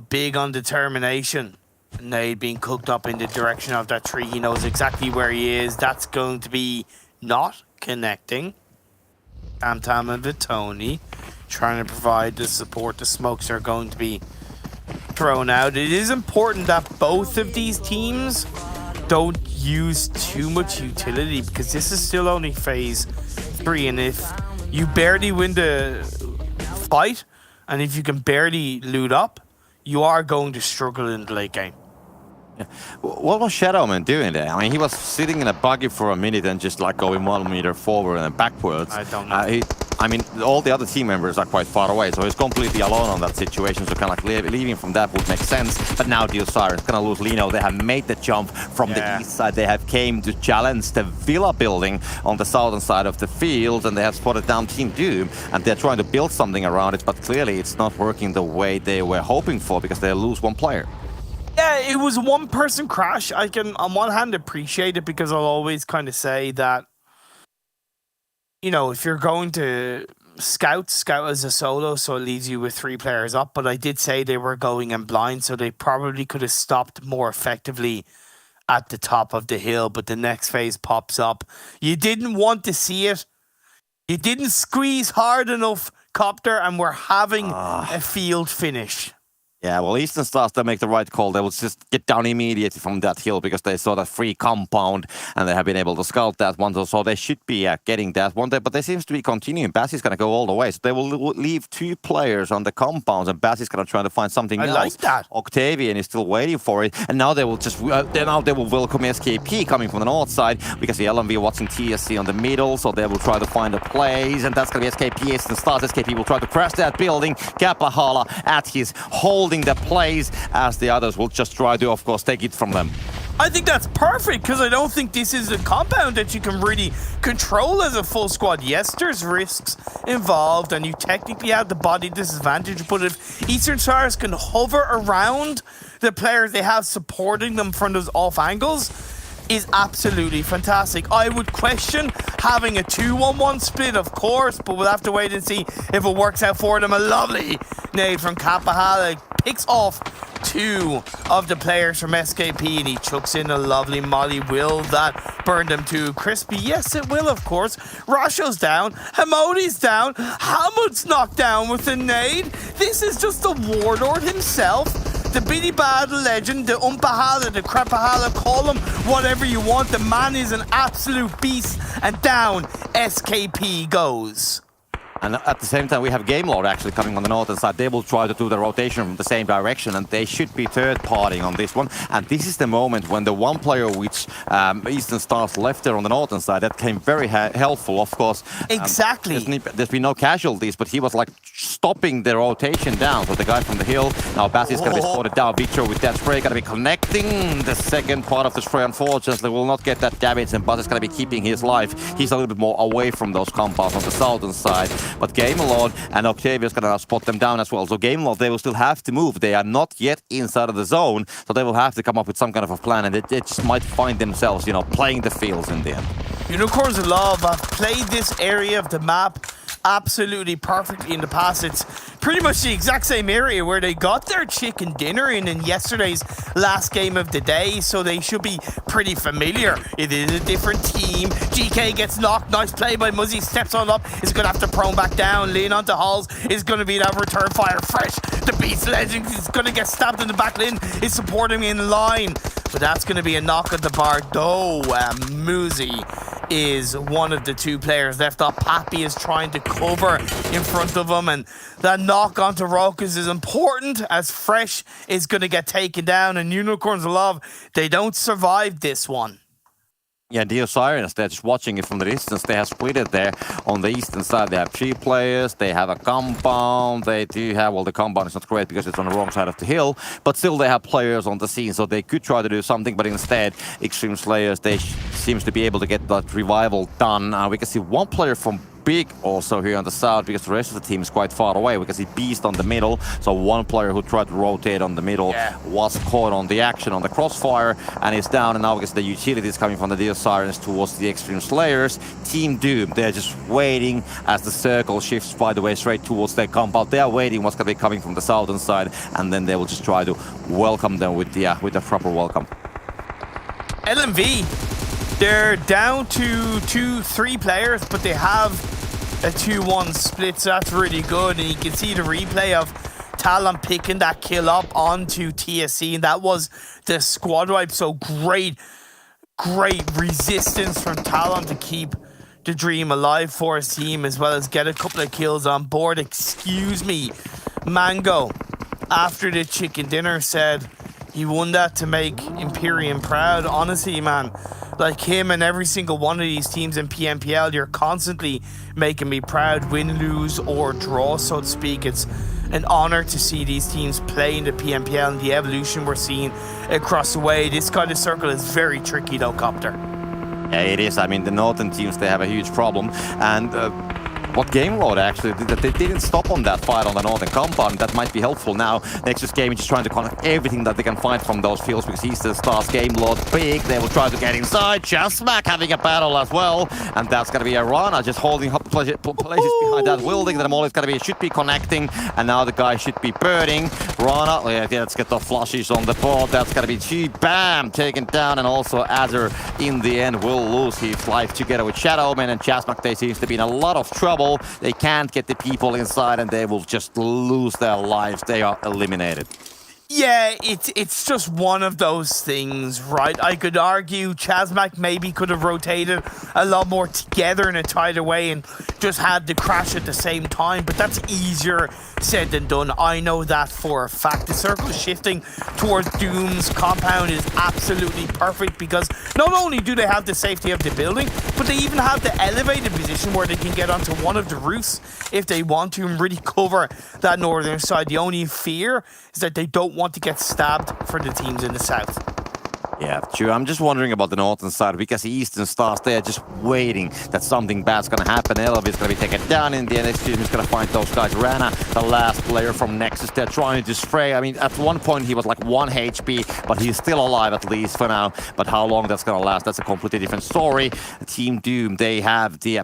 [SPEAKER 10] Big on determination. Nade being cooked up in the direction of that tree. He knows exactly where he is. That's going to be not connecting. Tam and Vitoni trying to provide the support. The smokes are going to be thrown out. It is important that both of these teams don't use too much utility, because this is still only phase 3, and if you barely win the fight and if you can barely loot up, you are going to struggle in the late game.
[SPEAKER 11] Yeah. What was Shadowman doing there? I mean, he was sitting in a buggy for a minute and just like going 1 meter forward and backwards.
[SPEAKER 10] I don't know.
[SPEAKER 11] I mean, all the other team members are quite far away, so he's completely alone on that situation, so kind of like leaving from that would make sense. But now Deus Sirens gonna lose Lino. They have made the jump from the east side. They have came to challenge the villa building on the southern side of the field, and they have spotted down Team Doom, and they're trying to build something around it, but clearly it's not working the way they were hoping for, because they lose one player.
[SPEAKER 10] Yeah, it was one person crash. I can, on one hand, appreciate it, because I'll always kind of say that, you know, if you're going to scout as a solo, so it leaves you with 3 players up. But I did say they were going in blind, so they probably could have stopped more effectively at the top of the hill. But the next phase pops up. You didn't want to see it. You didn't squeeze hard enough, Copter, and we're having a field finish.
[SPEAKER 11] Yeah, well, Eastern Stars, they make the right call. They will just get down immediately from that hill, because they saw that free compound and they have been able to scout that one. So they should be getting that one there, but they seems to be continuing. Bass is going to go all the way. So they will leave 2 players on the compounds, and Bass is going to try to find something else.
[SPEAKER 10] I like that.
[SPEAKER 11] Octavian is still waiting for it, and now they will just now they will welcome SKP coming from the north side, because the LMV watching TSC on the middle, so they will try to find a place, and that's going to be SKP. Eastern Stars, SKP will try to crash that building. Kapahala at his holding the place, as the others will just try to, of course, take it from them.
[SPEAKER 10] I think that's perfect, because I don't think this is a compound that you can really control as a full squad. Yes, there's risks involved, and you technically have the body disadvantage, but if Eastern Stars can hover around the players they have supporting them from those off angles, is absolutely fantastic. I would question having a 2-1-1 split, of course, but we'll have to wait and see if it works out for them. A lovely nade from Kapahala picks off 2 of the players from SKP, and he chucks in a lovely molly. Will that burn them too crispy? Yes, it will, of course. Rasho's down. Hamodi's down. Hamud's knocked down with a nade. This is just the Warlord himself. The Biddy Bad Legend, the Umpahala, the Crapahala, call him whatever you want. The man is an absolute beast, and down SKP goes.
[SPEAKER 11] And at the same time, we have Game Lord actually coming on the northern side. They will try to do the rotation from the same direction, and they should be third-partying on this one. And this is the moment when the one player which Eastern Stars left there on the northern side, that came very helpful, of course.
[SPEAKER 10] Exactly.
[SPEAKER 11] There's been no casualties, but he was like stopping the rotation down. So the guy from the hill, now Bass is going to be spotted down. Victor with that spray, going to be connecting the second part of the spray. Unfortunately, will not get that damage, and Bass is going to be keeping his life. He's a little bit more away from those compounds on the southern side. But Game Lord and Octavius gonna spot them down as well. So Game Lord, they will still have to move. They are not yet inside of the zone, so they will have to come up with some kind of a plan, and they just might find themselves, you know, playing the fields in the end.
[SPEAKER 10] Unicorns of Love have played this area of the map absolutely perfectly in the past. It's pretty much the exact same area where they got their chicken dinner in yesterday's last game of the day, so they should be pretty familiar. It is a different team. GK gets knocked. Nice play by Muzzy. Steps on up. Is going to have to prone back down. Lean onto Halls. Is going to be that return fire. Fresh. The Beast Legend is going to get stabbed in the back lane. Is supporting in line. But that's going to be a knock at the bar, though. Muzzy is one of the 2 players left up. Pappy is trying to cover in front of him, and that knock onto Rokas is important, as Fresh is going to get taken down, and Unicorns of Love, they don't survive this one.
[SPEAKER 11] Yeah, Deus Sirens, they're just watching it from the distance. They have split it there on the eastern side. They have 3 players, they have a compound, they do have, well, the compound is not great because it's on the wrong side of the hill, but still they have players on the scene, so they could try to do something, but instead, Xtreme Slayers, they seems to be able to get that revival done. We can see one player from Big also here on the south because the rest of the team is quite far away. We can see Beast on the middle, so one player who tried to rotate on the middle was caught on the action on the crossfire and is down, and now we can see the utilities coming from the Deus Sirens towards the Extreme Slayers. Team Doom, they're just waiting as the circle shifts, by the way, straight towards their compound. They are waiting what's going to be coming from the southern side, and then they will just try to welcome them with the proper welcome.
[SPEAKER 10] LMV, they're down to 2-3 players, but they have a 2-1 split, so that's really good. And you can see the replay of Talon picking that kill up onto TSC, and that was the squad wipe. So great resistance from Talon to keep the dream alive for his team, as well as get a couple of kills on board. Excuse me, Mango, after the chicken dinner, said he won that to make Imperium proud. Honestly, man, like him and every single one of these teams in PMPL, you're constantly making me proud, win, lose, or draw, so to speak. It's an honor to see these teams play in the PMPL and the evolution we're seeing across the way. This kind of circle is very tricky though, Copter.
[SPEAKER 11] Yeah, it is. I mean, the northern teams, they have a huge problem, and what Game Lord actually did, that they didn't stop on that fight on the northern compound. That might be helpful now. Nexus Gaming is trying to connect everything that they can find from those fields because he's the stars. Game Lord big, they will try to get inside. ChasMac having a battle as well, and that's gonna be Rana just holding up places behind that building that Molly's gonna be, should be connecting, and now the guy should be burning. Rana, let's get the flushes on the board. That's gonna be G, bam, taken down, and also Azure in the end will lose his life together with Shadowman, and ChasMac, they seems to be in a lot of trouble. They can't get the people inside, and they will just lose their lives. They are eliminated.
[SPEAKER 10] Yeah, it's just one of those things, right? I could argue ChasMac maybe could have rotated a lot more together in a tighter way and just had the crash at the same time, but that's easier said than done. I know that for a fact. The circle shifting towards Doom's compound is absolutely perfect because not only do they have the safety of the building, but they even have the elevated position where they can get onto one of the roofs if they want to and really cover that northern side. The only fear is that they don't want to get stabbed for the teams in the south.
[SPEAKER 11] Yeah, true. I'm just wondering about the northern side because the Eastern Stars, they're just waiting that something bad's gonna happen. LMV is gonna be taken down in the end. Extreme is gonna find those guys. Rana, the last player from Nexus, they're trying to spray. I mean, at one point he was like 1 HP, but he's still alive at least for now. But how long that's gonna last, that's a completely different story. Team Doom, they have the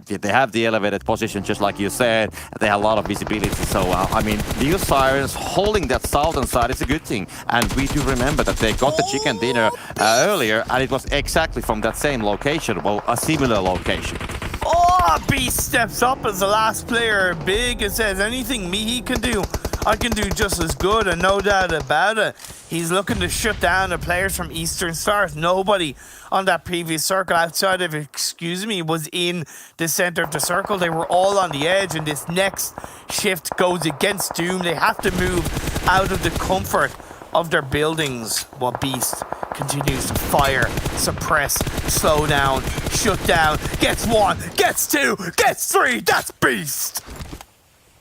[SPEAKER 11] elevated position, just like you said. They have a lot of visibility. So, I mean, Deus Sirens holding that southern side is a good thing. And we do remember that they got the chicken dinner earlier, and it was exactly from that same location, well, a similar location.
[SPEAKER 10] Oh, Beast steps up as the last player, big, and says anything he can do, I can do just as good, and no doubt about it. He's looking to shut down the players from Eastern Stars. Nobody on that previous circle outside of, excuse me, was in the center of the circle. They were all on the edge, and this next shift goes against Doom. They have to move out of the comfort of their buildings while Beast continues to fire, suppress, slow down, shut down, gets 1, gets 2, gets 3, that's Beast!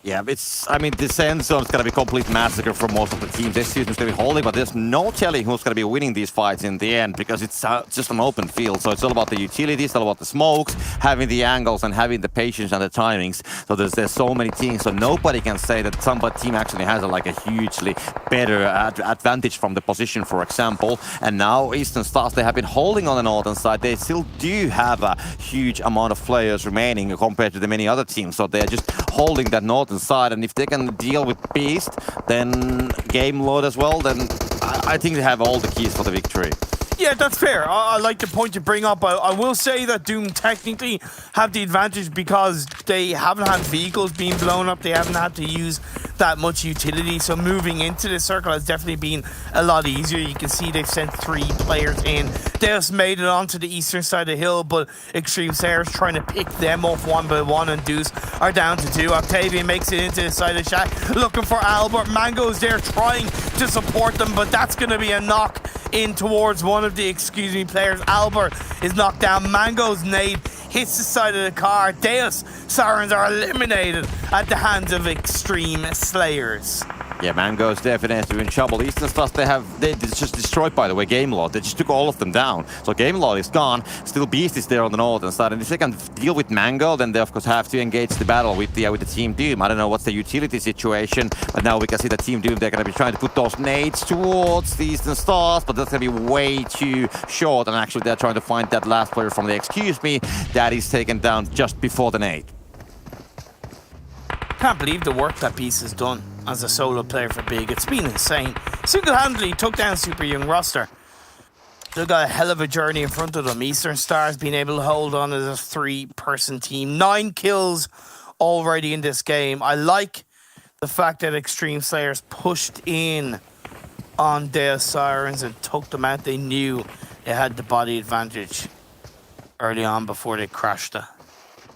[SPEAKER 11] Yeah, I mean, this end zone's gonna be a complete massacre for most of the teams. This season's gonna be holding, but there's no telling who's gonna be winning these fights in the end because it's just an open field. So it's all about the utilities, it's all about the smokes, having the angles, and having the patience and the timings. So there's so many teams, so nobody can say that some team actually has a hugely better advantage from the position, for example. And now Eastern Stars, they have been holding on the northern side. They still do have a huge amount of players remaining compared to the many other teams. So they're just holding that northern side, and if they can deal with Beast, then Game Lord as well, then I think they have all the keys for the victory.
[SPEAKER 10] Yeah, that's fair. I like the point you bring up. I will say that Doom technically have the advantage because they haven't had vehicles being blown up. They haven't had to use that much utility. So moving into the circle has definitely been a lot easier. You can see they've sent 3 players in. They just made it onto the eastern side of the hill, but Xtreme Slayers trying to pick them off one by one, and Deus are down to 2. Octavian makes it into the side of the shack, looking for Albert. Mango's there trying to support them, but that's going to be a knock in towards one of the players. Albert is knocked down. Mango's nade hits the side of the car. Deus Sirens are eliminated at the hands of Xtreme Slayers.
[SPEAKER 11] Yeah, Mango's definitely in trouble. Eastern Stars, they just destroyed, by the way, Game Lord. They just took all of them down. So Game Lord is gone. Still Beast is there on the northern side. And if they can deal with Mango, then they of course have to engage the battle with the Team Doom. I don't know what's the utility situation, but now we can see the Team Doom, they're going to be trying to put those nades towards the Eastern Stars, but that's going to be way too short. And actually they're trying to find that last player from the Excuse Me that is taken down just before the nade.
[SPEAKER 10] Can't believe the work that Beast has done as a solo player for Big. It's been insane. Single-handedly took down Super Young roster. They've got a hell of a journey in front of them. Eastern Stars being able to hold on as a three-person team. 9 kills already in this game. I like the fact that Xtreme Slayers pushed in on Deus Sirens and took them out. They knew they had the body advantage early on before they crashed it.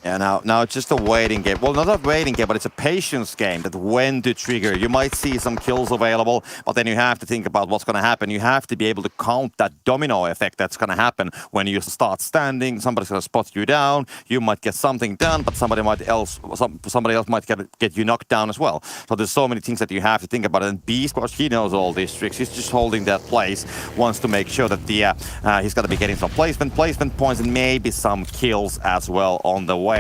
[SPEAKER 11] Yeah, now it's just a waiting game. Well, not a waiting game, but it's a patience game that when to trigger. You might see some kills available, but then you have to think about what's going to happen. You have to be able to count that domino effect that's going to happen when you start standing. Somebody's going to spot you down. You might get something done, but somebody else might get you knocked down as well. So there's so many things that you have to think about. And Beast, of course, he knows all these tricks. He's just holding that place, wants to make sure that he's going to be getting some placement points and maybe some kills as well on the way.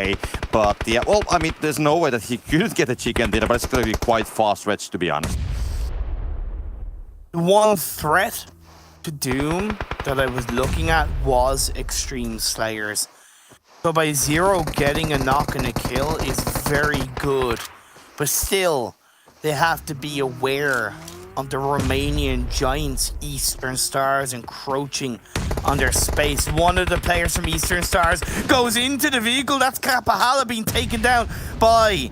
[SPEAKER 11] But yeah, well, I mean, there's no way that he could get a chicken dinner, but it's going to be quite far-stretched, to be honest.
[SPEAKER 10] One threat to Doom that I was looking at was Xtreme Slayers. So by Zero getting a knock and a kill is very good, but still, they have to be aware of the Romanian Giants Eastern Stars encroaching on their space. One of the players from Eastern Stars goes into the vehicle. That's Kapahala being taken down by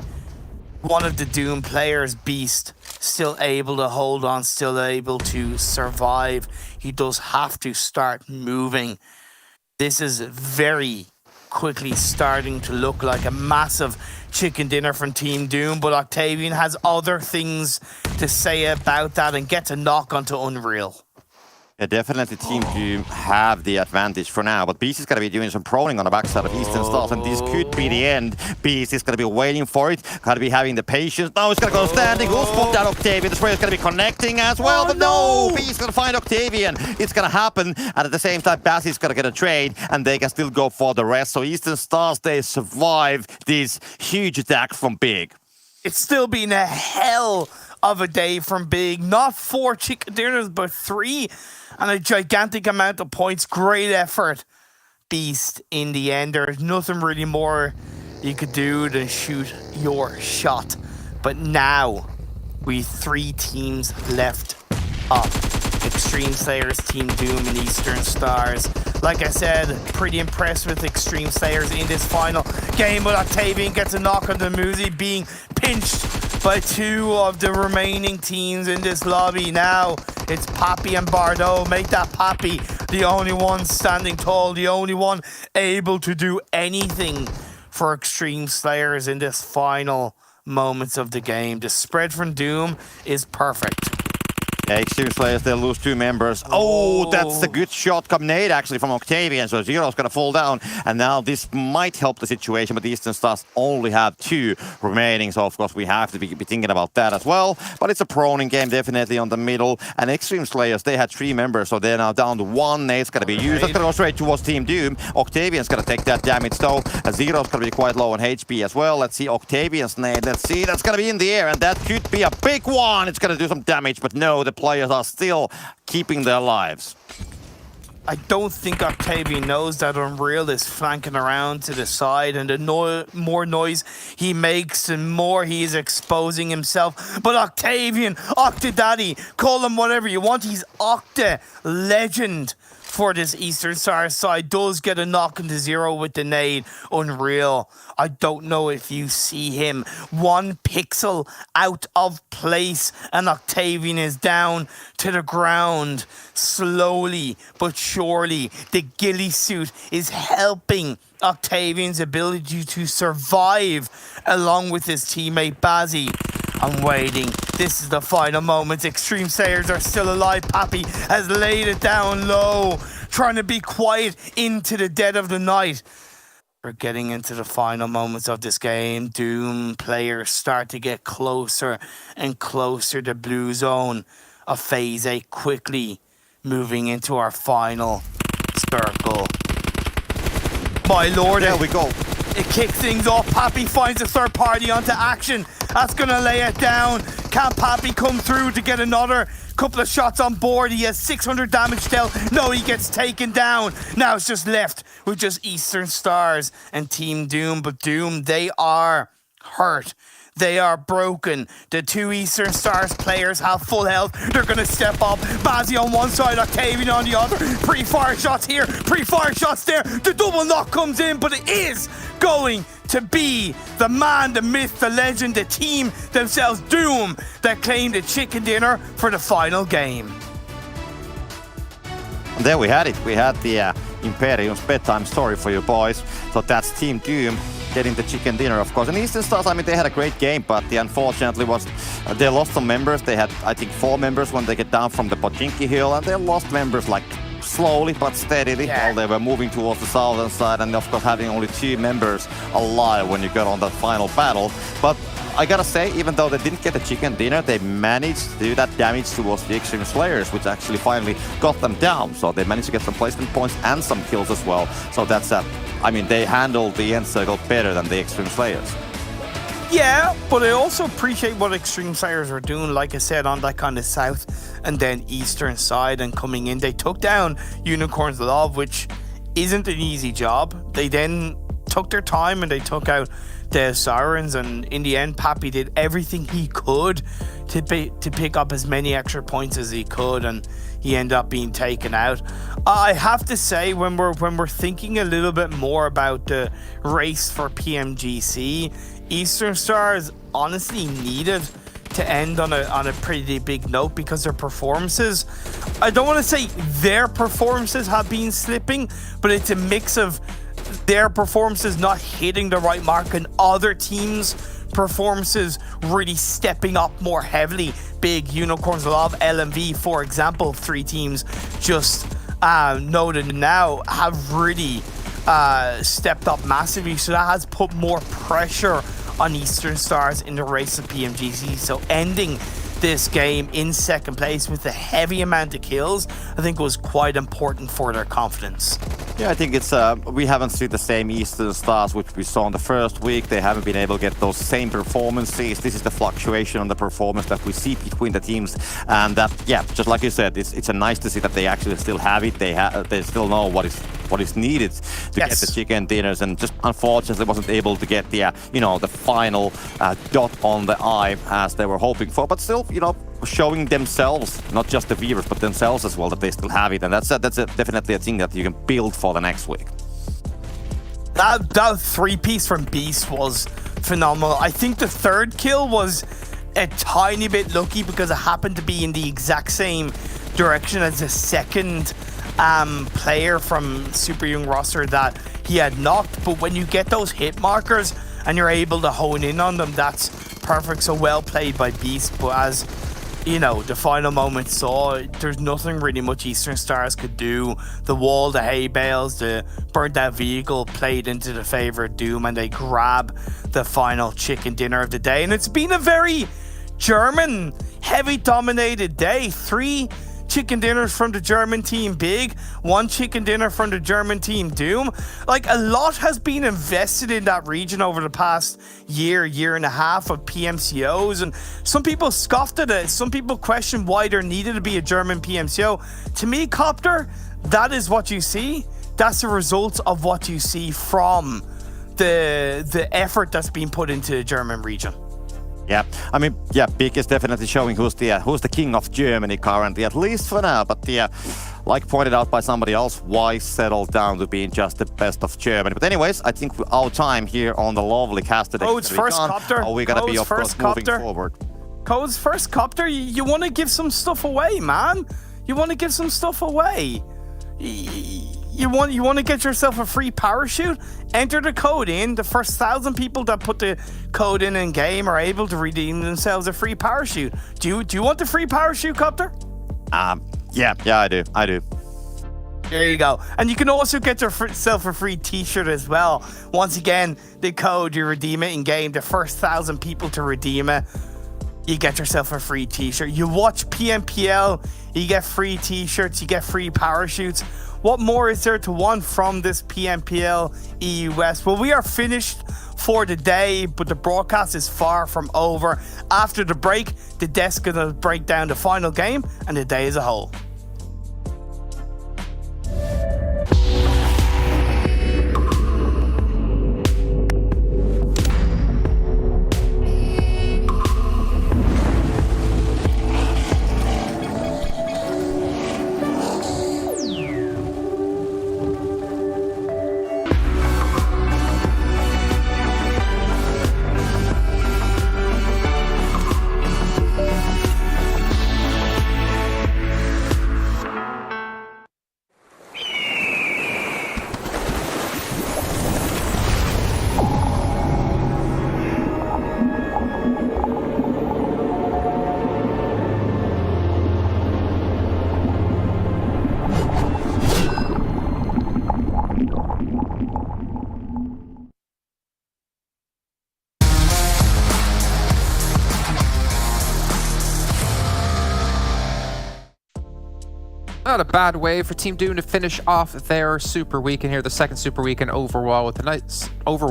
[SPEAKER 10] one of the Doom players. Beast still able to hold on, still able to survive. He does have to start moving. This is very quickly starting to look like a massive chicken dinner from Team Doom, but Octavian has other things to say about that and gets a knock onto Unreal.
[SPEAKER 11] Yeah, definitely Team Doom have the advantage for now, but Beast is going to be doing some proning on the backside of Eastern Stars, and this could be the end. Beast is going to be waiting for it, got to be having the patience. Now he's going to go standing. We'll spot that Octavian. The spray is going to be connecting as well, but no! Beast is going to find Octavian. It's going to happen, and at the same time, Bassi is going to get a trade, and they can still go for the rest. So Eastern Stars, they survive this huge attack from Big.
[SPEAKER 10] It's still been a hell of a day from Big. Not 4 chicken dinners, but 3. And a gigantic amount of points. Great effort, Beast, in the end. There's nothing really more you could do than shoot your shot. But now, we 3 teams left up. Xtreme Slayers, Team Doom, and Eastern Stars. Like I said, pretty impressed with Xtreme Slayers in this final game, but Octavian gets a knock on the Muzi, being pinched by 2 of the remaining teams in this lobby. Now it's Pappy and Bardot. Make that Pappy the only one standing tall, the only one able to do anything for Xtreme Slayers in this final moments of the game. The spread from Doom is perfect.
[SPEAKER 11] Yeah, Xtreme Slayers, they lose 2 members. Oh, that's a good shot come nade actually from Octavian. So Zero's gonna fall down. And now this might help the situation, but the Eastern Stars only have 2 remaining. So of course we have to be thinking about that as well. But it's a proning game, definitely on the middle. And Xtreme Slayers, they had 3 members, so they're now down to 1. Nade's gonna be used. That's gonna go straight towards Team Doom. Octavian's gonna take that damage though. Zero's gonna be quite low on HP as well. Let's see Octavian's nade. Let's see, that's gonna be in the air, and that could be a big one. It's gonna do some damage, but no, the players are still keeping their lives.
[SPEAKER 10] I don't think Octavian knows that Unreal is flanking around to the side, and the more noise he makes, the more he is exposing himself. But Octavian, Octadaddy, call him whatever you want, he's Octa legend for this Eastern Stars side. Does get a knock into Zero with the nade. Unreal. I don't know if you see him. 1 pixel out of place, and Octavian is down to the ground. Slowly but surely, the ghillie suit is helping Octavian's ability to survive along with his teammate Bazzi. I'm waiting. This is the final moments. Xtreme Slayers are still alive. Pappy has laid it down low, trying to be quiet into the dead of the night. We're getting into the final moments of this game. Doom players start to get closer and closer to blue zone of Phase 8, quickly moving into our final circle. My lord,
[SPEAKER 11] there we go.
[SPEAKER 10] It kicks things off. Pappy finds a third party onto action. That's going to lay it down. Can Pappy come through to get another couple of shots on board? He has 600 damage still. No, he gets taken down. Now it's just left with just Eastern Stars and Team Doom. But Doom, they are hurt. They are broken. The two Eastern Stars players have full health. They're going to step up. Bazzi on one side, Octavian on the other. Pre-fire shots here, pre-fire shots there. The double knock comes in, but it is going to be the man, the myth, the legend, the team themselves, Doom, that claimed the chicken dinner for the final game.
[SPEAKER 11] And there we had it. We had the Imperium's bedtime story for you boys. So that's Team Doom getting the chicken dinner, of course. And Eastern Stars, I mean, they had a great game, but unfortunately was they lost some members. They had, I think, 4 members when they get down from the Pochinki Hill, and they lost members like slowly but steadily while they were moving towards the southern side, and of course having only 2 members alive when you got on that final battle. But I gotta say, even though they didn't get the chicken dinner, they managed to do that damage towards the Xtreme Slayers, which actually finally got them down. So they managed to get some placement points and some kills as well. So that's I mean, they handled the end circle better than the Xtreme Slayers.
[SPEAKER 10] Yeah, but I also appreciate what Xtreme Slayers are doing, like I said, on that kind of south and then eastern side and coming in. They took down Unicorn's Love, which isn't an easy job. They then took their time and they took out Deus Sirens, and in the end, Pappy did everything he could to pick up as many extra points as he could, and he ended up being taken out. I have to say, when we're thinking a little bit more about the race for PMGC, Eastern Stars honestly needed to end on a pretty big note, because their performances, I don't want to say their performances have been slipping, but it's a mix of their performances not hitting the right mark and other teams' performances really stepping up more heavily. Big Unicorns Love, LMV, for example, 3 teams just noted now have really stepped up massively. So that has put more pressure on Eastern Stars in the race of PMGC. So ending this game in second place with a heavy amount of kills, I think was quite important for their confidence.
[SPEAKER 11] Yeah, I think it's we haven't seen the same Eastern Stars which we saw in the first week. They haven't been able to get those same performances. This is the fluctuation on the performance that we see between the teams, and that, yeah, just like you said, it's nice to see that they actually still have it. They still know what is needed to get the chicken dinners, and just unfortunately wasn't able to get the the final dot on the I as they were hoping for. But still, showing themselves, not just the viewers, but themselves as well, that they still have it, and that's definitely a thing that you can build for the next week.
[SPEAKER 10] That 3-piece from Beast was phenomenal. I think the third kill was a tiny bit lucky because it happened to be in the exact same direction as the second player from Super Young roster that he had knocked. But when you get those hit markers and you're able to hone in on them, that's perfect. So well played by Beast. But as the final moment saw, there's nothing really much Eastern Stars could do. The wall, the hay bales, the burnt out vehicle played into the favor of Doom, and they grab the final chicken dinner of the day. And it's been a very German heavy dominated day. 3 chicken dinners from the German team Big, 1 chicken dinner from the German team Doom. Like, a lot has been invested in that region over the past year and a half of PMCOs, and some people scoffed at it. Some people questioned why there needed to be a German PMCO. To me, Copter, that is what you see. That's the result of what you see from the effort that's been put into the German region.
[SPEAKER 11] Yeah, I mean, yeah, Big is definitely showing who's the king of Germany currently, at least for now. But like pointed out by somebody else, why settle down to being just the best of Germany? But anyways, I think our time here on the lovely cast today.
[SPEAKER 10] Code's first Copter.
[SPEAKER 11] We're gonna be, of course, moving forward.
[SPEAKER 10] Code's first Copter. You want to give some stuff away, man. You want to give some stuff away. You want to get yourself a free parachute? Enter the code in. The first 1,000 people that put the code in game are able to redeem themselves a free parachute. Do you want the free parachute, Copter?
[SPEAKER 11] Yeah, I do.
[SPEAKER 10] There you go. And you can also get yourself a free t-shirt as well. Once again, the code, you redeem it in game. The first 1,000 people to redeem it, you get yourself a free t-shirt. You watch PMPL, you get free t-shirts, you get free parachutes. What more is there to want from this PMPL EU West? Well, we are finished for the day, but the broadcast is far from over. After the break, the desk is going to break down the final game and the day as a whole.
[SPEAKER 2] Not a bad way for Team Doom to finish off their super weekend here, the second super weekend overall with a nice with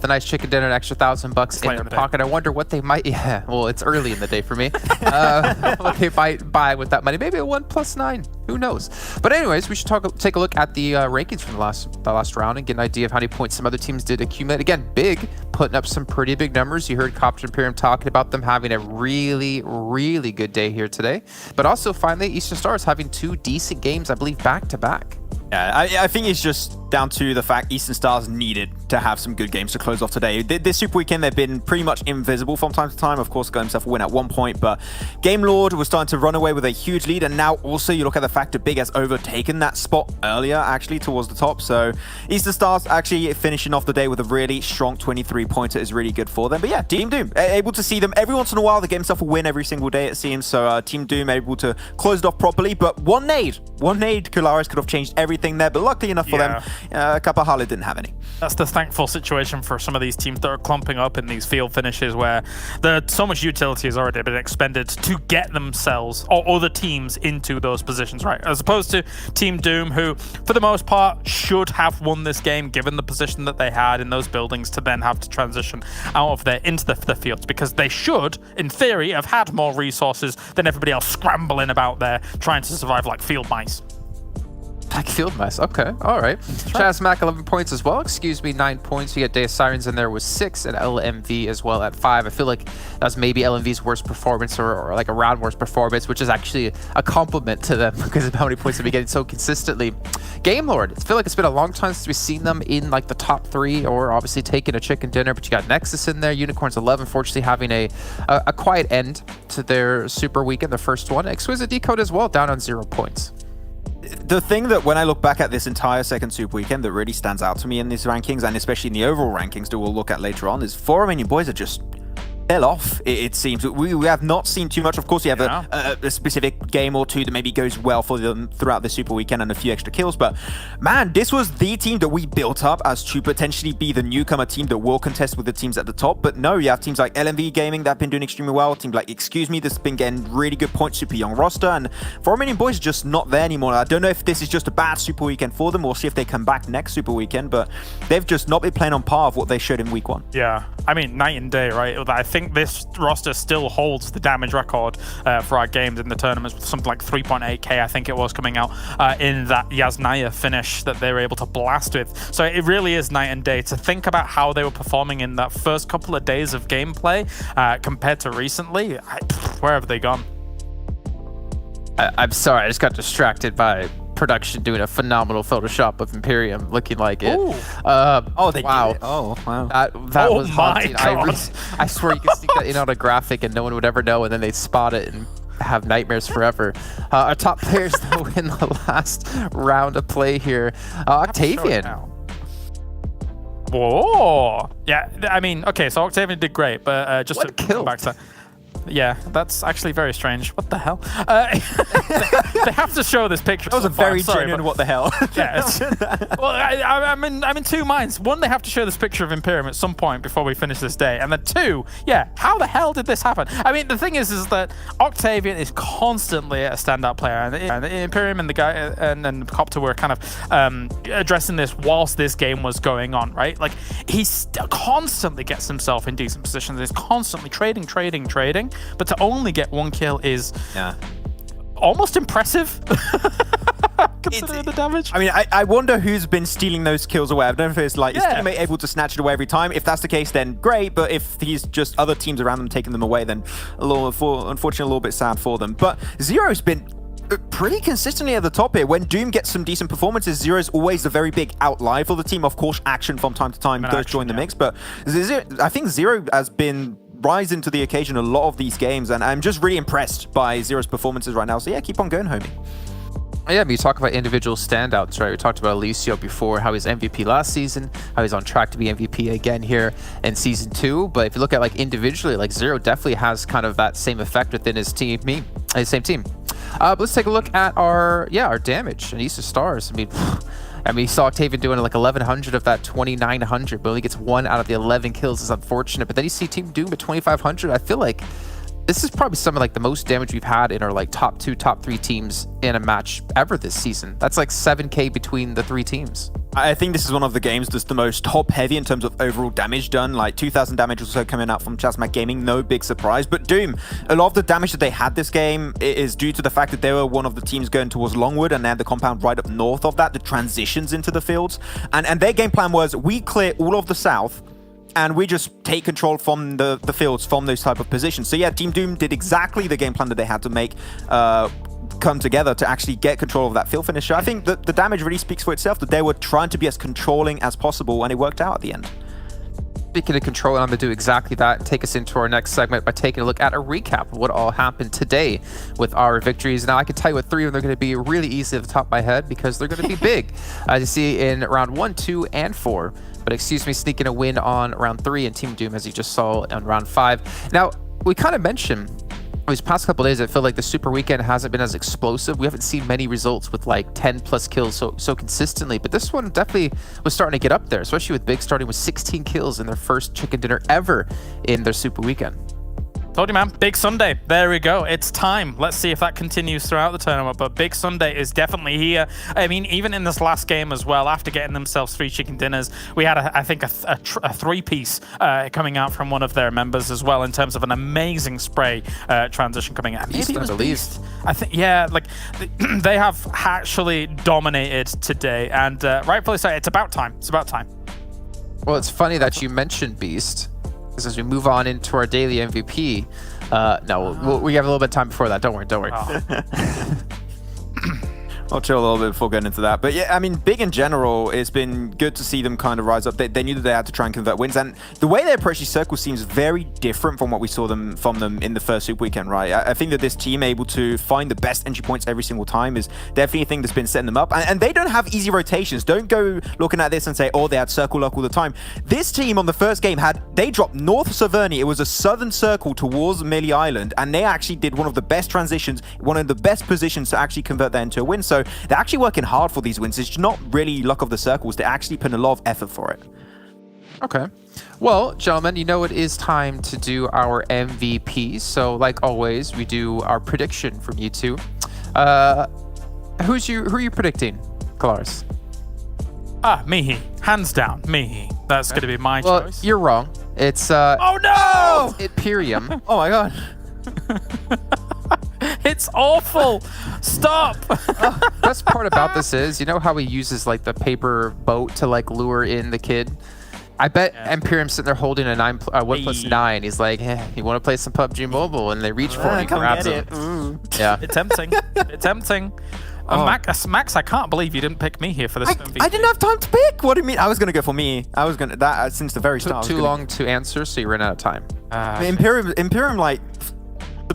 [SPEAKER 2] a nice chicken dinner, an extra $1,000 in their pocket. I wonder what they might. Yeah, well, it's early in the day for me. What they might buy with that money? Maybe a 1+9. Who knows? But anyways, we should take a look at the rankings from the last round and get an idea of how many points some other teams did accumulate. Again, Big putting up some pretty big numbers. You heard Copter Imperium talking about them having a really, really good day here today. But also, finally, Eastern Stars having 2 decent games, I believe, back to back.
[SPEAKER 3] Yeah, I think it's just down to the fact Eastern Stars needed to have some good games to close off today. This Super Weekend, they've been pretty much invisible from time to time. Of course, got himself a win at one point, but Game Lord was starting to run away with a huge lead, and now also you look at the fact that Big has overtaken that spot earlier, actually, towards the top. So Eastern Stars actually finishing off the day with a really strong 23-pointer is really good for them. But yeah, Team Doom, able to see them every once in a while. They get himself a win every single day, it seems. So Team Doom able to close it off properly, but one nade, Kularis could have changed everything there, but luckily enough for them, Kapahale didn't have any.
[SPEAKER 4] That's the thankful situation for some of these teams that are clumping up in these field finishes where so much utility has already been expended to get themselves or other teams into those positions, right? As opposed to Team Doom, who, for the most part, should have won this game given the position that they had in those buildings to then have to transition out of there into the fields, because they should, in theory, have had more resources than everybody else scrambling about there trying to survive like field mice.
[SPEAKER 2] Like field mice. Okay, all right. ChasMac 11 points as well. Excuse me, 9 points. You got Deus Sirens in there with 6, and LMV as well at 5. I feel like that's maybe LMV's worst performance, or like a round worst performance, which is actually a compliment to them because of how many points they've been getting so consistently. Game Lord, I feel like it's been a long time since we've seen them in like the top 3, or obviously taking a chicken dinner. But you got Nexus in there. Unicorns 11, fortunately having a quiet end to their super weekend, the first one. Exquisite Décode as well, down on 0 points.
[SPEAKER 3] The thing that when I look back at this entire second Super Weekend that really stands out to me in these rankings, and especially in the overall rankings that we'll look at later on, is Romanian Boys are just fell off, it seems. We have not seen too much. Of course, you have a specific game or two that maybe goes well for them throughout the Super Weekend and a few extra kills, but man, this was the team that we built up as to potentially be the newcomer team that will contest with the teams at the top. But no, you have teams like LMV Gaming that have been doing extremely well, teams like Excuse Me that's been getting really good points, super young roster, and Romanian Boys are just not there anymore. I don't know if this is just a bad Super Weekend for them. We'll see if they come back next Super Weekend, but they've just not been playing on par of what they showed in week 1.
[SPEAKER 4] Yeah, I mean, night and day, right? I think this roster still holds the damage record for our games in the tournaments with something like 3.8k, I think it was, coming out in that Yasnaya finish that they were able to blast with. So it really is night and day. To think about how they were performing in that first couple of days of gameplay compared to recently, where have they gone?
[SPEAKER 2] I'm sorry, I just got distracted by production doing a phenomenal Photoshop of Imperium looking like it.
[SPEAKER 3] Wow.
[SPEAKER 2] Oh, wow. That was haunting. I swear you could sneak that in on a graphic and no one would ever know, and then they'd spot it and have nightmares forever. Our top players though in the last round of play here. Octavian.
[SPEAKER 4] Whoa! Yeah, I mean, okay, so Octavian did great, but just to
[SPEAKER 2] kill.
[SPEAKER 4] Come back to yeah, that's actually very strange. What the hell? They have to show this picture.
[SPEAKER 3] That was a very genuine what the hell.
[SPEAKER 4] Yeah. Well, I'm in two minds. One, they have to show this picture of Imperium at some point before we finish this day. And then two, yeah, how the hell did this happen? I mean, the thing is that Octavian is constantly a standout player. And Imperium and the guy and Copter were kind of addressing this whilst this game was going on, right? Like, he constantly gets himself in decent positions. He's constantly trading. But to only get 1 kill is almost impressive. Considering the damage.
[SPEAKER 3] I mean, I wonder who's been stealing those kills away. I don't know if it's like his teammate able to snatch it away every time. If that's the case, then great. But if he's just other teams around them taking them away, then unfortunately a little bit sad for them. But Zero's been pretty consistently at the top here. When Doom gets some decent performances, Zero's always the very big outlier for the team. Of course, Action from time to time does join the mix. But I think Zero has been rising to the occasion a lot of these games, and I'm just really impressed by Zero's performances right now. So yeah, keep on going, homie.
[SPEAKER 2] Yeah, you talk about individual standouts, right? We talked about Alicio before, how he's MVP last season, how he's on track to be MVP again here in Season 2. But if you look at like individually, like Zero definitely has kind of that same effect within his team, his same team. But let's take a look at our damage and Easter Stars. I mean, you saw Octavian doing like 1,100 of that 2,900, but only gets 1 out of the 11 kills. Is unfortunate. But then you see Team Doom at 2,500. I feel like this is probably some of like the most damage we've had in our like top 2, top 3 teams in a match ever this season. That's like 7K between the 3 teams.
[SPEAKER 3] I think this is one of the games that's the most top-heavy in terms of overall damage done. Like 2,000 damage or so coming out from ChasMac Gaming, no big surprise. But Doom, a lot of the damage that they had this game is due to the fact that they were one of the teams going towards Longwood, and they had the compound right up north of that, the transitions into the fields. And their game plan was, we clear all of the south, and we just take control from the fields from those type of positions. So yeah, Team Doom did exactly the game plan that they had to make come together to actually get control of that field finisher. I think that the damage really speaks for itself, that they were trying to be as controlling as possible, and it worked out at the end.
[SPEAKER 2] Speaking of control, I'm going to do exactly that and take us into our next segment by taking a look at a recap of what all happened today with our victories. Now, I can tell you what 3 of them are going to be really easy at the top of my head because they're going to be big, as you see in round 1, 2, and 4. But excuse me, sneaking a win on round 3 and Team Doom, as you just saw on round 5. Now, we kind of mentioned these past couple of days, I feel like the Super Weekend hasn't been as explosive. We haven't seen many results with like 10+ kills so consistently, but this one definitely was starting to get up there, especially with Big starting with 16 kills in their first chicken dinner ever in their Super Weekend.
[SPEAKER 4] Told you, man. Big Sunday. There we go. It's time. Let's see if that continues throughout the tournament. But Big Sunday is definitely here. I mean, even in this last game as well, after getting themselves 3 chicken dinners, we had, I think, a 3-piece coming out from one of their members as well, in terms of an amazing spray transition coming out.
[SPEAKER 2] Beast, I believe.
[SPEAKER 4] I think, yeah, like they have actually dominated today, and rightfully so. It's about time. It's about time.
[SPEAKER 2] Well, it's funny that you mentioned Beast, because as we move on into our daily MVP, we have a little bit of time before that. Don't worry.
[SPEAKER 4] Oh.
[SPEAKER 3] I'll chill a little bit before getting into that. But yeah, I mean, Big in general, it's been good to see them kind of rise up. They knew that they had to try and convert wins. And the way they approach these circles seems very different from what we saw from them in the first Super Weekend, right? I think that this team able to find the best entry points every single time is definitely a thing that's been setting them up. And they don't have easy rotations. Don't go looking at this and say, oh, they had circle luck all the time. This team on the first game they dropped North Severny. It was a southern circle towards Melee Island. And they actually did one of the best transitions, one of the best positions to actually convert that into a win. So they're actually working hard for these wins. It's not really luck of the circles. They're actually putting a lot of effort for it.
[SPEAKER 2] Okay. Well, gentlemen, you know it is time to do our MVP. So, like always, we do our prediction from you two. Who are you predicting, Kalaris?
[SPEAKER 4] Mihi. Hands down, Mihi. That's going to be my choice.
[SPEAKER 2] You're wrong. It's
[SPEAKER 4] oh no!
[SPEAKER 2] Imperium.
[SPEAKER 3] Oh my god.
[SPEAKER 4] It's awful. Stop.
[SPEAKER 2] Best part about this is, you know how he uses like the paper boat to like lure in the kid? I bet Imperium's sitting there holding a 1+9. He's like, hey, you want to play some PUBG Mobile? And they reach for him, he grabs him. Yeah.
[SPEAKER 4] It's tempting. It's tempting. Max, I can't believe you didn't pick me here for this MVP.
[SPEAKER 3] I didn't have time to pick. What do you mean? I was going to go for me. I was going to that since the very start.
[SPEAKER 2] Took too long to answer, so you ran out of time.
[SPEAKER 3] Imperium, like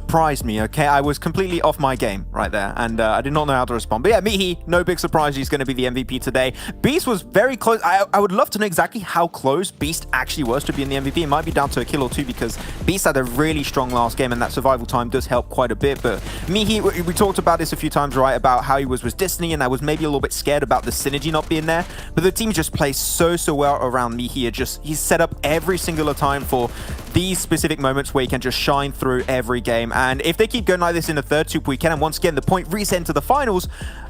[SPEAKER 3] surprised me, okay? I was completely off my game right there, and I did not know how to respond. But yeah, Mihi, no big surprise, he's going to be the MVP today. Beast was very close. I would love to know exactly how close Beast actually was to being the MVP. It might be down to a kill or two because Beast had a really strong last game, and that survival time does help quite a bit. But Mihi, we talked about this a few times, right? About how he was with Destiny, and I was maybe a little bit scared about the synergy not being there. But the team just plays so well around Mihi. He's set up every single time for these specific moments where he can just shine through every game. And if they keep going like this in the third Super Weekend, and once again the point reset into the finals,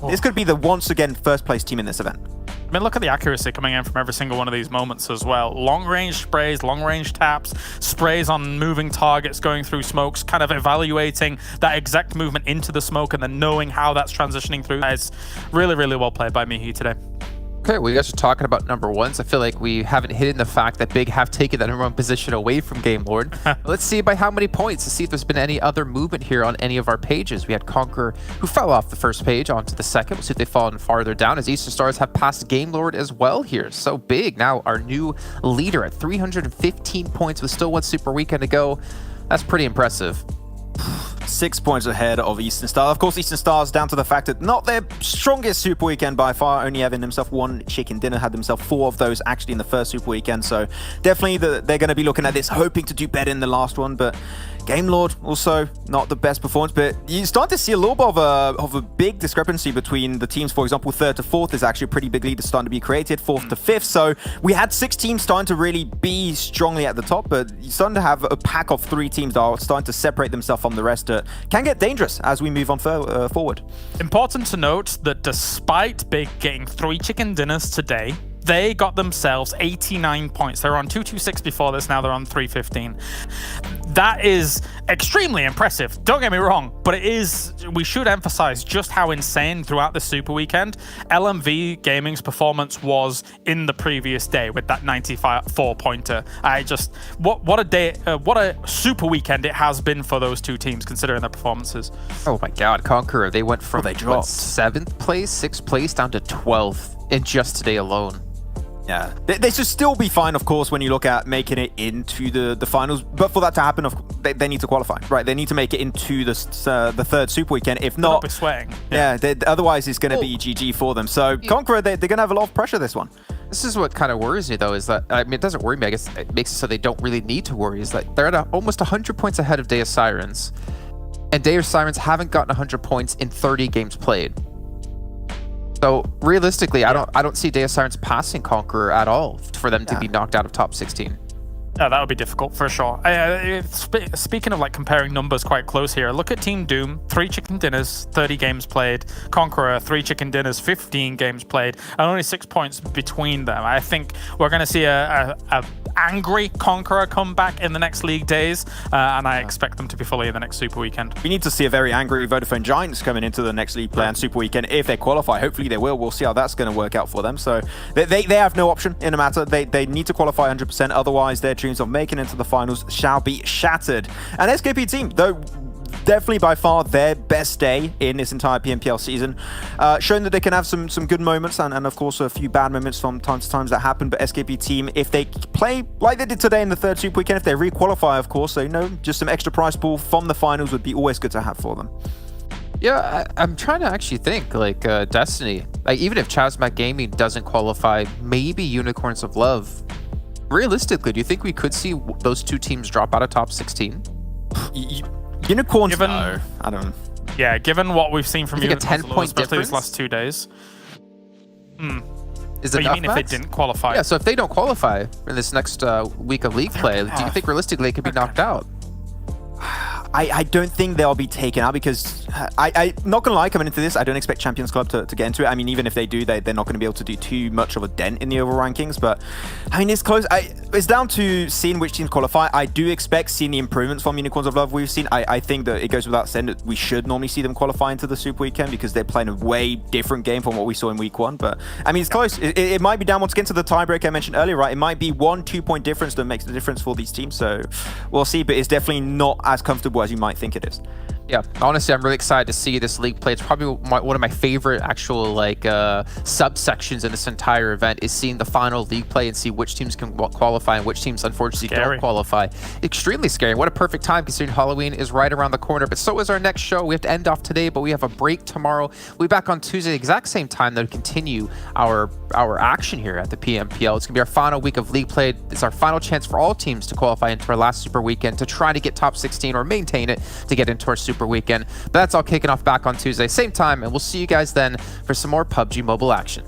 [SPEAKER 3] this could be the once again first place team in this event.
[SPEAKER 4] I mean, look at the accuracy coming in from every single one of these moments as well. Long-range sprays, long-range taps, sprays on moving targets going through smokes, kind of evaluating that exact movement into the smoke and then knowing how that's transitioning through. It's really, really well played by Mihi today.
[SPEAKER 2] Okay, well, you guys are talking about number ones. I feel like we haven't hidden the fact that Big have taken that number one position away from Game Lord. Let's see by how many points to see if there's been any other movement here on any of our pages. We had Conqueror, who fell off the first page onto the second. We'll see if they've fallen farther down, as Eastern Stars have passed Game Lord as well here. So Big, now our new leader at 315 points with still one Super Weekend to go. That's pretty impressive.
[SPEAKER 3] 6 points ahead of Eastern Star. Of course, Eastern Star's down to the fact that not their strongest Super Weekend by far, only having himself one chicken dinner, had himself 4 of those actually in the first Super Weekend. So definitely they're going to be looking at this, hoping to do better in the last one. But Game Lord also not the best performance, but you start to see a little bit of a big discrepancy between the teams. For example, 3rd to 4th is actually a pretty big lead that's starting to be created, 4th to 5th. So we had 6 teams starting to really be strongly at the top, but you're starting to have a pack of 3 teams that are starting to separate themselves from the rest. That can get dangerous as we move on forward.
[SPEAKER 4] Important to note that despite Big getting 3 chicken dinners today, they got themselves 89 points. They were on 226 before this, now they're on 315. That is extremely impressive, don't get me wrong, but it is, we should emphasize just how insane throughout the Super Weekend LMV Gaming's performance was in the previous day with that 94 pointer. What a day, what a Super Weekend it has been for those 2 teams considering their performances.
[SPEAKER 2] Oh my god, Conqueror, they went from 7th place, 6th place down to 12th in just today alone.
[SPEAKER 3] Yeah, they should still be fine, of course, when you look at making it into the finals. But for that to happen, they need to qualify, right? They need to make it into the 3rd Super Weekend. If not,
[SPEAKER 4] be sweating.
[SPEAKER 3] Yeah, otherwise it's going to be GG for them. So Conqueror, they're going to have a lot of pressure this one.
[SPEAKER 2] This is what kind of worries me, though, is that, I mean, it doesn't worry me. I guess it makes it so they don't really need to worry, is that they're at almost 100 points ahead of Deus Sirens. And Deus Sirens haven't gotten 100 points in 30 games played. So realistically, I don't see Deus Sirens passing Conqueror at all for them to be knocked out of top 16.
[SPEAKER 4] Yeah, that would be difficult for sure. Speaking of like comparing numbers quite close here, look at Team Doom, 3 chicken dinners, 30 games played. Conqueror, 3 chicken dinners, 15 games played, and only 6 points between them. I think we're going to see a angry Conqueror come back in the next league days, and I expect them to be fully in the next Super Weekend.
[SPEAKER 3] We need to see a very angry Vodafone Giants coming into the next league play and Super Weekend if they qualify. Hopefully they will. We'll see how that's going to work out for them. So they have no option in the matter. They need to qualify 100%, otherwise their dreams of making it into the finals shall be shattered. And SKP team, though, definitely by far their best day in this entire PMPL season, showing that they can have some good moments and of course a few bad moments from time to time that happen. But SKP team, if they play like they did today in the 3rd Super Weekend, if they re-qualify, of course, so you know, just some extra prize pool from the finals would be always good to have for them.
[SPEAKER 2] Yeah, I'm trying to actually think, like, Destiny, like, even if ChasMac Gaming doesn't qualify, maybe Unicorns of Love, realistically, do you think we could see those 2 teams drop out of top 16?
[SPEAKER 3] Unicorns, no. I don't know.
[SPEAKER 4] Yeah, given what we've seen from Unicorns,
[SPEAKER 2] a 10-point
[SPEAKER 4] especially
[SPEAKER 2] difference
[SPEAKER 4] these last 2 days.
[SPEAKER 2] Is
[SPEAKER 4] it?
[SPEAKER 2] But
[SPEAKER 4] You mean if they didn't qualify?
[SPEAKER 2] Yeah, so if they don't qualify in this next week of league play, do you think realistically they could be knocked out?
[SPEAKER 3] I don't think they'll be taken out because I'm not going to lie, coming into this, I don't expect Champions Club to get into it. I mean, even if they do, they're not going to be able to do too much of a dent in the overall rankings. But, I mean, it's close. It's down to seeing which teams qualify. I do expect seeing the improvements from Unicorns of Love we've seen. I think that it goes without saying that we should normally see them qualify into the Super Weekend because they're playing a way different game from what we saw in week 1. But, I mean, it's close. It might be down once again to the tiebreak I mentioned earlier, right? It might be 1-2 point difference that makes the difference for these teams. So, we'll see. But it's definitely not as comfortable as you might think it is.
[SPEAKER 2] Yeah, honestly, I'm really excited to see this league play. It's probably one of my favorite actual subsections in this entire event is seeing the final league play and see which teams can qualify and which teams unfortunately don't qualify. Extremely scary. What a perfect time considering Halloween is right around the corner. But so is our next show. We have to end off today, but we have a break tomorrow. We'll be back on Tuesday, exact same time, though, to continue our action here at the PMPL. It's gonna be our final week of league play. It's our final chance for all teams to qualify into our last Super Weekend to try to get top 16 or maintain it to get into our Super Weekend. But that's all kicking off back on Tuesday, same time, and we'll see you guys then for some more PUBG Mobile action.